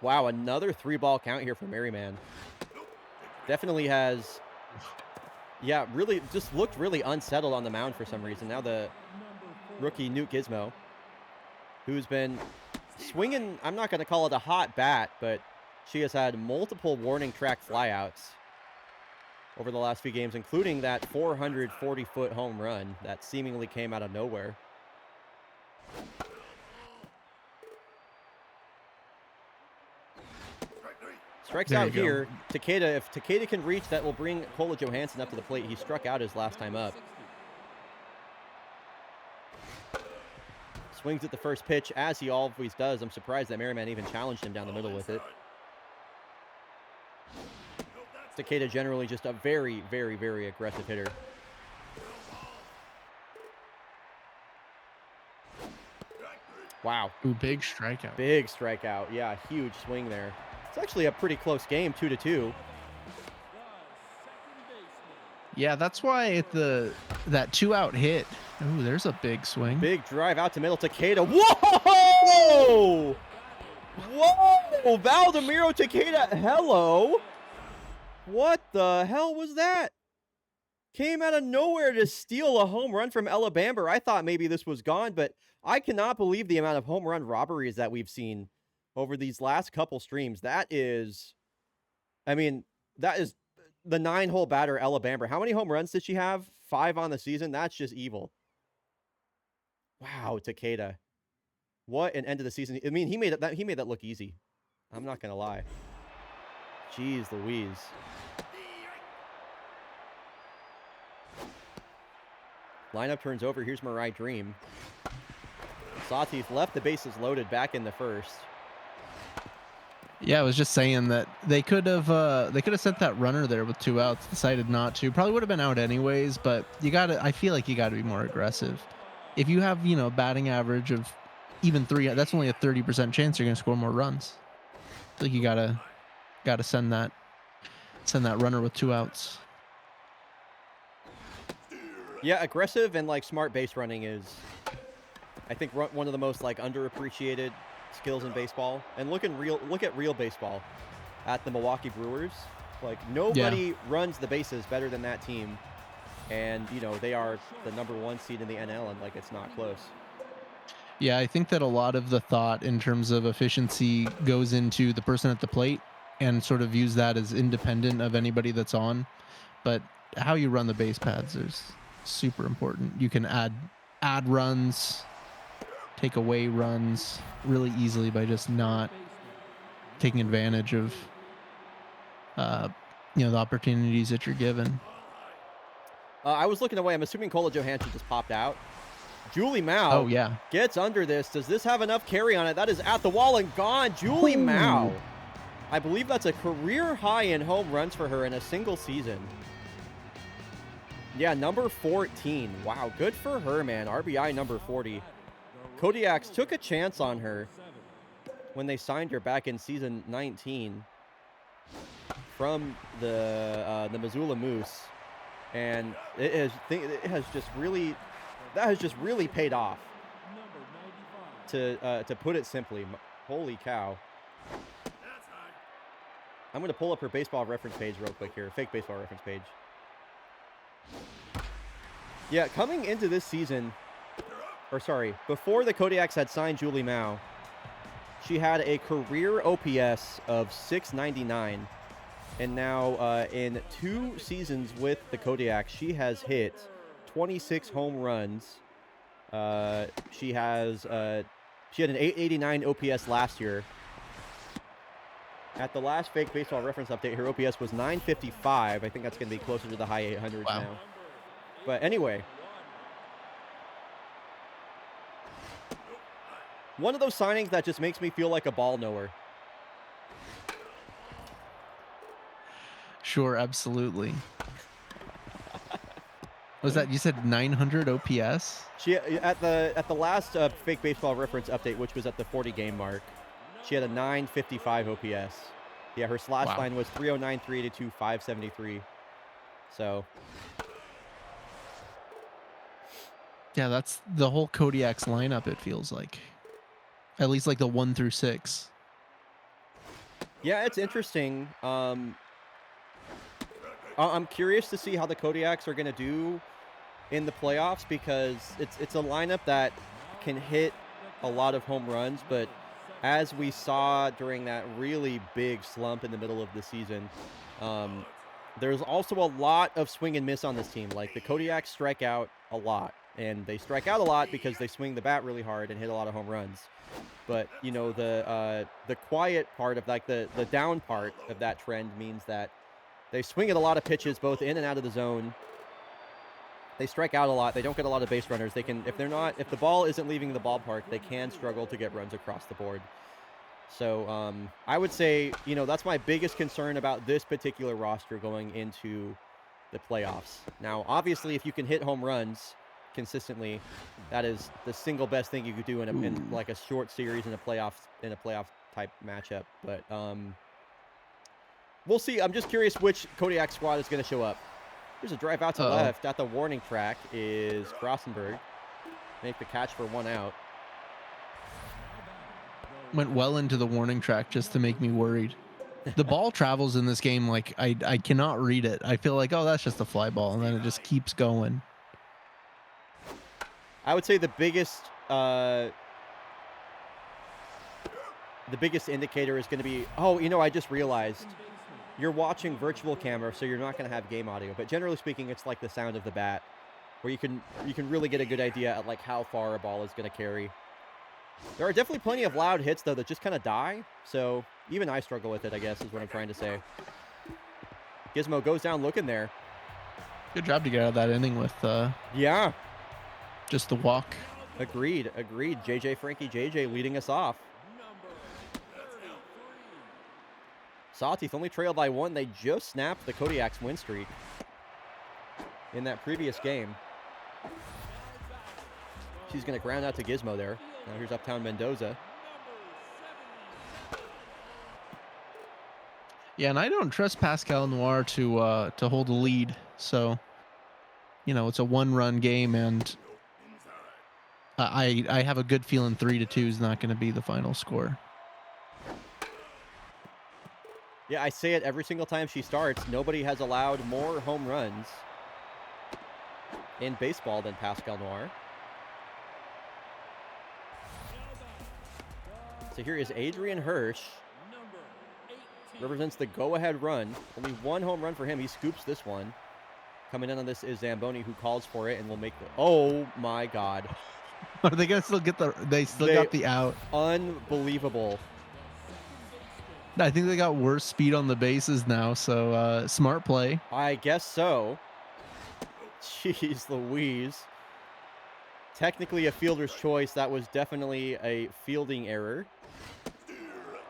Wow, another 3-ball count here for Merryman. Definitely has, yeah, really just looked really unsettled on the mound for some reason. Now the rookie Newt Gizmo, who's been swinging, I'm not going to call it a hot bat, but she has had multiple warning track flyouts over the last few games, including that 440-foot home run that seemingly came out of nowhere. Strikes There out you go. here. Takeda, if Takeda can reach, that will bring Kola Johansson up to the plate. He struck out his last time up. Swings at the first pitch, as he always does. I'm surprised that Merryman even challenged him down the middle with it. Takeda generally just a very, very, very aggressive hitter. Wow. Ooh, big strikeout. Big strikeout. Yeah, huge swing there. It's actually a pretty close game, 2-2. Yeah, that's why at that 2-out hit. Ooh, there's a big swing. Big drive out to middle. Takeda. Whoa! Whoa! Valdemiro Takeda. Hello. What the hell was that? Came out of nowhere to steal a home run from Ella Bamber. I thought maybe this was gone, but I cannot believe the amount of home run robberies that we've seen over these last couple streams. That is, I mean, that is the 9-hole batter, Ella Bamber. How many home runs did she have? 5 on the season? That's just evil. Wow, Takeda. What an end of the season. I mean, he made that look easy. I'm not going to lie. Jeez Louise. Lineup turns over. Here's Mirai Dream. Sawteeth left the bases loaded back in the first. Yeah, I was just saying that they could have sent that runner there with 2 outs. Decided not to. Probably would have been out anyways. But I feel like you got to be more aggressive. If you have batting average of even 3, that's only a 30% chance you're gonna score more runs. I think you gotta send that runner with 2 outs. Yeah, aggressive and like smart base running is, I think, one of the most like underappreciated skills in baseball. And look at real baseball at the Milwaukee Brewers. Like, nobody runs the bases better than that team. And, you know, they are the #1 seed in the NL, and, like, it's not close. Yeah, I think that a lot of the thought in terms of efficiency goes into the person at the plate and sort of views that as independent of anybody that's on. But how you run the base paths is super important. You can add runs, take away runs really easily by just not taking advantage of the opportunities that you're given. I was looking away. I'm assuming Cola Johansson just popped out. Julie Mao Oh, yeah. gets under this. Does this have enough carry on it? That is at the wall and gone. Julie Mao. I believe that's a career high in home runs for her in a single season. Yeah, number 14. Wow, good for her, man. RBI number 40. Kodiaks took a chance on her when they signed her back in season 19 from the Missoula Moose, and it has just really paid off. To put it simply, holy cow. I'm going to pull up her baseball reference page real quick here. Fake baseball reference page. Yeah, coming into this season, before the Kodiaks had signed Julie Mao, she had a career OPS of 699. And now in 2 seasons with the Kodiaks, she has hit 26 home runs. She had an 889 OPS last year. At the last fake baseball reference update, her OPS was 955. I think that's going to be closer to the high 800s now. But anyway, one of those signings that just makes me feel like a ball knower. Sure, absolutely. Was that, you said 900 OPS? She at the last fake baseball reference update, which was at the 40 game mark, she had a 955 OPS. Yeah, her slash line was 309, 382, 573. So yeah, that's the whole Kodiaks lineup, it feels like. At least like the 1 through 6. Yeah, it's interesting. I'm curious to see how the Kodiaks are going to do in the playoffs, because it's a lineup that can hit a lot of home runs, but as we saw during that really big slump in the middle of the season, there's also a lot of swing and miss on this team. Like, the Kodiaks strike out a lot, and they strike out a lot because they swing the bat really hard and hit a lot of home runs. But, you know, the quiet part of, like, the down part of that trend means that they swing at a lot of pitches both in and out of the zone. They strike out a lot. They don't get a lot of base runners. They can, if the ball isn't leaving the ballpark, they can struggle to get runs across the board. So I would say, you know, that's my biggest concern about this particular roster going into the playoffs. Now, obviously, if you can hit home runs consistently, that is the single best thing you could do in like a short series in a playoff type matchup. But we'll see. I'm just curious which Kodiak squad is going to show up. Here's a drive out to left. At the warning track is Grossenberg. Make the catch for 1 out. Went well into the warning track just to make me worried. The ball travels in this game like I cannot read it. I feel like, oh, that's just a fly ball, and then it just keeps going. I would say the biggest indicator is going to be, oh, you know, I just realized you're watching virtual camera, so you're not going to have game audio. But generally speaking, it's like the sound of the bat, where you can really get a good idea at like how far a ball is going to carry. There are definitely plenty of loud hits, though, that just kind of die. So even I struggle with it, I guess, is what I'm trying to say. Gizmo goes down looking there. Good job to get out of that inning with yeah, just the walk. Agreed. JJ Frankie JJ leading us off. Sawtooth only trailed by 1. They just snapped the Kodiaks win streak in that previous game. She's going to ground out to Gizmo there. Now here's Uptown Mendoza. Yeah, and I don't trust Pascal Noir to hold the lead. So, you know, it's a 1-run game, and I have a good feeling 3-2 is not going to be the final score. Yeah, I say it every single time she starts. Nobody has allowed more home runs in baseball than Pascal Noir. So here is Adrian Hirsch. Represents the go-ahead run. Only one home run for him. He scoops this one. Coming in on this is Zamboni, who calls for it and will make the... Oh, my God. Are they going to still get the... They got the out. Unbelievable. I think they got worse speed on the bases now, so smart play. I guess so. Jeez Louise. Technically a fielder's choice. That was definitely a fielding error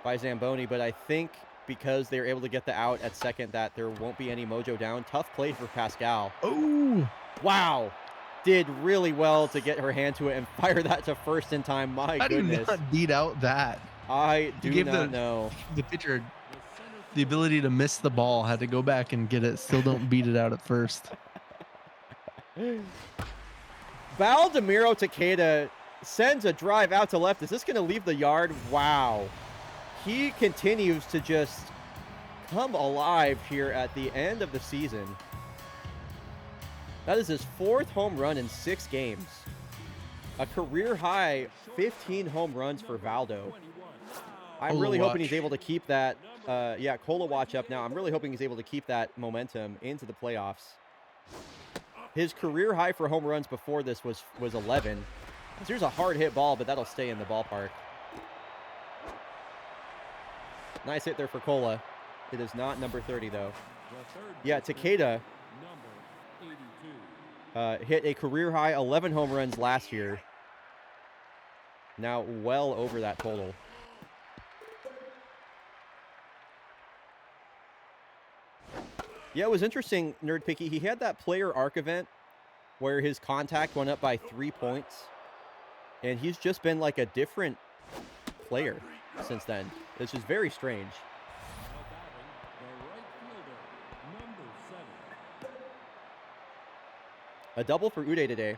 by Zamboni, but I think because they were able to get the out at second that there won't be any mojo down. Tough play for Pascal. Oh! Wow. Did really well to get her hand to it and fire that to first in time. My goodness. I do not beat out that. I do not know. The pitcher the ability to miss the ball, had to go back and get it. Still don't beat it out at first. Valdemiro Takeda sends a drive out to left. Is this going to leave the yard? Wow. He continues to just come alive here at the end of the season. That is his 4th home run in 6 games. A career high 15 home runs for Valdo. I'm really hoping he's able to keep that. Yeah, Cola watch up now. I'm really hoping he's able to keep that momentum into the playoffs. His career high for home runs before this was 11. So here's a hard hit ball, but that'll stay in the ballpark. Nice hit there for Cola. It is not number 30, though. Yeah, Takeda hit a career high 11 home runs last year. Now well over that total. Yeah, it was interesting, Nerd Picky. He had that player arc event where his contact went up by 3 points. And he's just been like a different player since then. It's just very strange. A double for Uday today.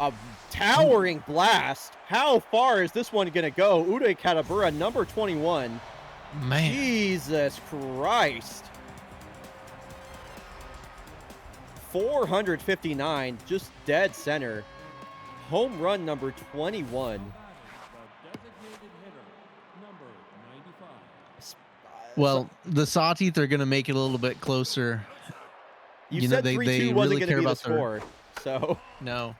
A towering blast. How far is this one going to go? Uday Katabura, number 21. Man. Jesus Christ. 459, just dead center. Home run number 21. Well, the Sawteeth are going to make it a little bit closer. You said 3-2 wasn't going to be the score, so... No.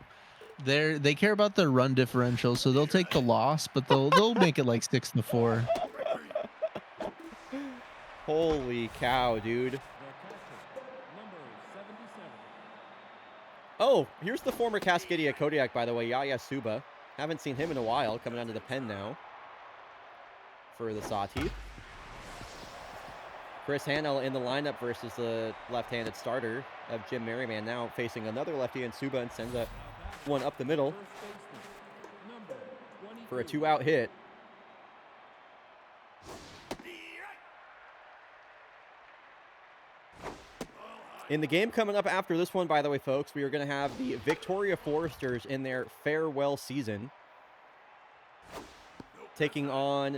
They care about their run differential, so they'll take the loss, but they'll make it like 6-4. Holy cow, dude. Oh, here's the former Cascadia Kodiak, by the way, Yaya Suba. Haven't seen him in a while, coming onto the pen now for the Sawteeth. Chris Hanel in the lineup versus the left-handed starter of Jim Merriman, now facing another lefty in Suba, and sends that one up the middle for a 2-out hit. In the game coming up after this one, by the way, folks, we are going to have the Victoria Foresters in their farewell season, taking on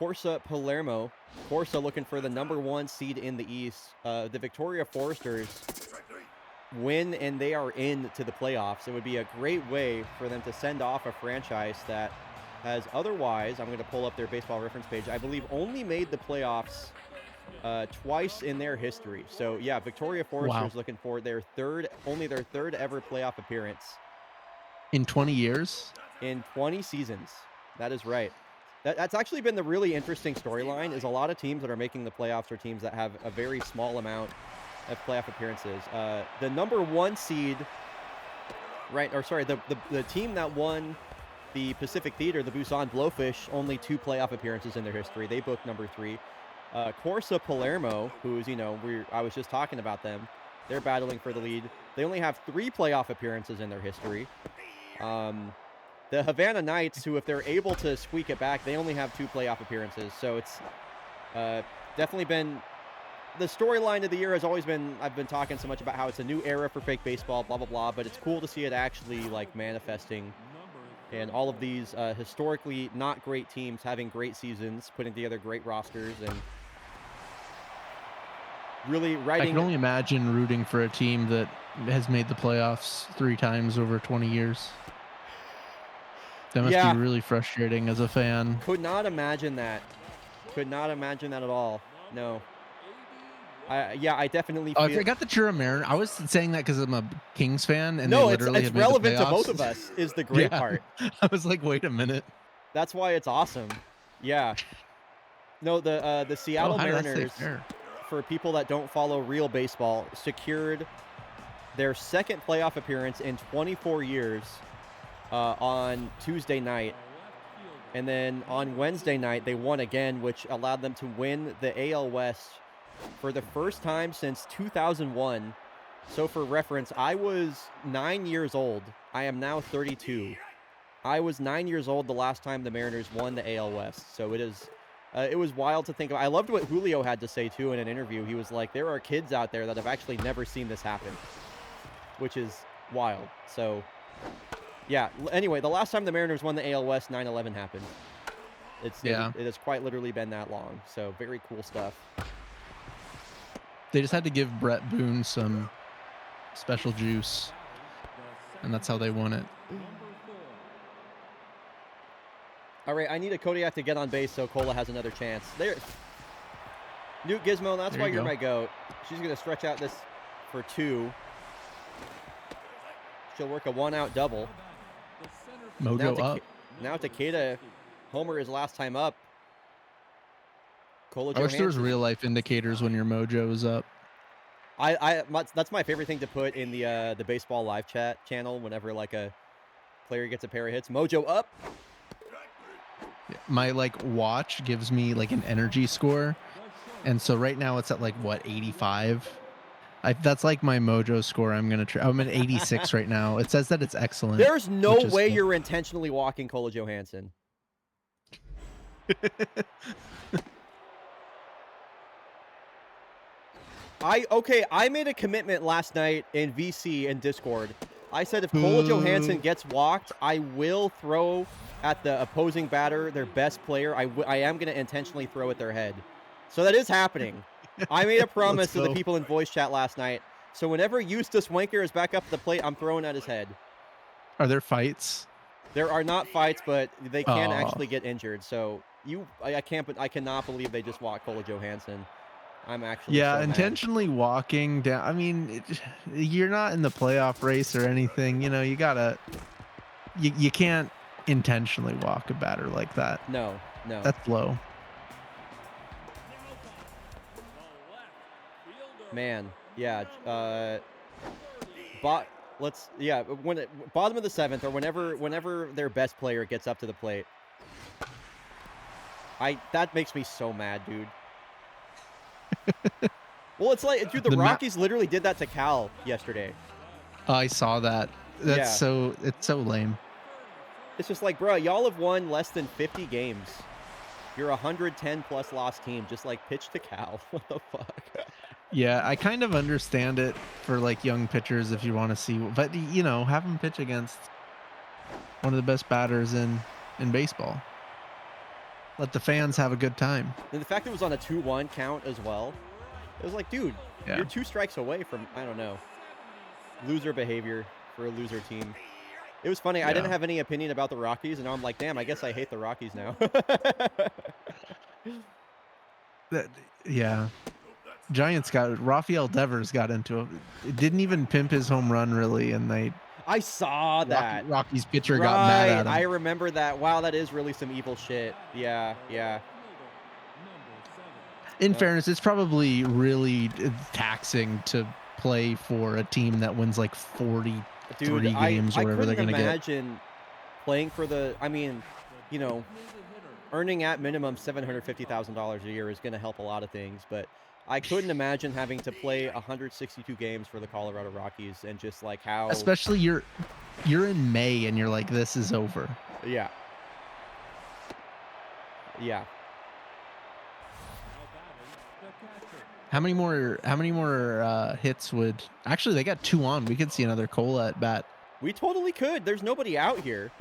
Corsa Palermo. Corsa looking for the number 1 seed in the East. The Victoria Foresters win, and they are into the playoffs. It would be a great way for them to send off a franchise that has otherwise, I'm going to pull up their baseball reference page, I believe only made the playoffs twice in their history. So yeah, Victoria Foresters looking for their third ever playoff appearance in 20 years, in 20 seasons. That is right. That's actually been the really interesting storyline, is a lot of teams that are making the playoffs are teams that have a very small amount of playoff appearances. The number 1 seed, right, or sorry, the team that won the Pacific Theater, the Busan Blowfish, only 2 playoff appearances in their history. They booked number 3. Corsa Palermo, who's, I was just talking about them. They're battling for the lead. They only have 3 playoff appearances in their history. The Havana Knights, who if they're able to squeak it back, they only have 2 playoff appearances. So it's definitely been, the storyline of the year has always been, I've been talking so much about how it's a new era for fake baseball, blah, blah, blah, but it's cool to see it actually like manifesting and all of these historically not great teams having great seasons, putting together great rosters, and really I writing. can only imagine rooting for a team that has made the playoffs 3 times over 20 years. That must Yeah. be really frustrating as a fan. Could not imagine that. Could not imagine that at all. No. I definitely Oh, I feel. forgot that you're a Mariner. I was saying that because I'm a Kings fan, and they No, literally it's have made the relevant to both playoffs. of us. Is the great Yeah. part. I was like, wait a minute. That's why it's awesome. Yeah. No, the Seattle Oh, hi, that's Mariners, fair. for people that don't follow real baseball, secured their second playoff appearance in 24 years on Tuesday night. And then on Wednesday night, they won again, which allowed them to win the AL West for the first time since 2001. So for reference, I was 9 years old. I am now 32. I was 9 years old the last time the Mariners won the AL West. So it was wild to think of. I loved what Julio had to say, too, in an interview. He was like, there are kids out there that have actually never seen this happen, which is wild. So, yeah. Anyway, the last time the Mariners won the AL West, 9/11 happened. It has quite literally been that long. So, very cool stuff. They just had to give Brett Boone some special juice, and that's how they won it. All right, I need a Kodiak to get on base so Cola has another chance. There, Newt Gizmo, that's There why you you're go. my goat. She's going to stretch out this for 2. She'll work a 1-out double. Mojo up. Now Takeda, homer his last time up. Cola I wish there was Johansson. real life indicators when your mojo is up. That's my favorite thing to put in the baseball live chat channel whenever like a player gets a pair of hits. Mojo up. My watch gives me like an energy score, and so right now it's at 85. That's like my mojo score. I'm at 86 right now. It says that it's excellent. There's no which is way cool. you're intentionally walking Cola Johansson. I made a commitment last night in VC and Discord. I said if Cola Johansson gets walked, I will throw at the opposing batter, their best player. I am going to intentionally throw at their head. So that is happening. I made a promise to the people in voice chat last night. So whenever Eustace Wanker is back up at the plate, I'm throwing at his head. Are there fights? There are not fights, but they can actually get injured. So I cannot believe they just walked Cola Johansson. I'm actually so intentionally walking down. I mean, you're not in the playoff race or anything. You know, you can't intentionally walk a batter like that. No. That's low. Man, yeah. Bottom of the 7th or whenever their best player gets up to the plate. That makes me so mad, dude. Well, it's like, dude, the Rockies literally did that to Cal yesterday. I saw that. It's so lame. It's just like, bro, y'all have won less than 50 games. You're a 110 plus loss team. Just pitch to Cal. What the fuck? Yeah, I kind of understand it for young pitchers if you want to see, but have them pitch against one of the best batters in baseball. Let the fans have a good time. And the fact it was on a 2-1 count as well. It was like, dude, you're 2 strikes away from, I don't know, loser behavior for a loser team. It was funny. I didn't have any opinion about the Rockies, and now I'm like, damn, I guess I hate the Rockies now. Giants Rafael Devers got into it. Didn't even pimp his home run really, and I saw that. Rockies pitcher got mad at him. I remember that. Wow, that is really some evil shit. Yeah. In fairness, it's probably really taxing to play for a team that wins 43 games or whatever they're going to get. I couldn't imagine playing for earning at minimum $750,000 a year is going to help a lot of things, but I couldn't imagine having to play 162 games for the Colorado Rockies and just how... Especially you're in May and you're like, this is over. Yeah. How many more hits would... Actually, they got 2 on. We could see another Cola at bat. We totally could. There's nobody out here.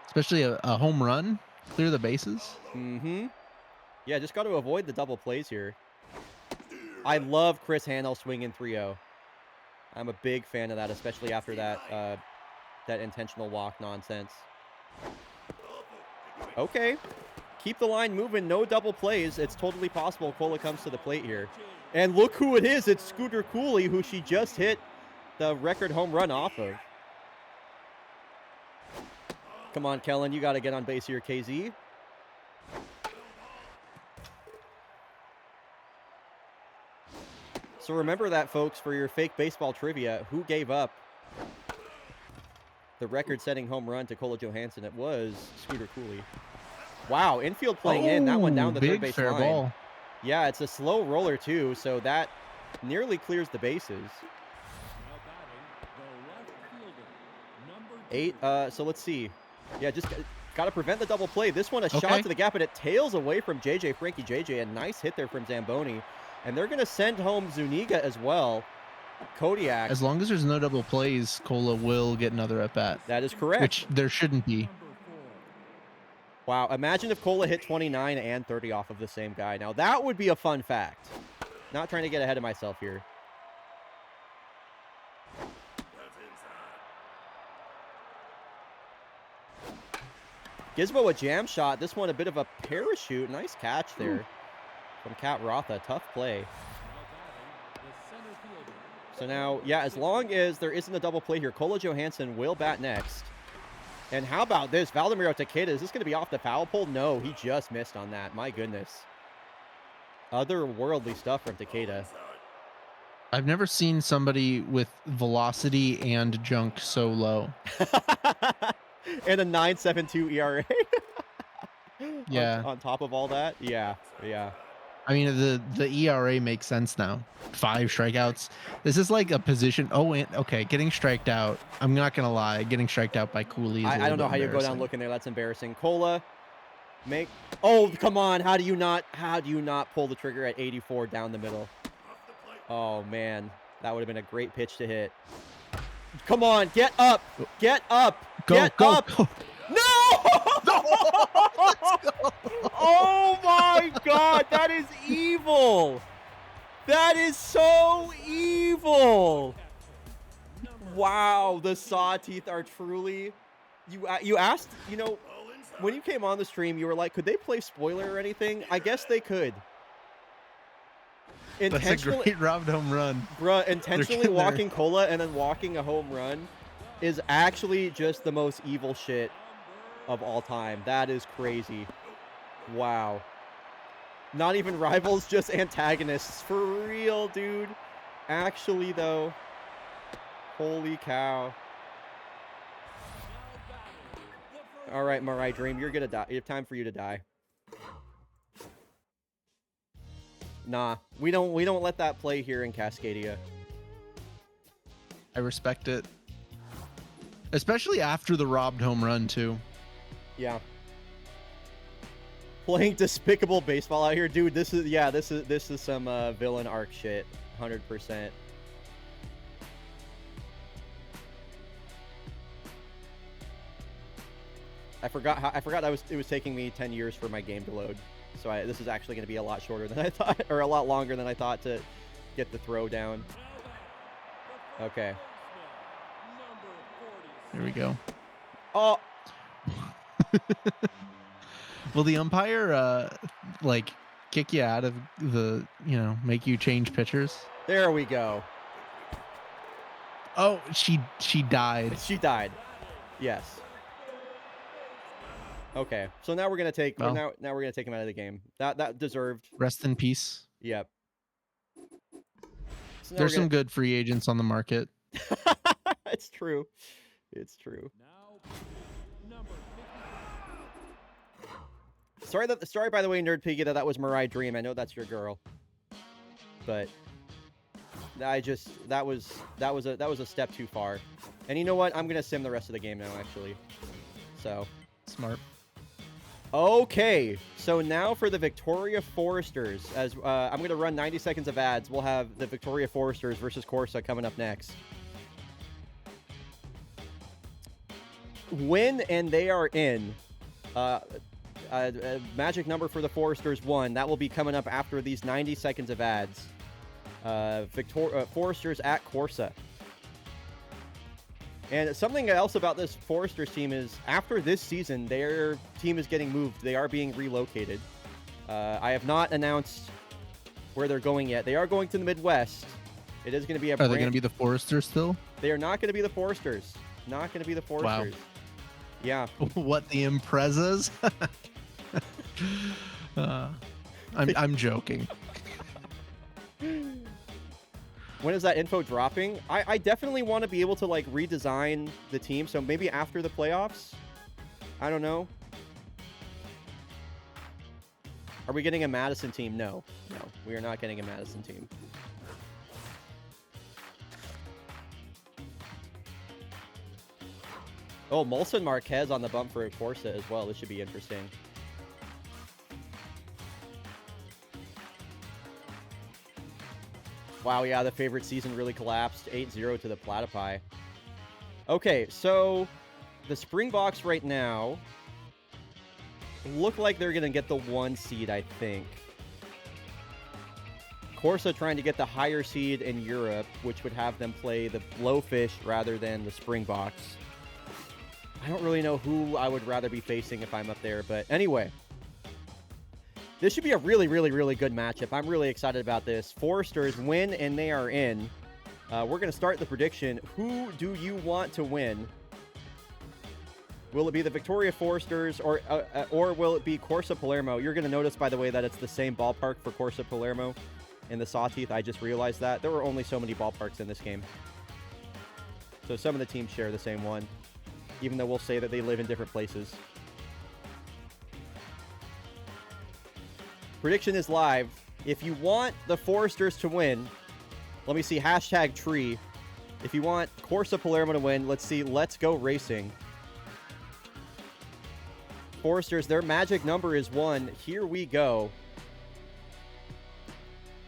especially a home run, clear the bases. Mm-hmm. Yeah, just got to avoid the double plays here. I love Chris Hanel swinging 3-0. I'm a big fan of that, especially after that that intentional walk nonsense. Okay. Keep the line moving. No double plays. It's totally possible Cola comes to the plate here. And look who it is. It's Scooter Cooley, who she just hit the record home run off of. Come on, Kellen. You got to get on base here, KZ. So remember that, folks, for your fake baseball trivia. Who gave up the record-setting home run to Cola Johansson? It was Scooter Cooley. Wow, infield playing in. That one down the third base fair line. Ball. Yeah, it's a slow roller, too, so that nearly clears the bases. Now batting, the left fielder, number 8, so let's see. Yeah, just got to prevent the double play. This one, a shot to the gap, and it tails away from JJ, Frankie JJ. A nice hit there from Zamboni. And they're going to send home Zuniga as well. Kodiak. As long as there's no double plays, Cola will get another at-bat. That is correct. Which there shouldn't be. Wow, imagine if Cola hit 29 and 30 off of the same guy. Now, that would be a fun fact. Not trying to get ahead of myself here. Gizmo a jam shot. This one a bit of a parachute. Nice catch there from Kat Rotha. Tough play. So now, yeah, as long as there isn't a double play here, Cola Johansson will bat next. And how about this? Valdemiro Takeda, is this going to be off the foul pole? No, he just missed on that. My goodness. Otherworldly stuff from Takeda. I've never seen somebody with velocity and junk so low. And a 9.72 ERA. Yeah. On top of all that? Yeah, yeah. I mean, the ERA makes sense now. 5 strikeouts. This is like a position. Oh, and, okay, getting striked out. I'm not gonna lie, getting striked out by Cooley. Is I don't know how you go down looking there. That's embarrassing. Cola, make. Oh, come on! How do you not pull the trigger at 84 down the middle? Oh man, that would have been a great pitch to hit. Come on, get up, get up, get up! Go. No! Oh my God, that is evil. That is so evil. Wow, the saw teeth are truly. You asked, you know, when you came on the stream, you were like, could they play spoiler or anything? I guess they could. That's a great robbed home run. Bruh, intentionally walking Cola and then walking a home run is actually just the most evil shit of all time. That is crazy. Wow. Not even rivals, just antagonists. For real, dude. Actually, though. Holy cow. All right, Marai Dream, you're gonna die. It's time for you to die. Nah, we don't let that play here in Cascadia. I respect it. Especially after the robbed home run, too. Yeah. Playing despicable baseball out here, dude. This is some villain arc shit, 100%. I forgot it was taking me 10 years for my game to load. So this is actually going to be a lot shorter than I thought, or a lot longer than I thought to get the throw down. Okay. Here we go. Oh. Will the umpire like kick you out of the, make you change pitchers? There we go. Oh, she died. She died. Yes. Okay. So now we're going to take now we're going to take him out of the game. That deserved. Rest in peace. Yep. So there's some good free agents on the market. It's true. It's true. Sorry, by the way, Nerd Piggy, that was Marai Dream. I know that's your girl, but that was a step too far. And you know what? I'm gonna sim the rest of the game now, actually. So smart. Okay, so now for the Victoria Foresters. As I'm gonna run 90 seconds of ads. We'll have the Victoria Foresters versus Corsa coming up next. win and they are in. Magic number for the Foresters 1. That will be coming up after these 90 seconds of ads. Foresters at Corsa. And something else about this Foresters team is after this season, their team is getting moved. They are being relocated. I have not announced where they're going yet. They are going to the Midwest. It is going to be a Are they going to be the Foresters still? They are not going to be the Foresters. Not going to be the Foresters. Wow. Yeah. What, the Imprezas? I'm joking. When is that info dropping? I definitely want to be able to like redesign the team. So maybe after the playoffs. I don't know. Are we getting a Madison team? No. No, we are not getting a Madison team. Oh, Molson Marquez on the bump for a Corsa as well. This should be interesting. Wow, yeah, the favorite season really collapsed. 8-0 to the Platypi. Okay, so the Springboks right now look like they're going to get the 1 seed, I think. Corsa trying to get the higher seed in Europe, which would have them play the Blowfish rather than the Springboks. I don't really know who I would rather be facing if I'm up there, but anyway. This should be a really, really, really good matchup. I'm really excited about this. Foresters win, and they are in. We're going to start the prediction. Who do you want to win? Will it be the Victoria Foresters, or will it be Corsa Palermo? You're going to notice, by the way, that it's the same ballpark for Corsa Palermo and the Sawteeth. I just realized that. There were only so many ballparks in this game. So some of the teams share the same one, even though we'll say that they live in different places. Prediction is live. If you want the Foresters to win, let me see, hashtag tree. If you want Corsa Palermo to win, let's see, let's go racing. Foresters, their magic number is 1. Here we go.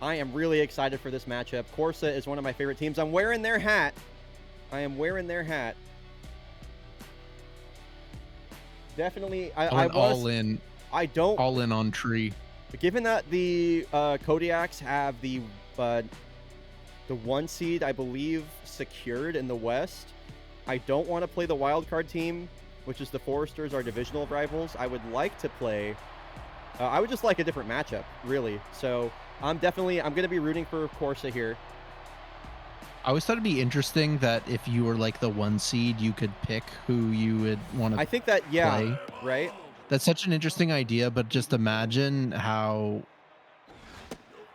I am really excited for this matchup. Corsa is one of my favorite teams. I'm wearing their hat. I am wearing their hat. Definitely, I was all in. I don't all in on tree. Given that the Kodiaks have the 1 seed, I believe, secured in the West, I don't want to play the wildcard team, which is the Foresters, our divisional rivals. I would like to play. I would just like a different matchup, really. So I'm going to be rooting for Corsa here. I always thought it'd be interesting that if you were like the 1 seed, you could pick who you would want to. I think that, yeah, play. Right. That's such an interesting idea, but just imagine how,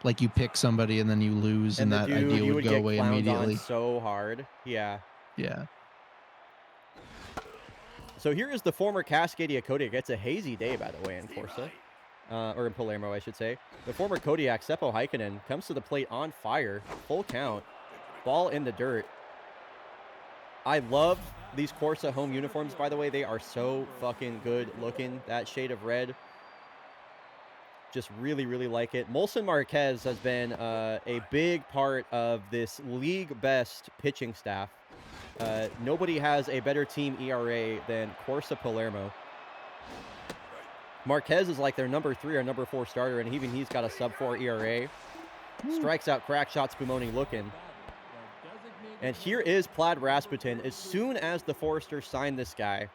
like, you pick somebody and then you lose, and that idea would go away immediately. So hard, yeah. Yeah. So here is the former Cascadia Kodiak. It's a hazy day, by the way, in Corsa, or in Palermo, I should say. The former Kodiak, Seppo Heikkinen, comes to the plate on fire, full count, ball in the dirt. I love these Corsa home uniforms, by the way. They are so fucking good looking. That shade of red. Just really, really like it. Molson Marquez has been a big part of this league best pitching staff. Nobody has a better team ERA than Corsa Palermo. Marquez is like their number 3 or number 4 starter, and even he's got a sub-4 ERA. Strikes out, crack shot, Spumoni looking. And here is Plaid Rasputin. As soon as the Foresters signed this guy,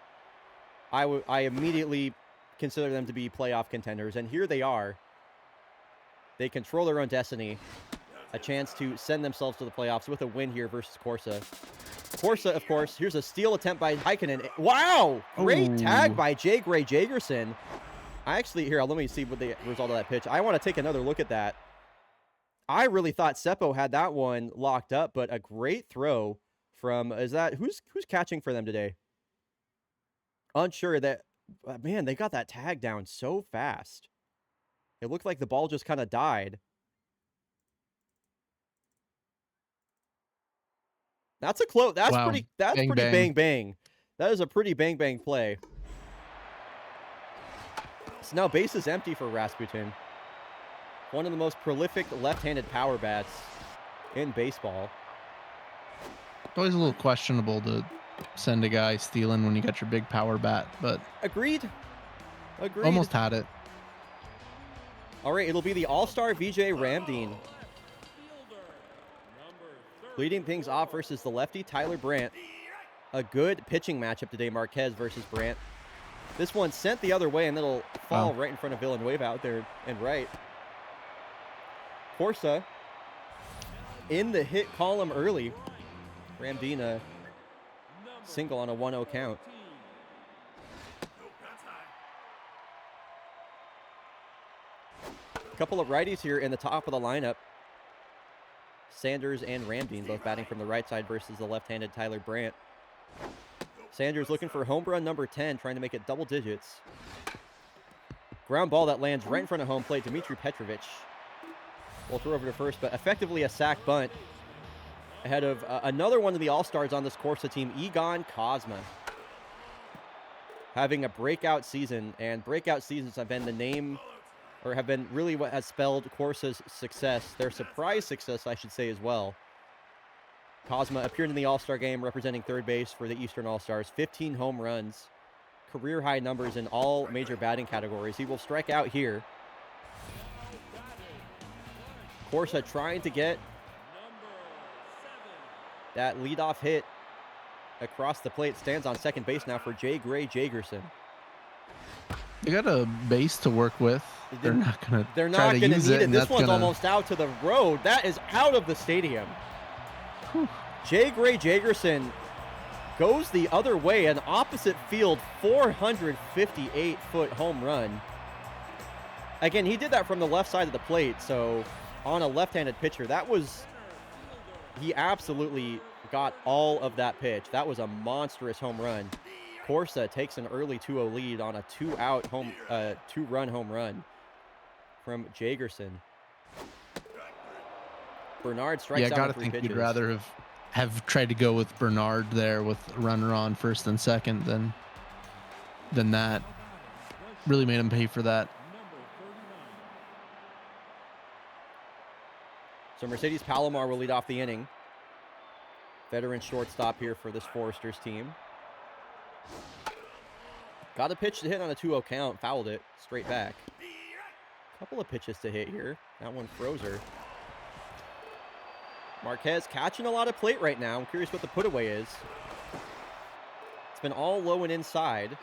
I immediately consider them to be playoff contenders. And here they are. They control their own destiny. A chance to send themselves to the playoffs with a win here versus Corsa. Corsa, of course. Here's a steal attempt by Heikkinen. Wow! Great tag by Jay Gray Jagerson. Let me see what the result of that pitch. I want to take another look at that. I really thought Seppo had that one locked up, but a great throw from, who's catching for them today? Unsure that, man, they got that tag down so fast. It looked like the ball just kind of died. That's a close, that's wow. Pretty bang bang. That is a pretty bang bang play. So now base is empty for Rasputin. One of the most prolific left-handed power bats in baseball. It's always a little questionable to send a guy stealing when you got your big power bat, but Agreed. almost had it. All right, it'll be the All-Star VJ Ramdeen leading things off versus the lefty Tyler Brandt. A good pitching matchup today, Marquez versus Brandt. This one sent the other way, and it'll fall right in front of Villanueva out there and right. Corsa in the hit column early. Ramdeen a single on a 1-0 count. A couple of righties here in the top of the lineup. Sanders and Ramdeen both batting from the right side versus the left-handed Tyler Brandt. Sanders looking for home run number 10, trying to make it double digits. Ground ball that lands right in front of home plate. Dmitry Petrovic will throw over to first, but effectively a sac bunt ahead of another one of the All-Stars on this Corsa team, Egon Kozma. Having a breakout season, and breakout seasons have been the name, or have been really what has spelled Corsa's success, their surprise success, I should say, as well. Kozma appeared in the All-Star game representing third base for the Eastern All-Stars. 15 home runs, career-high numbers in all major batting categories. He will strike out here. Corsa trying to get that leadoff hit across the plate. Stands on second base now for Jay Gray Jagerson. They got a base to work with. They're not going to need it. This one's almost out to the road. That is out of the stadium. Jay Gray Jagerson goes the other way, an opposite field 458-foot home run. Again, he did that from the left side of the plate, so on a left-handed pitcher, he absolutely got all of that pitch. That was a monstrous home run. Corsa takes an early 2-0 lead on a two-run home run from Jagerson. Bernard strikes out. Yeah, I gotta think you'd rather have tried to go with Bernard there with a runner on first and second than that. Really made him pay for that. So Mercedes Palomar will lead off the inning. Veteran shortstop here for this Foresters team. Got a pitch to hit on a 2-0 count, fouled it straight back. Couple of pitches to hit here. That one froze her. Marquez catching a lot of plate right now. I'm curious what the put away is. It's been all low and inside.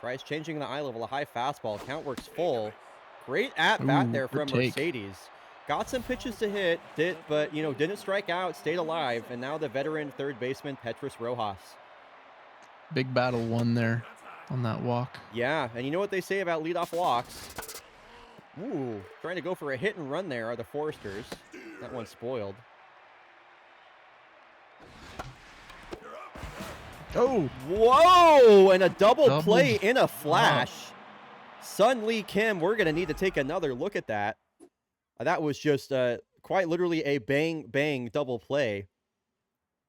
Tries changing the eye level, a high fastball. Count works full. Great at bat there from Mercedes. Got some pitches to hit, but didn't strike out, stayed alive, and now the veteran third baseman Petrus Rojas. Big battle won there on that walk. Yeah, and you know what they say about leadoff walks? Ooh, trying to go for a hit and run there are the Foresters. That one's spoiled. Oh! Whoa! And a double play in a flash. Sun Lee Kim, we're going to need to take another look at that. That was just quite literally a bang double play.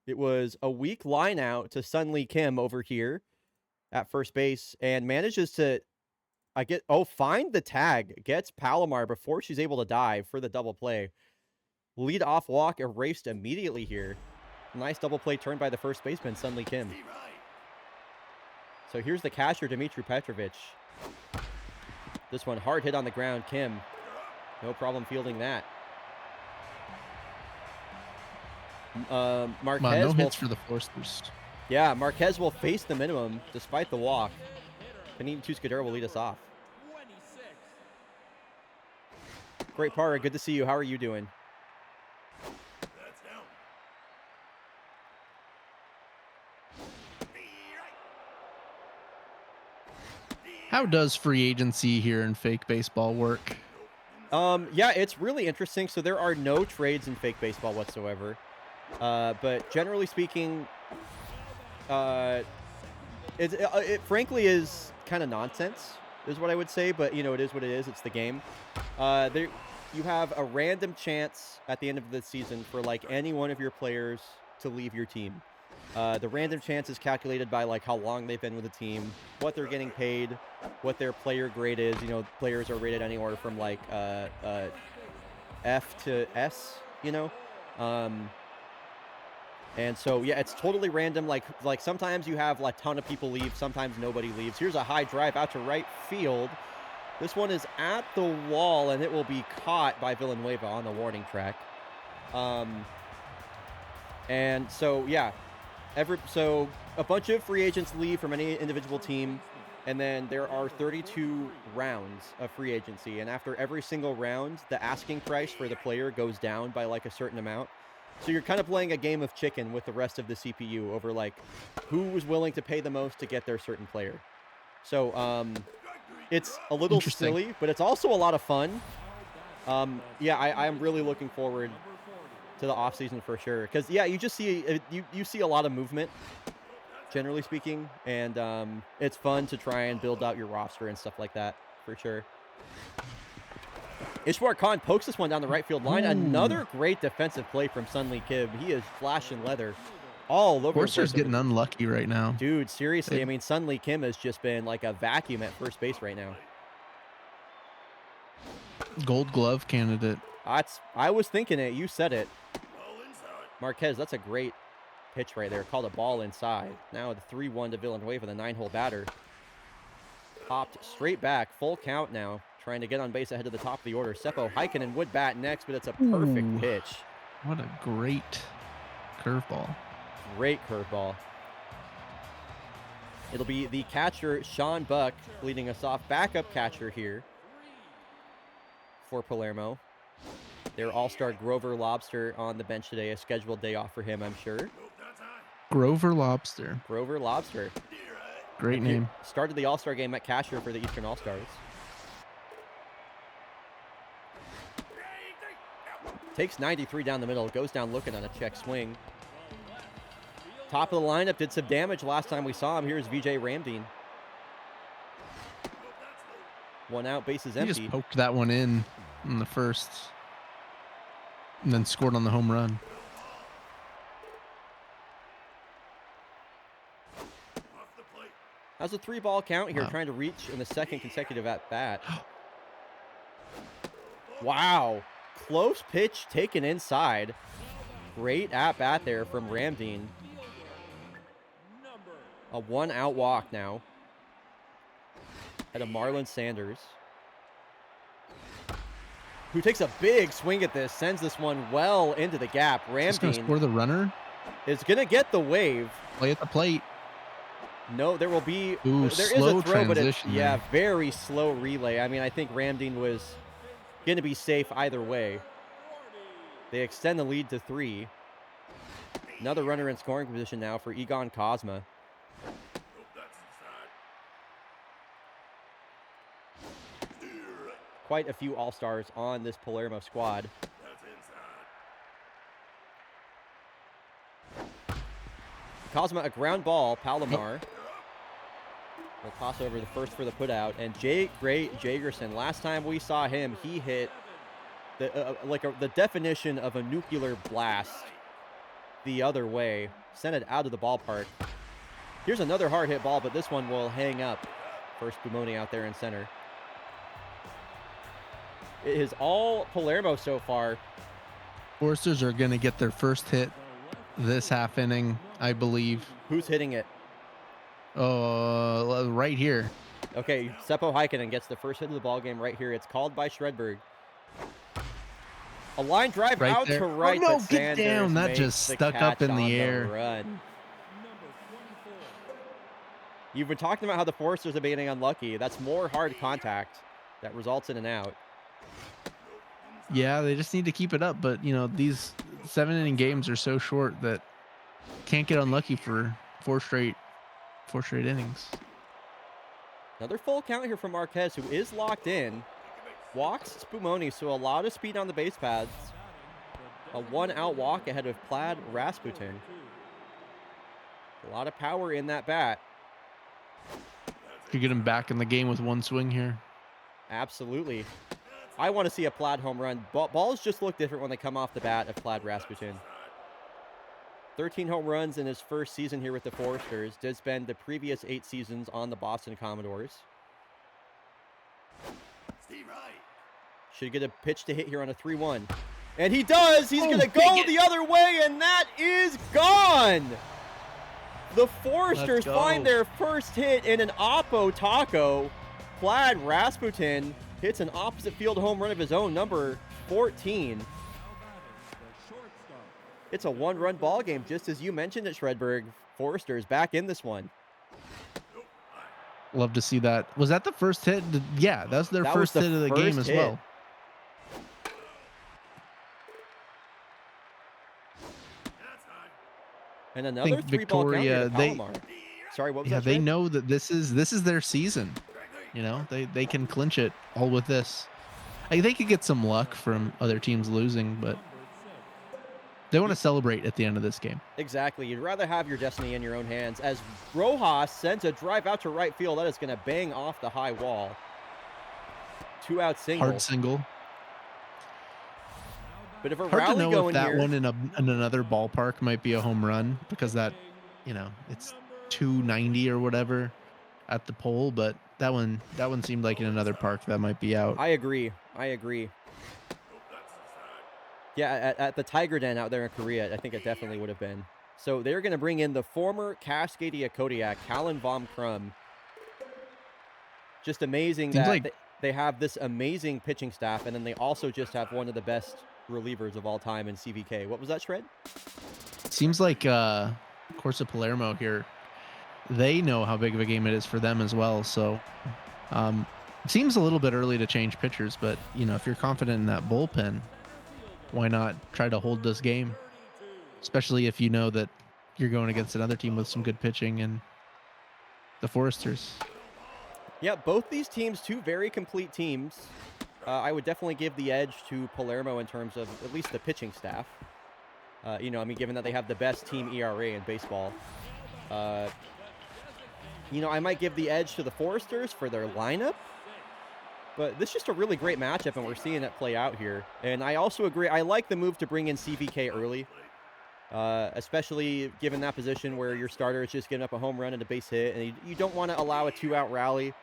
It was a weak line out to Sun Lee Kim over here at first base and manages to find the tag, gets Palomar before she's able to dive for the double play. Lead off walk erased immediately here. Nice double play turned by the first baseman, Sun Lee Kim. So here's the catcher, Dmitry Petrovic. This one hard hit on the ground, Kim. No problem fielding that. Marquez no hits for the Foresters. Yeah, Marquez will face the minimum despite the walk. Panini Tuscadero will lead us off. Great Parra, good to see you. How are you doing? How does free agency here in fake baseball work? Yeah, it's really interesting. So there are no trades in fake baseball whatsoever. But generally speaking, it frankly is kind of nonsense, is what I would say. But, it is what it is. It's the game. You have a random chance at the end of the season for, any one of your players to leave your team. The random chance is calculated by, how long they've been with the team, what they're getting paid, what their player grade is. Players are rated anywhere from, F to S, And so, yeah, it's totally random. Like sometimes you have like a ton of people leave, sometimes nobody leaves. Here's a high drive out to right field. This one is at the wall, and it will be caught by Villanueva on the warning track. And so, yeah, so a bunch of free agents leave from any individual team, and then there are 32 rounds of free agency. And after every single round, the asking price for the player goes down by like a certain amount. So you're kind of playing a game of chicken with the rest of the CPU over like who was willing to pay the most to get their certain player. So it's a little silly, but it's also a lot of fun. Yeah, I'm really looking forward to the offseason for sure. Because, yeah, you just see you see a lot of movement, generally speaking. And it's fun to try and build out your roster and stuff like that, for sure. Ishwar Khan pokes this one down the right field line. Ooh. Another great defensive play from Sunli Kim. He is flashing leather all over. Forster's getting unlucky right now. Dude, seriously. I mean, Sunli Kim has just been like a vacuum at first base right now. Gold Glove candidate. I was thinking it. You said it. Marquez, that's a great pitch right there. Called a ball inside. Now the 3-1 to Villanueva, the 9-hole batter. Popped straight back. Full count now. Trying to get on base ahead of the top of the order. Seppo Heikkinen would bat next, but it's a perfect pitch. What a great curveball. Great curveball. It'll be the catcher, Sean Buck, leading us off. Backup catcher here for Palermo. Their all-star Grover Lobster on the bench today. A scheduled day off for him, I'm sure. Grover Lobster. Grover Lobster. Great name. Started the all-star game at catcher for the Eastern All-Stars. Takes 93 down the middle. Goes down looking on a check swing. Top of the lineup did some damage last time we saw him. Here's Vijay Ramdeen. One out, bases empty. He just poked that one in the first. And then scored on the home run. Has a 3-ball count here, trying to reach in the second consecutive at-bat. Wow. Close pitch taken inside. Great at-bat there from Ramdeen. A 1-out walk now. At a Marlon Sanders, who takes a big swing at this, sends this one well into the gap. Ramdeen going to score the runner. Is going to get the wave. Play at the plate. No, there will be. Ooh, there slow is a throw, but it's, yeah, very slow relay. I mean, I think Ramdeen was going to be safe either way. They extend the lead to 3. Another runner in scoring position now for Egon Cosma. Quite a few all-stars on this Palermo squad. Cosma, a ground ball. Palomar will toss over the first for the putout. And Great Jagerson, last time we saw him, he hit the definition of a nuclear blast the other way. Sent it out of the ballpark. Here's another hard hit ball, but this one will hang up for Spumoni out there in center. It is all Palermo so far. Forsters are going to get their first hit this half inning, I believe. Who's hitting it? Right here. Okay, Seppo Heikkinen gets the first hit of the ball game right here. It's called by Shredberg. A line drive right out there. To right. Oh, no, but get Sanders down. That just stuck up in the air. Run. You've been talking about how the Foresters are being unlucky. That's more hard contact that results in an out. Yeah, they just need to keep it up. But, you know, these 7-inning games are so short that can't get unlucky for four straight innings. Another full count here from Marquez, who is locked in. Walks Spumoni, so a lot of speed on the base paths. A 1-out walk ahead of Plaid Rasputin. A lot of power in that bat. Could get him back in the game with one swing here. Absolutely. I want to see a Plaid home run. Balls just look different when they come off the bat of Plaid Rasputin. 13 home runs in his first season here with the Foresters. Did spend the previous 8 seasons on the Boston Commodores. Should get a pitch to hit here on a 3-1. And he does! He's going to go the other way, and that is gone! on! The Foresters go. find their first hit in an Oppo Taco. Plaid Rasputin hits an opposite field home run of his own, number 14. The shortstop. It's a one-run ball game, just as you mentioned at Shredberg. Foresters back in this one. Love to see that. Was that the first hit? Yeah, that's their That was first the hit of the first game as hit. well. And another think three-ball count here to Victoria, Palomar. Sorry, what was Yeah, that, they Shred? know that this is their season. You know, they can clinch it all with this. Like, they could get some luck from other teams losing, but they want to celebrate at the end of this game. Exactly. You'd rather have your destiny in your own hands. As Rojas sends a drive out to right field, that is going to bang off the high wall. 2-out single. Hard single. Bit of a Hard to rally know if going that here. one in another ballpark might be a home run, because that, you know, it's 290 or whatever at the pole, but that one seemed like in another park that might be out. I agree. Yeah, at the Tiger Den out there in Korea, I think it definitely would have been. So they're going to bring in the former Cascadia Kodiak, Callan Vom Krum. Just amazing Seems that like- they have this amazing pitching staff, and then they also just have one of the best relievers of all time in CVK. What was that, Shred? Seems like Corsa Palermo here, they know how big of a game it is for them as well. So it seems a little bit early to change pitchers, but you know, if you're confident in that bullpen, why not try to hold this game? Especially if you know that you're going against another team with some good pitching and the Foresters. Yeah, both these teams, two very complete teams. I would definitely give the edge to Palermo in terms of at least the pitching staff. You know, I mean, given that they have the best team ERA in baseball. You know, I might give the edge to the Foresters for their lineup. But this is just a really great matchup, and we're seeing it play out here. And I also agree, I like the move to bring in CVK early. Especially given that position where your starter is just giving up a home run and a base hit, and you don't want to allow a 2-out rally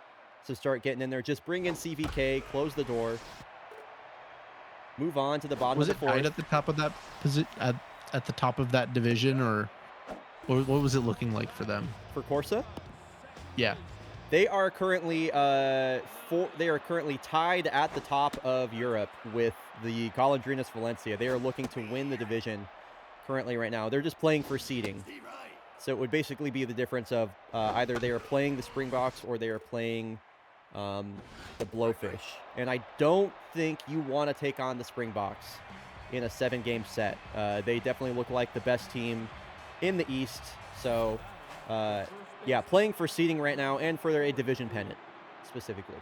to start getting in there. Just bring in CVK, close the door, move on to the bottom Was of it the fourth. tied at the top of that at the top of that division, or what was it looking like for them? For Corsa, Yeah. they are currently tied at the top of Europe with the Golondrinas Valencia. They are looking to win the division currently right now. They're just playing for seeding. So it would basically be the difference of either they are playing the Springboks or they are playing the Blowfish. And I don't think you want to take on the Springboks in a 7-game set. They definitely look like the best team in the East. So, yeah, playing for seeding right now and for a division pennant specifically.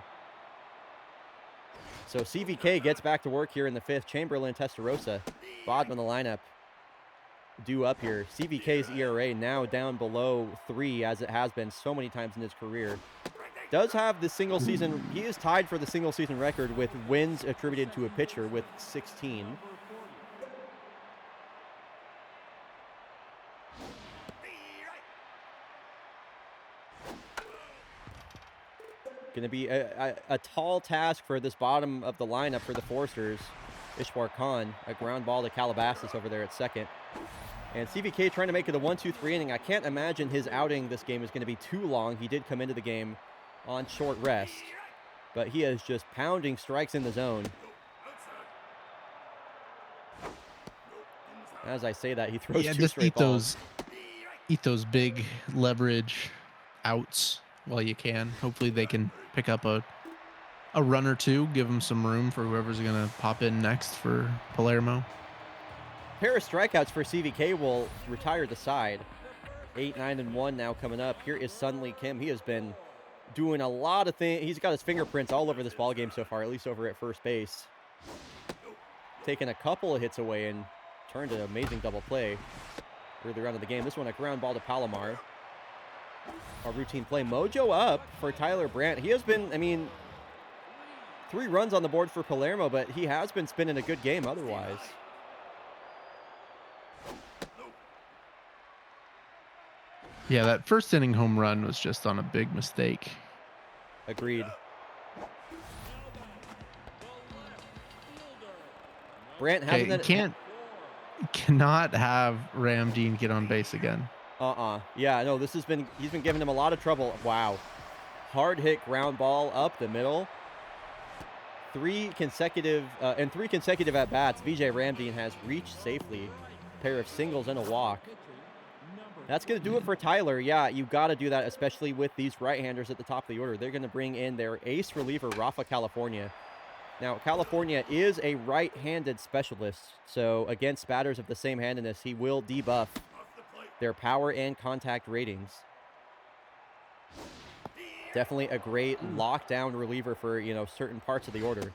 So CVK gets back to work here in the 5th. Chamberlain, Testarossa, bottom of the lineup, due up here. CVK's ERA now down below 3, as it has been so many times in his career. Does have the single season, he is tied for the single season record with wins attributed to a pitcher with 16. Going to be a tall task for this bottom of the lineup for the Foresters. Ishwar Khan, a ground ball to Calabasas over there at second. And CVK trying to make it a 1-2-3 inning. I can't imagine his outing this game is going to be too long. He did come into the game on short rest, but he is just pounding strikes in the zone. As I say that, he throws two just straight balls. eat those big leverage outs while you can. Hopefully they can pick up a run or two, give them some room for whoever's going to pop in next for Palermo. Pair of strikeouts for CVK will retire the side. 8, 9, and 1 now coming up. Here is Sun Lee Kim. He has been doing a lot of things. He's got his fingerprints all over this ball game so far, at least over at first base. Taking a couple of hits away and turned an amazing double play earlier on in the game. This one a ground ball to Palomar. A routine play. Mojo up for Tyler Brandt. He has been, I mean, 3 runs on the board for Palermo, but he has been spinning a good game otherwise. Yeah, that first inning home run was just on a big mistake. Agreed. Brandt hasn't Can't Cannot have Ram Dean get on base again. Yeah, no, he's been giving him a lot of trouble. Wow. Hard hit ground ball up the middle. Three consecutive at bats, VJ Ramdean has reached safely. A pair of singles and a walk. That's going to do it for Tyler. Yeah, you got to do that, especially with these right-handers at the top of the order. They're going to bring in their ace reliever, Rafa California. Now, California is a right-handed specialist, so against batters of the same handedness, he will debuff their power and contact ratings. Definitely a great lockdown reliever for, certain parts of the order.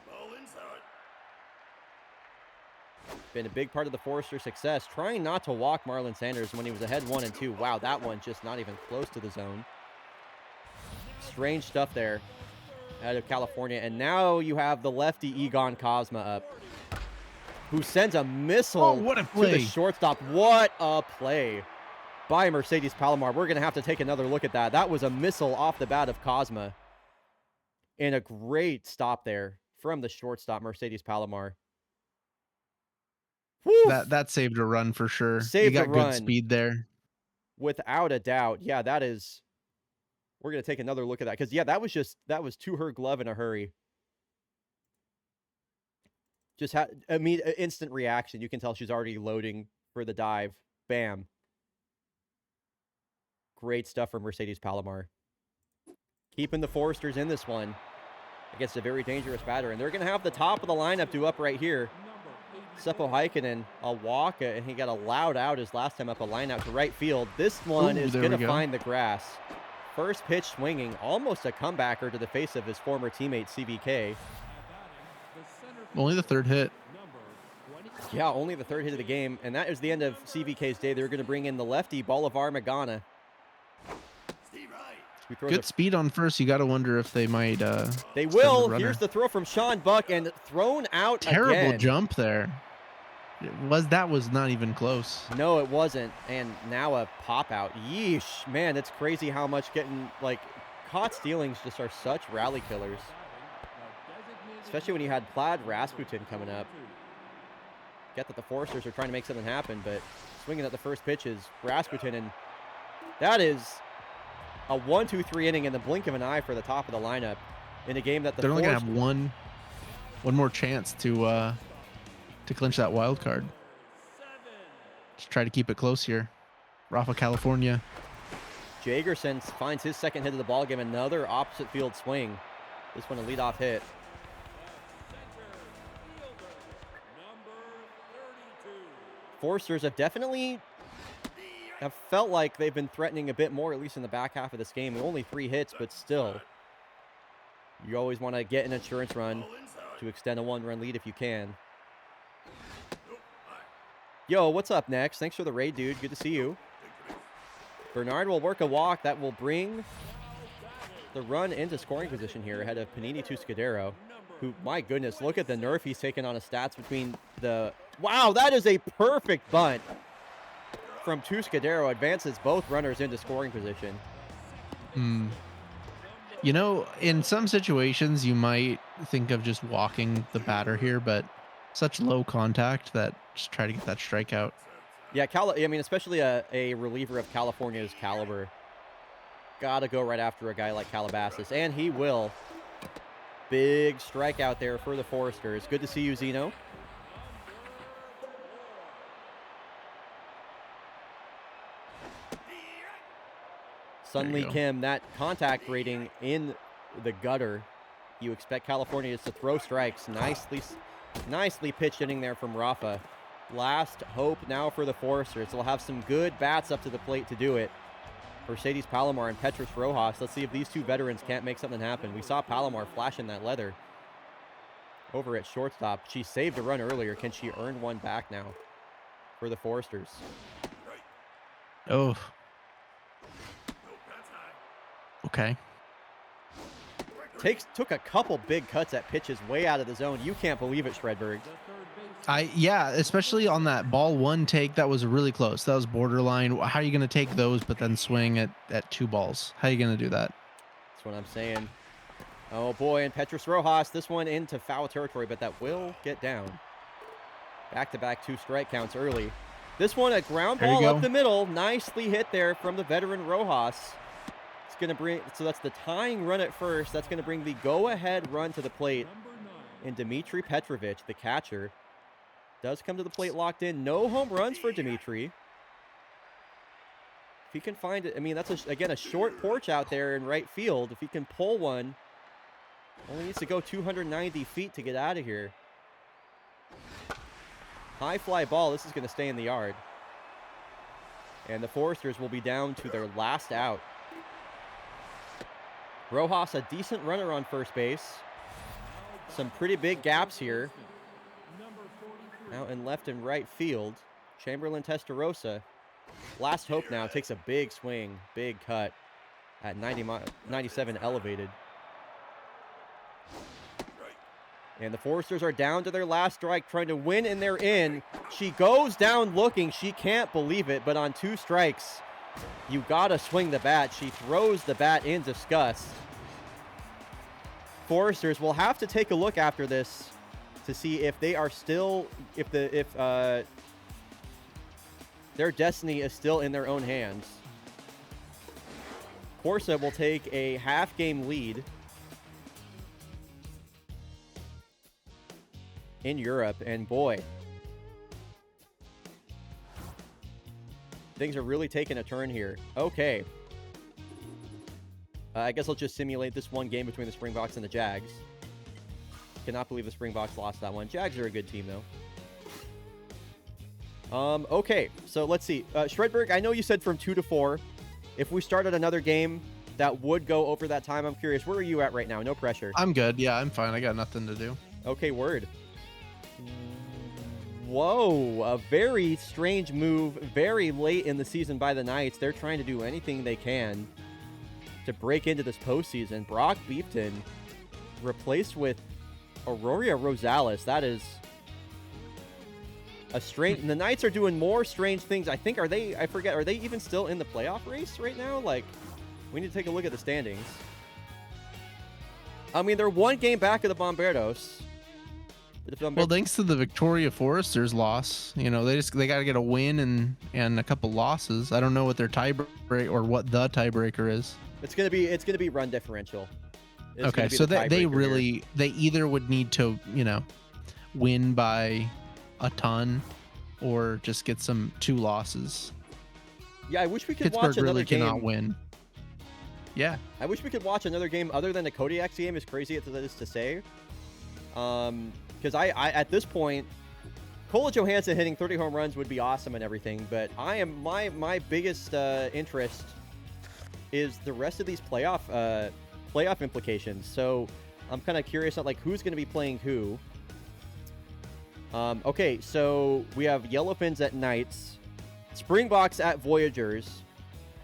Been a big part of the Foresters' success, trying not to walk Marlon Sanders when he was ahead 1-2. Wow, that one just not even close to the zone. Strange stuff there out of California. And now you have the lefty Egon Cosma up, who sends a missile to the shortstop. What a play by Mercedes Palomar. We're going to have to take another look at that. That was a missile off the bat of Cosma. And a great stop there from the shortstop, Mercedes Palomar. That saved a run for sure. Saved you got a run. Good speed there. Without a doubt. Yeah, that is. We're going to take another look at that. Because, yeah, that was to her glove in a hurry. Just instant reaction. You can tell she's already loading for the dive. Bam. Great stuff from Mercedes Palomar. Keeping the Foresters in this one against a very dangerous batter. And they're going to have the top of the lineup due up right here. Seppo Heikkinen, a walk, and he got a loud out his last time up, a line out to right field. This one is going to find the grass. First pitch swinging, almost a comebacker to the face of his former teammate, CVK. Only the third hit. Yeah, only the third hit of the game, and that is the end of CVK's day. They're going to bring in the lefty, Bolivar Magana. Good speed on first. You got to wonder if they might. They will. Here's the throw from Sean Buck, and thrown out Terrible again. Jump there. That was not even close. No, it wasn't. And now a pop out. Yeesh, man, it's crazy how much getting caught stealings just are such rally killers. Especially when you had Plaid Rasputin coming up. Get that the Foresters are trying to make something happen, but swinging at the first pitch is Rasputin, and that is a 1-2-3 inning in the blink of an eye for the top of the lineup in a game that they're only gonna have one more chance to clinch that wild card. Just try to keep it close here. Rafa California. Jagerson finds his second hit of the ball game. Another opposite field swing. This one a leadoff hit. Foresters have definitely felt like they've been threatening a bit more, at least in the back half of this game. Only 3 hits, but still. You always want to get an insurance run to extend a 1-run lead if you can. Yo, what's up next? Thanks for the raid, dude. Good to see you. Bernard will work a walk that will bring the run into scoring position here ahead of Panini Tuscadero, who, my goodness, look at the nerf he's taken on his stats between the... Wow, that is a perfect bunt from Tuscadero. Advances both runners into scoring position. You know, in some situations, you might think of just walking the batter here, but such low contact that just try to get that strikeout. Yeah, especially a reliever of California's caliber. Gotta go right after a guy like Calabasas, and he will. Big strikeout there for the Foresters. Good to see you, Zeno. Sunlee Kim, that contact rating in the gutter. You expect California to throw strikes. Nicely pitched inning there from Rafa. Last hope now for the Foresters. They'll have some good bats up to the plate to do it. Mercedes Palomar and Petrus Rojas. Let's see if these two veterans can't make something happen. We saw Palomar flashing that leather over at shortstop. She saved a run earlier. Can she earn one back now for the Foresters? Oh. Okay. Took a couple big cuts at pitches way out of the zone. You can't believe it, Shredberg. Yeah, especially on that ball 1 take, that was really close. That was borderline. How are you going to take those but then swing at 2 balls? How are you going to do that? That's what I'm saying. Oh boy, and Petrus Rojas, this one into foul territory, but that will get down. Back-to-back 2 strike counts early. This one, a ground There you ball up go. the middle. Nicely hit there from the veteran Rojas. It's going to bring, so that's the tying run at first. That's going to bring the go-ahead run to the plate. And Dmitry Petrovic, the catcher, does come to the plate locked in. No home runs for Dmitry. If he can find it, I mean, that's, again, a short porch out there in right field. If he can pull one, only needs to go 290 feet to get out of here. High fly ball. This is going to stay in the yard. And the Foresters will be down to their last out. Rojas, a decent runner on first base. Some pretty big gaps here. Out in left and right field. Chamberlain Testarossa. Last hope now. Takes a big swing. Big cut. At 97 elevated. And the Foresters are down to their last strike, trying to win, and they're in. She goes down looking. She can't believe it, but on 2 strikes, you gotta swing the bat. She throws the bat in disgust. Foresters will have to take a look after this to see if they are still, if their destiny is still in their own hands. Corsa will take a half-game lead in Europe, and boy, things are really taking a turn here. Okay. I guess I'll just simulate this one game between the Springboks and the Jags. Cannot believe the Springboks lost that one. Jags are a good team, though. Okay, so let's see. Shredberg, I know you said from 2 to 4. If we started another game that would go over that time, I'm curious, where are you at right now? No pressure. I'm good. Yeah, I'm fine. I got nothing to do. Okay, word. Whoa, a very strange move very late in the season by the Knights. They're trying to do anything they can to break into this postseason. Brock Beefton replaced with Aurora Rosales. That is a strange... The Knights are doing more strange things. I think, are they even still in the playoff race right now? Like, we need to take a look at the standings. I mean, they're 1 game back of the Bombardos. Well, thanks to the Victoria Foresters loss, you know, they got to get a win and a couple losses. I don't know what their tiebreak or what the tiebreaker is. It's gonna be run differential. Okay, so they really they either would need to, you know, win by a ton or just get 2 losses. Yeah, I wish we could Pittsburgh watch another really game. Cannot win. Yeah, I wish we could watch another game other than the Kodiak's game. As crazy as it is to say, because I at this point, Kola Johansson hitting 30 home runs would be awesome and everything, but I am my biggest interest is the rest of these playoff implications. So I'm kind of curious on like who's going to be playing who. Okay, so we have Yellowfins at Knights, Springboks at Voyagers,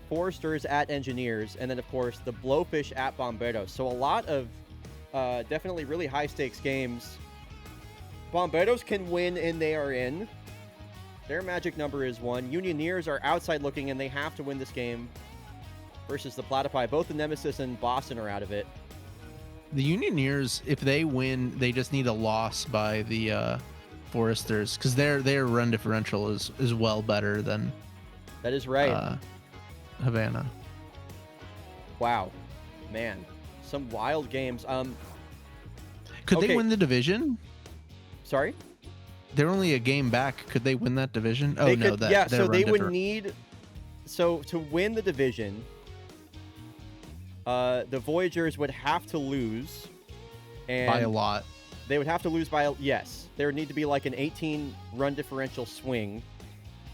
Foresters at Engineers, and then of course the Blowfish at Bombardos. So a lot of definitely really high stakes games. Bombardos can win and they are in. Their magic number is 1. Unioneers are outside looking and they have to win this game versus the Platypi. Both the Nemesis and Boston are out of it. the Unioneers, if they win, they just need a loss by the Foresters because their run differential is well better than. That is right. Havana. Wow, man, some wild games. Could okay. they win the division? Sorry? They're only a game back. Could they win that division? Oh, They no, could, that yeah. their So run they would differ- need. So to win the division, the Voyagers would have to lose, and by a lot. They would have to lose by yes. There would need to be like an 18 run differential swing.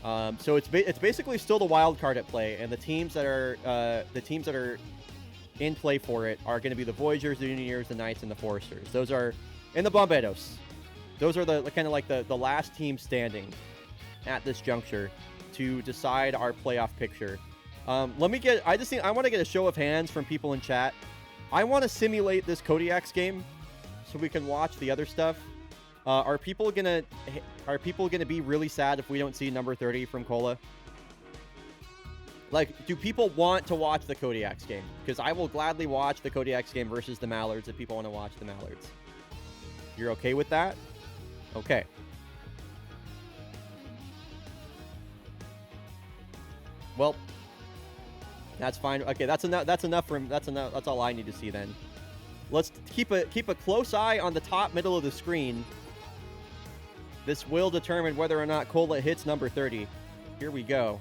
So it's basically still the wild card at play, and the teams that are in play for it are going to be the Voyagers, the Unioneers, the Knights, and the Foresters. Those are in the Bombardos. Those are the kind of like the last team standing at this juncture to decide our playoff picture. I want to get a show of hands from people in chat. I want to simulate this Kodiak's game so we can watch the other stuff. Are people gonna be really sad if we don't see number 30 from Cola? Like, do people want to watch the Kodiak's game? Because I will gladly watch the Kodiak's game versus the Mallards if people want to watch the Mallards. You're okay with that? Okay. Well, that's fine. Okay, that's enough. That's enough for him. That's enough. That's all I need to see then. Let's keep a close eye on the top middle of the screen. This will determine whether or not Cola hits number 30. Here we go.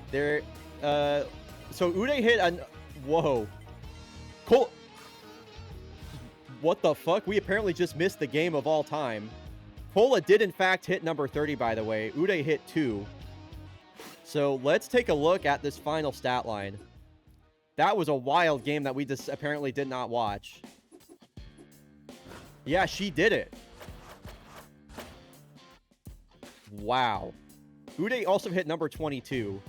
There, so Uday hit an, whoa. Cole, what the fuck? We apparently just missed the game of all time. Cola did in fact hit number 30, by the way. Uday hit 2. So let's take a look at this final stat line. That was a wild game that we just apparently did not watch. Yeah, she did it. Wow. Uday also hit number 22.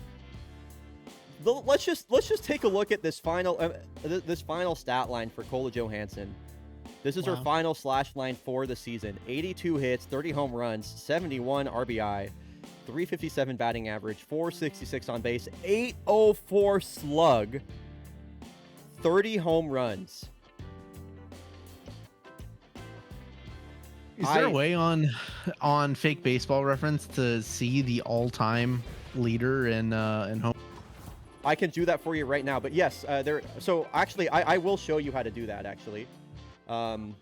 Let's just take a look at this final stat line for Cola Johansson. This is her final slash line for the season. 82 hits, 30 home runs, 71 RBI, 357 batting average, 466 on base, 804 slug, 30 home runs. Is there a way on Fake Baseball Reference to see the all-time leader in home? I can do that for you right now, but yes, there. So actually, I will show you how to do that. Actually, so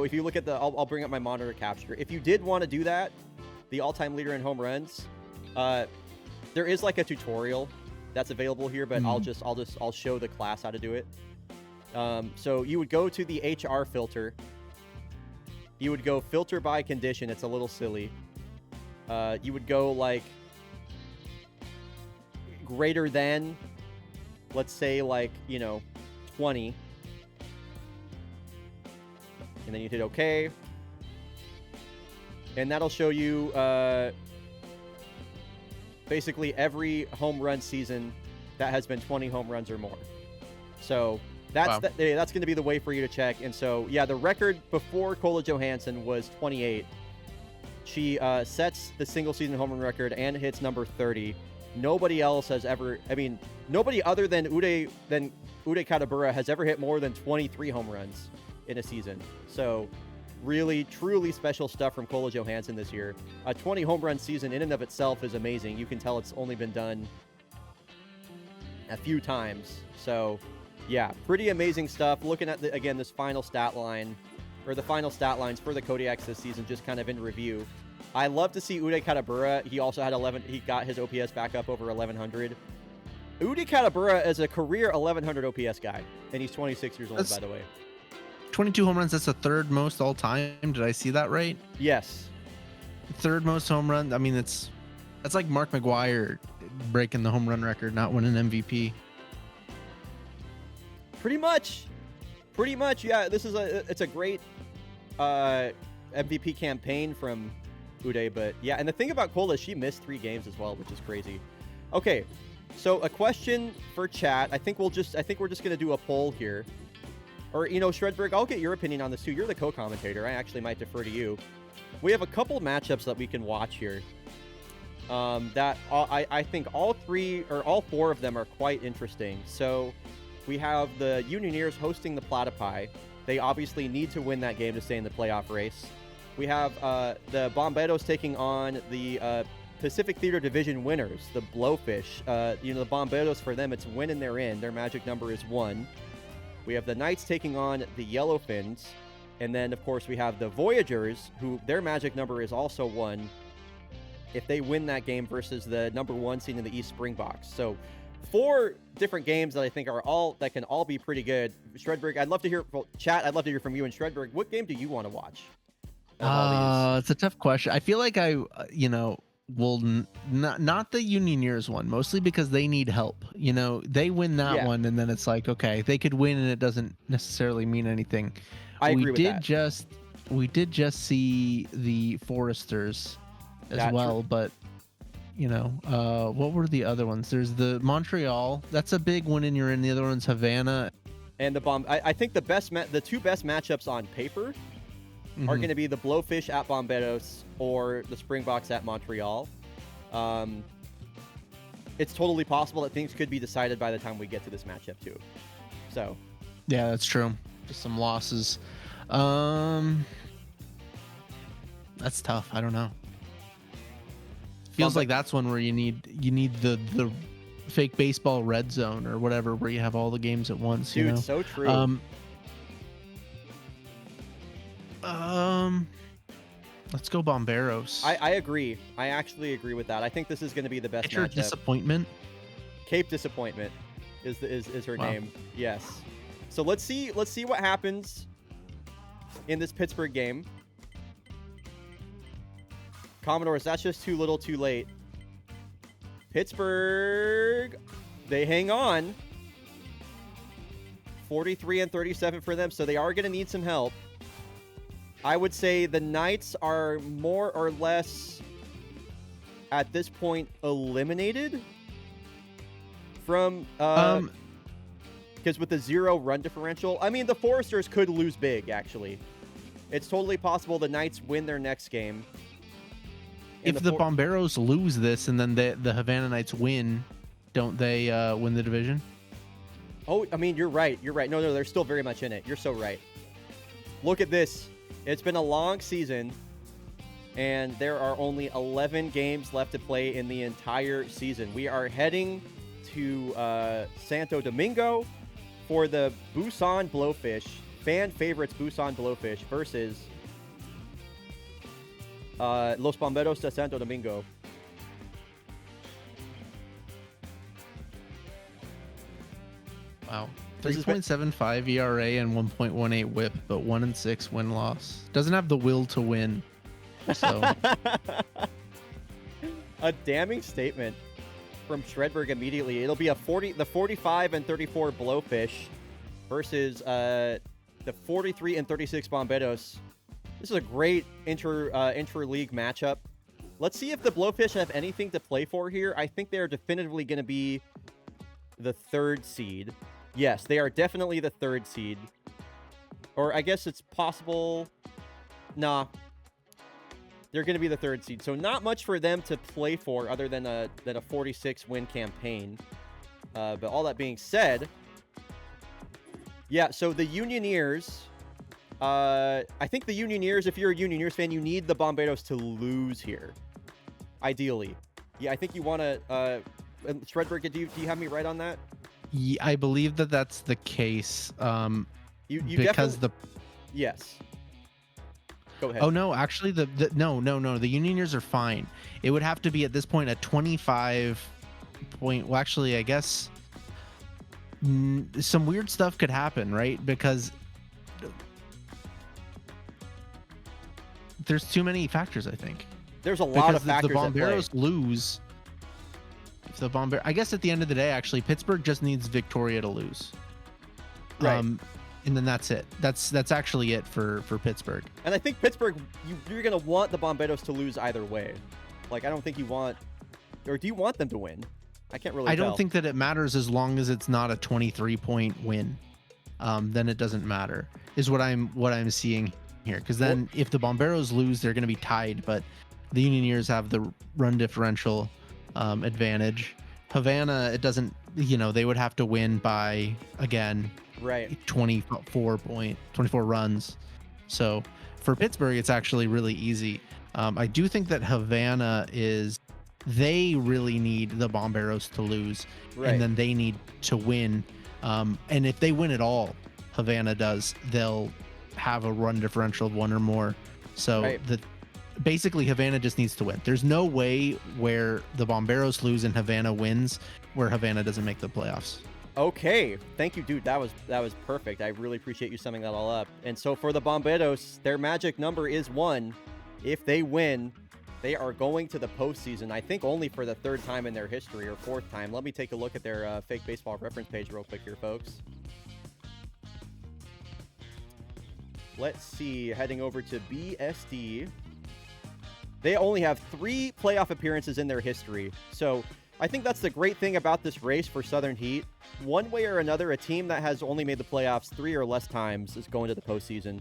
if you look at the, I'll bring up my monitor capture. If you did want to do that, the all-time leader in home runs, there is like a tutorial that's available here, but I'll show the class how to do it. So you would go to the HR filter. You would go filter by condition. It's a little silly. You would go like greater than, let's say like, 20. And then you hit OK. And that'll show you basically every home run season that has been 20 home runs or more. So that's that's going to be the way for you to check. And so, yeah, the record before Cola Johansson was 28. She sets the single season home run record and hits number 30. Nobody else has ever, nobody other than Uday Katabura has ever hit more than 23 home runs in a season. So really, truly special stuff from Cola Johansson this year. A 20 home run season in and of itself is amazing. You can tell it's only been done a few times. So yeah, pretty amazing stuff. Looking at, again, this final stat line, or the final stat lines for the Kodiaks this season, just kind of in review. I love to see Uday Katabura. He also had he got his OPS back up over 1100. Uday Katabura is a career 1100 OPS guy, and he's 26 years old, by the way. 22 home runs, that's the third most all time. Did I see that right? Yes. Third most home run. I mean, that's like Mark McGwire breaking the home run record, not winning MVP. Pretty much. Yeah, it's a great MVP campaign from Uday, but yeah, and the thing about Cola is she missed 3 games as well, which is crazy. Okay, so a question for chat. I think we're just gonna do a poll here. Or, Shredberg, I'll get your opinion on this too. You're the co-commentator. I actually might defer to you. We have a couple matchups that we can watch here. That I think all 4 of them are quite interesting. So we have the Unioneers hosting the Platypi. They obviously need to win that game to stay in the playoff race. We have the Bomberos taking on the Pacific Theater Division winners, the Blowfish. The Bomberos, for them, it's win and they're in. Their magic number is 1. We have the Knights taking on the Yellowfins. And then, of course, we have the Voyagers, who their magic number is also 1 if they win that game versus the number 1 seed in the East Springboks. So 4 different games that I think can all be pretty good. Shredberg, I'd love to hear from you. And Shredberg, what game do you want to watch? It's a tough question. I feel like will not the Unioneers one, mostly because they need help. They win that one, and then it's like, okay, they could win, and it doesn't necessarily mean anything. I agree with that. We did just see the Foresters as well, but what were the other ones? There's the Montreal. That's a big win, and you're in. The other one's Havana and the Bomb. I think the 2 best matchups on paper are going to be the Blowfish at Bomberos or the Springboks at Montreal. It's totally possible that things could be decided by the time we get to this matchup too. So, yeah, that's true. Just some losses. I That's tough. I don't know. Feels like that's one where you need the fake baseball red zone or whatever, where you have all the games at once. Dude, you know? so true. Let's go Bomberos. I agree. I actually agree with that. I think this is going to be the best Pitcher matchup. Disappointment. Cape Disappointment is her Wow. name. Yes. So let's see what happens in this Pittsburgh game. Commodores, that's just too little, too late. Pittsburgh, they hang on. 43 and 37 for them, so they are going to need some help. I would say the Knights are more or less, at this point, eliminated from... because with the 0 run differential, I mean, the Foresters could lose big, actually. It's totally possible the Knights win their next game. If the Bomberos lose this and then the Havana Knights win, don't they win the division? Oh, I mean, you're right. You're right. No, they're still very much in it. You're so right. Look at this. It's been a long season, and there are only 11 games left to play in the entire season. We are heading to Santo Domingo for the Busan Blowfish, fan favorites Busan Blowfish versus Los Bomberos de Santo Domingo. Wow. 3.75 ERA and 1.18 WHIP, but 1-6 win-loss. Doesn't have the will to win. So a damning statement from Shredberg immediately. It'll be the 45 and 34 Blowfish versus the 43 and 36 Bomberos. This is a great inter-league matchup. Let's see if the Blowfish have anything to play for here. I think they are definitively going to be the 3rd seed. Yes, they are definitely the 3rd seed. Or I guess it's possible. Nah. They're going to be the 3rd seed. So not much for them to play for other than a 46-win campaign. But all that being said, yeah, so the Unioneers... I think the Unioneers, if you're a Unioneers fan, you need the Bomberos to lose here. Ideally. Yeah, I think you want to... Shredberg, do you have me right on that? yeah, I believe that's the case. You because Yes. Go ahead. Oh no, actually no. The Unioneers are fine. It would have to be at this point a 25 point. Well, actually, I guess some weird stuff could happen, right? Because there's too many factors, I think. There's a lot of factors. If the Bomberos lose, I guess at the end of the day, actually, Pittsburgh just needs Victoria to lose. Right. And then that's it. That's actually it for Pittsburgh. And I think Pittsburgh, you're going to want the Bomberos to lose either way. Like, I don't think you want... Or do you want them to win? I can't really tell. I don't think that it matters as long as it's not a 23-point win. Then it doesn't matter, is what I'm seeing here. Because then if the Bomberos lose, they're going to be tied. But the Unioneers have the run differential advantage. Havana, it doesn't... they would have to win by, again... Right. 24 runs. So for Pittsburgh, it's actually really easy. I do think that Havana they really need the Bomberos to lose, right, and then they need to win. And if they win at all, Havana does, they'll have a run differential of 1 or more. So right, basically Havana just needs to win. There's no way where the Bomberos lose and Havana wins where Havana doesn't make the playoffs. Okay, thank you, dude. That was perfect. I really appreciate you summing that all up. And so for the Bomberos, their magic number is 1. If they win, they are going to the postseason. I think only for the 3rd time in their history, or 4th time. Let me take a look at their fake baseball reference page real quick here, folks. Let's see. Heading over to BSD. They only have 3 playoff appearances in their history. So I think that's the great thing about this race for Southern Heat. One way or another, a team that has only made the playoffs 3 or less times is going to the postseason,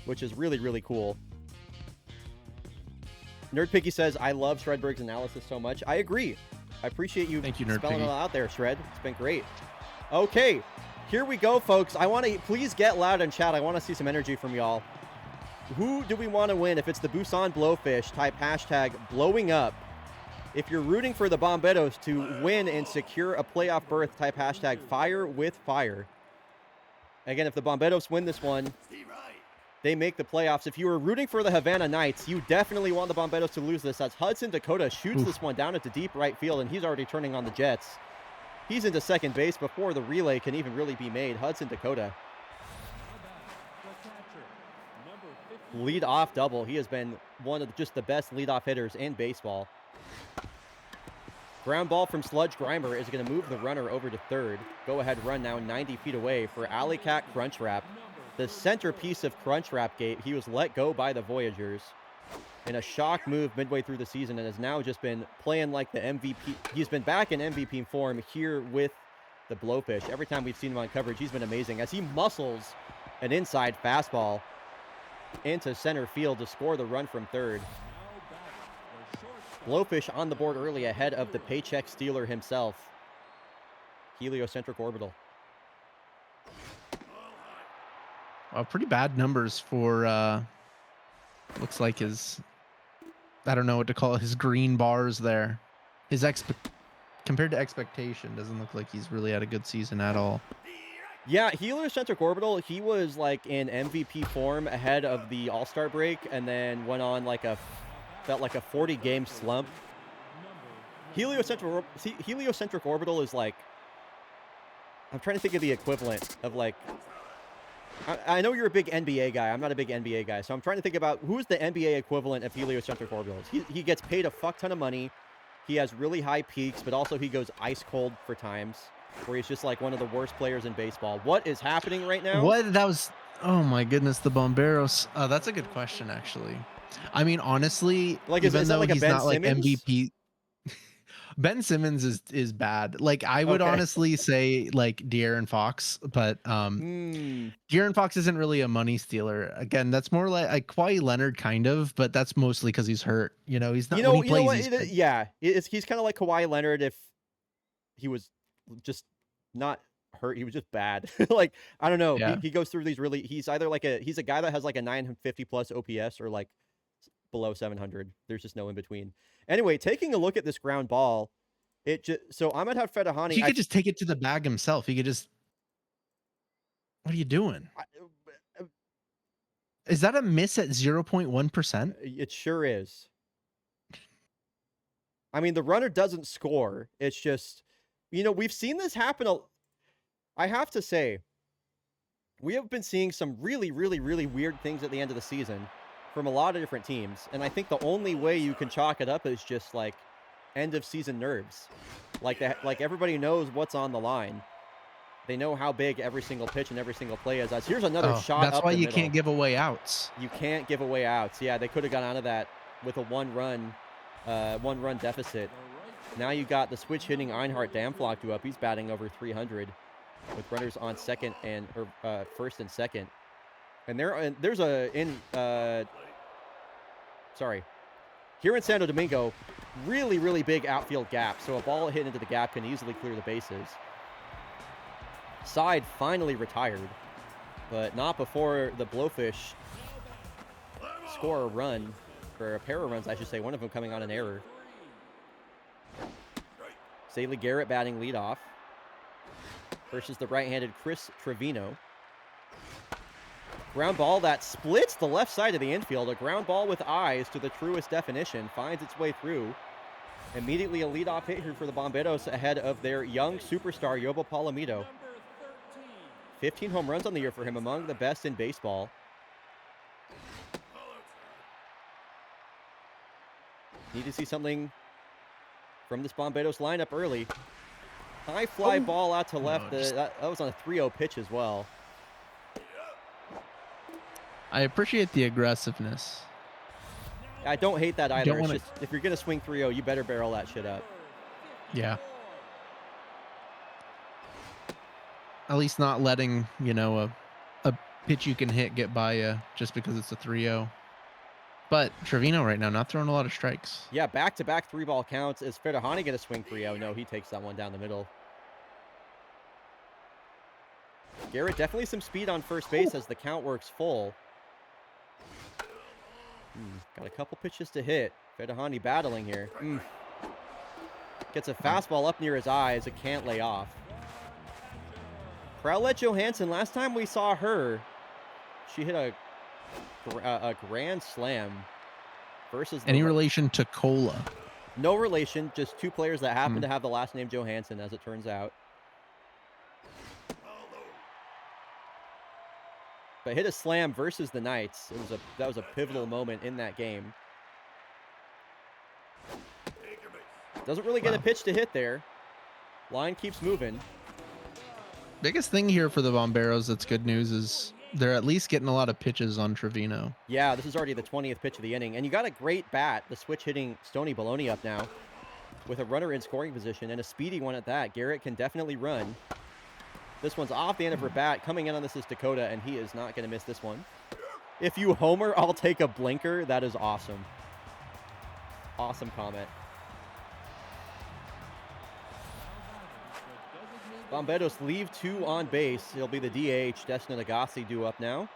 which is really, really cool. Nerd Piggy says, I love Shredberg's analysis so much. I agree. I appreciate you, Thank you, Nerd spelling Piggy. it all out there, Shred. It's been great. Okay, here we go, folks. I want to please get loud in chat. I want to see some energy from y'all. who do we want to win if it's the Busan Blowfish type hashtag blowing up? If you're rooting for the Bomberos to win and secure a playoff berth type hashtag fire with fire. Again, if the Bomberos win this one, they make the playoffs. If you were rooting for the Havana Knights, you definitely want the Bomberos to lose this. That's Hudson Dakota shoots this one down into deep right field, and he's already turning on the Jets. He's into second base before the relay can even really be made. Hudson Dakota. Lead-off double. He has been one of just the best leadoff hitters in baseball. Ground ball from Sludge Grimer is going to move the runner over to third. Go-ahead run now 90 feet away for Alley Cat Crunchwrap. The centerpiece of Crunchwrap Gate. He was let go by the Voyagers in a shock move midway through the season and has now just been playing like the MVP. He's been back in MVP form here with the Blowfish. Every time we've seen him on coverage, he's been amazing as he muscles an inside fastball into center field to score the run from third. Blowfish on the board early ahead of the paycheck stealer himself, Heliocentric Orbital. Pretty bad numbers for, looks like his, I don't know what to call it, his green bars there. His compared to expectation, doesn't look like he's really had a good season at all. Yeah, Heliocentric Orbital, he was like in MVP form ahead of the All-Star break and then went on like felt like a 40-game slump. Heliocentric Orbital is like, I'm trying to think of the equivalent of like, I know you're a big NBA guy. I'm not a big NBA guy. So I'm trying to think about who's the NBA equivalent of Heliocentric Orbitals. He gets paid a fuck ton of money. He has really high peaks, but also he goes ice cold for times where he's just like one of the worst players in baseball. What is happening right now? Oh my goodness, the Bomberos. That's a good question, actually. I mean, honestly, like, even though like he's not like Simmons? MVP, Ben Simmons is bad. Like, I would honestly say like De'Aaron Fox, but De'Aaron Fox isn't really a money stealer. Again, that's more like Kawhi Leonard kind of, but that's mostly because he's hurt. You know, he's not. When he plays, he's kind of like Kawhi Leonard if he was just not hurt. He was just bad. Like, I don't know. Yeah. He goes through these really. He's either like he's a guy that has like a 950 plus OPS or like below 700. There's just no in between. Anyway, taking a look at this ground ball, so Ahmed Fedahani. He could just take it to the bag himself. He could just. What are you doing? Is that a miss at 0.1%? It sure is. I mean, the runner doesn't score. It's just, we've seen this happen. I have to say, we have been seeing some really, really, really weird things at the end of the season from a lot of different teams. And I think the only way you can chalk it up is just like end of season nerves. Like everybody knows what's on the line. They know how big every single pitch and every single play is. Here's another shot. That's why you can't give away outs. You can't give away outs. Yeah, they could have got out of that with a one-run deficit. Now you got the switch hitting Einhard Damflock up. He's batting over 300 with runners on first and second. And here in Santo Domingo, really, really big outfield gap. So a ball hit into the gap can easily clear the bases. Side finally retired, but not before the Blowfish score a run, or a pair of runs, I should say, one of them coming on an error. Saley Garrett batting leadoff versus the right-handed Chris Trevino. Ground ball that splits the left side of the infield. A ground ball with eyes to the truest definition finds its way through. Immediately a leadoff hit here for the Bomberos ahead of their young superstar, Yobo Palomito. 15 home runs on the year for him, among the best in baseball. Need to see something from this Bomberos lineup early. High fly ball out to left. That was on a 3-0 pitch as well. I appreciate the aggressiveness. I don't hate that either. It's just, if you're going to swing 3-0, you better barrel that shit up. Yeah. At least not letting, a pitch you can hit get by you just because it's a 3-0. But Trevino right now not throwing a lot of strikes. Yeah, back-to-back 3-ball counts. Is Fedahani going to swing 3-0? No, he takes that one down the middle. Garrett, definitely some speed on first base as the count works full. Got a couple pitches to hit. Fedahani battling here. Gets a fastball up near his eyes. It can't lay off. Prowlette Johansson, last time we saw her, she hit a grand slam versus Any relation to Cola? No relation, just two players that happen to have the last name Johansson, as it turns out. But hit a slam versus the Knights. That was a pivotal moment in that game. Doesn't really get a pitch to hit there. Line keeps moving. Biggest thing here for the Bomberos that's good news is they're at least getting a lot of pitches on Trevino. Yeah, this is already the 20th pitch of the inning. And you got a great bat, the switch hitting Stony Baloney up now with a runner in scoring position and a speedy one at that. Garrett can definitely run. This one's off the end of her bat. Coming in on this is Dakota, and he is not going to miss this one. If you homer, I'll take a blinker. That is awesome. Awesome comment. Bomberos leave two on base. It'll be the DH. Destin Agassi due up now.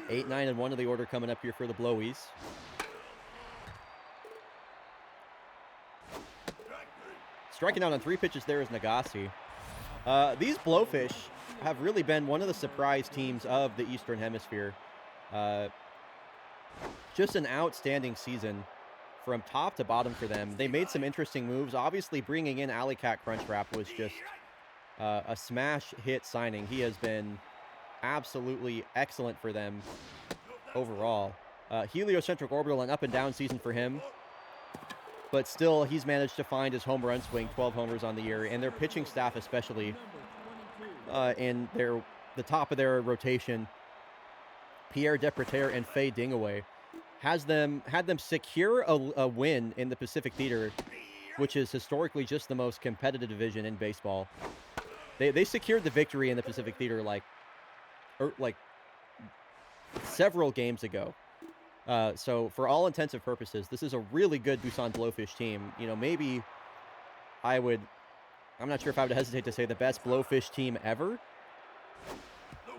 8, 9, and 1 of the order coming up here for the Blowies. Striking out on 3 pitches there is Nagasi. These Blowfish have really been one of the surprise teams of the Eastern Hemisphere. Just an outstanding season from top to bottom for them. They made some interesting moves. Obviously, bringing in Alley Cat Crunchwrap was just a smash hit signing. He has been absolutely excellent for them overall. Heliocentric Orbital, an up and down season for him. But still, he's managed to find his home run swing, 12 homers on the year. And their pitching staff especially, in the top of their rotation, Pierre Depreter and Faye Dingaway, had them secure a win in the Pacific Theater, which is historically just the most competitive division in baseball. They secured the victory in the Pacific Theater like several games ago. So for all intents and purposes, this is a really good Busan Blowfish team. You know, maybe I'm not sure if I would hesitate to say the best Blowfish team ever.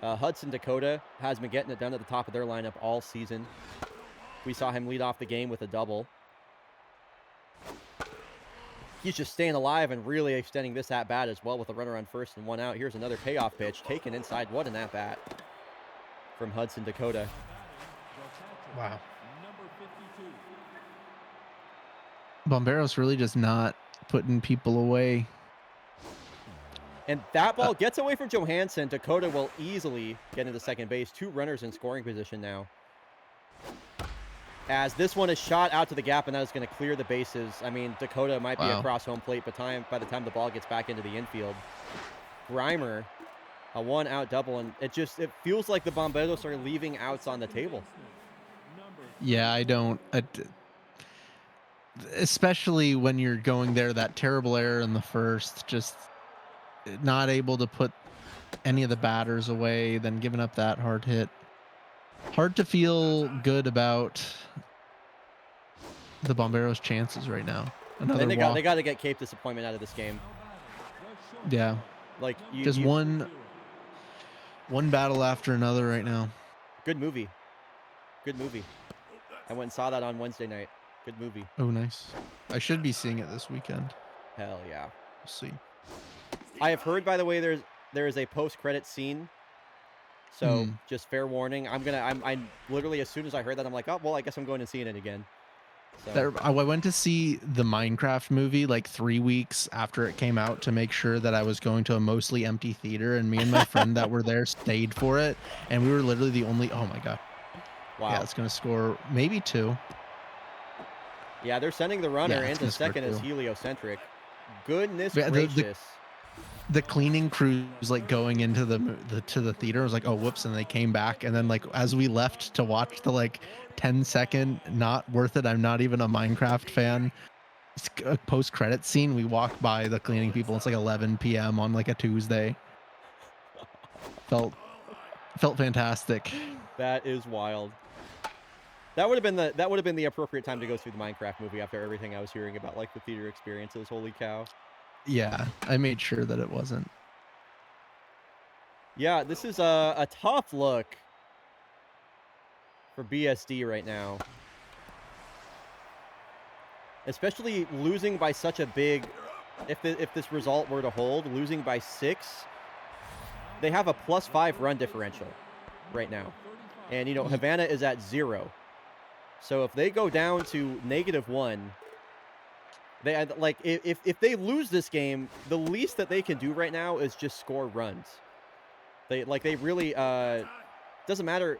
Hudson Dakota has been getting it done at the top of their lineup all season. We saw him lead off the game with a double. He's just staying alive and really extending this at-bat as well with a runner on first and 1 out. Here's another payoff pitch taken inside. What an at-bat from Hudson Dakota. Wow. Bomberos really just not putting people away. And that ball gets away from Johansson. Dakota will easily get into second base. 2 runners in scoring position now. As this one is shot out to the gap, and that is going to clear the bases. I mean, Dakota might be across home plate, but by the time the ball gets back into the infield. Grimer, a 1-out double, and it feels like the Bomberos are leaving outs on the table. Yeah, especially when you're going there, that terrible error in the first, just not able to put any of the batters away, then giving up that hard hit. Hard to feel good about the Bomberos' chances right now. They got to get Cape Disappointment out of this game. Yeah. Like one battle after another right now. Good movie. I went and saw that on Wednesday night. Good movie. Oh, nice. I should be seeing it this weekend. Hell yeah. We'll see. I have heard, by the way, there is a post-credit scene. So just fair warning. I literally, as soon as I heard that, I'm like, oh, well, I guess I'm going and seeing it again. So. I went to see the Minecraft movie like 3 weeks after it came out to make sure that I was going to a mostly empty theater, and me and my friend that were there stayed for it, and we were literally the only. Oh my god! Wow. Yeah, it's gonna score maybe 2. Yeah, they're sending the runner into second as Heliocentric. Goodness gracious. The cleaning crew was like going into the theater. I was like, oh, whoops. And they came back. And then like, as we left to watch the like 10-second, not worth it, I'm not even a Minecraft fan, post-credit scene, we walked by the cleaning people. It's like 11 p.m. on like a Tuesday. Felt fantastic. That is wild. That would have been the appropriate time to go through the Minecraft movie after everything I was hearing about like the theater experiences. Holy cow. Yeah, I made sure that it wasn't. Yeah, this is a tough look for BSD right now. Especially losing by such a big, if this result were to hold, losing by 6, they have a +5 run differential right now. And, you know, Havana is at 0. So if they go down to -1, they like if they lose this game, the least that they can do right now is just score runs. They really doesn't matter.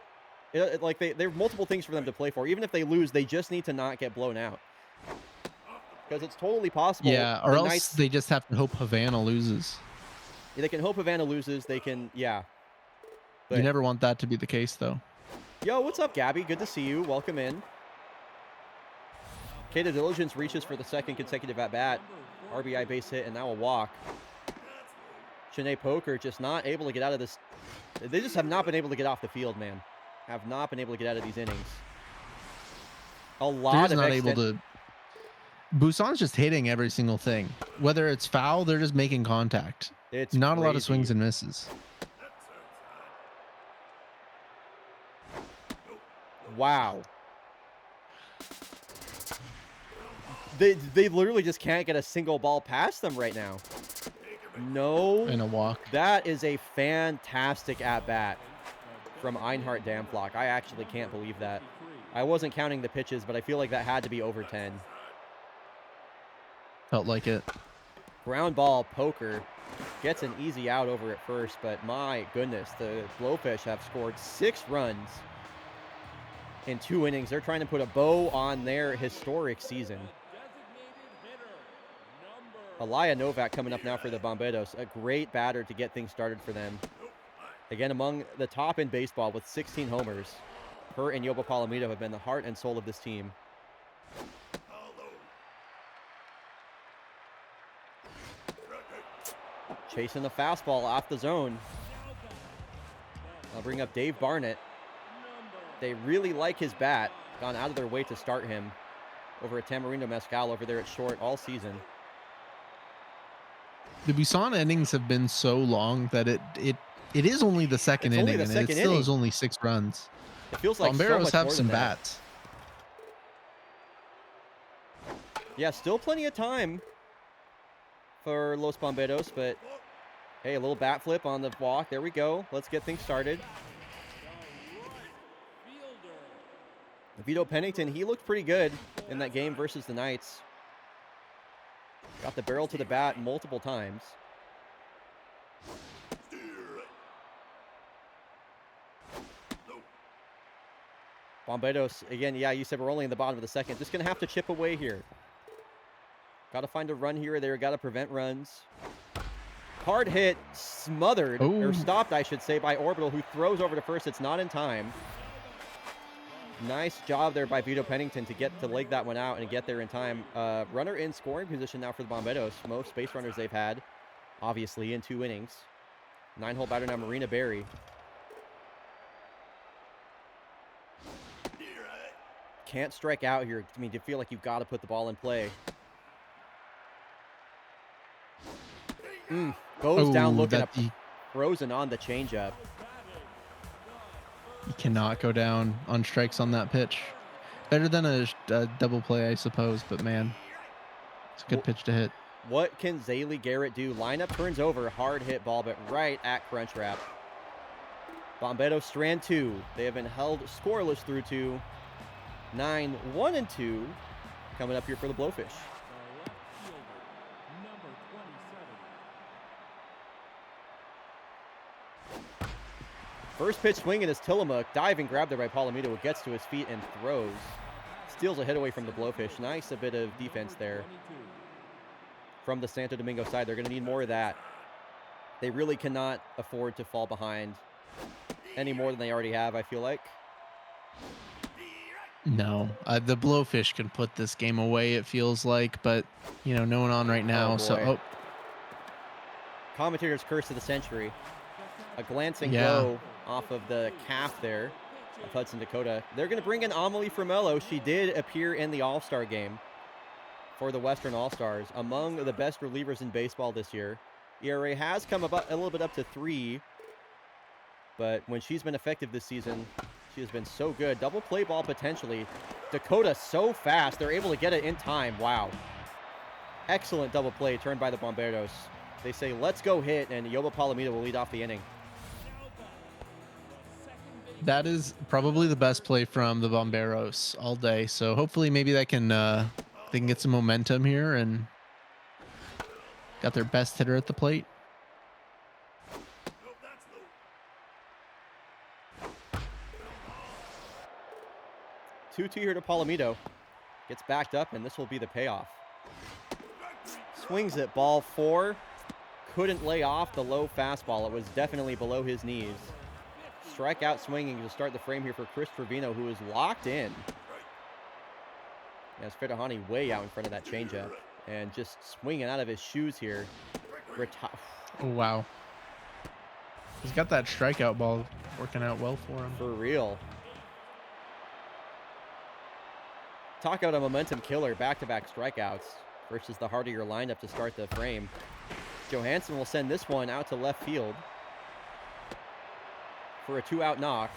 Like there are multiple things for them to play for. Even if they lose, they just need to not get blown out. Because it's totally possible. Yeah, or else they just have to hope Havana loses. Yeah, they can hope Havana loses. They can, yeah. But you never want that to be the case, though. Yo, what's up, Gabby? Good to see you. Welcome in. Kata Diligence reaches for the 2nd consecutive at-bat. RBI base hit, and now a walk. Shanae Poker just not able to get out of this. They just have not been able to get off the field, man. Have not been able to get out of these innings. A lot of not able to. Busan's just hitting every single thing. Whether it's foul, they're just making contact. It's not crazy. A lot of swings and misses. Wow. They literally just can't get a single ball past them right now. No. And a walk. That is a fantastic at-bat from Einhart Damflock. I actually can't believe that. I wasn't counting the pitches, but I feel like that had to be over 10. Felt like it. Ground ball, Poker gets an easy out over at first, but my goodness, the Blowfish have scored 6 runs in 2 innings. They're trying to put a bow on their historic season. Alaya Novak coming up now for the Bomberos. A great batter to get things started for them. Again, among the top in baseball with 16 homers. Her and Yoba Palomito have been the heart and soul of this team. Chasing the fastball off the zone. I'll bring up Dave Barnett. They really like his bat. Gone out of their way to start him over at Tamarindo Mezcal over there at short all season. The Busan innings have been so long that it is only the second inning, and it still is only 6 runs. It feels like Bomberos so much have more some than that. bats. Yeah, still plenty of time for Los Bomberos, but hey, a little bat flip on the walk. There we go. Let's get things started. Vito Pennington, he looked pretty good in that game versus the Knights. Got the barrel to the bat multiple times. Bomberos, again, yeah, you said we're only in the bottom of the 2nd. Just going to have to chip away here. Got to find a run here or there. Got to prevent runs. Hard hit, smothered, or stopped, I should say, by Orbital, who throws over to first. It's not in time. Nice job there by Vito Pennington to get to leg that one out and get there in time. Runner in scoring position now for the Bomberos. Most base runners they've had, obviously, in 2 innings. 9-hole batter now, Marina Berry. Can't strike out here. I mean, you feel like you've got to put the ball in play. Goes down looking up, frozen on the changeup. You cannot go down on strikes on that pitch. Better than a double play, I suppose, but man, it's a good pitch to hit. What can Zaylee Garrett do? Lineup turns over, hard hit ball, but right at crunch wrap. Bomberos strand 2. They have been held scoreless through 2. 9, 1, and 2 coming up here for the Blowfish. First pitch swinging is Tillamook. Diving grab there by Palomito, who gets to his feet and throws. Steals a hit away from the Blowfish. Nice a bit of defense there from the Santo Domingo side. They're going to need more of that. They really cannot afford to fall behind any more than they already have, I feel like. No, the Blowfish can put this game away, it feels like, but, you know, no one on right now. Commentator's curse of the century. A glancing blow off of the calf there of Hudson Dakota. They're going to bring in Amelie Framello. She did appear in the All-Star game for the Western All-Stars. Among the best relievers in baseball this year. ERA has come about a little bit up to 3, but when she's been effective this season, She has been so good. Double play ball potentially. Dakota so fast. They're able to get it in time. Wow. Excellent double play turned by the Bomberos. They say, let's go hit, and Yoba Palomino will lead off the inning. That is probably the best play from the Bomberos all day. So hopefully maybe they can get some momentum here and got their best hitter at the plate. 2-2 here to Palomino. Gets backed up, and this will be the payoff. Swings it, ball 4. Couldn't lay off the low fastball. It was definitely below his knees. Strikeout swinging to start the frame here for Chris Trevino, who is locked in. As Fedahani way out in front of that changeup. And just swinging out of his shoes here. Oh, wow. He's got that strikeout ball working out well for him. For real. Talk about a momentum killer, back-to-back strikeouts versus the hardier lineup to start the frame. Johansson will send this one out to left field for a 2-out knock.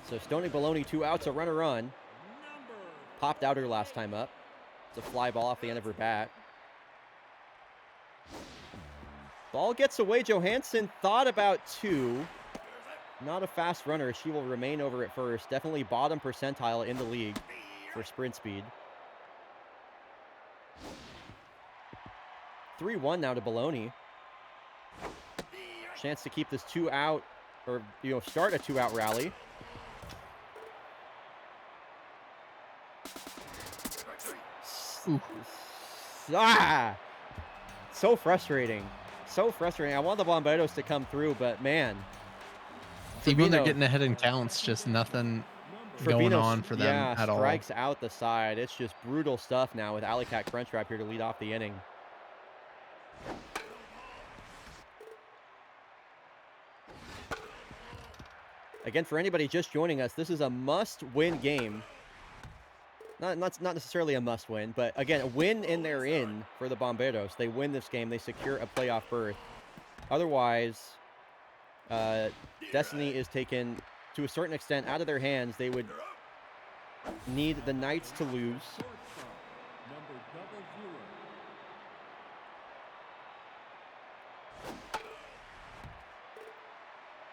So Stony Baloney 2 outs, a runner on. Popped out her last time up. It's a fly ball off the end of her bat. Ball gets away. Johansson thought about 2. Not a fast runner. She will remain over at first. Definitely bottom percentile in the league for sprint speed. 3-1 now to Baloney. Chance to keep this 2-out, or start a 2-out rally. Ah! So frustrating. So frustrating. I want the Bomberos to come through, but man. Even when they're getting ahead in counts, just nothing going on for them at all. Strikes out the side. It's just brutal stuff now with Alley Cat Crunchwrap here to lead off the inning. Again, for anybody just joining us, this is a must-win game. Not necessarily a must-win, but again, a win and they're in for the Bomberos. They win this game, they secure a playoff berth. Otherwise, destiny is taken to a certain extent out of their hands. They would need the Knights to lose.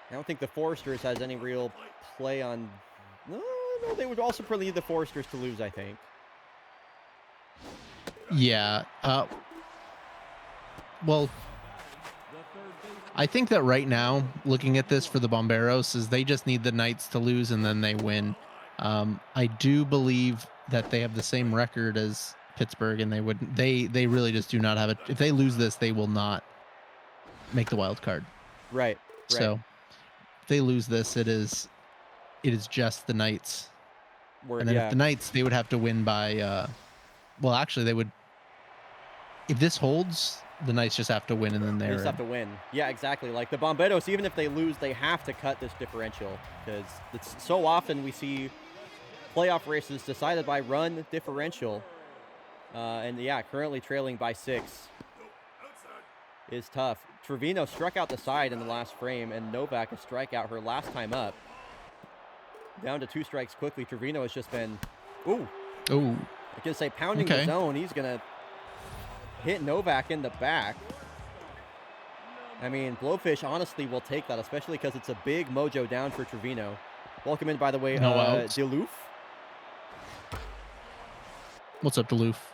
I don't think the Foresters has any real play on... No, they would also probably need the Foresters to lose, I think. Yeah. Well, I think that right now, looking at this for the Bomberos, is they just need the Knights to lose and then they win. I do believe that they have the same record as Pittsburgh, and they really just do not have it. If they lose this, they will not make the wild card. Right. So if they lose this, it is just the Knights. And then if the Knights, they would have to win by well, actually they would, if this holds, the Knights just have to win, and then they just have to win. Yeah, exactly. Like the Bomberos, even if they lose, they have to cut this differential, because it's so often we see playoff races decided by run differential. And yeah, currently trailing by 6 is tough. Trevino struck out the side in the last frame, and Novak a strikeout her last time up. Down to 2 strikes quickly. Trevino has just been, I can say pounding the zone. He's gonna hit Novak in the back. I mean, Blowfish honestly will take that, especially because it's a big mojo down for Trevino. Welcome in, by the way, Duluth. What's up, Duluth?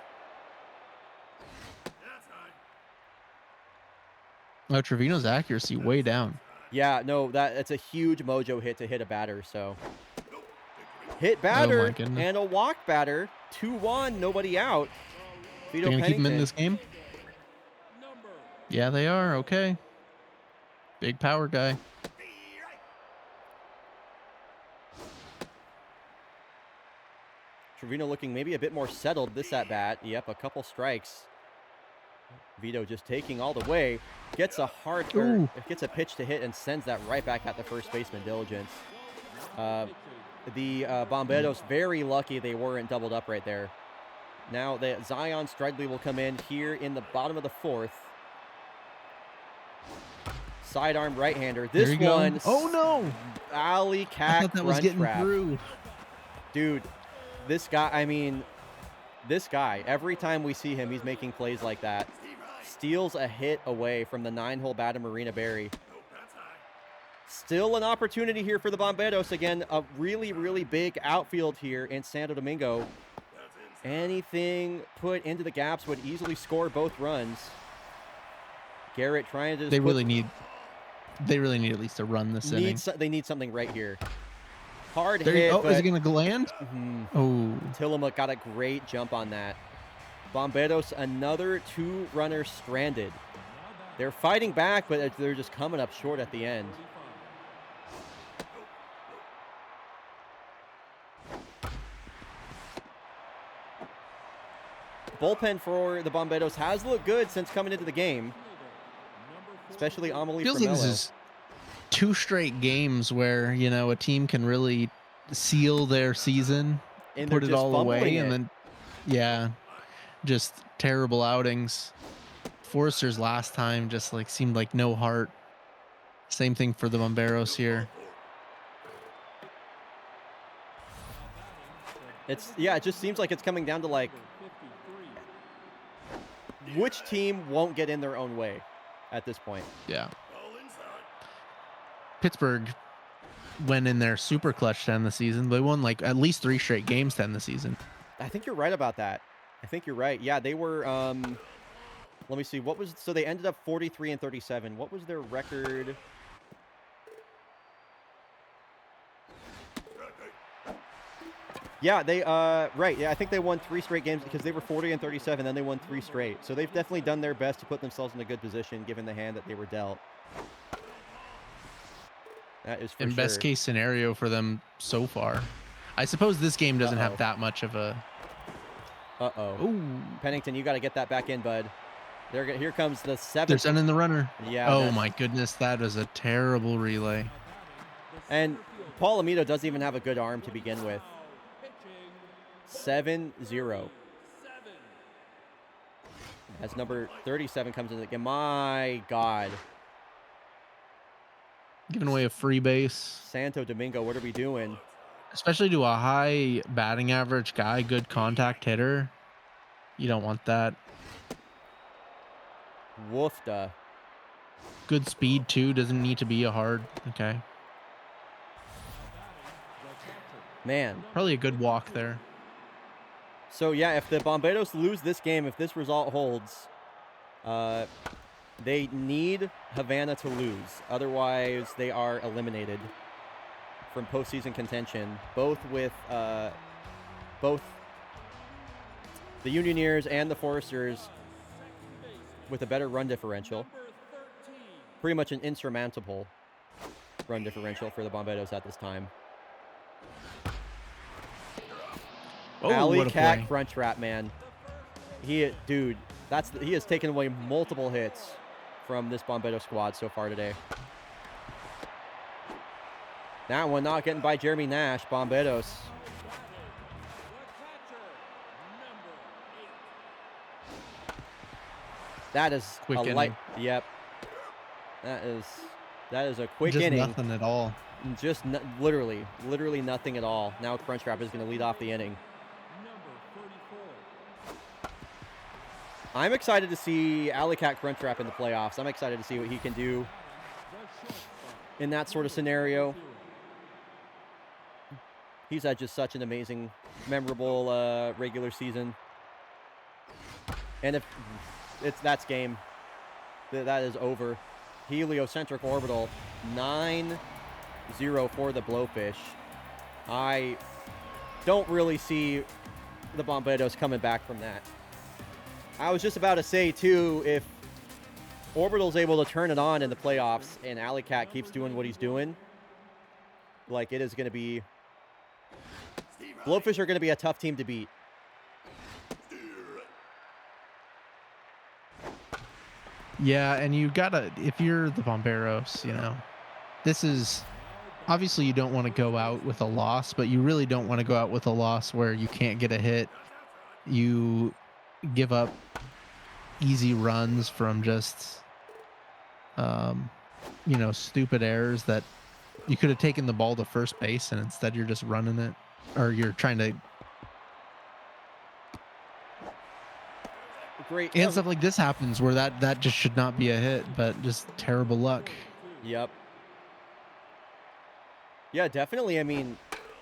Oh, Trevino's accuracy way down. Yeah, no, that's a huge mojo hit to hit a batter. So hit batter and a walk batter. 2-1, nobody out. They're going to keep him in this game? Yeah, they are. Okay. Big power guy. Trevino looking maybe a bit more settled this at bat. Yep, a couple strikes. Vito just taking all the way. Gets a gets a pitch to hit and sends that right back at the first baseman, Diligence. The Bomberos very lucky they weren't doubled up right there. Now that Zion Stridley will come in here in the bottom of the 4th. sidearm right-hander. There This you go. one, Oh no! alley I cat thought that was crunch getting wrap. through. Dude, this guy, I mean, this guy, every time we see him, he's making plays like that. Steals a hit away from the 9-hole bat of Marina Berry. Still an opportunity here for the Bomberos. Again, a really, really big outfield here in Santo Domingo. Anything put into the gaps would easily score both runs. Garrett trying to just They really need at least a run this inning. they need something right here. Hard There hit, you, oh, but is it going to land? Oh. Tillamook got a great jump on that. Bomberos, another 2-runner stranded. They're fighting back, but they're just coming up short at the end. Bullpen for the Bomberos has looked good since coming into the game, especially Amelie Feels like this Framello. is 2 straight games where, you know, a team can really seal their season, And put they're it just all fumbling away, it. and then, yeah, just terrible outings. Forrester's last time just like seemed like no heart. Same thing for the Bomberos here. It just seems like it's coming down to like which team won't get in their own way at this point. Yeah. Pittsburgh went in there super clutch to end the season. They won like at least 3 straight games to end the season. I think you're right about that. I think you're right. Yeah, they were let me see. So they ended up 43-37. What was their record? Yeah, they right. Yeah, I think they won 3 straight games because they were 40-37, then they won 3 straight. So they've definitely done their best to put themselves in a good position given the hand that they were dealt. That is for in sure. best case scenario for them so far. I suppose this game doesn't have that much of a Ooh. Pennington, you got to get that back in, bud. Here comes the 7th. They're sending the runner. Yeah. Oh my goodness, that was a terrible relay. And Paul Amito doesn't even have a good arm to begin with. 7-0. As number 37 comes into the game. My God. Giving away a free base. Santo Domingo, what are we doing? Especially to a high batting average guy, good contact hitter. You don't want that. Woofda. Good speed too. Doesn't need to be a hard. Okay. Man. Probably a good walk there. So yeah, if the Bomberos lose this game, if this result holds, they need Havana to lose. Otherwise, they are eliminated from postseason contention. Both with both the Unioneers and the Foresters with a better run differential. Pretty much an insurmountable run differential for the Bomberos at this time. Oh, Alley cat crunch wrap, man. He has taken away multiple hits from this Bombero squad so far today. That one not getting by Jeremy Nash, Bomberos. That is quick a inning. Yep. That is a quick Just inning. nothing at all. Just literally nothing at all. Now Crunch Wrap is going to lead off the inning. I'm excited to see Alley Cat Crunch Wrap in the playoffs. I'm excited to see what he can do in that sort of scenario. He's had just such an amazing, memorable regular season. And if that's game, that is over. Heliocentric orbital, 9-0 for the Blowfish. I don't really see the Bomberos coming back from that. I was just about to say, too, if Orbital's able to turn it on in the playoffs and Alley Cat keeps doing what he's doing, like, it is going to be... Blowfish are going to be a tough team to beat. Yeah, and you gotta, if you're the Bomberos, you know, this is, obviously you don't want to go out with a loss, but you really don't want to go out with a loss where you can't get a hit. You give up easy runs from just stupid errors that you could have taken the ball to first base, and instead you're just running it, or you're trying to. Great. And stuff like this happens where that just should not be a hit, but just terrible luck. Yep. Yeah, definitely. I mean,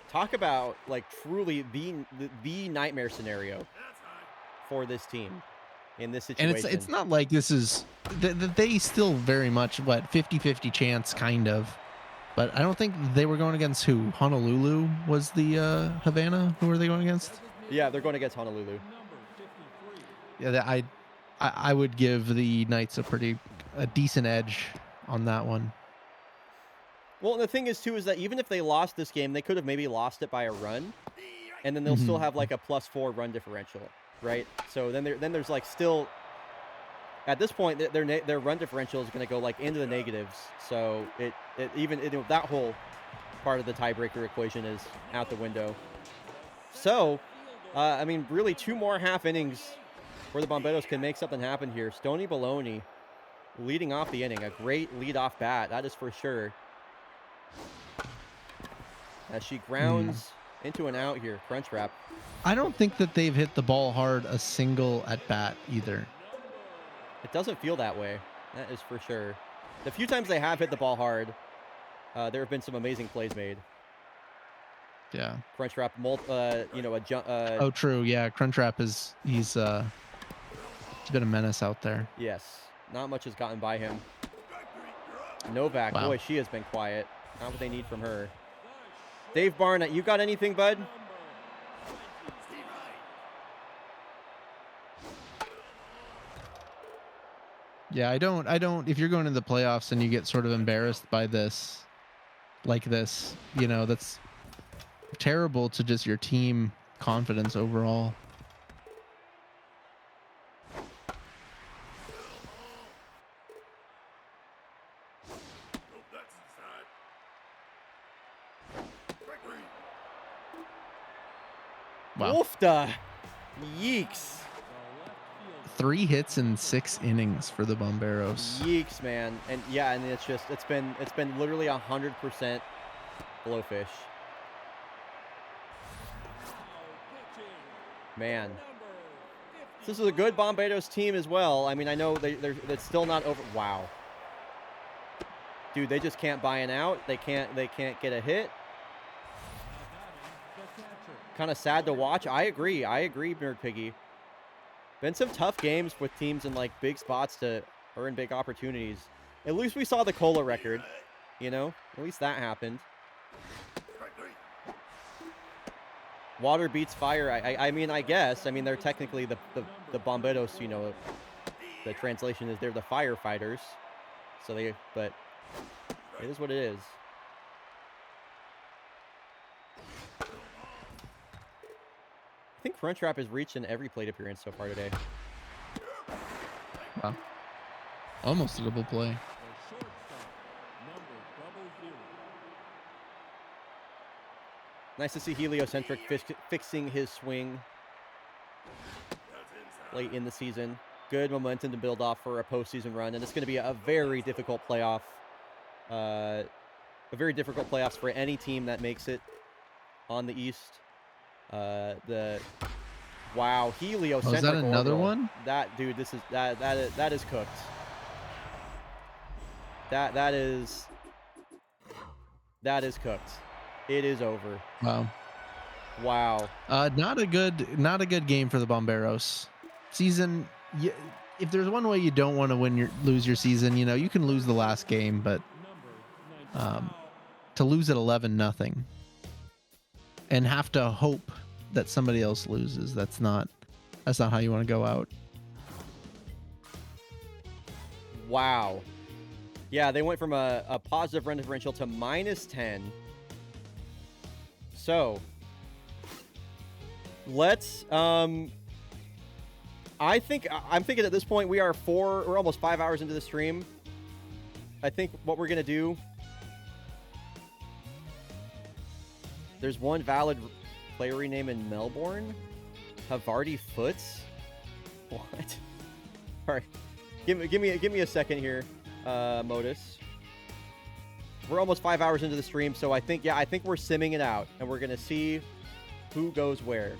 talk about like truly the nightmare scenario for this team in this situation. And it's not like this is they still very much 50-50 chance kind of. But I don't think they were going against who? Honolulu was the Havana. Who were they going against? Yeah, they're going against Honolulu. Yeah, I would give the Knights a decent edge on that one. Well, and the thing is too is that even if they lost this game, they could have maybe lost it by a run, and then they'll still have like a +4 run differential, right? So then there's like still at this point their run differential is going to go like into the negatives. So that whole part of the tiebreaker equation is out the window. So I mean, really 2 more half innings where the Bomberos can make something happen here. Stony Baloney leading off the inning, a great lead-off bat, that is for sure. As she grounds into an out here, Crunchwrap. I don't think that they've hit the ball hard a single at bat either. It doesn't feel that way. That is for sure. The few times they have hit the ball hard, there have been some amazing plays made. Yeah. Crunchwrap, a jump. Oh, true. Yeah, Crunchwrap he's been a menace out there. Yes, not much has gotten by him. Novak, wow. Boy, she has been quiet. Not what they need from her. Dave Barnett, you got anything, bud? Yeah, I don't. If you're going to the playoffs and you get sort of embarrassed by this, that's terrible to just your team confidence overall. Wow. Woofda. Yeeks. 3 hits in 6 innings for the Bomberos. Yeeks, man. And yeah, and it's been literally 100% blowfish. Man. This is a good Bomberos team as well. I mean, I know they're still not over. Wow. Dude, they just can't buy an out. They can't get a hit. Kind of sad to watch. I agree, Nerd Piggy. Been some tough games with teams in like big spots to earn big opportunities. At least we saw the Cola record, At least that happened. Water beats fire. I mean, I guess. I mean, they're technically the Bomberos. The translation is they're the firefighters. But it is what it is. I think Crunchwrap has reached in every plate appearance so far today. Wow. Almost a double play. Nice to see Heliocentric fixing his swing late in the season. Good momentum to build off for a postseason run, and it's going to be a very difficult playoff. A very difficult playoffs for any team that makes it on the East. Wow, Heliocentric. Is that another orbital. one? That dude, that is cooked. That is cooked. It is over. Wow. Not a good game for the Bomberos. Season. If there's one way you don't want to lose your season, you can lose the last game, but to lose at 11-0 and have to hope that somebody else loses, that's not how you want to go out. Wow. Yeah, they went from a positive run differential to -10. So let's I'm thinking at this point we're almost 5 hours into the stream. I think what we're gonna do, there's one valid player rename in Melbourne. Havarti Foots? What? All right. Give me a second here, Modus. we're almost 5 hours into the stream, so I think we're simming it out, and we're gonna see who goes where.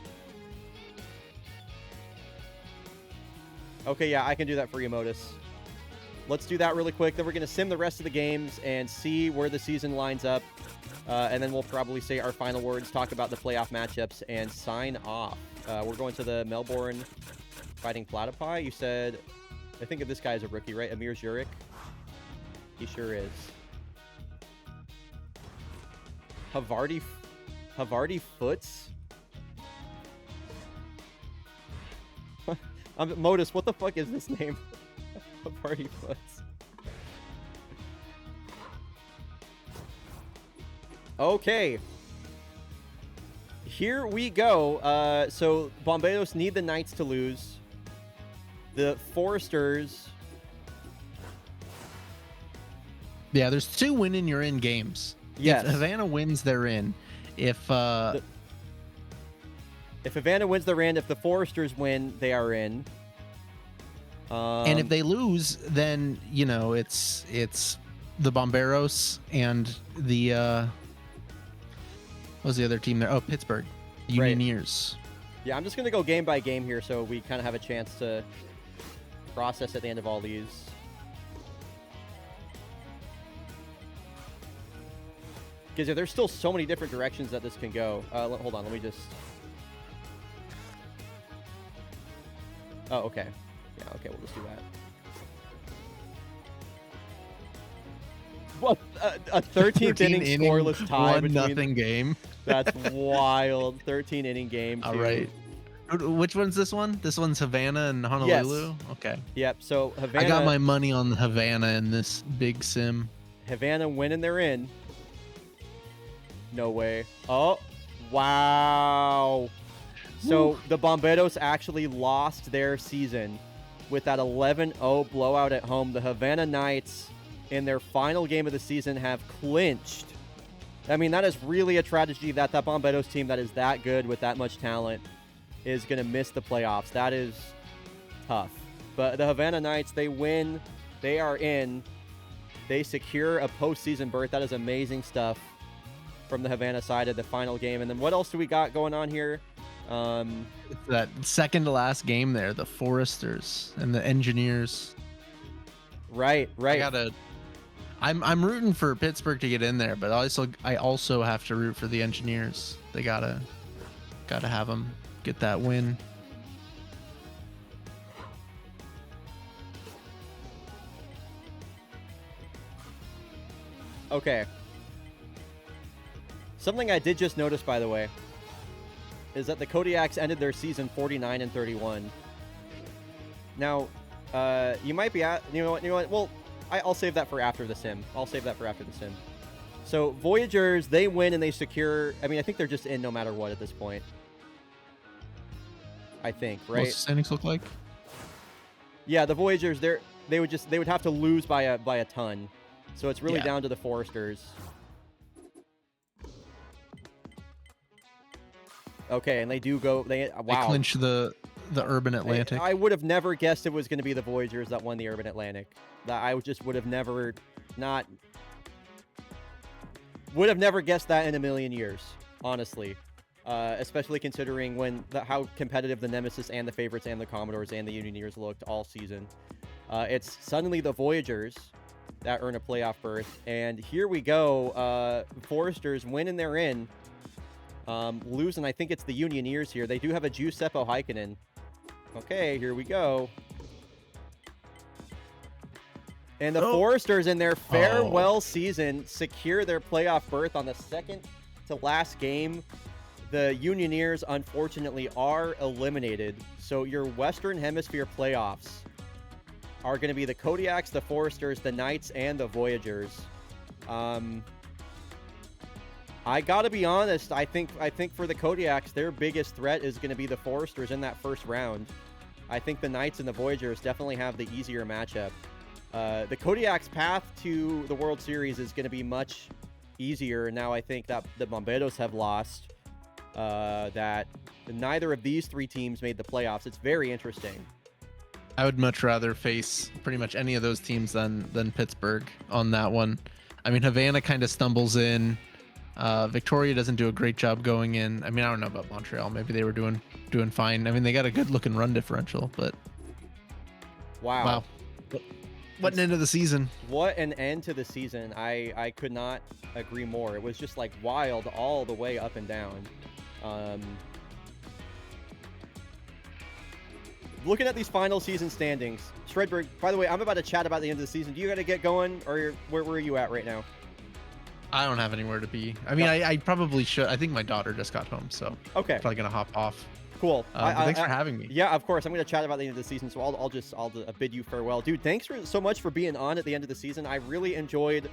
Okay, yeah, I can do that for you, Modus. Let's do that really quick. Then we're gonna sim the rest of the games and see where the season lines up, and then we'll probably say our final words, talk about the playoff matchups, and sign off. We're going to the Melbourne Fighting Platypi. You said, I think of this guy as a rookie, right? Amir Zurich. He sure is. Havarti Foots. Modus, what the fuck is this name? Havarti Foots. Okay. Here we go. So Bomberos need the Knights to lose. The Foresters. Yeah, there's 2 win and you're in games. Yes. If Havana wins, they're in. If Havana wins, they're in. If the Foresters win, they are in. And if they lose, then it's the Bomberos and the what was the other team there? Oh, Pittsburgh Unioneers. Yeah, I'm just gonna go game by game here, so we kind of have a chance to process at the end of all these. Because there's still so many different directions that this can go. Hold on, let me just... Oh, okay. Yeah, okay, we'll just do that. What? A 13th inning scoreless tie between... 1-0 game. That's wild. 13 inning game. All right. Which one's this one? This one's Havana and Honolulu? Yes. Okay. Yep, so Havana... I got my money on Havana in this big sim. Havana winning, they're in. No way. Oh, wow. So the Bomberos actually lost their season with that 11-0 blowout at home. The Havana Knights, in their final game of the season, have clinched. I mean, that is really a tragedy that that Bomberos team that is that good with that much talent is going to miss the playoffs. That is tough. But the Havana Knights, they win. They are in. They secure a postseason berth. That is amazing stuff from the Havana side of the final game. And then what else do we got going on here? It's that second to last game there, the Foresters and the Engineers. Right. I'm rooting for Pittsburgh to get in there, but I also have to root for the Engineers. They gotta have them get that win. Okay. Something I did just notice, by the way, is that the Kodiaks ended their season 49-31. Now, you might be at, you know what? Well, I'll save that for after the sim. So Voyagers, they win and they secure. I mean, I think they're just in no matter what at this point. I think, right? What's the standings look like? Yeah, the Voyagers, they would have to lose by a ton. So it's really down to the Foresters. Okay, and they do go. Wow. They clinch the Urban Atlantic. I would have never guessed it was going to be the Voyagers that won the Urban Atlantic. That I just would have never guessed that in a million years, honestly. Especially considering how competitive the Nemesis and the Favorites and the Commodores and the Unioneers looked all season. It's suddenly the Voyagers that earn a playoff berth, and here we go. Foresters win and they're in. Losing, I think it's the Unioneers here. They do have a Giuseppe Heikkinen. Okay, here we go. And the Foresters, in their farewell season, secure their playoff berth on the second to last game. The Unioneers, unfortunately, are eliminated. So your Western Hemisphere playoffs are going to be the Kodiaks, the Foresters, the Knights, and the Voyagers. I gotta be honest. I think for the Kodiaks, their biggest threat is going to be the Foresters in that first round. I think the Knights and the Voyagers definitely have the easier matchup. The Kodiaks' path to the World Series is going to be much easier. Now I think that the Bomberos have lost. That neither of these three teams made the playoffs. It's very interesting. I would much rather face pretty much any of those teams than Pittsburgh on that one. I mean, Havana kind of stumbles in. Victoria doesn't do a great job going in. I mean, I don't know about Montreal. Maybe they were doing fine. I mean, they got a good looking run differential, but wow. What an end of the season. What an end to the season. I could not agree more. It was just like wild all the way up and down. Looking at these final season standings, Shredberg, by the way, I'm about to chat about the end of the season. Do you got to get going, or where are you at right now? I don't have anywhere to be. I mean, I probably should. I think my daughter just got home, so okay, probably gonna hop off. Cool. Thanks for having me. Yeah, of course. I'm going to chat about the end of the season, so I'll bid you farewell. Dude, thanks so much for being on at the end of the season. I really enjoyed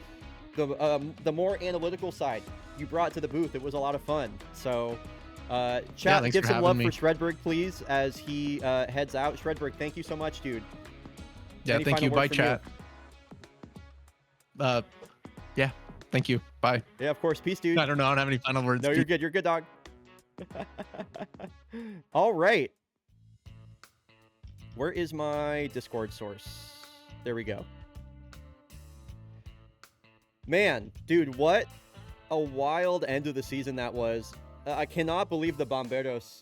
the more analytical side you brought to the booth. It was a lot of fun. So, chat, give some love for Shredberg, please, as he heads out. Shredberg, thank you so much, dude. Yeah, thank you. Bye, chat. Yeah, thank you. Bye. Yeah, of course. Peace, dude. I don't know. I don't have any final words. No, you're good. You're good, dog. All right. Where is my Discord source? There we go. Man, dude, what a wild end of the season that was. I cannot believe the Bomberos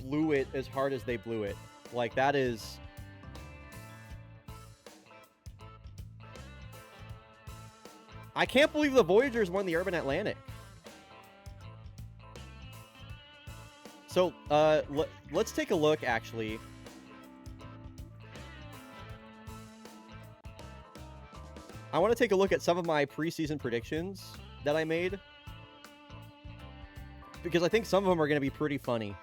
blew it as hard as they blew it. Like, that is... I can't believe the Voyagers won the Urban Atlantic. So, let's take a look, actually. I want to take a look at some of my preseason predictions that I made, because I think some of them are going to be pretty funny.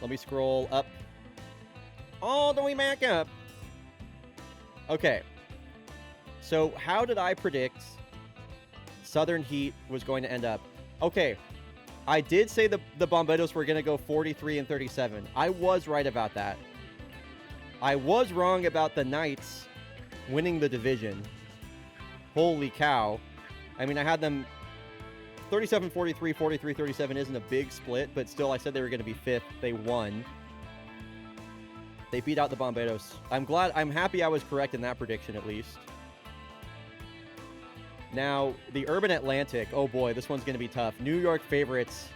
Let me scroll up. All the way back up. Okay. So, how did I predict Southern Heat was going to end up? Okay, I did say the Bomberos were going to go 43-37. I was right about that. I was wrong about the Knights winning the division. Holy cow. I mean, I had them 37-43, 43-37 isn't a big split, but still I said they were going to be fifth. They won. They beat out the Bomberos. I'm happy I was correct in that prediction at least. Now, the Urban Atlantic, oh boy, this one's going to be tough. New York favorites,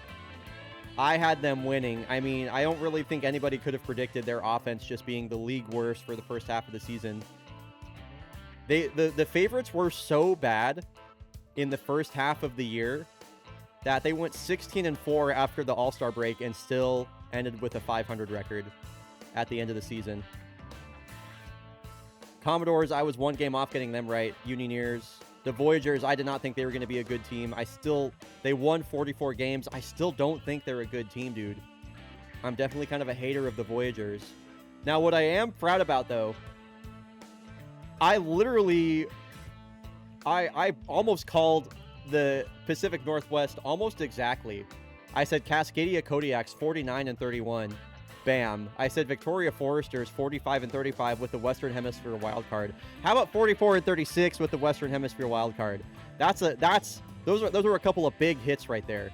I had them winning. I mean, I don't really think anybody could have predicted their offense just being the league worst for the first half of the season. The favorites were so bad in the first half of the year that they went 16-4 after the All-Star break and still ended with a 500 record at the end of the season. Commodores, I was one game off getting them right. Unioneers. The Voyagers, I did not think they were going to be a good team. They won 44 games. I still don't think they're a good team, dude. I'm definitely kind of a hater of the Voyagers. Now, what I am proud about, though, I almost called the Pacific Northwest almost exactly. I said Cascadia Kodiaks 49-31. Bam. I said Victoria Foresters 45-35 with the Western Hemisphere wildcard. How about 44-36 with the Western Hemisphere wildcard? Those were a couple of big hits right there.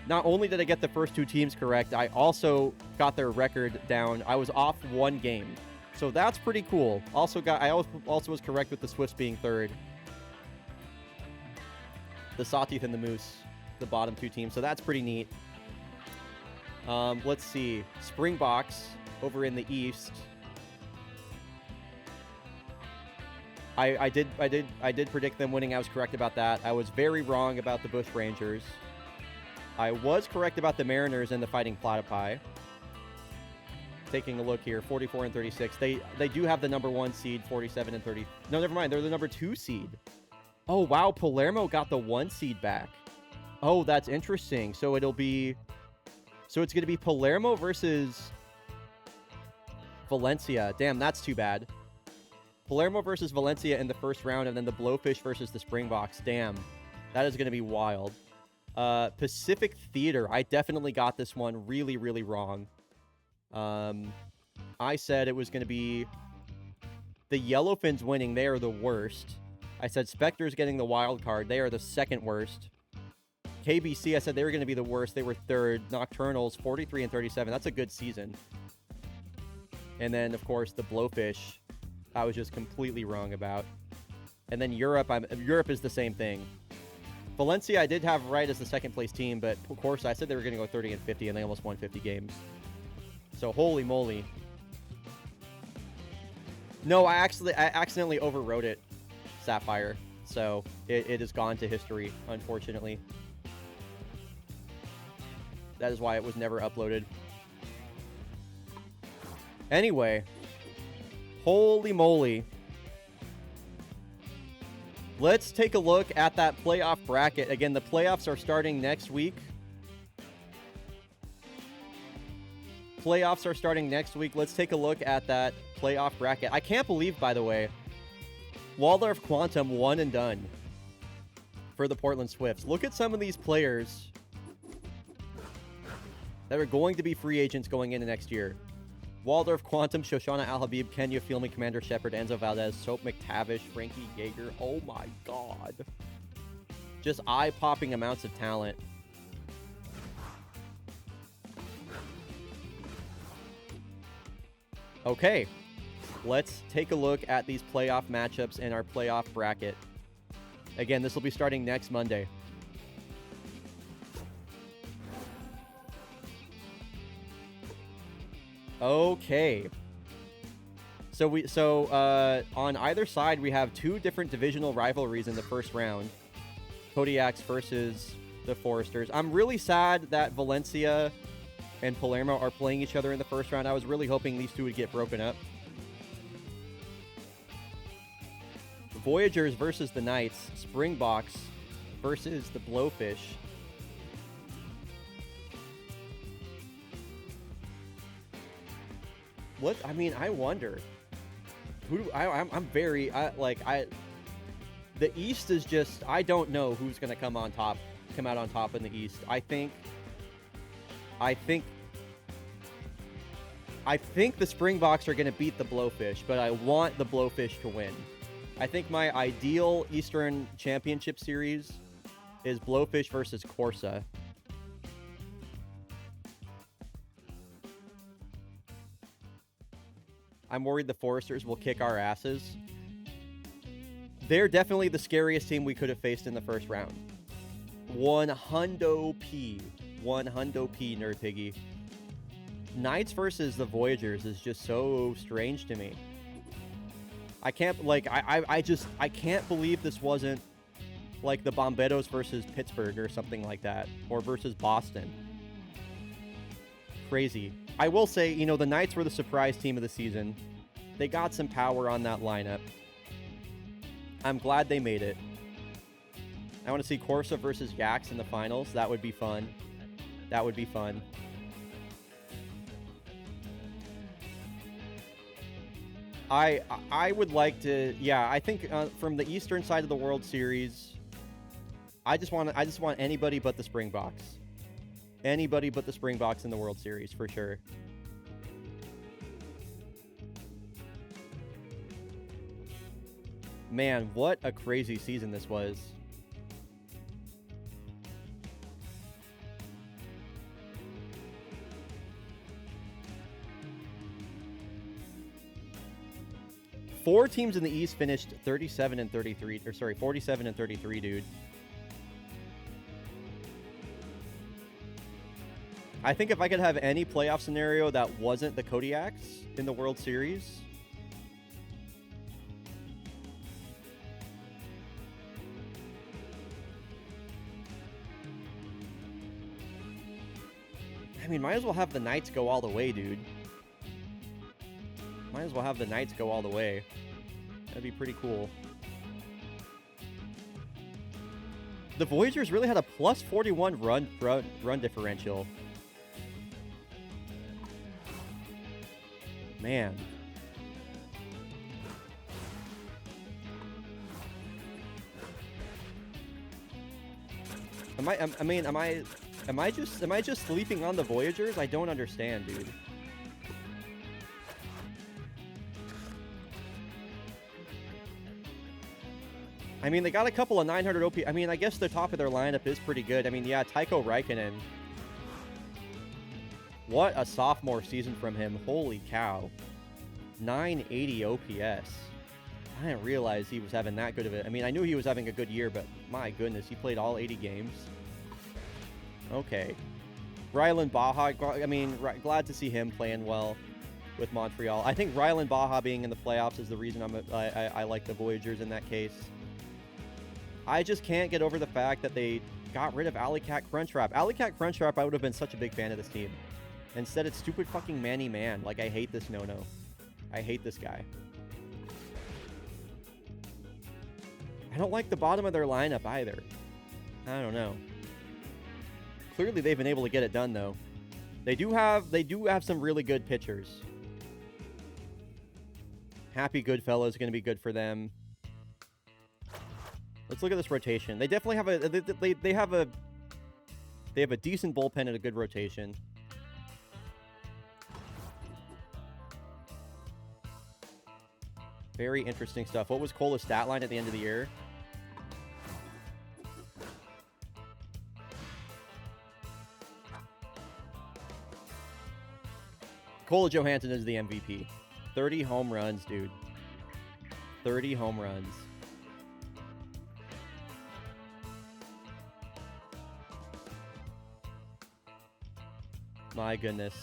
Not only did I get the first two teams correct, I also got their record down. I was off one game. So that's pretty cool. I also was correct with the Swifts being third. The Sawtooth and the Moose, the bottom two teams. So that's pretty neat. Let's see. Springboks over in the East. I did predict them winning. I was correct about that. I was very wrong about the Bush Rangers. I was correct about the Mariners and the Fighting Platypi. Taking a look here, 44-36. They do have the number 1 seed, 47-30. No, never mind. They're the number 2 seed. Oh, wow. Palermo got the 1 seed back. Oh, that's interesting. So it's going to be Palermo versus Valencia. Damn, that's too bad. Palermo versus Valencia in the first round, and then the Blowfish versus the Springboks. Damn, that is going to be wild. Pacific Theater. I definitely got this one really, really wrong. I said it was going to be the Yellowfins winning. They are the worst. I said Spectres getting the wild card. They are the second worst. KBC, I said they were going to be the worst. They were third. Nocturnals, 43-37. That's a good season. And then, of course, the Blowfish, I was just completely wrong about. And then Europe, Europe is the same thing. Valencia, I did have right as the second place team, but of course, I said they were going to go 30 and 50, and they almost won 50 games. So, holy moly. No, I accidentally overwrote it, Sapphire. So, it has gone to history, unfortunately. That is why it was never uploaded. Anyway, holy moly. Let's take a look at that playoff bracket. Again, the playoffs are starting next week. Playoffs are starting next week. Let's take a look at that playoff bracket. I can't believe, by the way, Waldorf Quantum one and done for the Portland Swifts. Look at some of these players that are going to be free agents going into next year. Waldorf Quantum, Shoshana Al-Habib, Kenya Fielman, Commander Shepard, Enzo Valdez, Soap McTavish, Frankie Yeager. Oh my god. Just eye-popping amounts of talent. Okay. Let's take a look at these playoff matchups in our playoff bracket. Again, this will be starting next Monday. Okay. So on either side we have two different divisional rivalries in the first round. Kodiaks versus the Foresters. I'm really sad that Valencia and Palermo are playing each other in the first round. I was really hoping these two would get broken up. Voyagers versus the Knights. Springboks versus the Blowfish. What? I mean, I wonder. Who do I'm very the East is just, I don't know who's going to come out on top in the East. I think the Springboks are going to beat the Blowfish, but I want the Blowfish to win. I think my ideal Eastern Championship series is Blowfish versus Corsa. I'm worried the Foresters will kick our asses. They're definitely the scariest team we could have faced in the first round. 100p. 100p, Nerd Piggy. Knights versus the Voyagers is just so strange to me. I can't, like, I can't believe this wasn't like the Bomberos versus Pittsburgh or something like that. Or versus Boston. Crazy. I will say, you know, the Knights were the surprise team of the season. They got some power on that lineup. I'm glad they made it. I want to see Corsa versus Yax in the finals. That would be fun. That would be fun. I would like to, yeah, I think from the eastern side of the World Series, I just want anybody but the Springboks. Anybody but the Springboks in the World Series, for sure. Man, what a crazy season this was. Four teams in the East finished 37 and 33, or sorry, 47 and 33, dude. I think if I could have any playoff scenario that wasn't the Kodiaks in the World Series, I mean, might as well have the Knights go all the way, dude. Might as well have the Knights go all the way. That'd be pretty cool. The Voyagers really had a plus 41 run differential. Man. Am I just sleeping on the Voyagers? I don't understand, dude. I mean, they got a couple of 900 OP. I mean, I guess the top of their lineup is pretty good. I mean, yeah, Tycho Raikkonen. What a sophomore season from him. Holy cow. 980 OPS. I didn't realize he was having that good of it. I mean, I knew he was having a good year, but my goodness, he played all 80 games. Okay. Rylan Baja, I mean, glad to see him playing well with Montreal. I think Rylan Baja being in the playoffs is the reason I like the Voyagers in that case. I just can't get over the fact that they got rid of Alley Cat Crunchwrap. Alley Cat Crunchwrap, I would have been such a big fan of this team. Instead, it's stupid fucking Manny Man. Like, I hate this no-no. I hate this guy. I don't like the bottom of their lineup either. I don't know. Clearly, they've been able to get it done, though. They do have some really good pitchers. Happy Goodfellow is going to be good for them. Let's look at this rotation. They definitely have they have a decent bullpen and a good rotation. Very interesting stuff. What was Cola's stat line at the end of the year? Cola Johansson is the MVP. 30 home runs, dude. 30 home runs. My goodness.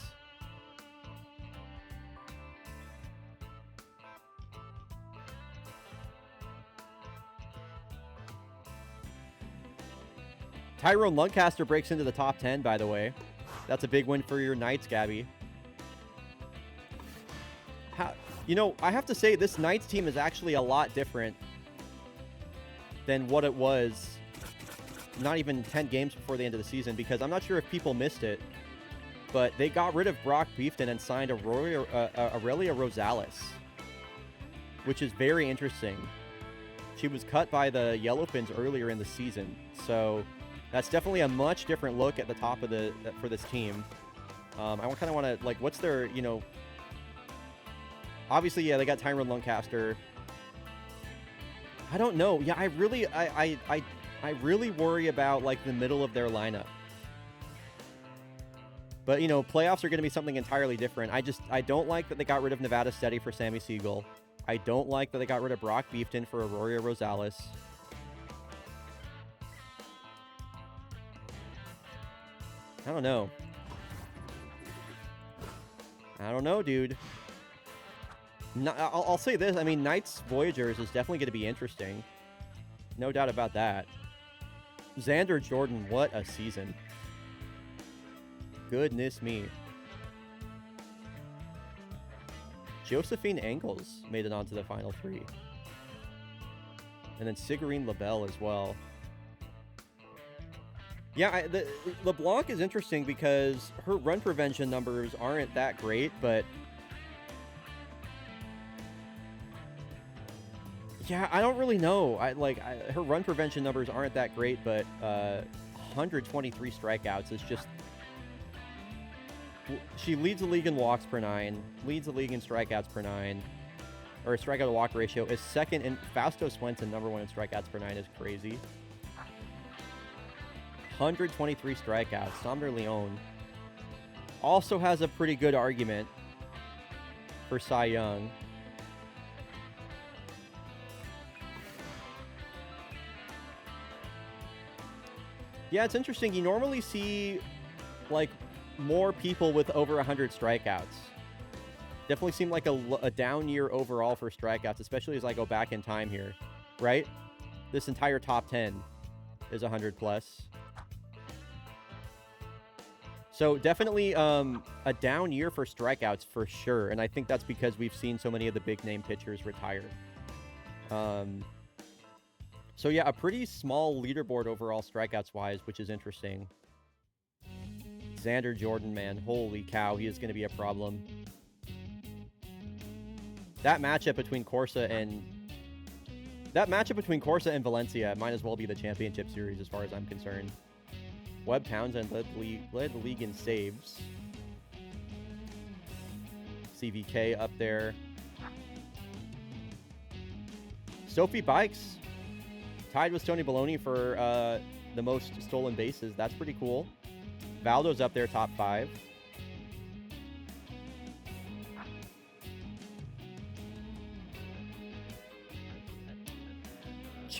Tyrone Lancaster breaks into the top 10, by the way. That's a big win for your Knights, Gabby. You know, I have to say, this Knights team is actually a lot different than what it was not even 10 games before the end of the season, because I'm not sure if people missed it, but they got rid of Brock Beefton and signed Aurelia Rosales, which is very interesting. She was cut by the Yellowfins earlier in the season, so that's definitely a much different look at the top of the for this team. I kind of want to, like, what's their, you know, obviously, yeah, they got Tyrone Lancaster. I don't know. Yeah, I really worry about, like, the middle of their lineup. But, you know, playoffs are going to be something entirely different. I don't like that they got rid of Nevada Steady for Sammy Siegel. I don't like that they got rid of Brock Beefton for Aurelia Rosales. I don't know. I don't know, dude. No, I'll say this. I mean, Knights Voyagers is definitely going to be interesting. No doubt about that. Xander Jordan, what a season. Goodness me. Josephine Engels made it onto the final three. And then Sigarine LaBelle as well. Yeah, LeBlanc is interesting because her run prevention numbers aren't that great, but yeah, I don't really know. Her run prevention numbers aren't that great, but 123 strikeouts is just... She leads the league in walks per 9, leads the league in strikeouts per 9, or strikeout to walk ratio, is second in... Fausto Swenson, number 1 in strikeouts per 9 is crazy. 123 strikeouts. Somber Leon also has a pretty good argument for Cy Young. Yeah, it's interesting. You normally see, like, more people with over 100 strikeouts. Definitely seemed like a down year overall for strikeouts, especially as I go back in time here, right? This entire top 10 is 100 plus. So definitely a down year for strikeouts for sure. And I think that's because we've seen so many of the big name pitchers retire. So yeah, a pretty small leaderboard overall strikeouts wise, which is interesting. Xander Jordan, man, holy cow, he is going to be a problem. That matchup between Corsa and Valencia might as well be the championship series as far as I'm concerned. Webb Townsend led the league in saves. CVK up there. Sophie Bikes tied with Tony Baloney for the most stolen bases. That's pretty cool. Valdo's up there, top 5.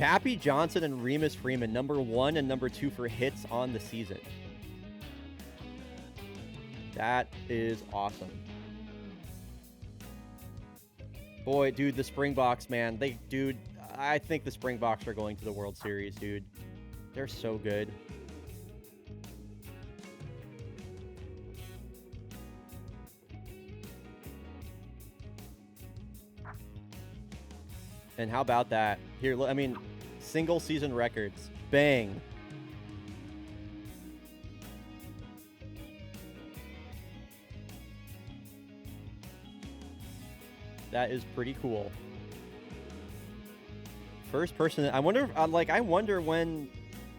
Chappie Johnson and Remus Freeman, number 1 and number 2 for hits on the season. That is awesome. Boy, dude, the Springboks, man. Dude, I think the Springboks are going to the World Series, dude. They're so good. And how about that? Here, I mean, single season records. Bang. That is pretty cool. First person, I wonder when,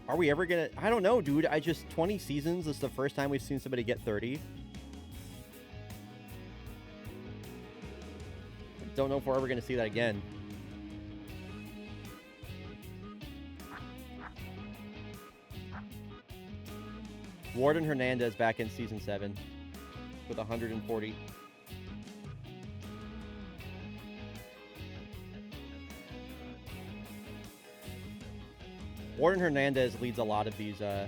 are we ever gonna, I don't know, dude. 20 seasons is the first time we've seen somebody get 30. Don't know if we're ever gonna see that again. Warden Hernandez back in season 7 with 140. Warden Hernandez leads a lot of these. You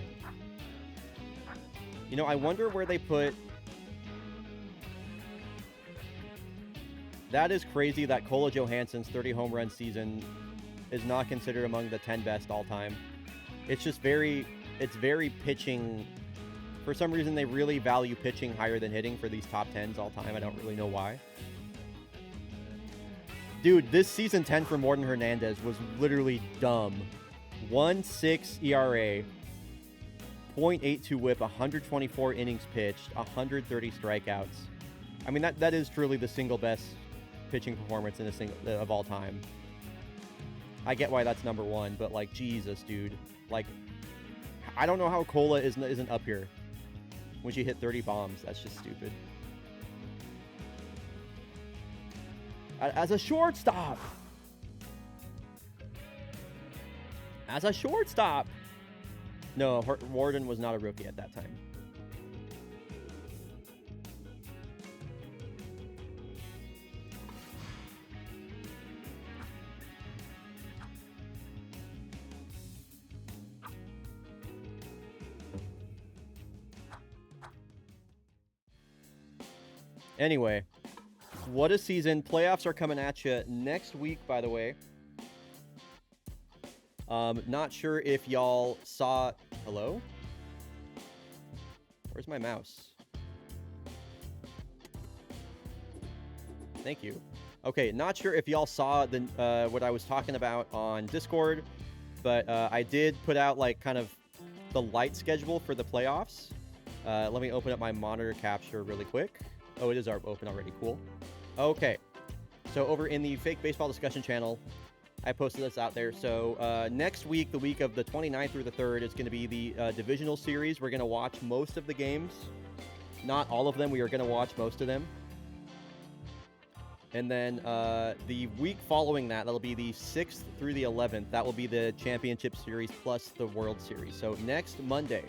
know, I wonder where they put. That is crazy that Kola Johansson's 30 home run season is not considered among the 10 best all time. It's just it's very pitching. For some reason, they really value pitching higher than hitting for these top 10s all time. I don't really know why. Dude, this season 10 for Warden Hernandez was literally dumb. 1.6 ERA, 0.82 WHIP, 124 innings pitched, 130 strikeouts. I mean, that is truly the single best pitching performance in of all time. I get why that's number 1, but like, Jesus, dude. Like, I don't know how Kola isn't up here when she hit 30 bombs. That's just stupid. As a shortstop. As a shortstop. No, Warden was not a rookie at that time. Anyway, what a season. Playoffs are coming at you next week, by the way. Not sure if y'all saw... Hello? Where's my mouse? Thank you. Okay, not sure if y'all saw what I was talking about on Discord, but I did put out like kind of the light schedule for the playoffs. Let me open up my monitor capture really quick. Oh, it is open already. Cool. Okay. So over in the Fake Baseball Discussion channel, I posted this out there. So next week, the week of the 29th through the 3rd, is going to be the divisional series. We're going to watch most of the games. Not all of them. We are going to watch most of them. And then the week following that, that'll be the 6th through the 11th. That will be the championship series plus the World Series. So next Monday.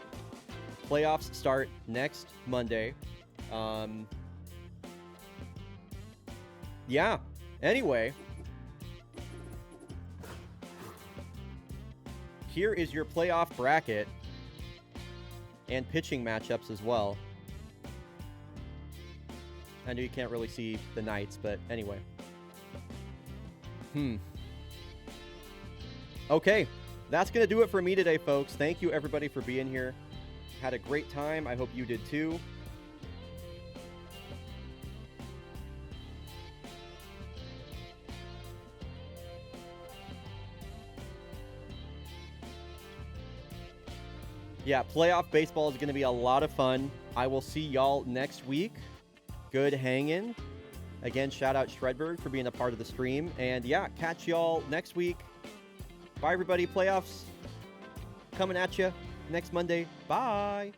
Playoffs start next Monday. Yeah. Anyway, here is your playoff bracket and pitching matchups as well. I know you can't really see the nights, but anyway. Okay, that's going to do it for me today, folks. Thank you, everybody, for being here. Had a great time. I hope you did too. Yeah, playoff baseball is going to be a lot of fun. I will see y'all next week. Good hanging. Again, shout out Shredberg for being a part of the stream. And yeah, catch y'all next week. Bye, everybody. Playoffs coming at you next Monday. Bye.